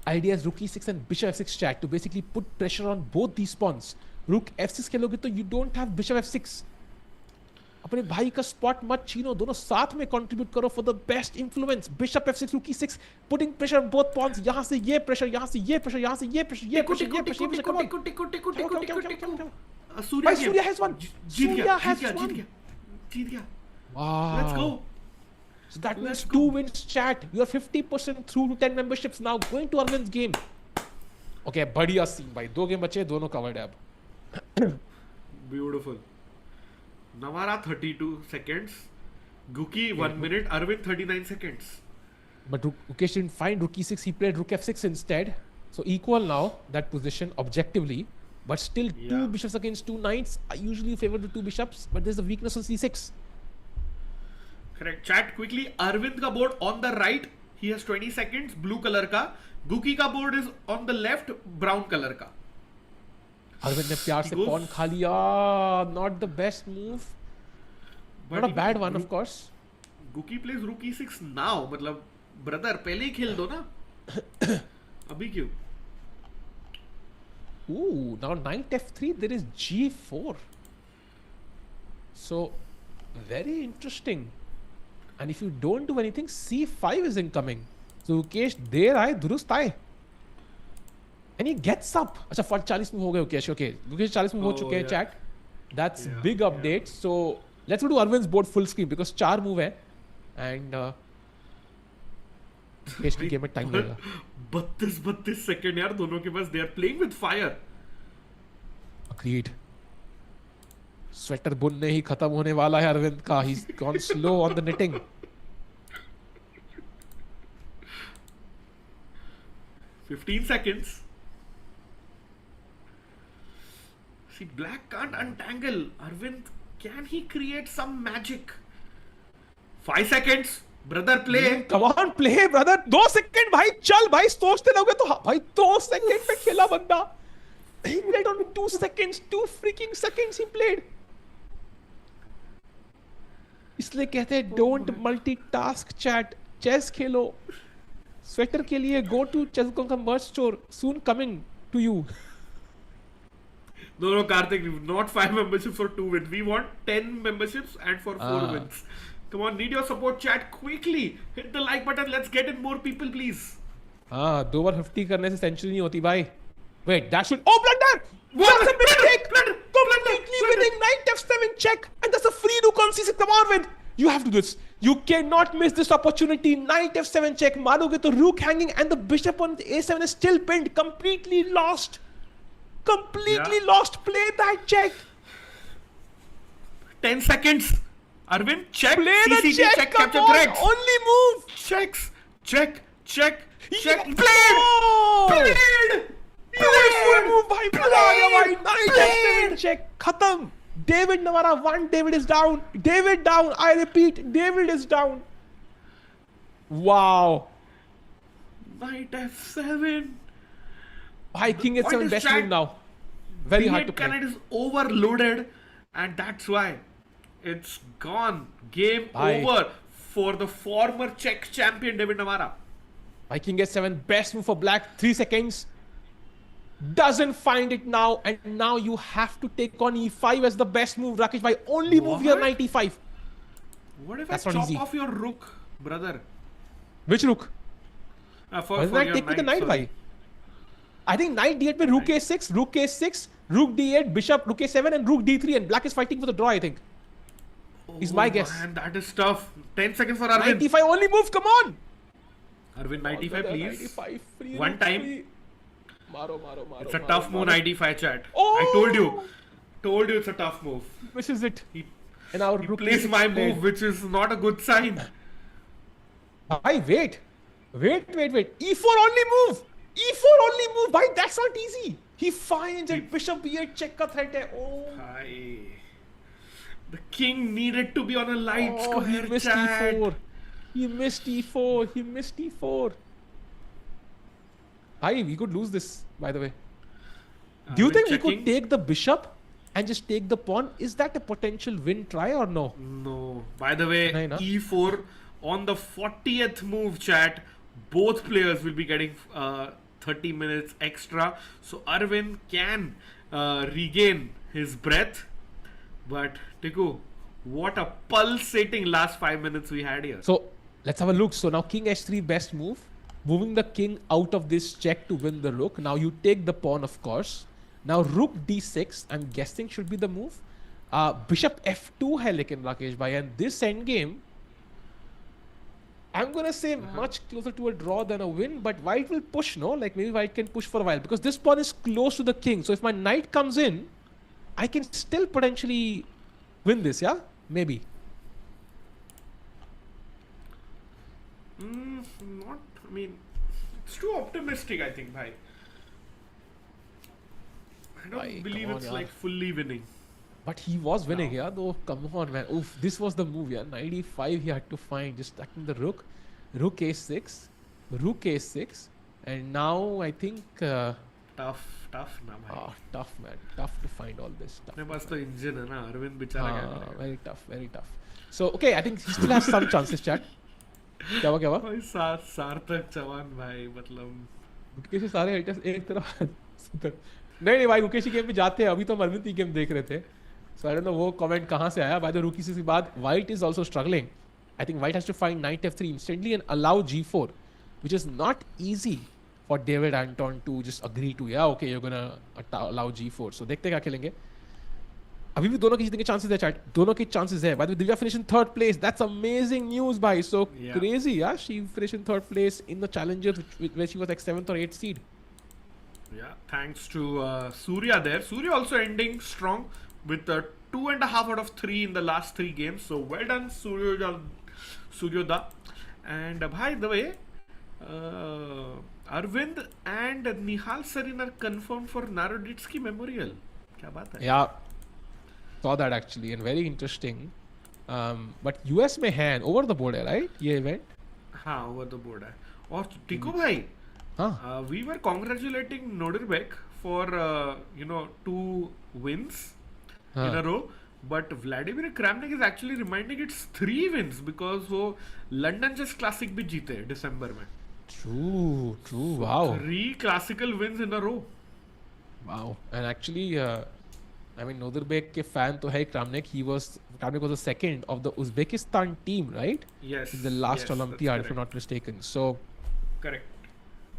Idea is rook e6 and bishop f6 chat to basically put pressure on both these pawns. Rook f6 खेलोगे तो you don't have bishop f6. अपने भाई का spot मत छीनो. दोनों साथ में contribute करो for the best influence. Bishop f6, rook e6, putting pressure on both pawns. यहाँ से ये pressure, यहाँ से ये pressure, यहाँ से ये pressure, ये pressure, ये pressure, ये pressure. Come on. Surya has won. Surya has won. जीत गया. Wow. Let's go. So that means 2 wins chat. You are 50% through to 10 memberships now. Going to Arvind's game. Okay, बढ़िया scene भाई. 2 game बचे, दोनों covered है अब. Beautiful. Navara 32 seconds. Guki 1 minute. Arvin 39 seconds. But Gukesh didn't find rook e6. He played rook f6 instead. So equal now that position objectively. But still 2 bishops against 2 knights. I usually favor the 2 bishops. But there's a weakness on c6. Correct. Chat quickly. Arvind ka board on the right. He has 20 seconds. Blue color ka. Guki ka board is on the left. Brown color ka. Arvind ने प्यार से pawn खा लिया. Not the best move. But Not a bad one, of course. Guki plays rook e6 now. मतलब brother पहले ही खेल दो ना. अभी क्यों? Ooh, now knight f3, there is g4. So, very interesting. And if you don't do anything, c5 is incoming. So, Gukesh, there I, durust aaye. And he gets up. Acha, 40 move ho gaye Gukesh. Okay, Gukesh 40 move ho chuke hai, chat. That's big update. So, let's go to Arvind's board full screen because 4 move hai. And Gukesh के game में time लगेगा. 32 second यार दोनों के पास. They are playing with fire. Agreed. Sweater बुनने ही खत्म होने वाला है अरविंद का. He's gone slow on the knitting. $15 seconds. See, black can't untangle. Arvind, can he create some magic? 5 seconds. Brother, play. Come on, play, brother. 2 second भाई. चल भाई, सोचते रहोगे तो भाई 2 सेकंड पे खेला बंदा. He played only 2 seconds. 2 freaking seconds he played. इसलिए कहते हैं don't multitask chat. Chess Khelo. Sweater के लिए go to chess.com का merch store soon coming to you. No, Karthik, not 5 memberships for 2 wins. We want 10 memberships and for 4 wins. Come on, need your support chat quickly. Hit the like button. Let's get in more people, please. 2 बार 50 करने से century नहीं होती भाई. Wait, that should. Oh, blunder! What? That's a mistake! Blunder! Completely winning knight f7 check, and that's a free rook on c6. Come on, Arvind. You have to do this. You cannot miss this opportunity. Knight f7 check. मारोगे तो rook hanging, and the bishop on a7 is still pinned. Completely lost. Completely lost. Play that check. 10 seconds. Arvind, check. Play the CCT, check. Come capture on. threads. Only move. Checks. Check. Check. Yeah. Played. Oh. Played. Beautiful move भाई. मजा आ गया भाई. Knight f7 check. खत्म. David Navara won. David is down. David down. I repeat, David is down. Wow. Knight f7. Bhai, King h7 best move now. Very hard to play. Cannon is overloaded, and that's why it's gone. Game over for the former Czech champion David Navara. Bhai, King h7 best move for black. 3 seconds. Doesn't find it now, and now you have to take on e5 as the best move. Rakesh bhai, only move here, knight e5. What if That's I not chop easy. off your rook, brother? Which rook? For Why doesn't that your take with the knight, sorry. bhai? I think knight d8 with rook a6, rook a6, rook d8, bishop, rook a7, and rook d3, and black is fighting for the draw, I think. Is my guess. Man, that is tough. 10 seconds for Knight Arvind. e5 only move, come on! Arvind, knight e5, please. Knight e5, free One rook, time. free. Maro. It's a tough move, knight e5 chat. Oh! I told you. Told you it's a tough move. Misses it. He And our rook plays e6 my played. move, which is not a good sign. Bhai, wait. E4 only move. E4 only move. Bhai, that's not easy. He finds and bishop e8 check ka threat hai. Oh. Hi. The king needed to be on a light Oh, square he missed chat. e4. He missed e4. Bhai, we could lose this, by the way. Do you think we could take the bishop and just take the pawn? Is that a potential win try or no? No. By the way, Nahin, na? e4 on the 40th move chat. Both players will be getting 30 minutes extra. So Arvin can regain his breath. But Tiku, what a pulsating last 5 minutes we had here. So let's have a look. So now king h3 best move. Moving the king out of this check to win the rook. Now you take the pawn, of course. Now rook d6, I'm guessing should be the move. Bishop f2 hai lekin Rakesh bhai, and this endgame, I'm gonna say much closer to a draw than a win, but white will push, no? Like maybe white can push for a while because this pawn is close to the king. So if my knight comes in, I can still potentially win this, yeah? Maybe. Not, I mean, it's too optimistic, I think, bhai. I don't Bhai, believe come on, it's yaar. like fully winning. But he was winning, yeah, though. Come on, man. Oof, this was the move, yeah. 95 he had to find, just stacking the rook. Rook a6, rook a6, and now I think Tough ना भाई. tough, man. Tough to find all this stuff. अपने पास तो engine है ना, अरविंद बेचारा क्या करेगा? Very tough, very tough. So okay, I think he still has some chances, chat. क्या हुआ? भाई सार्थक चौहान भाई, मतलब गुटके से सारे haters एक तरफ नहीं भाई, गुकेश की गेम पे जाते हैं, अभी तो हम अरविंद की गेम देख रहे थे, सो आई डोंट नो वो कमेंट कहाँ से आया. बाय द रुकी से बाद white is also struggling. I think white has to find knight f3 instantly and allow g4, which is not easy for David Anton to just agree to. Yeah, okay, you're gonna allow g4. So देखते हैं क्या खेलेंगे. अभी भी दोनों के जीतने के चांसेस है चैट, दोनों के चांसेस है. Bye the way Divya finish in third place, that's amazing news भाई. सो Yeah. क्रेजी यार, she finish in third place in the Challengers where she was like 7th or 8th seed. Yeah, thanks to Surya there. Surya also ending strong with 2.5 out of 3 in the last 3 games. So well done, Suryoda. And by the way, Arvind and Nihal Sarin are confirmed for Naroditsky Memorial. क्या बात है? Yeah, saw that actually and very interesting. But US में है over the board है right ये event? हाँ, over the board है. और टिको भाई, हाँ. we were congratulating Nodirbek for 2 wins in a row, but Vladimir Kramnik is actually reminding it's 3 wins because वो London Chess Classic भी जीते दिसंबर में. True. Wow. 3 classical wins in a row. Wow. And actually, I mean, Nodirbek के fan तो है Kramnik. Kramnik was the second of the Uzbekistan team, right? Yes. In the last yes, Olympiad, that's if I'm not mistaken. So, correct.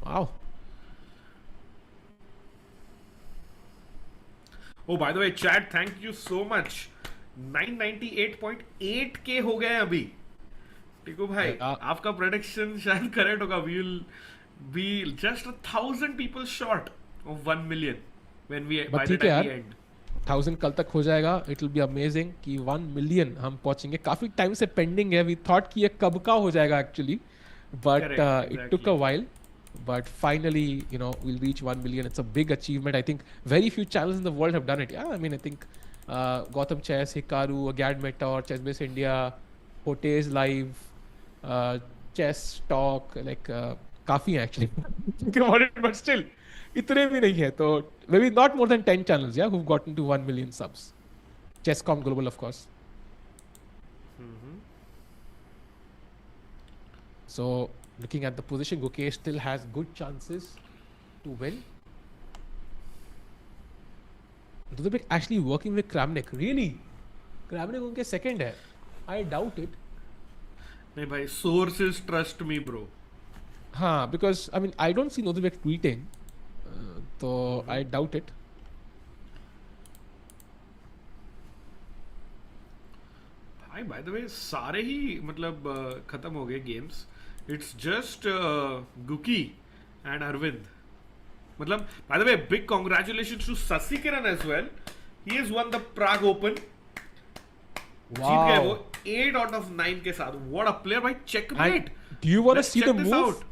wow. Oh, by the way, chat, thank you so much. 998.8k हो गए हैं अभी. टिको भाई, आपका prediction शायद correct होगा. We will be just 1,000 people short of 1 million when we by the ठीक है time we यार. end. 1000 कल तक हो जाएगा. इट विल बी अमेजिंग कि 1 मिलियन हम पहुंचेंगे. काफी टाइम से पेंडिंग है. वी थॉट कि ये कब का हो जाएगा actually, but Correct, it took a while. But finally, we'll reach 1 million. It's a big achievement. I think very few channels in the world have done it. Yeah, I mean, I think Gotham Chess, Hikaru, Agad Meteor, ChessBase India, Hotes Live, Chess Talk, like काफी है actually. Think about it, but still, इतने भी नहीं है. तो maybe not more than 10 channels, yeah, who've gotten to 1 million subs. Chesscom Global, of course. So, looking at the position, Gukesh still has good chances to win. Nodirbek actually working with Kramnik. Really? Kramnik उनके second है. I doubt it. नहीं भाई, sources trust me bro. हाँ, because I mean I don't see Nodirbek tweeting, तो I doubt it. भाई by the way, सारे ही मतलब खत्म हो गए games. It's just Guki and Arvind. मतलब by the way, big congratulations to Sasikan as well. He has won the Prague Open. जीत गए वो 8 out of 9 के साथ. What a player भाई. Checkmate. Do you want to Let's see the check this move? out.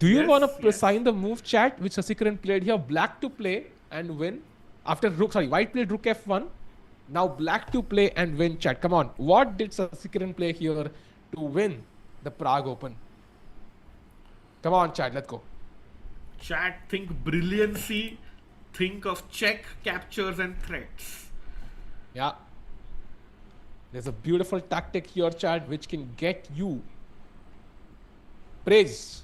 Do you Yes, want to yes. sign the move, chat, which Sasikan played here? Black to play and win after white played rook f1. Now black to play and win, chat. Come on. What did Sasikan play here to win the Prague Open? Come on, chat. Let's go. Chat, think brilliancy. Think of check, captures and threats. Yeah. There's a beautiful tactic here, chat, which can get you praise.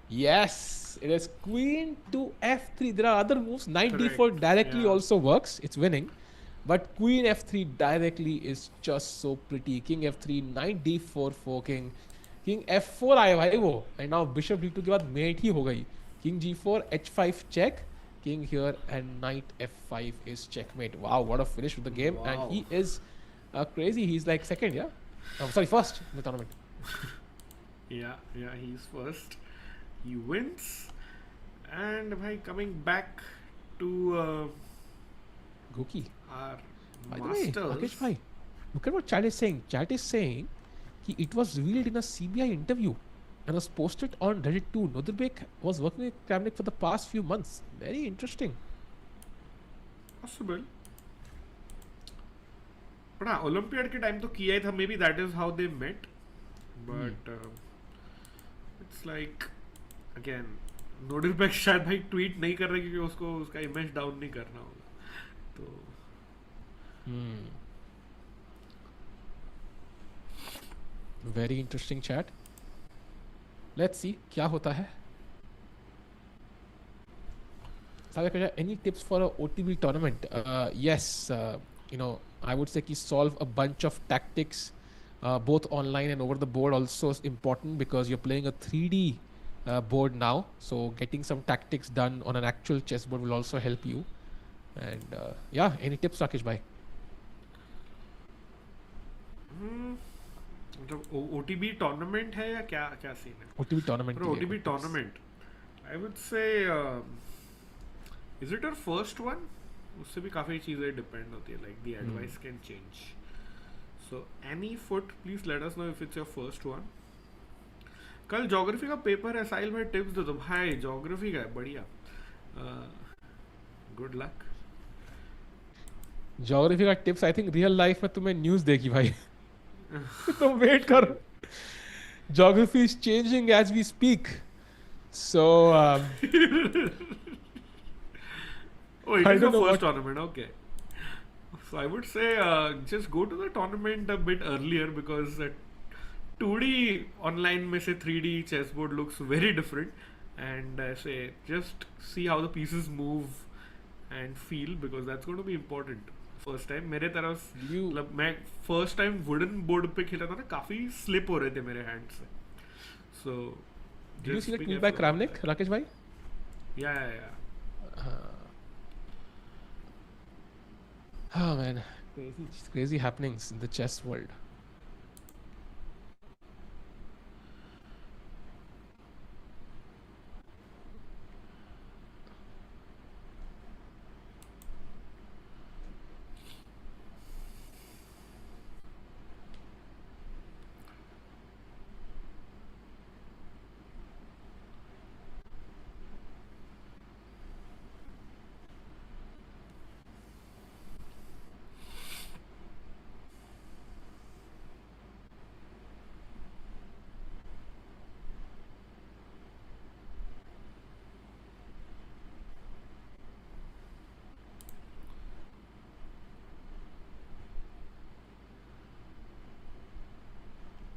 Yes, it is queen to f3. There are other moves. Knight d4 Correct, directly yeah. also works. It's winning. But queen f3 directly is just so pretty. King f3, knight d4 forking. King f4 आया भाई वो. And now bishop d2 के बाद mate ही हो गई. King g4, h5 check. King here and knight f5 is checkmate. Wow, what a finish with the game. Wow. And he is crazy. He's like second, yeah? Oh, sorry, first in the tournament. Yeah, he's first. He wins. And bhai, coming back to Guki. our By the way, masters. Rakesh bhai, look at what chat is saying. Chat is saying it was revealed in a CBI interview and was posted on Reddit too. Nodirbek was working with Kramnik for the past few months. Very interesting. Possible. But हाँ, Olympiad के time तो किया ही था. Maybe that is how they met. But it's like again, Nodirbek शायद भाई tweet नहीं कर रहे क्योंकि उसको उसका इमेज डाउन नहीं करना होगा. तो Very interesting chat. Let's see क्या होता है. Sasikan, any tips for a OTB tournament? Yes, I would say कि solve a bunch of tactics, both online and over the board also is important because you're playing a 3D board now. So getting some tactics done on an actual chessboard will also help you. And any tips, Rakesh bhai? OTB tournament है या क्या scene है? OTB tournament. OTB tournament. I would say, is it your first one? उससे भी काफी चीजें depend होती है. Like the advice can change. So any foot, please let us know if it's your first one. कल geography का paper है, साहिल भाई टिप्स दे दो भाई. ज्योग्राफी का है, बढ़िया. Good luck. ज्योग्राफी का tips I think real life में तुम्हें न्यूज़ देगी भाई. तुम वेट करो. Geography is changing as we speak. So oh, it I is don't your know first tournament, okay. So I would say just go to the tournament a bit earlier because 2D online में से 3D chessboard looks very different, and say just see how the pieces move and feel because that's going to be important. First time मेरे तरफ मतलब मैं first time wooden board पे खेला था ना, काफी slip हो रहे थे मेरे hand से. So did you see the tweet by Kramnik, Rakesh bhai? Yeah. Oh man, crazy happenings in the chess world.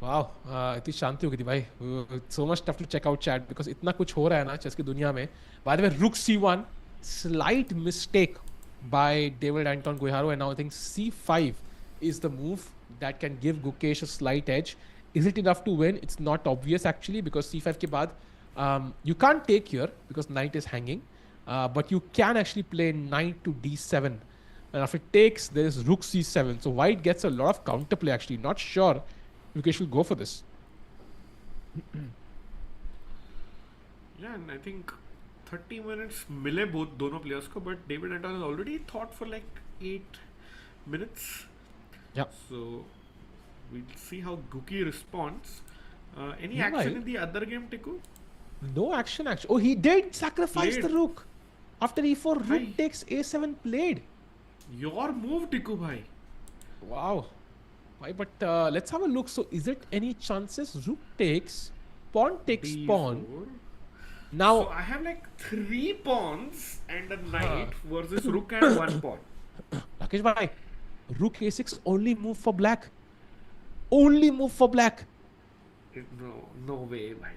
Wow, इतनी शांति हो गई थी भाई. So much tough to check out chat because इतना कुछ हो रहा है ना चेस की दुनिया में. By the way, rook c1, slight mistake by David Anton Guerrero, and now I think c5 is the move that can give Gukesh a slight edge. Is it enough to win? It's not obvious actually because c5 के बाद you can't take here because knight is hanging, but you can actually play knight to d7, and if it takes, there is rook c7. So white gets a lot of counterplay actually. Not sure Gukesh will go for this. Yeah, and I think 30 minutes मिले both दोनों players को, but David Anton has already thought for like 8 minutes. Yeah. So we'll see how Guki responds. Any action in the other game, Tiku? No action actually. Oh, he did sacrifice Played. the rook. After e4, rook Bhai. takes a7 played. Your move, Tiku bhai. Wow. Why? But let's have a look. So is it any chances rook takes, pawn takes pawn? D4. Now, So I have like 3 pawns and a knight versus rook and 1 pawn. Rakesh bhai, rook a6 only move for black. Only move for black. No way, bhai.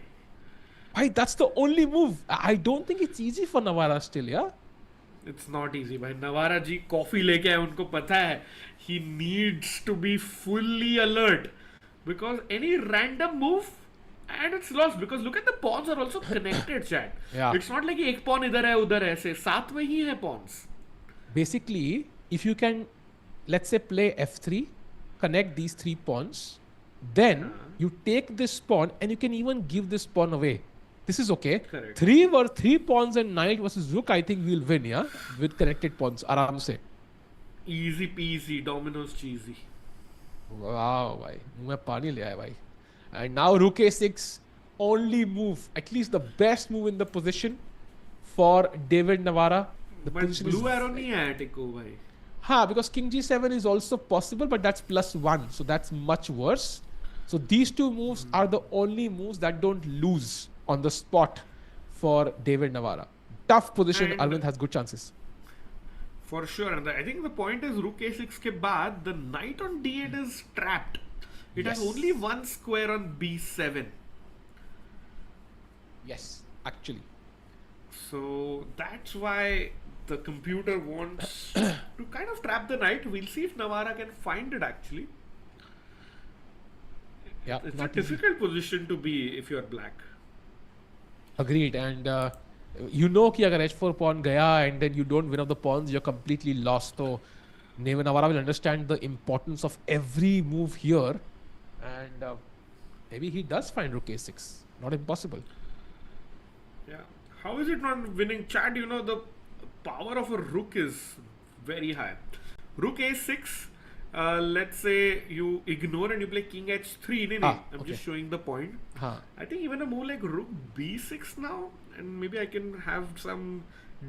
Bhai, that's the only move. I don't think it's easy for Navara still, yeah? It's not easy, bhai. Navara ji coffee लेके आए, उनको पता है. He needs to be fully alert because any random move and it's lost because look at the pawns are also connected, chat. Yeah. It's not like कि एक pawn इधर है उधर है ऐसे, साथ में ही है pawns. Basically, if you can, let's say, play f3, connect these 3 pawns, then you take this pawn and you can even give this pawn away. This is okay. Correct. 3 pawns and knight versus rook, I think we'll win, yeah? With connected pawns, aram se. Easy peasy, dominoes cheesy. Wow, bhai. मुंह में पानी ले आया भाई. And now rook a6, only move, at least the best move in the position for David Navara. The But position blue is arrow नहीं आया टिको भाई. because king g7 is also possible, but that's +1, so that's much worse. So these 2 moves are the only moves that don't lose on the spot for David Navara. Tough position. And Arvind has good chances. For sure, and I think the point is rook a6 के बाद the knight on d8 is trapped. It has Yes. only 1 square on b7. Yes, actually. So that's why the computer wants to kind of trap the knight. We'll see if Navara can find it actually. Yeah, It's a not easy. difficult position to be if you're black. Agreed. And you know कि अगर h4 pawn गया and then you don't win off the pawns, you're completely lost. So David Navara will understand the importance of every move here, and maybe he does find rook a6. Not impossible. Yeah. How is it not winning? Chad, you know, the power of a rook is very high. Rook a6, let's say you ignore and you play king h3. I'm okay. just showing the point. हाँ. I think even a move like rook b6 now, and maybe I can have some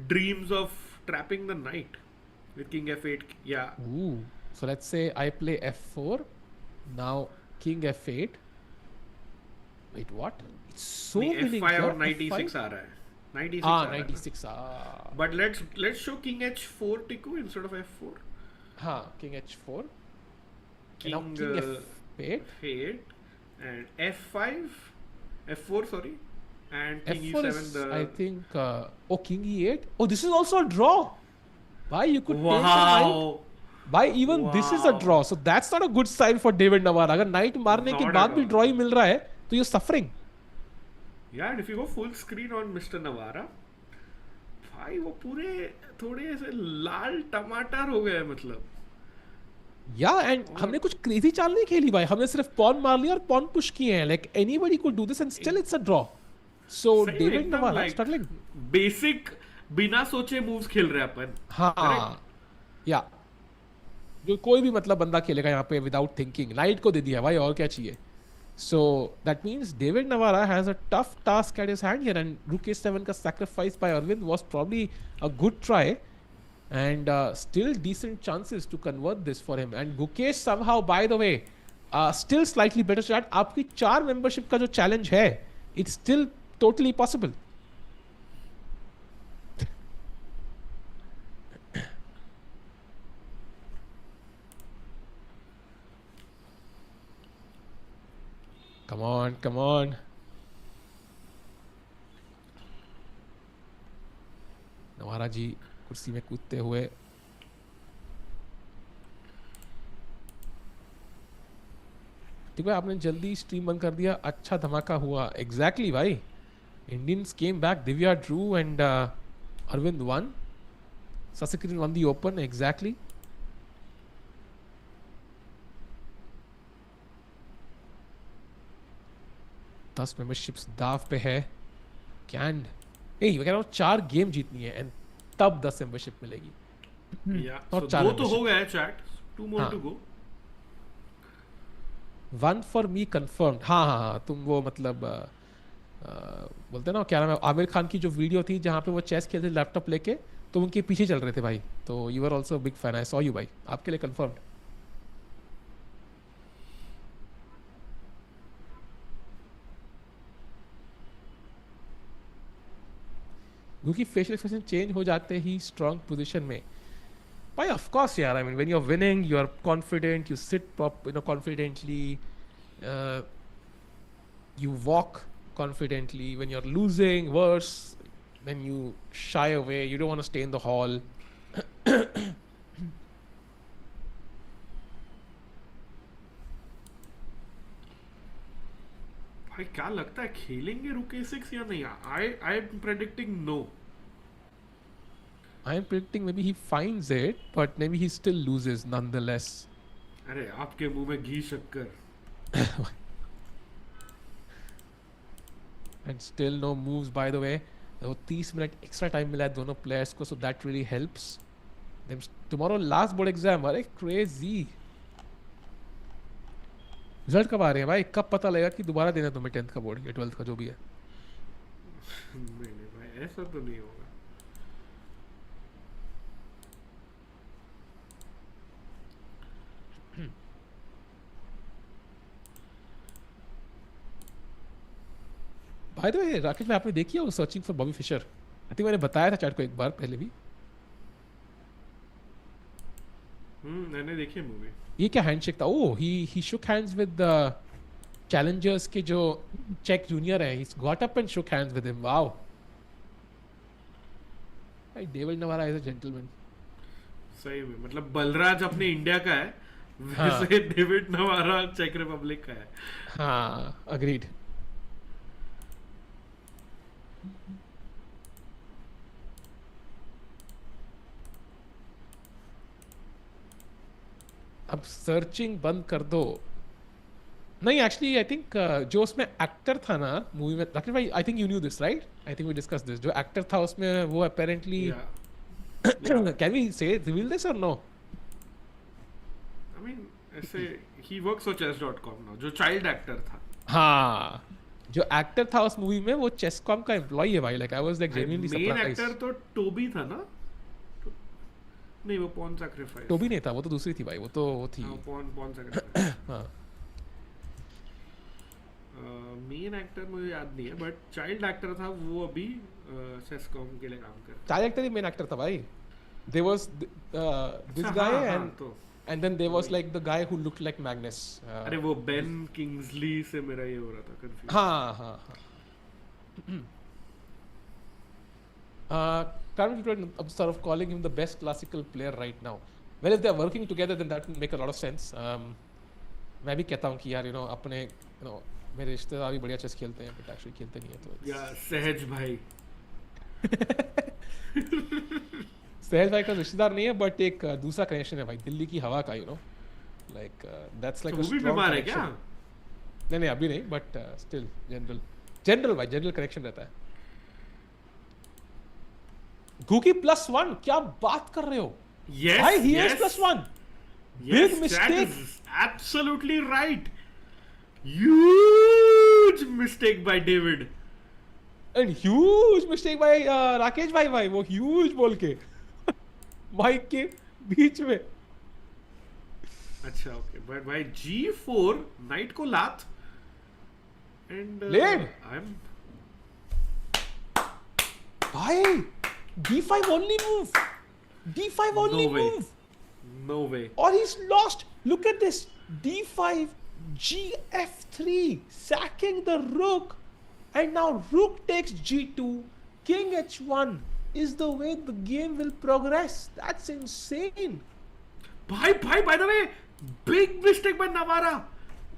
dreams of trapping the knight with king f8. Yeah. Ooh. So let's say I play f4. Now king f8. Wait, what? It's so नहीं, winning f5 here. और knight F5? e6 आ रहा है. Knight e6 हाँ, आ रहा है. 96. But let's show king h4 Tiku instead of f4. हाँ, king h4. King, Now king f8. f8 and f5, f4 sorry, and king F4 e7. is, The I think, king e8. Oh, this is also a draw. Why you could take the knight? wow. Why even this is a Wow. draw? So that's not a good sign for David Navara. अगर knight मारने के Not बाद at भी all. draw ही मिल रहा है, तो you're suffering. Yeah, and if you go full screen on Mr. Navara, भाई वो पूरे थोड़े ऐसे लाल टमाटर हो गए मतलब. Yeah, and हमने कुछ crazy चाल नहीं खेली भाई. हमने सिर्फ pawn मार लिया और pawn push किए हैं. Like anybody could do this and still it's a draw. So सही में David एकदम Navara like struggling. basic बिना सोचे moves खेल रहे हैं अपन. हाँ. Yeah. जो कोई भी मतलब बंदा खेलेगा यहाँ पे without thinking. Knight को दे दिया भाई, और क्या चाहिए? So that means David Navara has a tough task at his hand here, and rook a7 का sacrifice by Arvin was probably a good try, and still decent chances to convert this for him. And Gukesh somehow, by the way, still slightly better shot. आपकी 4 membership का जो challenge है, it's still totally possible. Come on, come on. नवारा जी कुर्सी में कूदते हुए. ठीक है, आपने जल्दी स्ट्रीम बंद कर दिया. अच्छा धमाका हुआ. Exactly भाई. Indians came back. Divya drew and Arvind won. Sasikan won the open. Exactly. दस मेंबरशिप्स दाव पे है. कैन मैं कह रहा हूँ 4 गेम जीतनी है एंड तब 10 मेंबरशिप मिलेगी. Yeah, और so 4 दो तो membership. हो गया है chat. 2 more हाँ. to go. 1 for me confirmed. हाँ हाँ हाँ, तुम वो मतलब बोलते ना क्या नाम है, आमिर खान की जो वीडियो थी जहाँ पे वो चेस खेलते लैपटॉप लेके, तो उनके पीछे चल रहे थे भाई. तो you are also big fan. I saw you भाई. आपके लिए confirmed. क्योंकि फेशियल एक्सप्रेशन चेंज हो जाते ही स्ट्रॉन्ग पोजीशन में भाई. ऑफ कोर्स यार, I mean when you are winning you are confident, you sit confidently, you walk confidently. When you're losing, worse, then you shy away. You don't want to stay in the hall. भाई क्या लगता है खेलेंगे रुक a6 या नहीं? I am predicting no. I'm predicting maybe he finds it, but maybe he still loses nonetheless. अरे आपके मुंह में घी शक्कर. And still no moves, by the way. वो 30 मिनट एक्स्ट्रा टाइम मिला है दोनों प्लेयर्स को, so that really helps. Then tomorrow last board exam. अरे crazy. रिजल्ट कब आ रहे हैं भाई? कब पता लगेगा कि दोबारा देना तुम्हें 10th का बोर्ड या 12th का जो भी है? नहीं भाई ऐसा तो नहीं होगा. By the way, राकेश भाई, आपने देखी है वो searching for Bobby Fischer? I think मैंने बताया था चैट को एक बार पहले भी. मैंने देखी है मूवी. ये क्या हैंडशेक था? ओह, ही shook hands with the challengers के जो चेक जूनियर है. He's got up and shook hands with him. Wow. David Navara is a gentleman. सही में, मतलब बलराज अपने इंडिया का है, हाँ. वैसे डेविड नवारा चेक रिपब्लिक का है. हाँ, अग्रीड. अब सर्चिंग बंद कर दो. नहीं, एक्चुअली आई थिंक जो उसमें एक्टर था ना मूवी में, राकेश भाई, I think you knew this right? I think we discuss this. जो एक्टर था उसमें वो apparently, can we say reveal this or no? I mean ऐसे ही वर्क्स फॉर chess.com नाउ, जो चाइल्ड एक्टर था. हाँ, जो एक्टर था उस मूवी में वो चेसकॉम का एम्प्लॉय है भाई. Like I was like genuinely main surprised. Actor तो टोबी था ना? नहीं, वो पॉन सैक्रिफाइस. टोबी नहीं था, वो तो दूसरी थी भाई. वो तो वो थी. Pawn sacrifice. हाँ. मेन एक्टर मुझे याद नहीं है, बट चाइल्ड एक्टर था वो. अभी चेसकॉम के लिए काम कर. चाइल्ड एक्टर ही मेन एक्टर था भाई. There was this guy and then there was like the guy who looked like Magnus. अरे वो बेन किंग्सली से मेरा ये हो रहा था कंफ्यूज. हाँ हाँ हाँ. Currently people are sort of calling him the best classical player right now. Well, if they are working together then that will make a lot of sense. मैं भी कहता हूँ कि यार अपने मेरे रिश्तेदार भी बढ़िया चेस खेलते हैं, बट एक्चुअली खेलते नहीं है. तो या सहज भाई. सहज भाई का रिश्तेदार नहीं है, बट एक दूसरा कनेक्शन है भाई, दिल्ली की हवा का. लाइक दैट्स लाइक वो भी बीमार है क्या? नहीं अभी नहीं, बट स्टिल जनरल भाई, जनरल कनेक्शन रहता है. गुकी +1, क्या बात कर रहे हो? Yes, भाई he yes. is +1. Yes, Big mistake. that is absolutely right. Huge mistake by David. And huge mistake by Rakesh भाई वो huge बोल के माइक के बीच में. अच्छा, ओके, बट भाई G4 नाइट को लात एंड Late. आई एम भाई D5 only move. D5 only way. move. No way. Or he's lost. Look at this. D5, Gf3, sacking the rook. And now rook takes G2, King H1 is the way the game will progress. That's insane. भाई by the way, big mistake by Navara.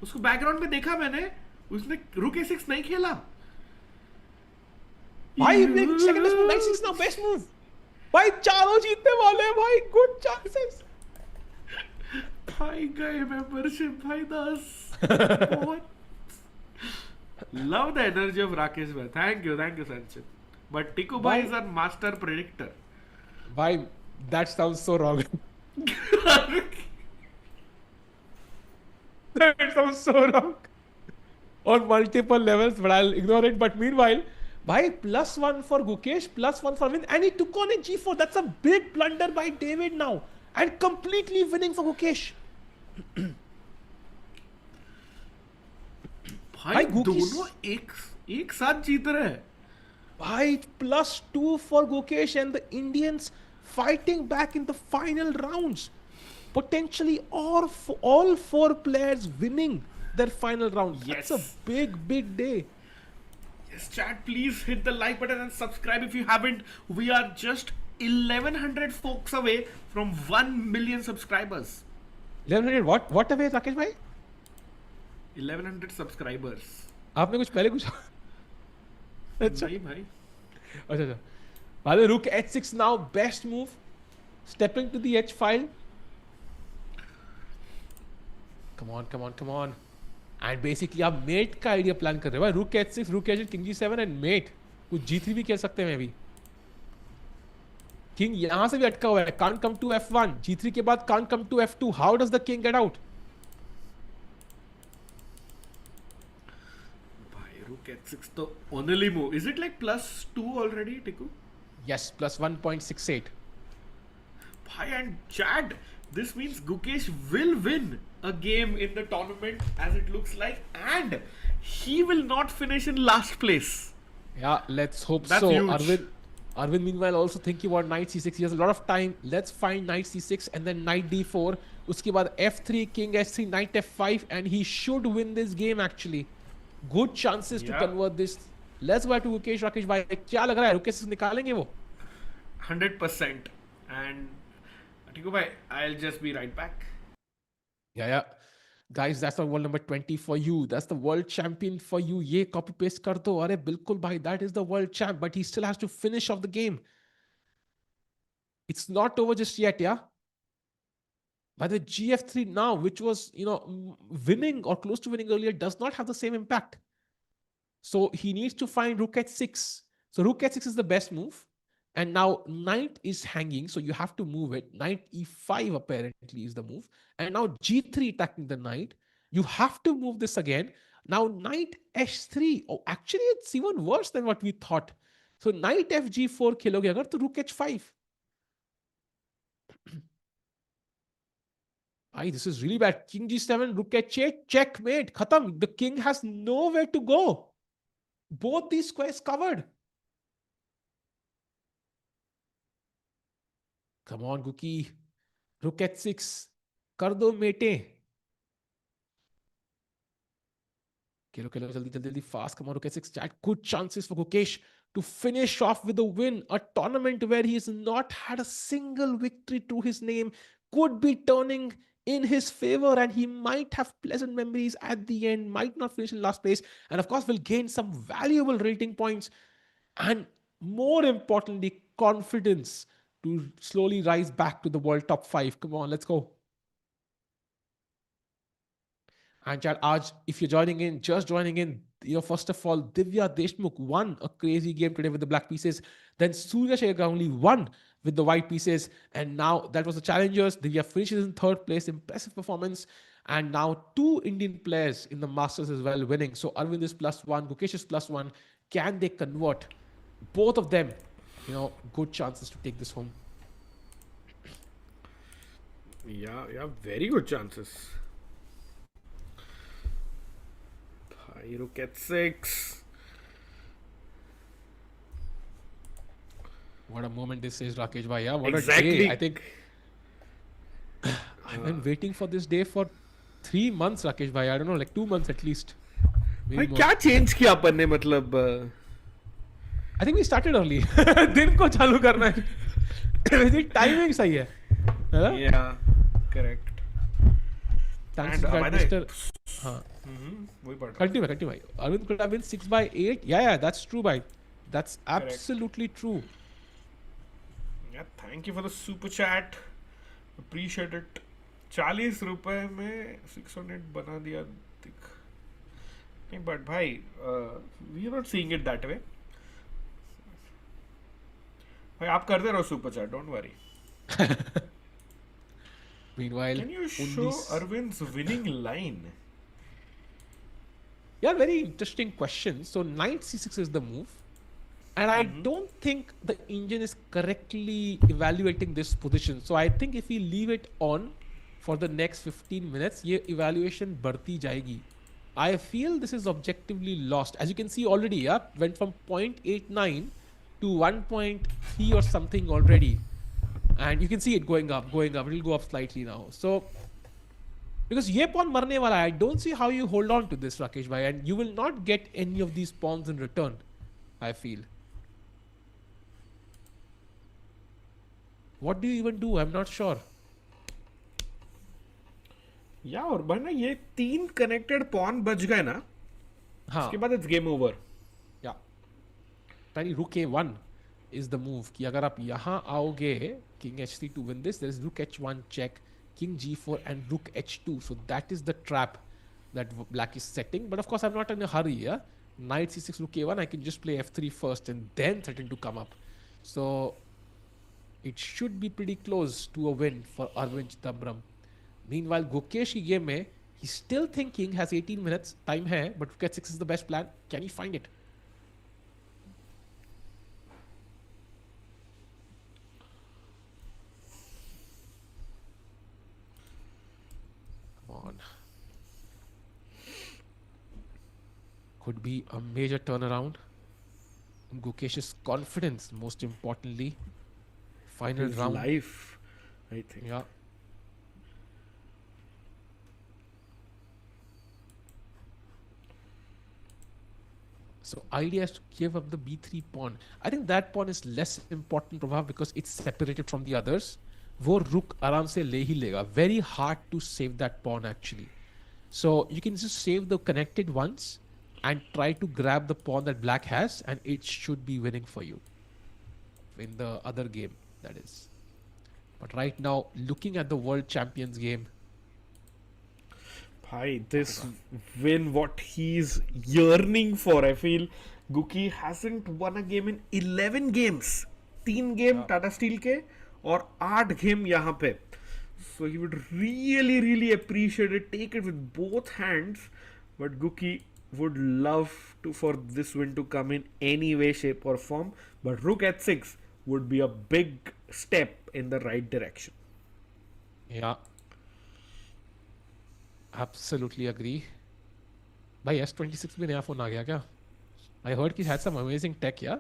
उसको background में देखा मैंने, उसने rook A6 नहीं खेला. भाई second best move, knight 6 now, best move. भाई चारों जीतने वाले हैं भाई, good chances. भाई गए मेंबरशिप भाई 10. Love the energy of Rakesh bhai. Thank you Sanchit. But Tiku bhai is our master predictor. भाई that sounds so wrong. That sounds so wrong on multiple levels, but I'll ignore it. But meanwhile, भाई +1 for Gukesh, +1 for Arvin, and he took on a G4. That's a big blunder by David now, and completely winning for Gukesh. भाई दोनों एक साथ जीत रहे हैं. भाई +2 for Gukesh and the Indians fighting back in the final rounds. Potentially all 4 players winning their final round. Yes. That's a big day. Yes, chat, please hit the like button and subscribe if you haven't. We are just 1100 folks away from 1 million subscribers. 1100 what away Rakesh bhai? 1100 subscribers. आपने कुछ पहले कुछ अच्छा नहीं भाई. अच्छा. By the way, rook h6 now, best move. Stepping to the h file. Come on. And basically आप mate का idea plan कर रहे हो भाई. rook h6, rook h8, king g7 and mate. कुछ g3 भी खेल सकते हैं मैं भी. king यहाँ से भी अटका हुआ है. Can't come to f1. g3 के बाद can't come to f2. How does the king get out? भाई rook h6 तो only move. Is it like +2 already, Tiku? Yes, +1.68. Bhai, and chat, this means Gukesh will win a game in the tournament as it looks like, and he will not finish in last place. Yeah, let's hope That's so. huge. Arvin meanwhile also thinking about knight c6. He has a lot of time. Let's find knight c6 and then knight d4. Uske baad f3, king h3, knight f5, and he should win this game actually. Good chances to convert this. Let's go to Gukesh. Rakesh bhai, क्या लग रहा है? Gukesh निकालेंगे वो? 100%. And Atiku bhai, I'll just be right back. Yeah. Guys, that's the world number 20 for you. That's the world champion for you. Ye copy paste kar do. Arey bilkul bhai, that is the world champ, but he still has to finish off the game. It's not over just yet, yeah? By the GF3 now, which was, winning or close to winning earlier, does not have the same impact. So he needs to find rook h6. So rook h6 is the best move. And now knight is hanging, so you have to move it. Knight e5 apparently is the move. And now g3 attacking the knight. You have to move this again. Now knight h3. Oh, actually it's even worse than what we thought. So knight fg4 khiloge agar to rook h5. This is really bad. King g7, rook h8, checkmate, khatam. The king has nowhere to go. Both these squares covered. Come on, Guki. Rook h6. Kar do mete. Kilo, jaldi, fast. Come on, rook h6. Chat. Good chances for Gukesh to finish off with a win. A tournament where he has not had a single victory to his name could be turning in his favor, and he might have pleasant memories at the end, might not finish in last place, and of course will gain some valuable rating points, and more importantly, confidence to slowly rise back to the world top 5. Come on, let's go. And Chad, if you're just joining in, first of all, Divya Deshmukh won a crazy game today with the black pieces. Then Surya Ganguly won with the white pieces. And now that was the challengers. Divya finishes in third place. Impressive performance. And now 2 Indian players in the Masters as well winning. So Arvind is +1, Gukesh is +1. Can they convert? Both of them, good chances to take this home. Yeah, very good chances. Rook h6. What a moment this is, Rakesh bhai. Yeah, what exactly. a day. I think I've been waiting for this day for 3 months, Rakesh bhai. I don't know, like 2 months at least. भाई क्या change किया अपन ने मतलब I think we started early. दिन को चालू करना है. वैसे टाइमिंग सही है. Yeah, correct. Thanks to Mr. हाँ. Continue. Arvind could have been 6/8. Yeah, that's true, bhai. That's absolutely true. Yeah, thank you for the super chat. Appreciate it. 40 रुपए में 600 बना दिया दिख. नहीं, but भाई, we are not seeing it that way. भाई आप करते रहो super chat. Don't worry. Meanwhile, can you show Arvind's winning line? Yeah, very interesting question. So knight c6 is the move. And I don't think the engine is correctly evaluating this position. So I think if we leave it on for the next 15 minutes, ye evaluation बढ़ती जाएगी. I feel this is objectively lost. As you can see already, went from 0.89 to 1.3 or something already. And you can see it going up. It'll go up slightly now. So, because ye pawn marne wala hai, I don't see how you hold on to this, Rakesh bhai. And you will not get any of these pawns in return, I feel. What do you even do? I'm not sure. या और भाई ना ये 3 connected pawn बच गए ना, उसके बाद इट्स गेम ओवर. या पहली रुक a1 is the move कि अगर आप यहाँ आओगे king h3 to win this, there is rook h1 check, king g4 and rook h2. So that is the trap that black is setting. But of course I'm not in a hurry. Yeah? Knight c6 rook a1, I can just play f3 first and then threaten to come up. So it should be pretty close to a win for Aravindh Chithambaram. Meanwhile, Gukesh की game में, he's still thinking, has 18 minutes, time है, but rook h6 is the best plan. Can he find it? Come on. Could be a major turnaround. Gukesh's confidence, most importantly. Final his round. Life, I think. Yeah. So idea is to give up the b3 pawn. I think that pawn is less important Prabhav because it's separated from the others. वो रुक आराम से ले ही लेगा. Very hard to save that pawn actually. So you can just save the connected ones and try to grab the pawn that black has, and it should be winning for you in the other game, that is. But right now, looking at the World Champions game, This win, what he's yearning for. I feel Guki hasn't won a game in 11 games. 3 game Tata Steel के और 8 game यहाँ पे. So he would really appreciate it, take it with both hands. But Guki would love for this win to come in any way, shape or form. But Rook h6 would be a big step in the right direction. yeah, absolutely agree. भाई S26 में नया phone आ गया क्या? I heard he had some amazing tech, yeah.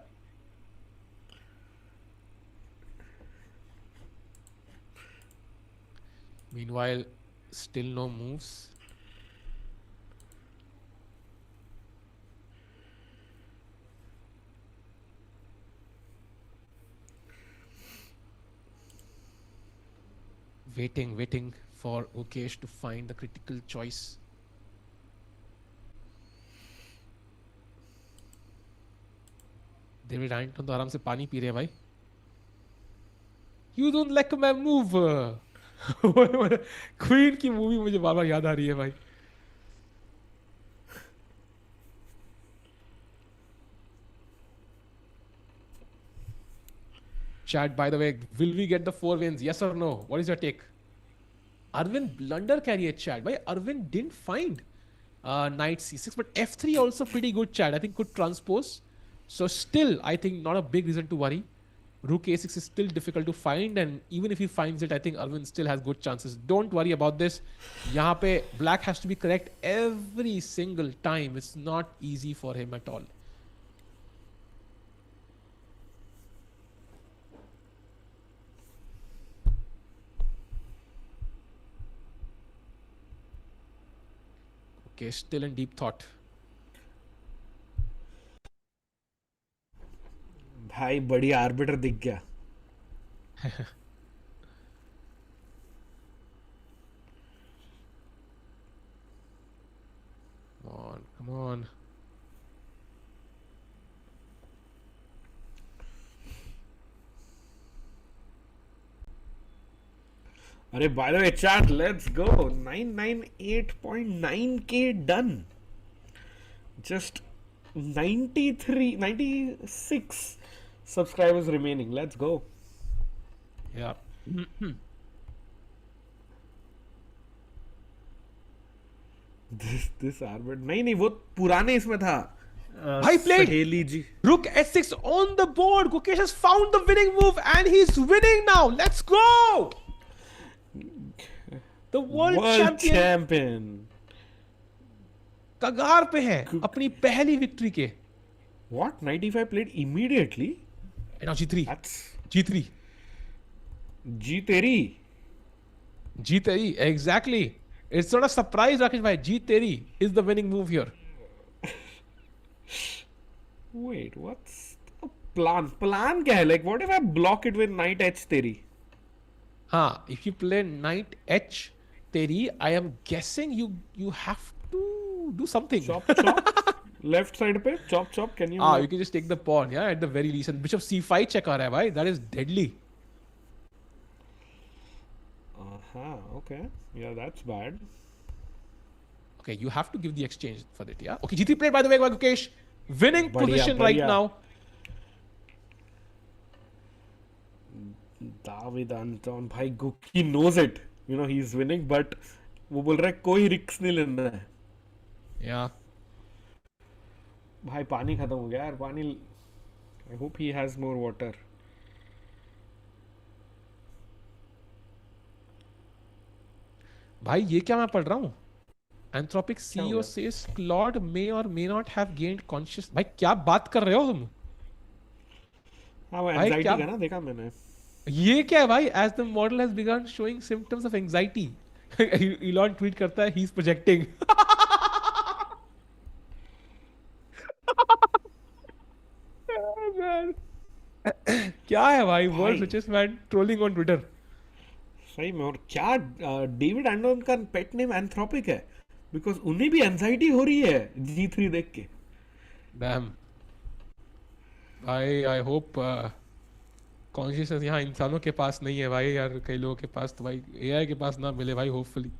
Meanwhile, still no moves. Waiting for Gukesh to find the critical choice. David Anton तो आराम से पानी P रहे हैं भाई. You don't like my move. Queen की मूवी मुझे बार बार याद आ रही है भाई. Chat, by the way, will we get the 4 wins? Yes or no? What is your take? Arvin blunder carry a chat. By Arvin didn't find knight c6, but f3 also pretty good chat. I think could transpose. So still, I think not a big reason to worry. Rook a6 is still difficult to find, and even if he finds it, I think Arvin still has good chances. Don't worry about this. यहाँ पे black has to be correct every single time. It's not easy for him at all. Okay, still in deep thought. भाई बड़ी orbiter दिख गया. Come on. अरे by the way, chat, let's go. 998.9k done. Just 96 subscribers remaining. Let's go. Yeah. This arbit नहीं वो पुराने इसमें था. Bhai played सहेली जी. Rook s6 on the board. Gukesh has found the winning move and he's winning now. Let's go. The world champion कगार पे है अपनी पहली विक्ट्री के. What? 95 played immediately? Now G3. That's G3. G तेरी. G3. Exactly. It's not a surprise, Rakesh bhai. G3 is the winning move here. Wait, what's the plan? Plan क्या है? Like, what if I block it with knight h तेरी? हाँ, if you play knight h तेरी, I am guessing you have to do something. Chop. Left side पे chop. Can you? You can just take the pawn, yeah, at the very least. And bishop c5 check आ रहा है भाई. That is deadly. Okay. Yeah, that's bad. Okay, you have to give the exchange for it, yeah. Okay, G3 played by the way by Gukesh. Winning position right now. David Anton, भाई Guki knows it. You know he's winning, but वो बोल रहा है कोई risk नहीं लेना है. Yeah. भाई पानी खत्म हो गया यार. पानी. I hope he has more water. भाई ये क्या मैं पढ़ रहा हूँ? Anthropic CEO says Claude may or may not have gained conscious. भाई क्या बात कर रहे हो तुम? हाँ वो anxiety का ना देखा मैंने. ये क्या है भाई? As the model has begun showing symptoms of anxiety. Elon tweet करता है he's projecting. क्या है भाई वर्ल्ड भाई। Richest man trolling on Twitter. सही में. और क्या डेविड एंटन का पेट नेम एंथ्रोपिक है, बिकॉज उन्हें भी एंजाइटी हो रही है G3 देख के. डैम भाई. आई होप कॉन्शियसनेस यहाँ इंसानों के पास नहीं है भाई यार. कई लोगों के पास तो भाई एआई के पास ना मिले भाई होपफुली.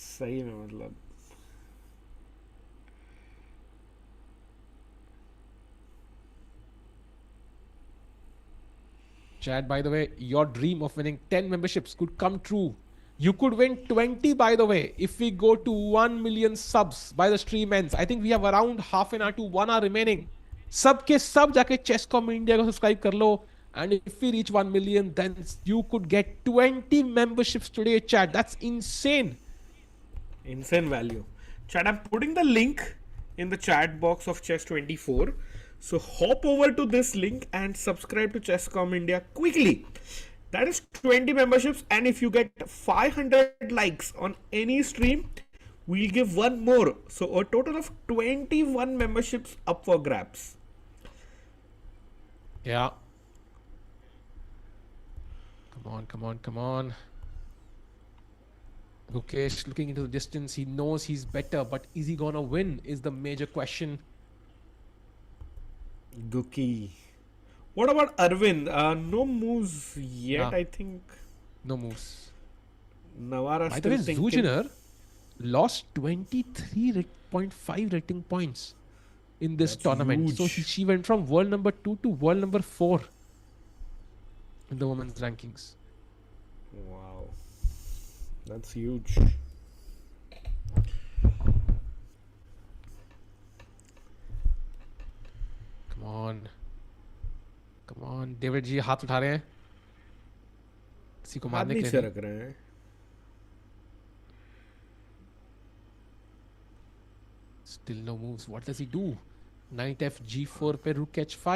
सही में मतलब. Chad, by the way, your dream of winning 10 memberships could come true. You could win 20, by the way, if we go to 1 million subs by the stream ends. I think we have around half an hour to 1 hour remaining. सब के सब जाके चेसकॉम India को subscribe कर लो. And if we reach 1 million, then you could get 20 memberships today, Chad. That's insane. Insane value. Chat, I'm putting the link in the chat box of Chess24. So hop over to this link and subscribe to Chesscom India quickly. That is 20 memberships, and if you get 500 likes on any stream, we'll give one more. So a total of 21 memberships up for grabs. Yeah. Come on, come on, come on. Gukesh looking into the distance. He knows he's better, but is he gonna win is the major question. Guki. What about Arvin? No moves yet, Yeah. I think. No moves. Navara By the still way, Zhu thinking. Jiner lost 23.5 rating points in this That's tournament. So huge. she went from world number 2 to world number 4 in the women's rankings. Wow. That's huge. Come on. Come on. David जी हाथ उठा रहे हैं किसी को हाथ मारने के नीचे लिए. रख रहे हैं. Still no moves. What does he do? Knight F G4 पे rook H5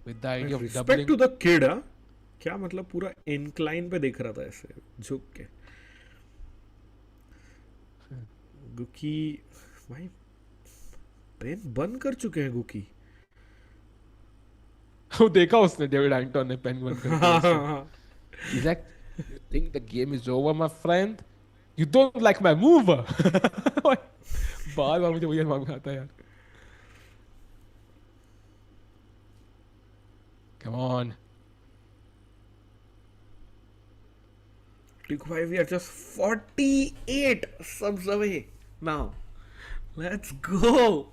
with the idea of Respect doubling. to the kid, हाँ. क्या मतलब पूरा incline पे देख रहा था ऐसे झुक के. गुकी भाई पेन बंद कर चुके हैं गुकी. वो देखा उसने डेविड एंटन ने पेन बंद कर दिया उसने. He's like, you think the game is over, my friend? You don't like my move? बार बार मुझे वही जवाब आता है यार. Come on. Tick 5, we are just 48 subs away now. Let's go.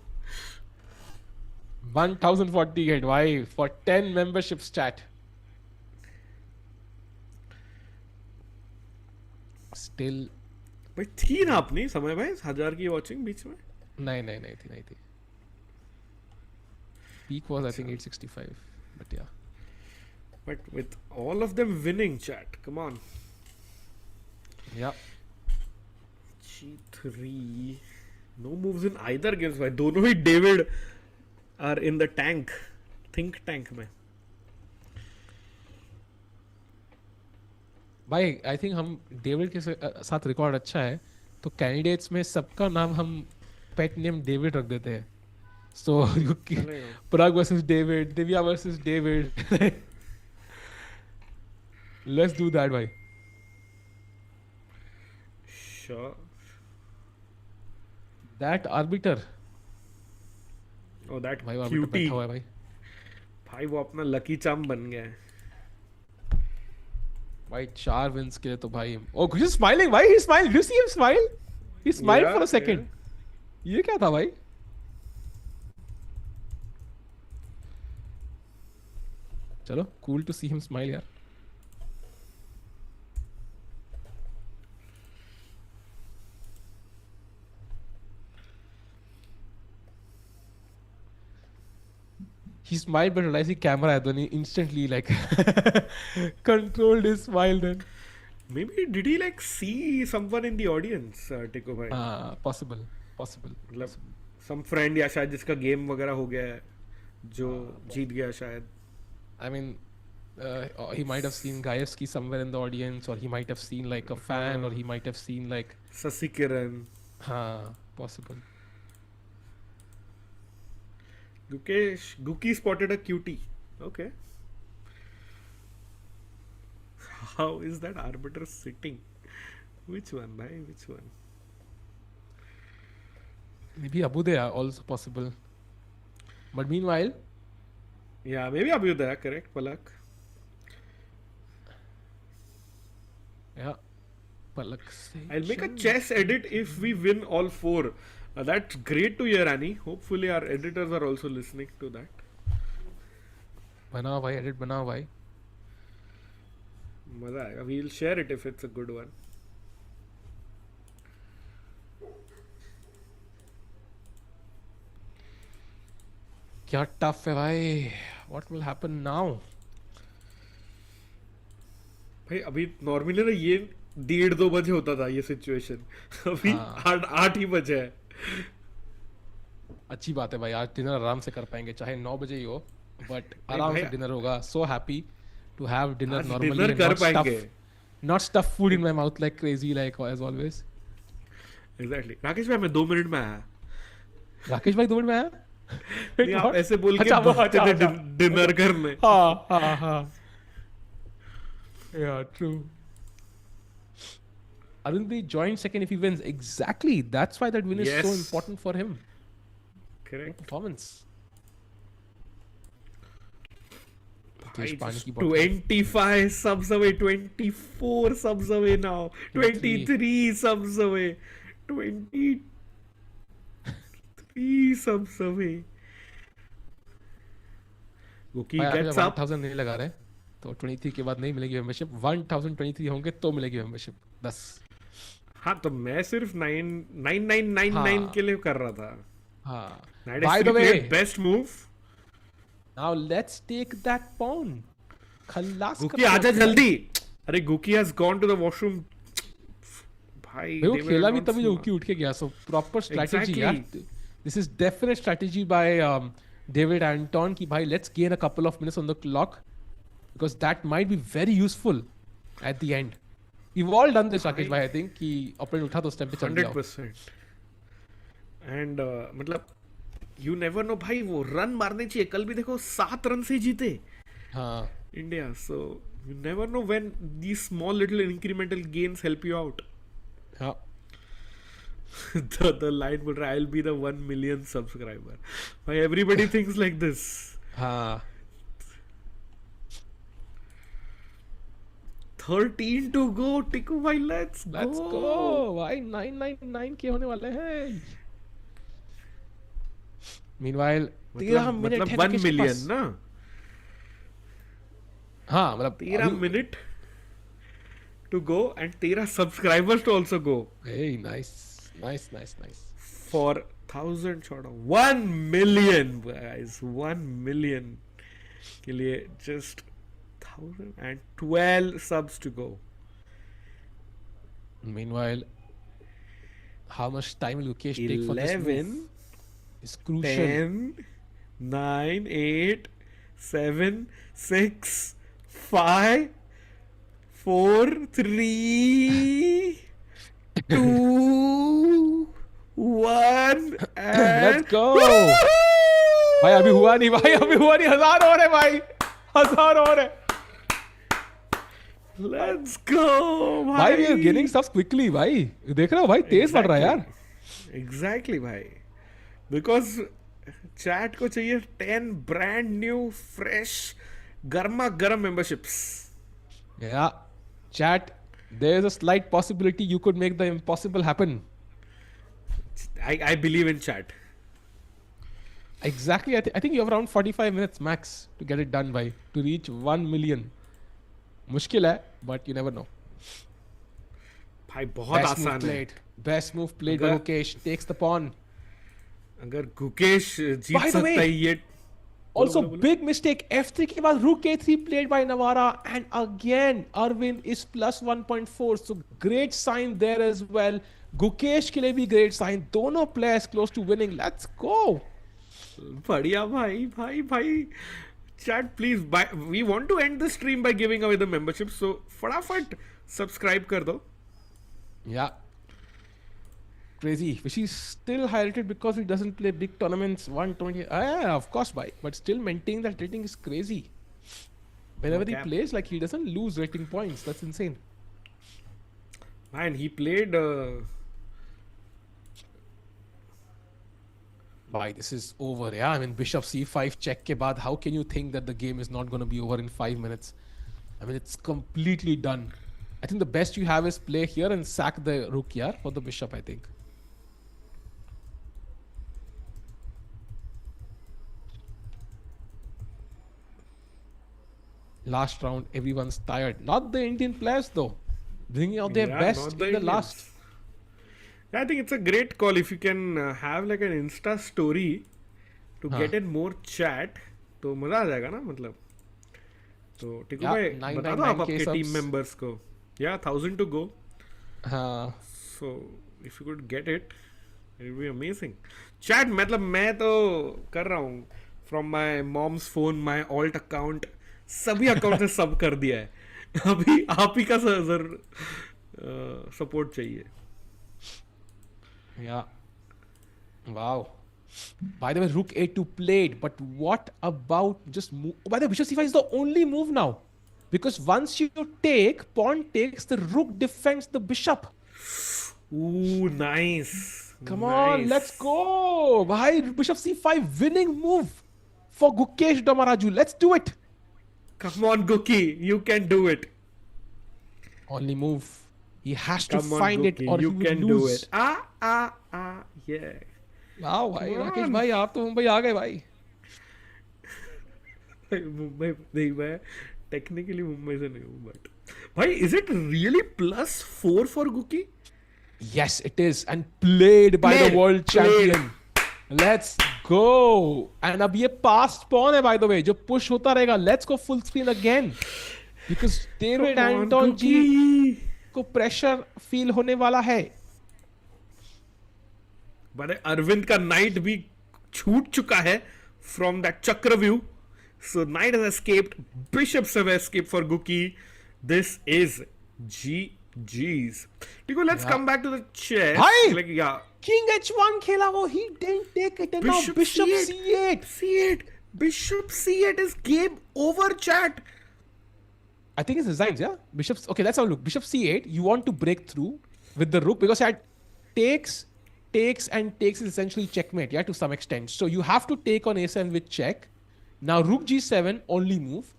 1048 why for 10 memberships chat. Still भाई थी ना अपनी समय भाई 1000 की वॉचिंग बीच में. नहीं थी. Peak was I think 865 but yeah. But with all of them winning, chat, come on. Yeah. G3. No moves in either games भाई. दोनों ही David are in the tank. Think tank में. भाई आई थिंक हम David के साथ record अच्छा है तो कैंडिडेट्स में सबका नाम हम पेट नेम डेविड रख देते हैं. So Pragg versus David, Divya versus David. Let's do that भाई. Sure. That arbiter Oh, that भाई आर्बिटर cutie. बैठा हुआ है भाई. भाई वो अपना लकी चार्म बन गया है. भाई 4 विंस के लिए तो भाई. ओह ही स्माइलिंग भाई. He smile. You see him smile. He smiled Yeah, for a second. ये क्या था भाई. चलो cool to see him smile यार. He smiled but realized the camera had then he instantly like controlled his smile then. Maybe did he like see someone in the audience, Tico भाई? Possible. मतलब some friend या शायद जिसका game वगैरह हो गया है जो जीत गया शायद. I mean, he might have seen Gayevsky somewhere in the audience, or he might have seen like a fan, or he might have seen like. Sasikan. Possible. Gukesh, Guki spotted a cutie. Okay. How is that arbiter sitting? Which one, bhai? Which one? Maybe Abudaya also possible. But meanwhile, Yeah, maybe Abhyudaya, correct, Palak. yeah, Palak se I'll make a chal- chess edit if we win all four. That's great to hear, Annie. Hopefully, our editors are also listening to that. बनाओ भाई, edit बनाओ भाई. मजा आएगा. We'll share it if it's a good one. क्या tough है भाई. What will happen now? भाई अभी नॉर्मली ना ये 1:30-2 बजे होता था ये सिचुएशन. अभी हाँ. 8 ही बजे है. अच्छी बात है भाई, आज डिनर आराम से कर पाएंगे, चाहे 9 बजे ही हो, बट नहीं आराम भाई, से डिनर होगा. So happy to have dinner आज नॉर्मली डिनर and कर not पाएंगे. not stuff food in my mouth like crazy like as always. Exactly. Rakesh भाई मैं 2 मिनट में आया. राकेश भाई 2 मिनट में आया. नहीं, आप ऐसे बोल के अच्छा, वो, भागते अच्छा, थे अच्छा. डिनर करने. हाँ. Yeah, true. Arvindh joined second if he wins. Exactly. That's why that win is so Yes. important for him. Correct. Performance. भाई, तेज पानी just की bottle. 25 subs away, 24 subs away now, 23 subs away, 23 subs away. Gookie भाई, gets up. 1000 नहीं लगा रहे तो 23 के बाद नहीं मिलेगी मेंबरशिप. 1023 होंगे तो मिलेगी मेंबरशिप. 10. हाँ तो मैं सिर्फ 9999 हाँ. के लिए कर रहा था. हाँ. That By is the way, played best move. now let's take that pawn. Khallas Gookie आजा जल्दी. अरे Gookie has gone to the washroom. भाई वो they were खेला भी not तभी जो smart. Gookie उठ के गया. So proper strategy. Exactly. यार. This is definite strategy by David Anton कि भाई let's gain a couple of minutes on the clock because that might be very useful at the end. We've all done this, Rakesh भाई, I think कि opponent उठा तो उस time पे चल जाओ. 100%. And मतलब you never know भाई, वो रन मारने चाहिए. कल भी देखो 7 रन से जीते हाँ. India. So you never know when these small little incremental gains help you out. हाँ. the line will I'll be the 1 million subscriber. Why everybody thinks like this. हाँ. 13 to go. टिकू भाई let's go भाई. 999 के होने वाले हैं. Meanwhile 13 minute मतलब है 1 राकेश के million पास. ना. हाँ मतलब 13 minute to go and 13 subscribers to also go. Hey, nice. For 1,000 short of 1 million guys. 1 million के लिए just 1,012 subs to go. Meanwhile, how much time will Gukesh take for this 11, move? Is crucial. 10, 9, 8, 7, 6, 5, 4, 3, 2, 1 and Let's go. भाई अभी हुआ नहीं. 1000 और है भाई. 1000 और है. let's go भाई we are gaining stuff quickly भाई. देख रहे हो भाई, तेज बढ़ रहा है यार. Exactly भाई. Because chat को चाहिए 10 brand new fresh गर्मा गर्म memberships. Yeah. Chat, there is a slight possibility you could make the impossible happen. I believe in chat. Exactly. I think you have around 45 minutes max to get it done by to reach 1 million. मुश्किल है, but you never know. भाई बहुत Best move आसान है. played. Best move played by अगर- Gukesh. Takes the pawn. अगर गुकेश जीत By the सकता way, है ये. Also, बोलो. big mistake. F3 के बाद Rook A3 played by Navara, and again Arvin is plus 1.4. So great sign there as well. Gukesh के लिए भी great sign. दोनों players close to winning. Let's go. बढ़िया भाई. Chat please. We want to end the stream by giving away the membership. So फटाफट subscribe कर दो. Yeah. Crazy. Which is still highlighted because he doesn't play big tournaments. 120. Yeah, of course, but still maintaining that rating is crazy. Whenever No he cap. plays, like he doesn't lose rating points. That's insane. Man, he played. Bhai, this is over. Yeah, I mean, Bishop C5 check ke baad. How can you think that the game is not going to be over in 5 minutes? I mean, it's completely done. I think the best you have is play here and sack the rook here for the bishop, I think. Last round, everyone's tired. Not the Indian players though. Bringing out their Yeah, best not in the the Indians. last. I think it's a great call if you can have like an Insta story to हाँ. get in more chat. तो मजा आ जाएगा ना मतलब. तो टिकू Yeah, भाई 999 बता दो आप आपके subs. टीम मेंबर्स को. Yeah, 1000 to go. हाँ. So if you could get it, it would be amazing. Chat मतलब मैं तो कर रहा हूँ from my mom's phone, my alt account, सभी अकाउंट से सब कर दिया है. अभी आप ही का सपोर्ट चाहिए. Yeah. Wow. By the way, rook a2 played, but what about just move? Oh, by the way, bishop c5 is the only move now. Because once you take, pawn takes, the rook defends the bishop. Ooh, nice. Come on, let's go. Bhai, bishop c5, winning move for Gukesh Dommaraju. Let's do it. Come on, Gookie, you can do it. Only move. He has to Come on, find it Gookie, or you he will can lose. do it. Yeah. Wow, भाई Come Rakesh on. भाई आप तो मुंबई आ गए भाई. मुंबई नहीं मैं technically Mumbai से नहीं हूँ बट भाई is it really +4 for Guki. Yes, it is, and played by the world Played. champion. Let's go. And अब ये past pawn है by the way, जो push होता रहेगा. Let's go full screen again, because David Anton जी को pressure feel होने वाला है. बट अरविंद का नाइट भी छूट चुका है from that Chakravyuh. So knight has escaped, bishops have escaped for Guki. This is GG's. Tico, let's come back to the chess. Hi! Like, yeah. King h1 खेला वो, he didn't take it, and now bishop c8. C8. Bishop C8 is game over, chat. I think it's designs, yeah? Bishop, okay, let's have a look. Bishop c8, you want to break through with the rook because it takes is essentially checkmate, yeah, to some extent. So you have to take on a7 with check. Now rook g7, only move.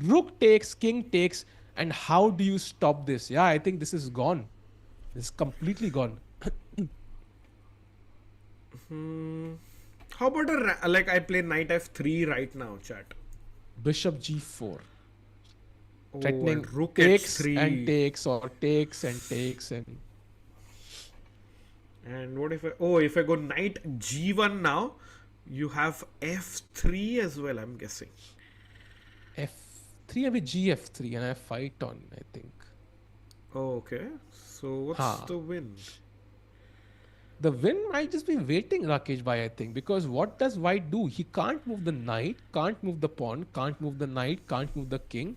Rook takes, king takes, and how do you stop this? Yeah, I think this is gone. This is completely gone. How about like I play knight f3 right now, chat? Bishop g4. Oh, Threatening and rook takes h3 and takes, or takes and takes and... And what if I go knight g1 now? You have f3 as well, I'm guessing. f3 अभी gf3 and I have fight on, I think. Oh, okay. So what's the win? The win might just be waiting, Rakesh bhai, I think, because what does white do? He can't move the knight, can't move the pawn, can't move the knight, can't move the king.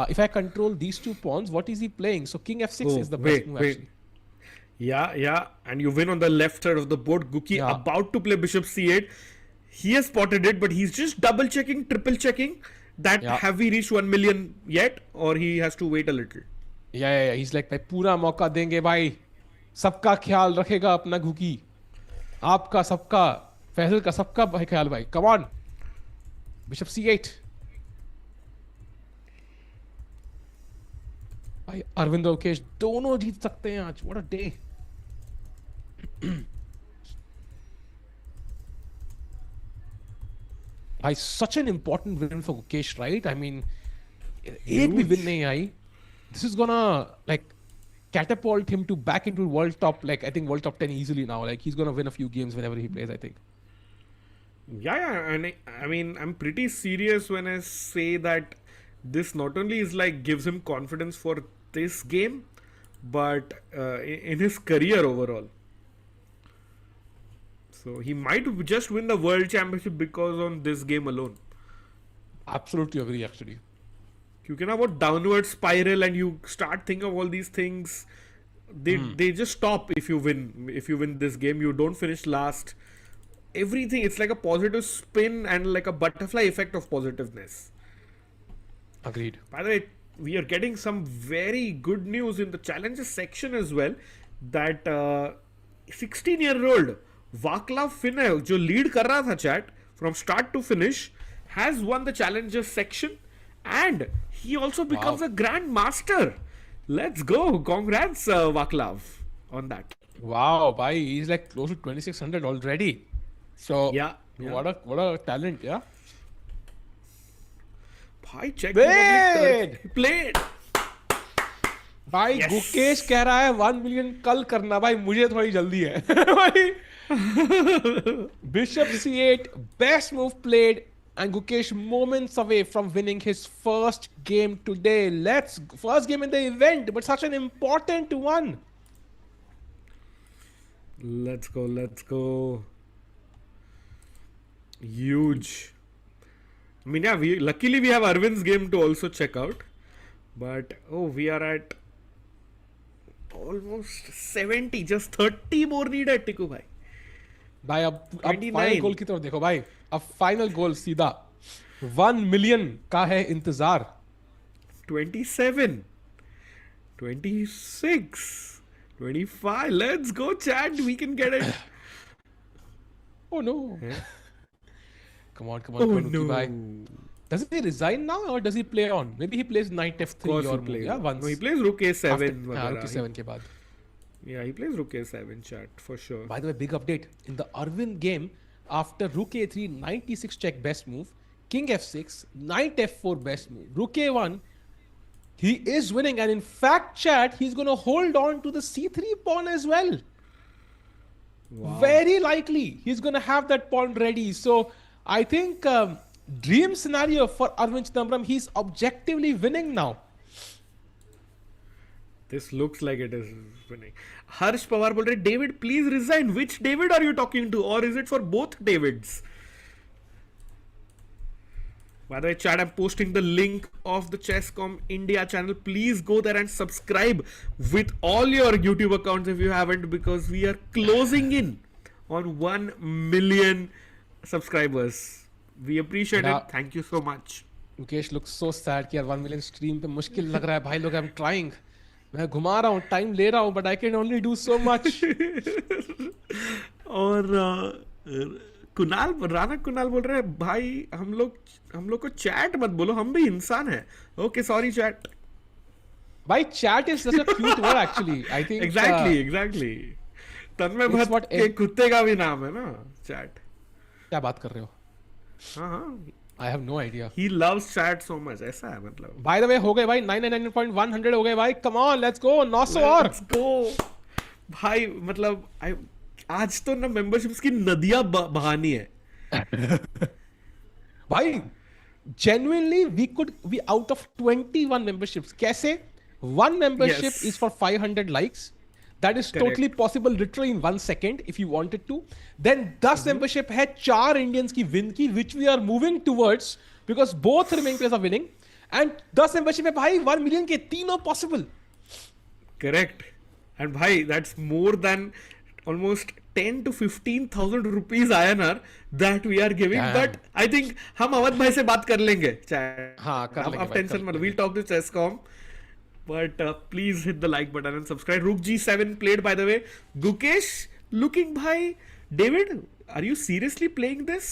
If I control these two pawns, what is he playing? So king f6 is the best move actually. Yeah. And you win on the left side of the board. Guki about to play bishop c8. He has spotted it, but he's just double checking, triple checking that have we reached 1 million yet, or he has to wait a little. Yeah. He's like, भाई पूरा मौका देंगे भाई, सबका ख्याल रखेगा अपना गुकी, आपका सबका, फैसल का सबका ख्याल भाई. Come on, bishop c8. भाई अरविंद और गुकेश दोनों जीत सकते हैं आज. What a day. भाई such an important win for Gukesh, right? I mean, एक भी win नहीं आई. This is gonna like catapult him to back into world top, like I think world top 10 easily now. Like he's gonna win a few games whenever he plays, I think. Yeah, and I mean, I'm pretty serious when I say that this not only is like gives him confidence for this game, but in his career overall. So he might just win the world championship because on this game alone. Absolutely agree, actually. क्योंकि ना वो downward spiral and you start thinking of all these things, they just stop if you win this game. You don't finish last. Everything, it's like a positive spin and like a butterfly effect of positiveness. Agreed. By the way, we are getting some very good news in the challenges section as well. That 16-year-old Vaclav Finek, जो lead कर रहा था chat from start to finish, has won the challenges section, and he also becomes a grand master. Let's go! Congrats, Vaclav, on that. Wow, bhai, he's like close to 2600 already. So Yeah. what a talent, yeah. Bhai, check. Played! He played. भाई Yes. Gukesh कह रहा है 1 million कल करना भाई मुझे थोड़ी जल्दी है भाई Bishop C8 best move played and Gukesh moments away from winning his first game today. First game in the event, but such an important one. Let's go. Huge. I mean, yeah, luckily we have Arvind's game to also check out. But, we are at almost 70. Just 30 more needed, Tiku bhai. भाई अब 29. Final goal की तरफ देखो भाई. अब final goal सीधा 1 million का है इंतजार. 27, 26, 25. Let's go, chat. We can get it. Oh no. Yeah. Come on, Oh Panuki no. bhai. Does he resign now or does he play on? Maybe he plays knight Of f3 course or he plays. yeah, once. No, he plays rook a7. After, वगैरह. rook e7 के बाद. Yeah, he plays rook a7, chat, for sure. By the way, big update. In the Arvin game, after rook a3, 96 check best move, king f6, knight f4 best move, rook a1, he is winning. And in fact, chat, he's going to hold on to the c3 pawn as well. Wow. Very likely, he's going to have that pawn ready. So, I think dream scenario for Arvin Chithambaram, he's objectively winning now. This looks like it is winning. Harsh Pawar बोल रहे, David, please resign. Which David are you talking to? Or is it for both Davids? By the way, chat, I'm posting the link of the Chesscom India channel. Please go there and subscribe with all your YouTube accounts if you haven't, because we are closing in on 1 million subscribers. We appreciate Yeah. it. Thank you so much. Gukesh looks so sad कि यार 1 million stream पे मुश्किल लग रहा है भाई लोग. I'm trying. मैं घुमा रहा हूँ, टाइम ले रहा हूँ, but I can only do so much. और राणा कुणाल बोल रहे हैं, भाई हम लोग को चैट मत बोलो, हम भी इंसान हैं. Okay, sorry chat. भाई chat is such a cute word actually. I think exactly. Tanmay It's Bhatt what के कुत्ते का भी नाम है ना चैट. क्या बात कर रहे हो? हाँ. I have no idea. He loves chat so much. ऐसा है मतलब. By the way, हो गए भाई 999.100 हो गए भाई. Come on, let's go. 900 और. Let's go. भाई मतलब आज तो ना मेंबरशिप्स की नदियां बहानी है. भाई genuinely we out of 21 memberships. कैसे? One membership Yes. is for 500 likes. That is Correct. totally possible literally in 1 second if you wanted to. Then 10 membership है 4 Indians की win की, which we are moving towards because both remaining players are winning. And 10 membership है भाई 1 million के तीनों possible. Correct. And bhai, that's more than almost 10 to 15,000 rupees INR that we are giving. Damn. But I think हम अवध भाई से बात कर लेंगे. हाँ, कर लेंगे अब भाई, टेंशन कर मत. लेंगे. We'll talk to Chesscom. But please hit the like button and subscribe. Rook G7 played, by the way. Gukesh looking bhai. David, are you seriously playing this?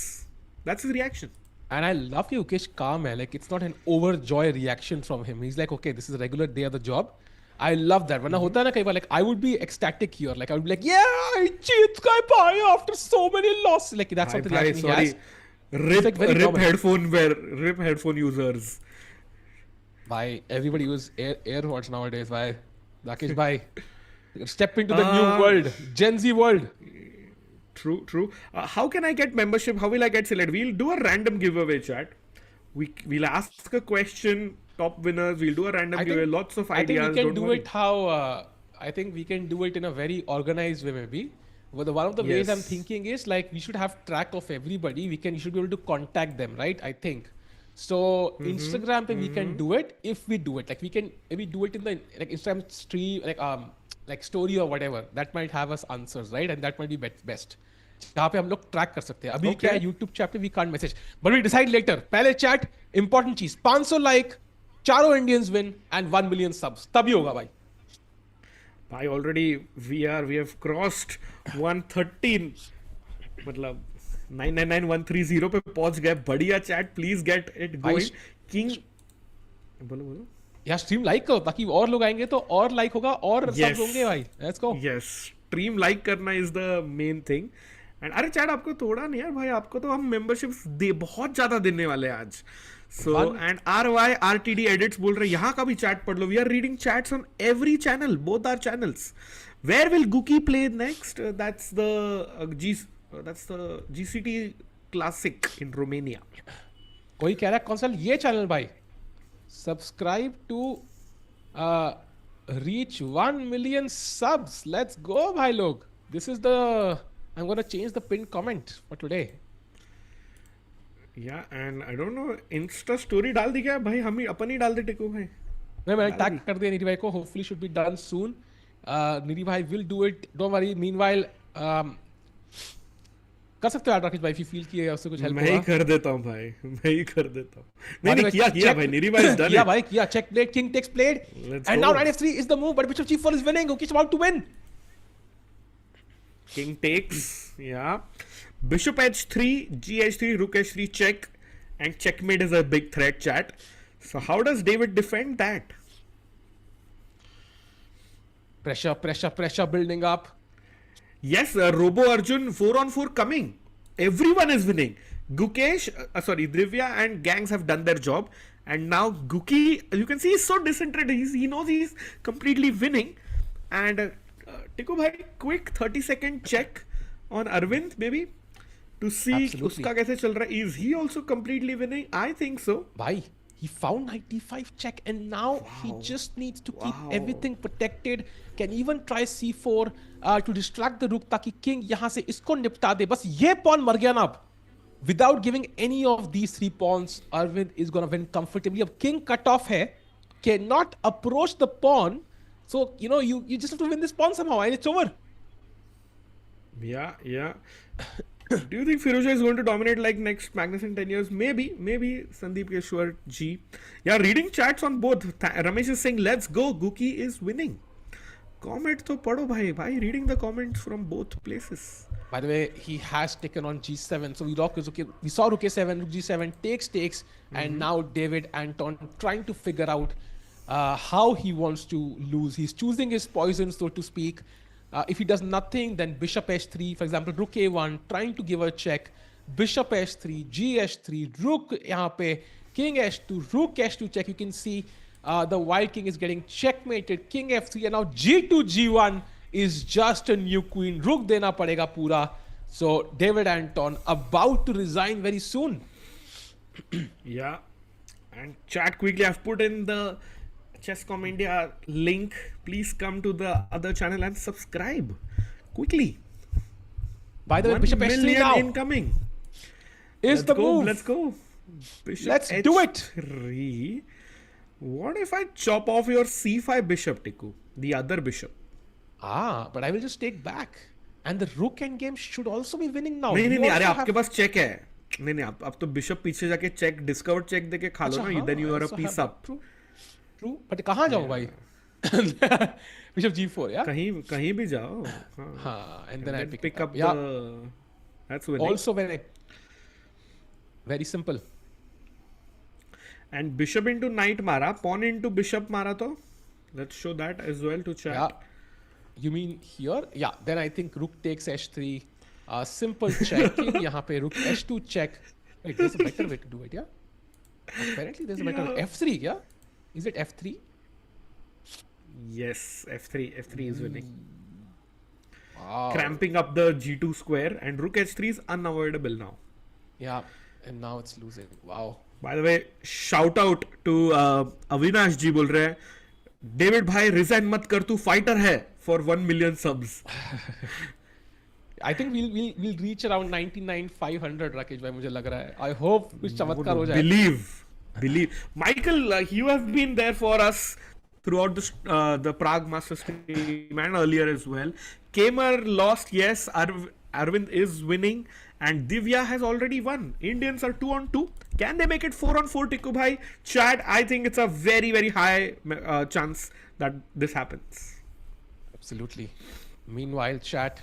That's his reaction. And I love कि Gukesh calm है. Like it's not an overjoy reaction from him. He's like, okay, this is a regular day of the job. I love that. वरना होता है ना कई बार, like I would be ecstatic here. Like I would be like, yeah, I cheat guy bhai after so many losses. Like that's not the reaction he has. Rip, very rip common. rip headphone users. Bhai, everybody use AirPods nowadays. Bhai, Rakesh bhai, step into the new world, Gen Z world. True. How can I get membership? How will I get selected? We'll do a random giveaway, chat. We'll ask a question, top winners. We'll do a random giveaway. Lots of ideas. I think we can don't do worry. it how. I think we can do it in a very organized way, maybe. But one of the ways I'm Yes. thinking is like we should have track of everybody. You should be able to contact them, right? I think. So Instagram pe we can do it if we do it. Like we can maybe do it in the like Instagram stream, like story or whatever. That might have us answers, right? And that might be best. जहाँ पे हम लोग track कर सकते हैं. अभी क्या है YouTube chat पे we can't message, but we decide later. पहले chat important चीज 500 like चारों Indians win and 1 million subs, तभी होगा भाई. भाई already we have crossed 113, मतलब 999130 पे पहुंच गए. बढ़िया chat, please get it going. King बोलो यार स्ट्रीम लाइक करो ताकि और लोग आएंगे तो और लाइक होगा और सब होंगे भाई. Let's go. Yes, stream like करना is the main thing. And अरे चैट आपको तोड़ा नहीं यार भाई, आपको तो हम मेंबरशिप्स दे बहुत ज्यादा देने वाले हैं आज. सो एंड RYRTD एडिट्स बोल रहे हैं यहाँ का भी चैट पढ़ लो. We are reading chats on every channel, both our channels. Where will Guki play next? That's the GCT classic in Romania. कोई कह रहा है कौन सा ये चैनल भाई? Subscribe to reach 1 million subs. Let's go भाई लोग. This is the I am gonna change the pin comment for today. या and I don't know, insta story डाल दी क्या भाई? हम ही अपन ही डाल दे टिको भाई. नहीं, मैंने टैग कर दिया निधि भाई को. होपफुली शुड बी डन सून. निधि भाई will do it, don't worry. Meanwhile कर सकते हो यार राकेश भाई, इफ यू फील कि उससे कुछ हेल्प मैं ही कर देता हूं भाई, मैं ही कर देता हूं. नहीं किया भाई. निधि भाई डन. किया भाई, किया. Check played, king takes played and now knight f3 is the move, but bishop g4 is winning. Gukesh about to win. King takes, yeah. Bishop h3, gh3, rook h3 check, and checkmate is a big threat, chat. So how does David defend that? Pressure building up. Yes, Robo Arjun 4-on-4 coming. Everyone is winning. Gukesh, Divya and gangs have done their job. And now Guki, you can see he's so disinterested. He knows he's completely winning. And Tiku bhai, quick 30-second check on Arvind maybe to see uska kaise chal raha hai. Is he also completely winning? I think so. Bhai, he found knight d5 check and now he just needs to keep everything protected. Can even try c4 to distract the rook ताकि king यहाँ से इसको निपटा दे. बस ये pawn मर गया ना अब. Without giving any of these 3 pawns, Arvind is gonna win comfortably. अब king cut off है, cannot approach the pawn. So, you know, you just have to win this pawn somehow and it's over. Yeah. Do you think Firouzja is going to dominate like next Magnus in 10 years? Maybe. Sandeep Keshwar G. Yeah, reading chats on both. Ramesh is saying, let's go. Guki is winning. Comment to padho bhai. Reading the comments from both places. By the way, he has taken on g7. So we saw rook a7, rook g7, takes, and now David Anton trying to figure out how he wants to lose. He's choosing his poison, so to speak. If he does nothing, then bishop h3, for example, rook a1, trying to give a check. Bishop h3, gh3, rook यहाँ पे, king h2, rook h2 check. You can see the white king is getting checkmated. King f3 and now g2, g1 is just a new queen. Rook देना पड़ेगा पूरा. So David Anton about to resign very soon. Yeah, and chat quickly. I've put in the Chess.com India link. Please come to the other channel and subscribe quickly. By the way, Bishop h3 now incoming. Is the move. Let's go. Bishop Let's h3. do it. What if I chop off your c5 bishop, Tiku? The other bishop. But I will just take back. And the rook endgame should also be winning now. नहीं अरे आपके पास check है. नहीं अब तो bishop पीछे जाके check, discover check देके खा लो ना. Then you are a piece up. True. But कहाँ जाऊँ भाई? Bishop g4, yeah? कहीं भी जाओ. And then I pick up. Yeah. That's winning. Also very simple. And bishop into knight मारा, pawn into bishop मारा तो. Let's show that as well to chat. Yeah. You mean here? Yeah. Then I think rook takes h3. Simple checking. यहाँ पे rook h2 check. Wait, there's a better way to do it, yeah? Apparently there's a better f3, yeah? Is it f3? Yes, f3 is winning. Wow. Cramping up the g2 square, and rook h3 is unavoidable now. Yeah, and now it's losing. Wow. By the way, shout out to Avinash ji बोल रहे हैं, David भाई resign मत कर, तू fighter है for 1 million subs. I think we'll reach around 99,500 Rakesh भाई, मुझे लग रहा है. I hope कुछ चमत्कार हो जाए. Believe. Michael, you have been there for us throughout the Prague Master stream and earlier as well. Keymer lost, yes. Arvind is winning, and Divya has already won. Indians are 2-on-2. Can they make it 4-on-4, Tikku bhai? Chat, I think it's a very, very high chance that this happens. Absolutely. Meanwhile, chat,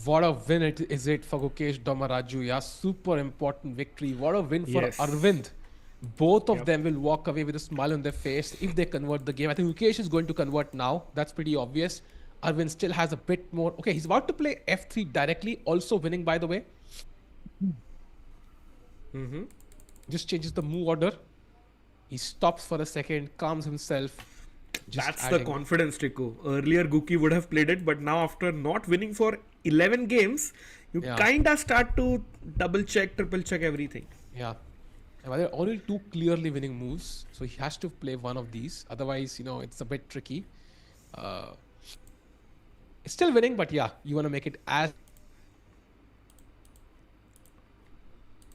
what a win is it for Gukesh Dommaraju. Yeah, super important victory. What a win for Yes. Arvindh. Both of them will walk away with a smile on their face if they convert the game. I think Gukesh is going to convert now. That's pretty obvious. Arvin still has a bit more. Okay, he's about to play f3 directly, also winning, by the way. Just changes the move order. He stops for a second, calms himself. That's the confidence, Tikku. Earlier, Guki would have played it, but now after not winning for 11 games, you kinda start to double check, triple check everything. Yeah. And there are only 2 clearly winning moves, so he has to play one of these. Otherwise, it's a bit tricky. It's still winning, but yeah, you want to make it as...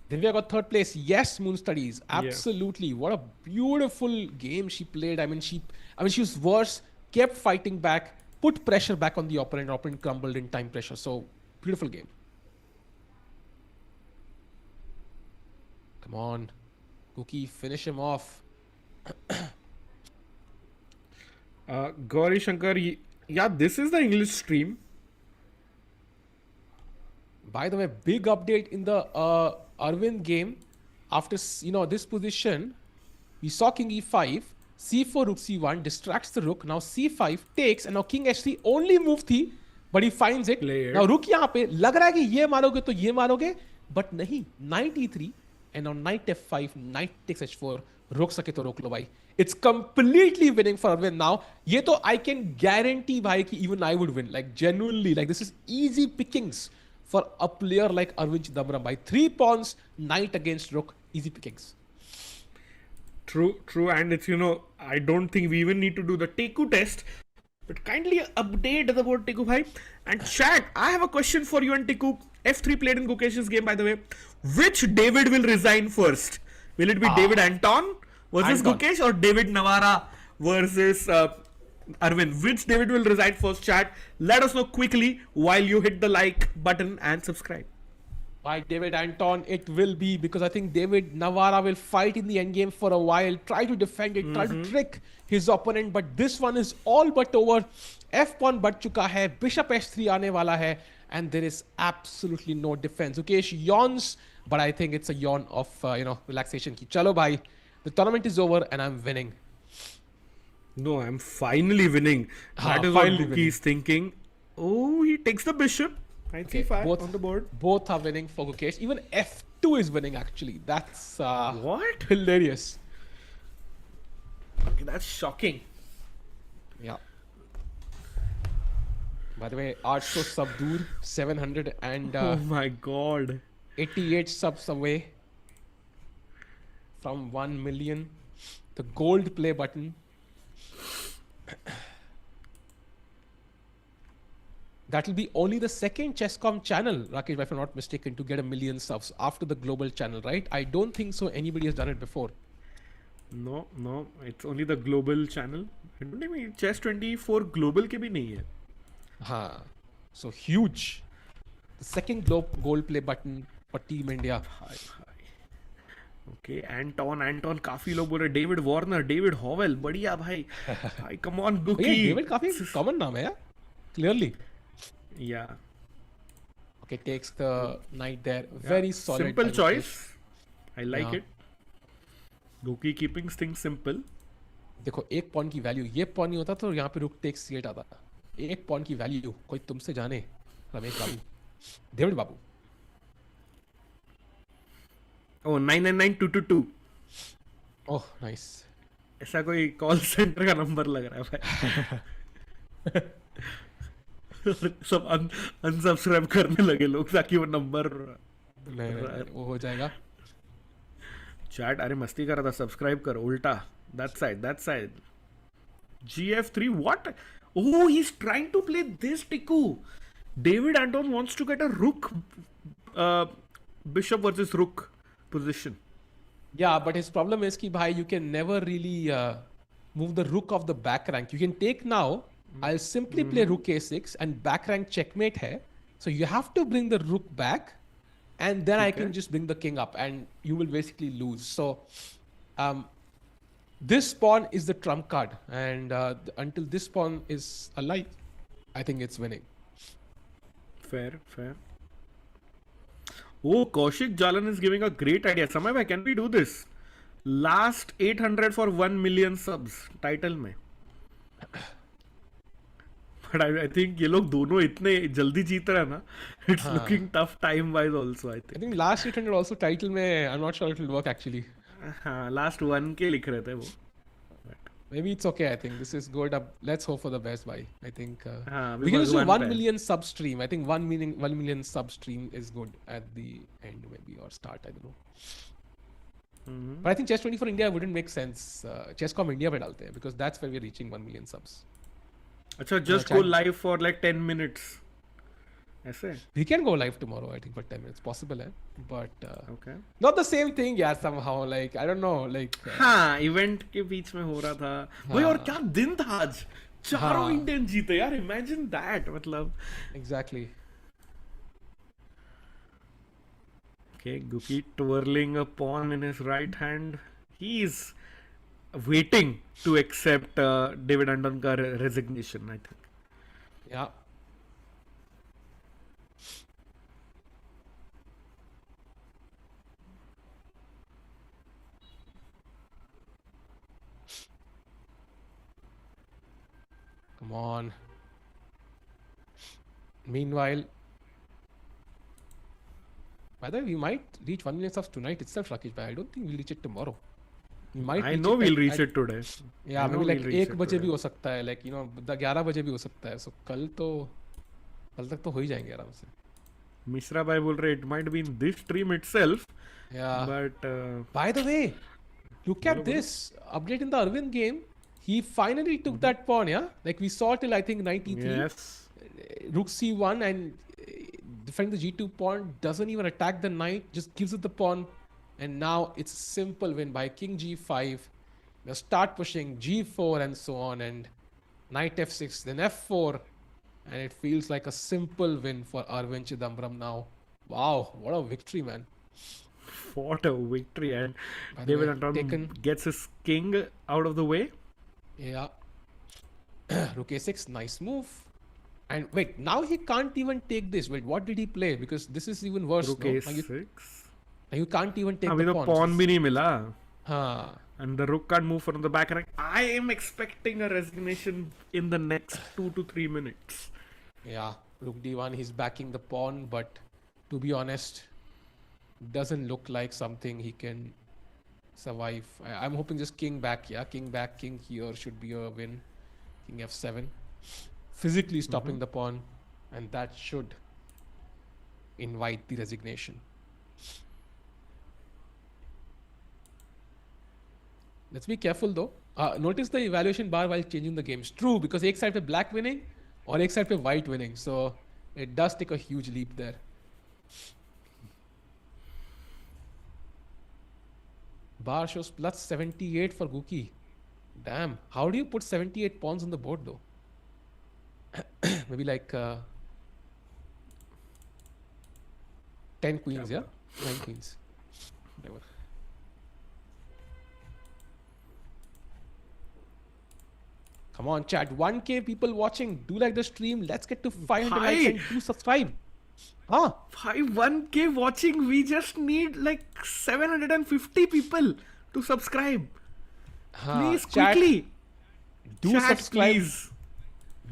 Divya got 3rd place. Yes, Moon Studies. Absolutely. Yeah. What a beautiful game she played. I mean, she was worse, kept fighting back, put pressure back on the opponent. Opponent crumbled in time pressure. So, beautiful game. Come on. Cookie, finish him off. Gauri Shankar, yeah, this is the English stream. By the way, big update in the Arvin game. After this position, we saw King E5, C4, Rook C1 distracts the Rook. Now C5 takes, and now King H3 only move थी, but he finds it. Now Rook यहाँ पे लग रहा है कि ये मारोगे तो ये मारोगे, but नहीं. Knight E3 and now Knight F5, Knight takes H4. रोक सके तो रोक लो भाई. It's completely winning for Arvin now. ये तो I can guarantee भाई कि even I would win. Like genuinely, like this is easy pickings for a player like Arvindh Chithambaram. By 3 pawns, Knight against Rook, easy pickings. True, and it's I don't think we even need to do the Teku test. But kindly update the board, Teku bhai. And chat, I have a question for you and Teku. F3 played in Gukesh's game, by the way. Which David will resign first? Will it be David Anton versus Gukesh, or David Navara versus Arvin? Which David will resign first, chat? Let us know quickly while you hit the like button and subscribe. By David Anton, it will be, because I think David Navara will fight in the endgame for a while, try to defend it, try to trick his opponent, but this one is all but over. F pawn बच चुका है, Bishop H3 आने वाला है, and there is absolutely no defense. Gukesh yawns, but I think it's a yawn of relaxation. Ki chalo bhai, the tournament is over and I'm winning. No, I'm finally winning. That is what Guki is thinking. Oh, he takes the bishop. Knight C5 on the board. Both are winning for Gukesh. Even F2 is winning actually. That's what? Hilarious. Okay, that's shocking. Yeah. By the way, 800 sub dur, 700 and oh my god, 88 subs away from 1 million. The gold play button. That will be only the second Chesscom channel, Rakesh, if I'm not mistaken, to get 1 million subs after the global channel, right? I don't think so anybody has done it before. No, it's only the global channel. I don't think Chess 24 global ke bhi nahi hai. So huge. The second gold play button for Team India. Okay, Anton काफी लोग बोल रहे David Warner, David Howell, बढ़िया भाई. Come on, Guki. David काफी common नाम है, clearly. Yeah. Okay, takes the knight there. Very solid. Simple choice. I like it. Guki keeping things simple. देखो एक pawn की value, ये pawn नहीं होता तो यहाँ पे rook takes c8 आता. एक pawn की value कोई तुमसे जाने, रमेश बाबू, डेविड बाबू. Oh, 999222. Oh, nice. ऐसा कोई कॉल सेंटर का नंबर लग रहा है भाई. सब अनसब्सक्राइब करने लगे लोग ताकि वो नंबर नहीं, वो हो जाएगा. चैट अरे मस्ती कर रहा था. सब्सक्राइब करो उल्टा. That side. GF3 what? Oh, he's trying to play this, Tikku. David Anton wants to get a rook bishop versus rook position. Yeah, but his problem is कि भाई you can never really move the rook of the back rank. You can take now. I'll simply play rook a6 and back rank checkmate है. So you have to bring the rook back, and then I Okay. can just bring the king up, and you will basically lose. So this pawn is the trump card, and until this pawn is alive, I think it's winning. Fair. Oh, Kaushik Jalan is giving a great idea. Samay bhai, can we do this? Last 800 for 1 million subs title में. But I think ये लोग दोनों इतने जल्दी जीत रहे हैं ना. It's looking tough time wise also, I I think. think last 800 also title mein, I'm not sure it will work actually. हाँ, last 1K लिख रहे थे वो. Maybe it's okay. I think this is good. Let's hope for the best. Bhai. I think we can because do one 1 pair. million sub stream. I think 1 million sub stream is good at the end maybe or start. I don't know. But I think Chess 24 India wouldn't make sense. Chess.com India पे डालते हैं because that's where we're reaching 1 million subs. अच्छा, just go live for like 10 minutes. ऐसे? We can go live tomorrow. I think for 10 minutes possible है, but Okay. not the same thing. Yeah, somehow like I don't know like. हाँ, event के बीच में हो रहा था भाई. और क्या दिन था आज. चारों हाँ. इंडियन जीते यार. Imagine that. मतलब. Exactly. Okay, Guki twirling a pawn in his right hand. He's waiting to accept David Anton ka resignation, I think. Yeah. Come on. Meanwhile, by the way, we might reach 1 million subs tonight itself, Rakesh bhai. I don't think we'll reach it tomorrow. We might I reach know it we'll at- reach at- it today. Yeah, I know maybe like we'll reach 1 it बजे भी today. हो सकता है, like you know 11 बजे भी हो सकता है. So कल तक तो हो ही जाएंगे आराम से. Mishra bhai बोल रहे it might be in this stream itself, Yeah. but By the way, look at this update in the Arvin game. He finally took that pawn, yeah? Like we saw till I think 93. yes. Rook c1 and defending the g2 pawn, doesn't even attack the knight, just gives it the pawn. And now it's a simple win by king g5. They'll start pushing g4 and so on, and knight f6, then f4. And it feels like a simple win for Aravindh Chithambaram now. Wow, what a victory, man. What a victory. And By the David way, Anton taken- gets his king out of the way. Yeah. Rook a6, nice move. And wait, now he can't even take this. Wait, what did he play? Because this is even worse. Rook no? a6. Now you can't even take अभी the तो pawn. pawn भी नहीं मिला. हाँ. And the rook can't move from the back. And I am expecting a resignation in the next 2 to 3 minutes. Yeah, Rook d1, he's backing the pawn, but to be honest, doesn't look like something he can survive. I'm hoping just king back, yeah, king back, king here should be a win. King f7, physically stopping the pawn, and that should invite the resignation. Let's be careful though. Notice the evaluation bar while changing the games. True, because एक side पे black winning और एक side पे white winning. So it does take a huge leap there. Bar shows plus 78 for Guki. Damn, how do you put 78 pawns on the board though? Maybe like 10 queens, yeah? 9 queens. Whatever. Come on, chat. 1K people watching. Do like the stream. Let's get to 500 likes and do subscribe. Huh? 1K watching. We just need like 750 people to subscribe. Please, chat, quickly. do Chat, subscribe. please.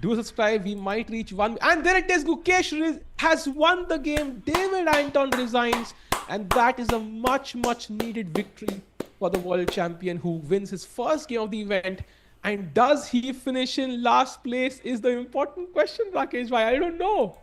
Do subscribe. We might reach 1. And there it is. Gukesh has won the game. David Anton resigns. And that is a much, much needed victory for the world champion who wins his first game of the event. And does he finish in last place is the important question, Rakesh. Why? I don't know.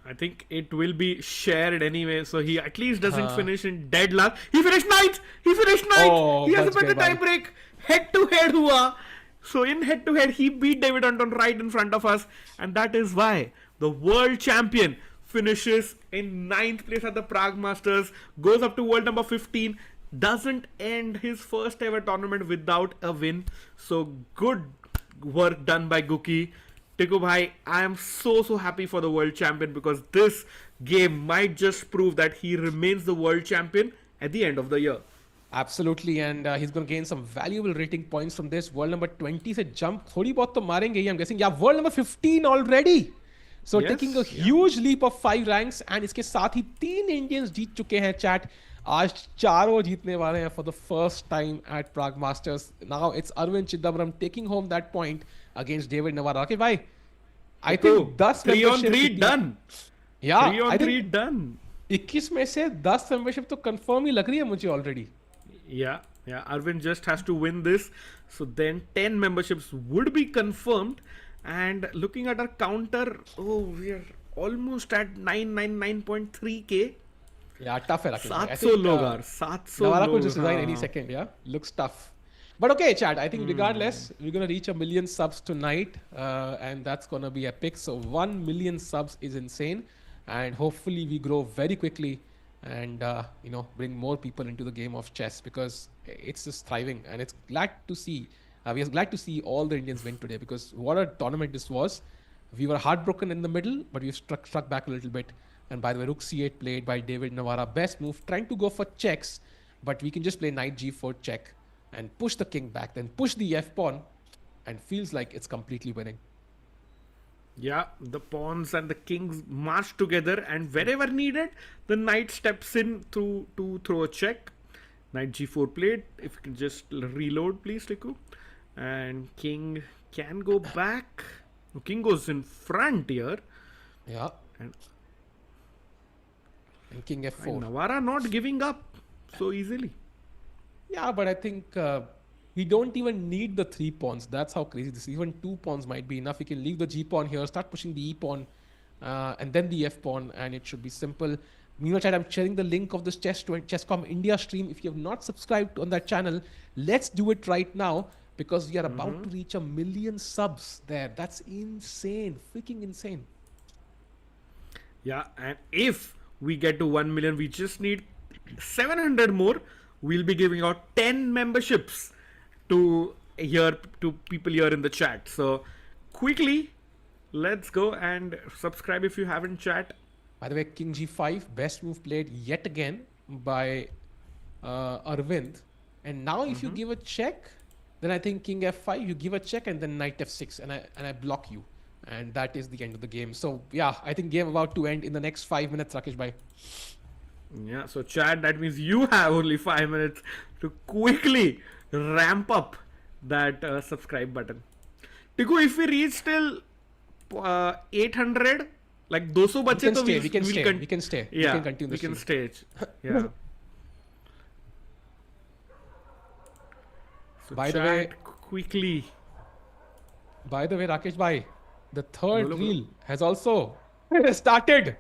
I think it will be shared anyway, so he at least doesn't finish in dead last. He finished ninth. He finished ninth. Oh, He has that's a better great, tie break. Head to head hua. So in head to head, he beat David Anton right in front of us, and that is why the world champion finishes in 9th place at the Prague Masters, goes up to world number 15, doesn't end his first ever tournament without a win. So good work done by Guki, Tiku bhai, I am so happy for the world champion because this game might just prove that he remains the world champion at the end of the year. Absolutely, and he's going to gain some valuable rating points from this. World number 20 से jump थोड़ी बहुत तो मारेंगे ही, I'm guessing. Yeah, world number 15 already. So Yes, taking a huge leap of 5 ranks, and इसके साथ ही 3 Indians जीत चुके हैं chat. आज चारों जीतने वाले हैं for the first time at Prague Masters. Now it's Arvindh Chithambaram taking home that point against David Navara. Okay, bhai. I think 10 3 on 3 membership done. Yeah, 3 on I 3 think done. 21 में से 10 membership तो confirm ही लग रही है मुझे already. Yeah, Arvin just has to win this. So then 10 memberships would be confirmed. And looking at our counter, we are almost at 999.3k. Yeah, tough है Rakesh. 700 लोग are. 700 Navara लोग. could just resign any second, yeah? Looks tough. But okay, chat, I think regardless, we're going to reach 1 million subs tonight. And that's going to be epic. So 1 million subs is insane. And hopefully we grow very quickly and, bring more people into the game of chess because it's just thriving. And it's glad to see, we are glad to see all the Indians win today because what a tournament this was. We were heartbroken in the middle, but we struck back a little bit. And by the way, Rook C8 played by David Navara. Best move, trying to go for checks, but we can just play Knight G4 check and push the king back, then push the F pawn, and feels like it's completely winning. Yeah, the pawns and the kings march together, and wherever needed, the knight steps in to throw a check. Knight G4 played. If you can just reload, please, Tiku. And king can go back. No, king goes in front here. Yeah. And King F4. Navara not giving up so easily. Yeah, but I think we don't even need the 3 pawns. That's how crazy this is. Even 2 pawns might be enough. We can leave the G pawn here, start pushing the E pawn, and then the F pawn, and it should be simple. Meanwhile, chat, I'm sharing the link of this Chesscom India stream. If you have not subscribed on that channel, let's do it right now because we are about to reach 1 million subs there. That's insane. Freaking insane. Yeah, and if we get to 1 million, we just need 700 more. We'll be giving out 10 memberships to people here in the chat. So quickly, let's go and subscribe if you haven't, chat. By the way, King G5, best move played yet again by Arvind. And now if you give a check, then I think King F5, you give a check and then Knight F6 and I block you. And that is the end of the game. So yeah, I think game about to end in the next 5 minutes, Rakesh bhai. Yeah, so chat, that means you have only 5 minutes to quickly ramp up that subscribe button. Tiku, if we reach till 800, like 200 bache, we can stay. Yeah, we can continue the we can stream. stage. Yeah. So By the chat, way, quickly. By the way, Rakesh bhai, the third reel has also started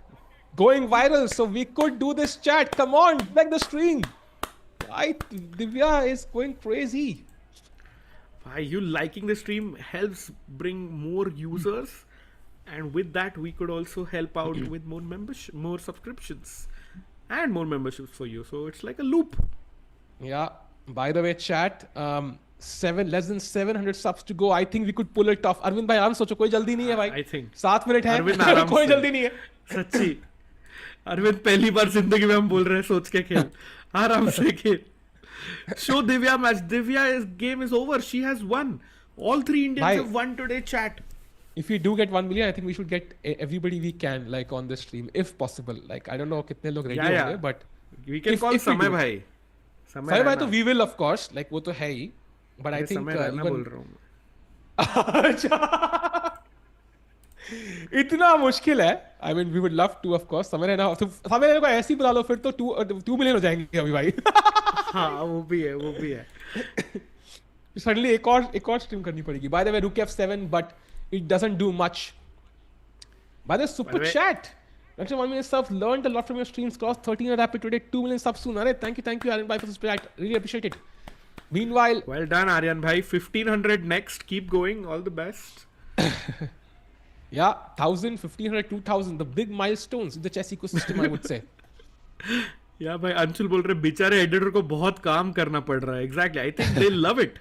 going viral. So we could do this, chat. Come on, back the stream. Right? Divya is going crazy. Why you liking the stream helps bring more users, and with that we could also help out with more membership, more subscriptions, and more memberships for you. So it's like a loop. Yeah. By the way, chat, less than 700 subs to go. I think we could pull it off. Arvind bhai, आराम सोचो, कोई जल्दी नहीं है भाई. I think 7 minute है. Arvind आराम कोई से. जल्दी नहीं है. सच्ची अरविंद पहली बार जिंदगी में हम बोल रहे हैं सोच के खेल आराम से खेल. Show Divya match. Divya's game is over. She has won. All 3 Indians Bhai, have won today, chat. If we do get 1 million, I think we should get everybody we can, like, on this stream, if possible. Like, I don't know कितने लोग ready होंगे, but we can call if we समय do. भाई. समय भाई तो we will, of course. Like, वो तो है ही. But I think समय रहना बोल रहा हूँ. अच्छा. इतना मुश्किल है. I mean, we would love to, of course. समय रहना को ऐसे ही बुला लो, फिर तो 2 million हो जाएंगे अभी भाई. हाँ, वो भी है. Suddenly एक और stream करनी पड़ेगी. By the way, Rook F7, but it doesn't do much. By the way, super chat. Actually, 1 million subs. Learned a lot from your streams. Crossed 13 rapid today. 2 million subs soon. Arey, thank you, Aryan bhai, for this chat. Really appreciate it. Meanwhile, Well done, Aryan bhai. 1500 next. Keep going. All the best. yeah, 1000, 1500, 2000. The big milestones in the chess ecosystem, I would say. या भाई अंशुल बोल रहे बेचारे editor को बहुत काम करना पड़ रहा है. Exactly. I think they love it.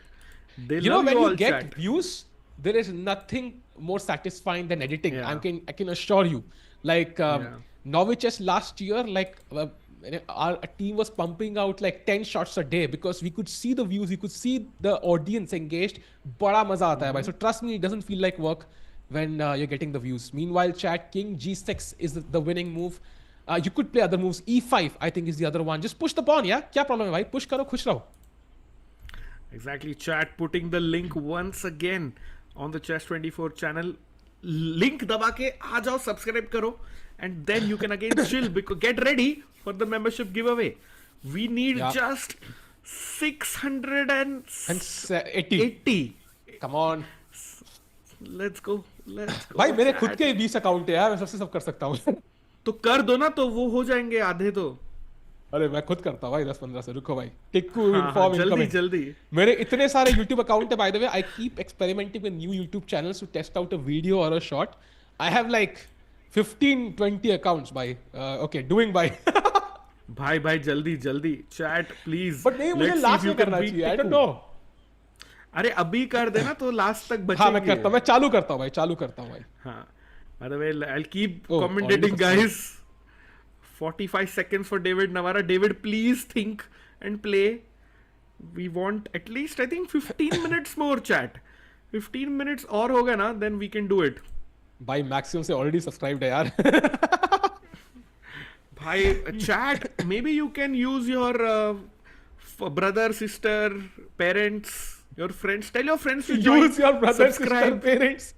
They You know, love when you all, you get chat. views, there is nothing more satisfying than editing. Yeah. I can assure you. Like Novice Chess last year, like our team was pumping out like 10 shots a day because we could see the views, we could see the audience engaged. बड़ा मजा आता है भाई. So trust me, it doesn't feel like work when you're getting the views. Meanwhile, chat, King G6 is the winning move. You could play other moves. E5, I think, is the other one. Just push the pawn, yeah? क्या problem है भाई? Push करो, खुश रहो. Exactly. Chat putting the link once again on the Chess 24 channel. Link दबा के आ जाओ, subscribe करो, and then you can again chill. Because get ready for the membership giveaway. We need just 680. Come on. Let's go. भाई मेरे खुद के 20 account है यार, मैं सबसे सब कर सकता हूँ. तो कर दो ना, तो वो हो जाएंगे आधे तो. अरे मैं खुद करता हूँ भाई 10-15 से. रुको भाई. टिक्कू इन्फॉर्म जल्दी. मेरे इतने सारे YouTube अकाउंट है by the way. I keep experimenting with new YouTube channels to test out a video or a shot. I have like 15-20 accounts by okay doing by. भाई जल्दी chat please. But नहीं, मुझे last में करना चाहिए. I don't know. अरे अभी कर देना तो लास्ट तक बचेंगे. हाँ मैं करता हूँ. मैं चालू करता हूँ भाई. हाँ. By the way, I'll keep commentating, guys. 45 seconds for David Navara. David, please think and play. We want at least, I think, 15 minutes more, chat. 15 minutes और होगा ना, then we can do it. भाई maximum से already subscribed है यार. भाई, chat, maybe you can use your brother, sister, parents, your friends. Tell your friends to join. Use your brother, subscribe. sister, parents.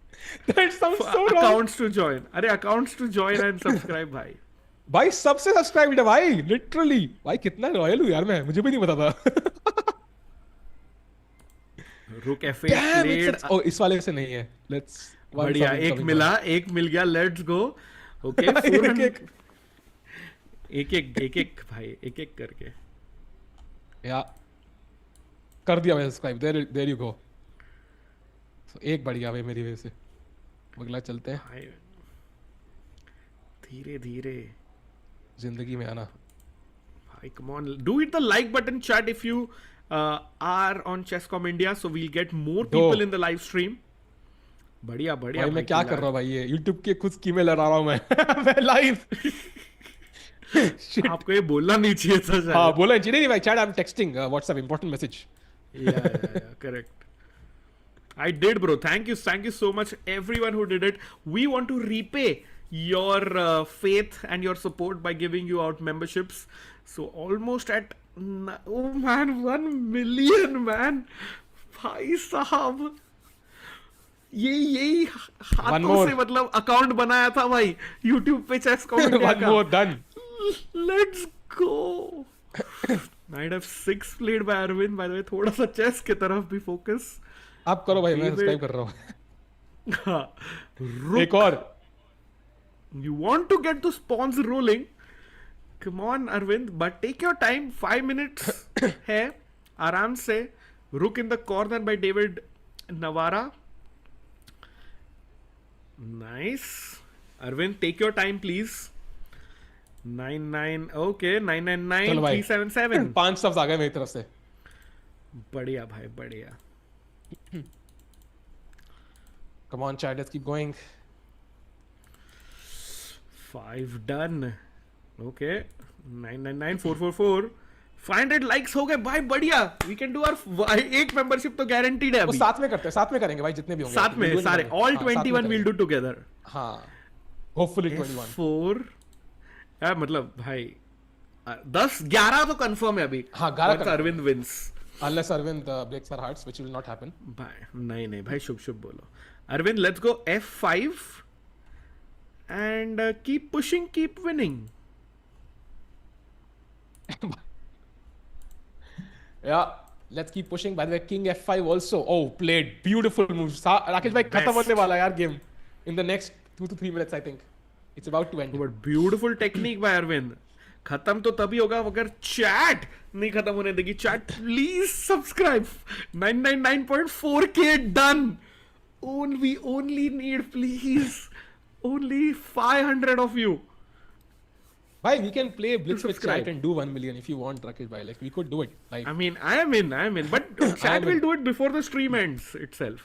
That sounds so wrong. Accounts to join. अरे accounts to join and subscribe भाई. भाई सबसे subscribe है भाई, literally. भाई कितना loyal हूँ यार मैं, मुझे भी नहीं पता था. रुक एफ प्लेड. ओ इस वाले से नहीं है. लेट्स बढ़िया. एक मिल गया. Let's go. ओके. एक भाई, एक करके. या कर दिया भाई सब्सक्राइब. There you go. एक बढ़िया भाई मेरी वजह से. अगला चलते हैं. धीरे जिंदगी में आना. भाई come on, do hit the like button, chat, if you are on Chess.com India, so we'll get more people in the live stream. बढ़िया भाई मैं क्या कर रहा हूँ भाई, ये YouTube के खुद स्कीमें लड़ा रहा हूँ मैं. मैं लाइव. आपको ये बोलना नहीं चाहिए था. हाँ बोला नहीं भाई. Chat, I am texting WhatsApp important message. Yeah, correct. I did, bro. Thank you so much everyone who did it. We want to repay your faith and your support by giving you out memberships. So almost at 1 million, man. भाई साहब, यही हाथों से मतलब account बनाया था भाई YouTube पे chess comment. One more done. Let's go. Knight f6 played by Arvin. By the way, थोड़ा सा चेस की तरफ भी फोकस आप करो भाई. मैं सब्सक्राइब कर रहा हूँ. एक और. You want to get those pawns rolling? Come on, Arvind, but take your time. 5 minutes है आराम से. Rook in the corner by David Navara. Nice. Arvind, take your time, please. 9-9. Okay, 9-9-9. 3-7-7. 5 subs आ गए मेरी तरफ से. बढ़िया भाई, बढ़िया. Come on, chat, let's keep going. 5 done. Okay. 9-9-9. 4-4-4. 500 likes हो गए भाई. बढ़िया. We can do our एक membership तो guaranteed है अभी. साथ में करते हैं, साथ में करेंगे भाई जितने भी होंगे. साथ में सारे all 21 we'll do together. हाँ. Hopefully 21. 4. यार मतलब भाई 10-11 तो कंफर्म है अभी. हाँ 11 Arvind wins. Unless Arvind breaks our hearts, which will not happen. भाई नहीं भाई, शुभ बोलो. Arvind, let's go F5 and keep pushing, keep winning. Yeah, let's keep pushing. By the way, King F5 also. Oh, played beautiful moves. Rakesh bhai, खत्म होने वाला यार game. In the next 2 to 3 minutes, I think. It's about to end. But beautiful technique by Arvind. खत्म तो तभी होगा अगर chat नहीं खत्म होने देगी. Chat please subscribe. 999.4k done. We only need, please, only 500 of you. Bhai, we can play Blitz with chat and do 1 million if you want, Rakesh bhai. Like, we could do it. Like, I mean, I am in. But chat will do it before the stream ends itself.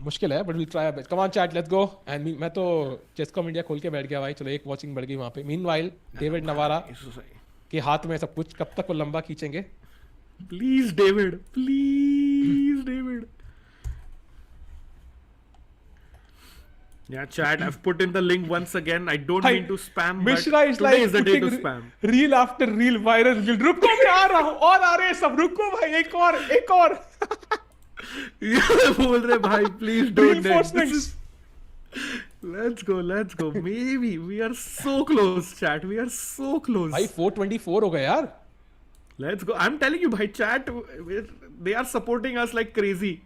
मुश्किल है, but we'll try our best. Come on chat, let's go. And मैं तो चेसकॉम India खोल के बैठ गया भाई, चलो एक वॉचिंग बढ़ गई वहाँ पे. Meanwhile, डेविड नवारा के हाथ में सब कुछ, कब तक वो लंबा खींचेंगे? Please David, please David. Yeah, chat. I've put in the link once again. I don't mean to spam, but Mishra is today like is the day to putting spam. reel after reel, viral reel. रुको मैं आ रहा हूँ, और आ रहे हैं सब, रुको भाई, एक और. ये बोल रहे भाई, please don't end. Reinforcements. Let's go. Maybe we are so close, chat. We are so close. भाई 424 हो गए यार. Let's go. I'm telling you, bhai, chat, they are supporting us like crazy.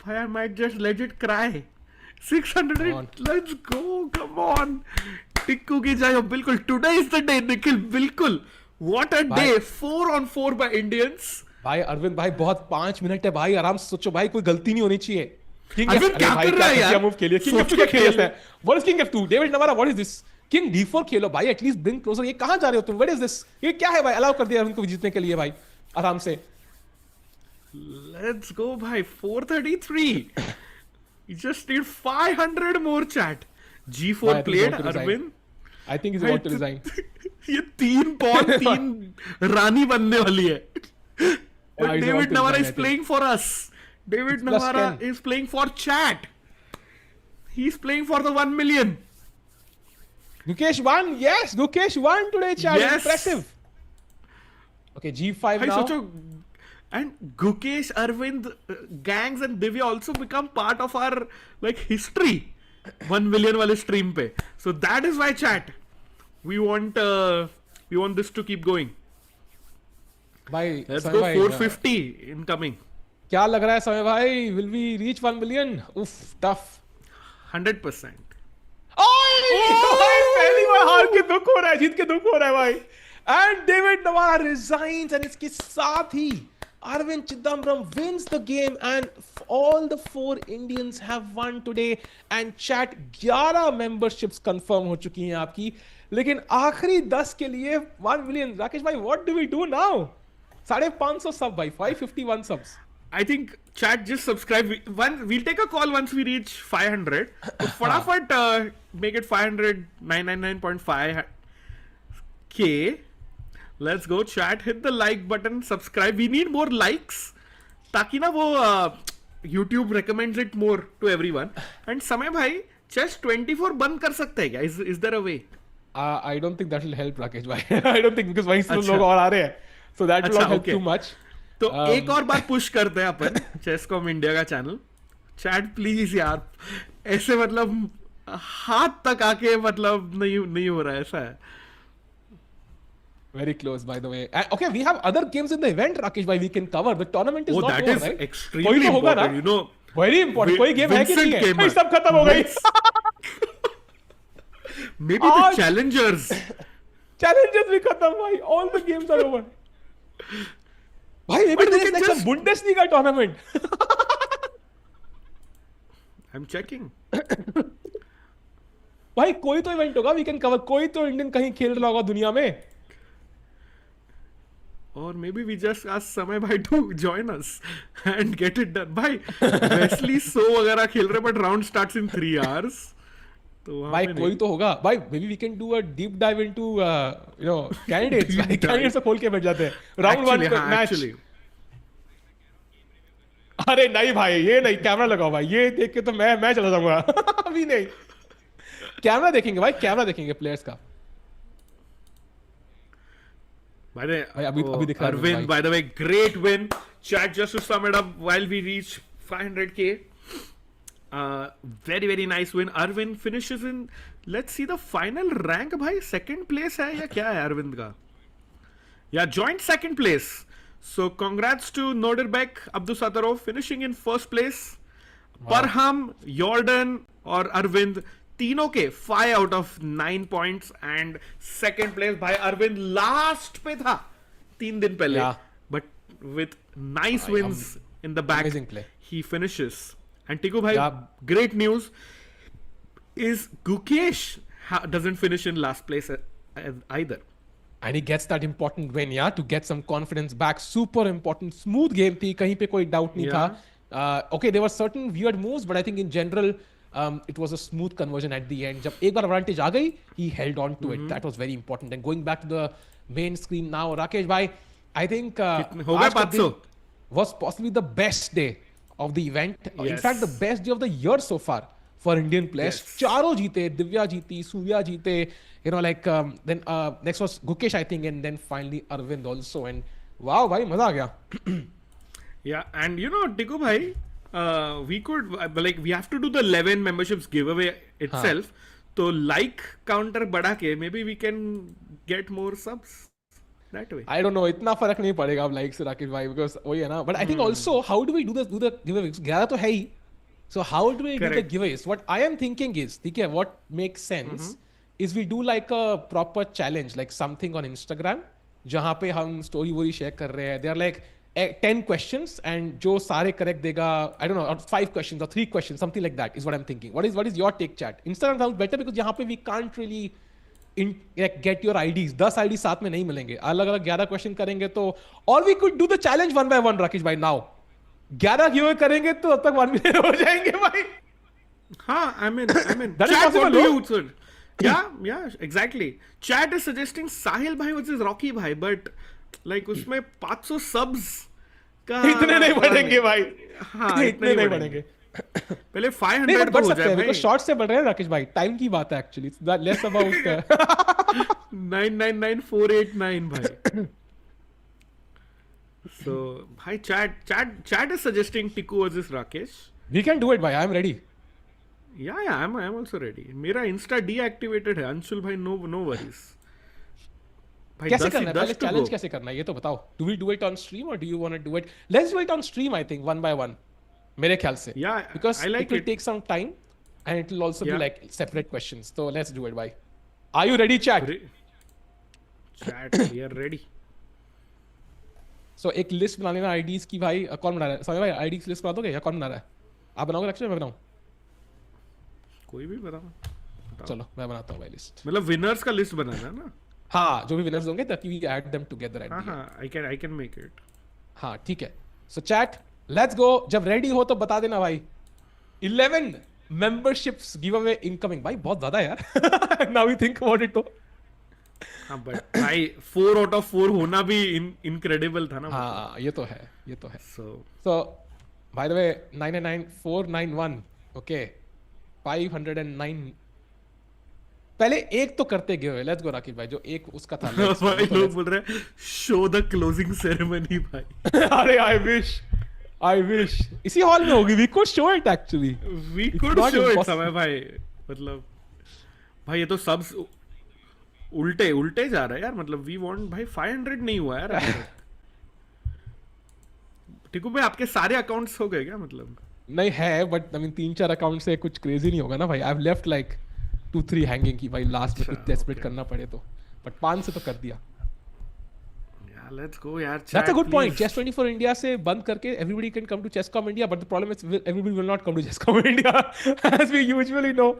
Bhai, I might just legit cry. 600, let's go, come on. Tikku ki jaya, bilkul. Today is the day, Nikhil, bilkul. What a day. 4-on-4 by Indians. भाई अरविंद भाई बहुत 5 minute है भाई, आराम से सोचो भाई, कोई गलती नहीं होनी चाहिए. अरविंद क्या कर रहा है यार? मूव खेलिए. किंग F2 क्या खेलता है? What is King F2? David Navara, what is this? King D4 खेलो भाई, एटलीस्ट ब्रिंग क्लोजर. ये कहां जा रहे हो तुम? What is this? ये क्या है भाई? अलाउ कर दिया उनको जीतने के लिए भाई, आराम से. Let's go, bhai. 433. You just need 500 more, chat. G4 played, Arvin. I think he's about to resign. ये 3 pawn 3 रानी बनने वाली है. But he's about David to Navara resign, is I think. playing for us. David Plus Navara 10. is playing for chat. He's playing for the 1 million. Gukesh won. Yes, Gukesh won today, chat. Yes. Impressive. Okay, G5 Bhai, now. socho, and Gukesh, Arvind, gangs and Divya also become part of our like history. 1 million wale stream pe. So that is why, chat, we want this to keep going. भाई Let's समय go. भाई, 450 incoming. क्या लग रहा है समय भाई? Will we reach 1 million? Uff, tough. 100%. भाई पहली बार हार के दुख हो रहा है, जीत के दुख हो रहा है भाई. And David Navara resigns, and इसके साथ ही Arvindh Chithambaram wins the game, and all the 4 Indians have won today. And chat 11 memberships confirm हो चुकी हैं आपकी, लेकिन आखिरी 10 के लिए 1 million. राकेश भाई, what do we do now? 550 सब भाई, 551 subs. I think chat just subscribe. We'll take a call once we reach 500. So फटाफट make it 500, 999.5 K. Let's go, chat. Hit the like button, subscribe. We need more likes ताकि ना वो YouTube recommends it more to everyone. And समय भाई chess 24 बंद कर सकते हैं क्या? Is there a way? I don't think that will help, Rakesh भाई. I don't think, because वहीं से अच्छा. लोग और आ रहे हैं. So that will अच्छा, not help okay. too much. तो एक और बार पुश करते हैं अपन चेसकॉम इंडिया का चैनल. चैट प्लीज यार, ऐसे मतलब हाथ तक आके मतलब नहीं हो रहा है, ऐसा है. Very close, by the way. Okay, we have other games in the event, Rakesh bhai, we can cover. The tournament is not that over, is right? extremely कोई तो होगा ना? important, you know. Very important. कोई game है कि नहीं है? Vincent भाई सब खत्म हो गई. Maybe the challengers. Challenges भी खत्म भाई. All the games are over. भाई maybe there is like some Bundesliga tournament. I'm checking. भाई कोई तो इवेंट होगा, we can cover. कोई तो इंडियन कहीं खेल रहा होगा दुनिया में. Or maybe we just ask Samay bhai to join us and get it done. भाई Wesley So वगैरह खेल रहे, but round starts in 3 hours. तो भाई कोई तो होगा भाई. Maybe we can do a deep dive into candidates. भाई candidates को खोल के बैठ जाते हैं. Round 1 match. अरे नहीं भाई, ये नहीं, कैमरा लगाओ भाई. ये देख के तो मैं चला जाऊंगा. अभी नहीं, कैमरा देखेंगे भाई, कैमरा देखेंगे प्लेयर्स का. By the भाई अभी दिख रहा है Arvin, भाई. by the way, great win. Chat, just to sum it up, while we reach 500k, very nice win. Arvin finishes in, let's see the final rank भाई. Second place है या क्या है Arvind का? Yeah, joint second place. So congrats to Nodirbek Abdusattorov finishing in first place. Parham, Jorden और Arvind तीनों के 5 out of 9 points, and second place भाई Arvind last पे था 3 दिन पहले. Yeah. But with nice wins in the back, amazing play. he finishes. And Tiku bhai, Yeah. great news is Gukesh doesn't finish in last place either. And he gets that important win, yeah, to get some confidence back. Super important. Smooth game थी, कहीं पे कोई doubt नहीं था. Okay, there were certain weird moves, but I think in general, it was a smooth conversion at the end. जब एक बार advantage आ गई, he held on to it. That was very important. And going back to the main screen now, Rakesh bhai, I think हो गए आज का 500 दिन was possibly the best day of the event. In Yes. fact, the best day of the year so far for Indian players. Yes. चारों जीते, दिव्या जीती, Surya जीते. Then next was Gukesh, I think, and then finally Arvind also. And wow, bhai, मजा आ गया. Yeah, and Tiku bhai, we could we have to do the 11 memberships giveaway itself. So like counter बढ़ा के maybe we can get more subs that way. I don't know, इतना फर्क नहीं पड़ेगा अब लाइक से राकेश भाई, because वही है ना. But I think also how do we do the giveaways? 11 तो है ही. So how do we do the Correct. giveaways? What I am thinking is, ठीक है, what makes sense is we do like a proper challenge, like something on Instagram, जहाँ पे हम story वोरी share कर रहे हैं. They are like 10 questions and जो सारे correct देगा, I don't know, or 5 questions or 3 questions, something like that is what I'm thinking. What is your take, chat? Instagram sounds better because यहाँ पे we can't really get your IDs. 10 IDs साथ में नहीं मिलेंगे. अलग अलग 11 question करेंगे तो, or we could do the challenge one by one, Rakesh भाई. now 11 गिव करेंगे तो अब तक 1 मिलियन हो जाएंगे भाई. हाँ, I mean, That is chat, possible, what do no? you sir? Yeah, exactly. Chat is suggesting Sahil bhai versus Rocky bhai, but like उसमें 500 subs का इतने नहीं बढ़ेंगे भाई. हाँ, इतने नहीं बढ़ेंगे. पहले नहीं, 500 but तो बढ़ हो सकते जाए हैं भाई. because short से बढ़ रहे हैं राकेश भाई. टाइम की बात है actually. Less about 999489 bhai. So bhai, chat is suggesting Tiku versus Rakesh. we can do it भाई. I am ready. Yeah, I'm also ready. मेरा Insta deactivated है. अंशुल भाई, no worries. भाई कैसे 10 करना है पहले? to challenge go. कैसे करना है ये तो बताओ. Do we do it on stream or do you want to do it? Let's do it on stream, I think, one by one. मेरे ख्याल से. Yeah, Because I like it will it. take some time and it will also be Yeah. like separate questions. So let's do it, bhai. Are you ready, chat? Chat, we are ready. So एक list बना लेना IDs की भाई. कौन बना रहा है? समय भाई IDs की लिस्ट बना दोगे या कौन बना रहा है? आप बनाओगे लक्ष्य, मैं बनाऊं? कोई भी बताओ. चलो मैं बनाता हूँ भाई लिस्ट. मतलब विनर्स का लिस्ट बनाना है ना. हाँ, जो भी विनर्स होंगे ताकि we add them together at हाँ the end. हाँ, I can make it. हाँ ठीक है. So chat, let's go. जब रेडी हो तो बता देना भाई. 11 memberships giveaway incoming. भाई बहुत ज्यादा है यार. Now we think about it तो. हाँ, but भाई 4 out of 4 होना भी incredible था ना. हाँ ये तो है, ये तो है. So by the way, 999491. Okay. 509. पहले एक तो करते गए. लेट्स गो राकेश भाई. जो एक उसका था. भाई लोग बोल रहे हैं शो द क्लोजिंग सेरेमनी भाई. अरे I wish इसी हॉल में होगी. We could show it actually. We It's could not show it impossible. समय भाई. मतलब भाई ये तो सब उल्टे जा रहा है यार. मतलब we want भाई 500 नहीं हुआ यार. टिकू भाई आपके सारे अकाउंट्स हो गए क्या? मतलब नहीं है, बट आई मीन 3-4 अकाउंट से कुछ क्रेजी नहीं होगा ना भाई. I have left like 2-3 hanging की भाई. लास्ट में कुछ डेस्परेट करना पड़े तो. बट 5 से तो कर दिया. लेट्स गो यार. That's a good point. Chess 24 India से बंद करके everybody can come to Chesscom India, but the problem is everybody will not come to Chesscom India as we usually know.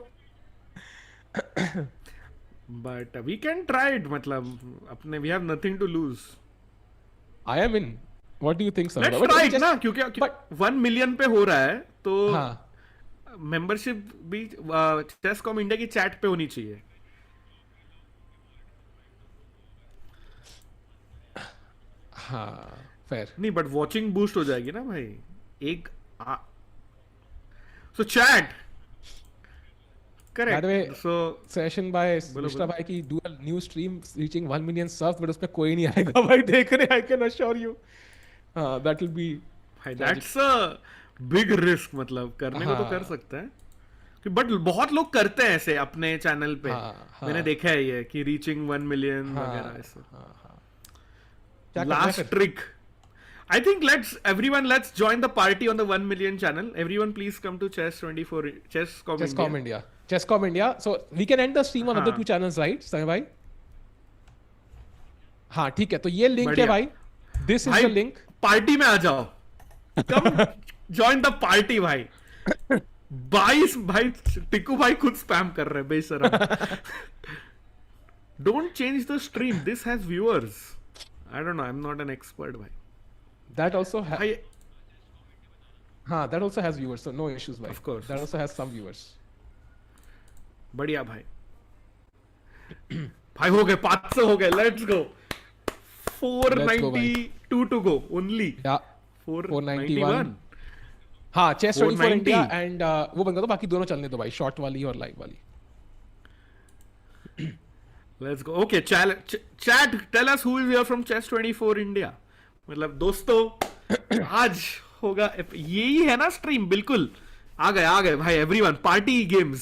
But we can try it. मतलब अपने we have nothing to lose. I am in. What do you think, sir? Let's try it ना, क्योंकि 1 million पे हो रहा है तो हाँ. मेंबरशिप भी चेसकॉम इंडिया की चैट पे होनी चाहिए. हाँ fair. नहीं, बट वॉचिंग बूस्ट हो जाएगी ना भाई. एक so chat By the way, करेक्ट. सो session by बोलो, Mr. बोलो. भाई की do a new stream reaching 1 million subs, but उसमें कोई नहीं आएगा भाई देखने. I can assure you. That will be. भाई दैट्स अ बिग रिस्क. मतलब करने को तो कर सकता है, बट बहुत लोग करते हैं ऐसे अपने चैनल पे. मैंने देखा है ये कि रीचिंग 1 मिलियन वगैरह ऐसे. क्या करना है Last फिर? trick. I think let's join the party on the 1 million channel. Everyone please come to Chess24 Chesscom India. Chesscom India. So we can end the stream on other हाँ. 2 channels, right, समय भाई? हाँ ठीक है. तो ये link है बढ़िया. भाई. This is भाई the link. पार्टी में आ जाओ. Come join the party भाई. 22 भाई टिकू भाई खुद स्पैम कर रहे हैं बेशरम. Don't change the stream. This has viewers. I don't know. I'm not an expert भाई. That also भाई हाँ, that also has viewers, so no issues भाई. Of course. That also has some viewers. बढ़िया भाई. भाई हो गए 500 हो गए. Let's go. 492 to go only. Yeah. 491. हाँ, चेस 24 490. इंडिया एंड वो बंदा तो बाकी दोनों चलने दो भाई, शॉर्ट वाली और लाइव वाली. Let's go. Okay, chat. Tell us who is here from Chess 24 India. मतलब दोस्तों आज होगा यही है ना स्ट्रीम. बिल्कुल आ गए भाई. Everyone party games.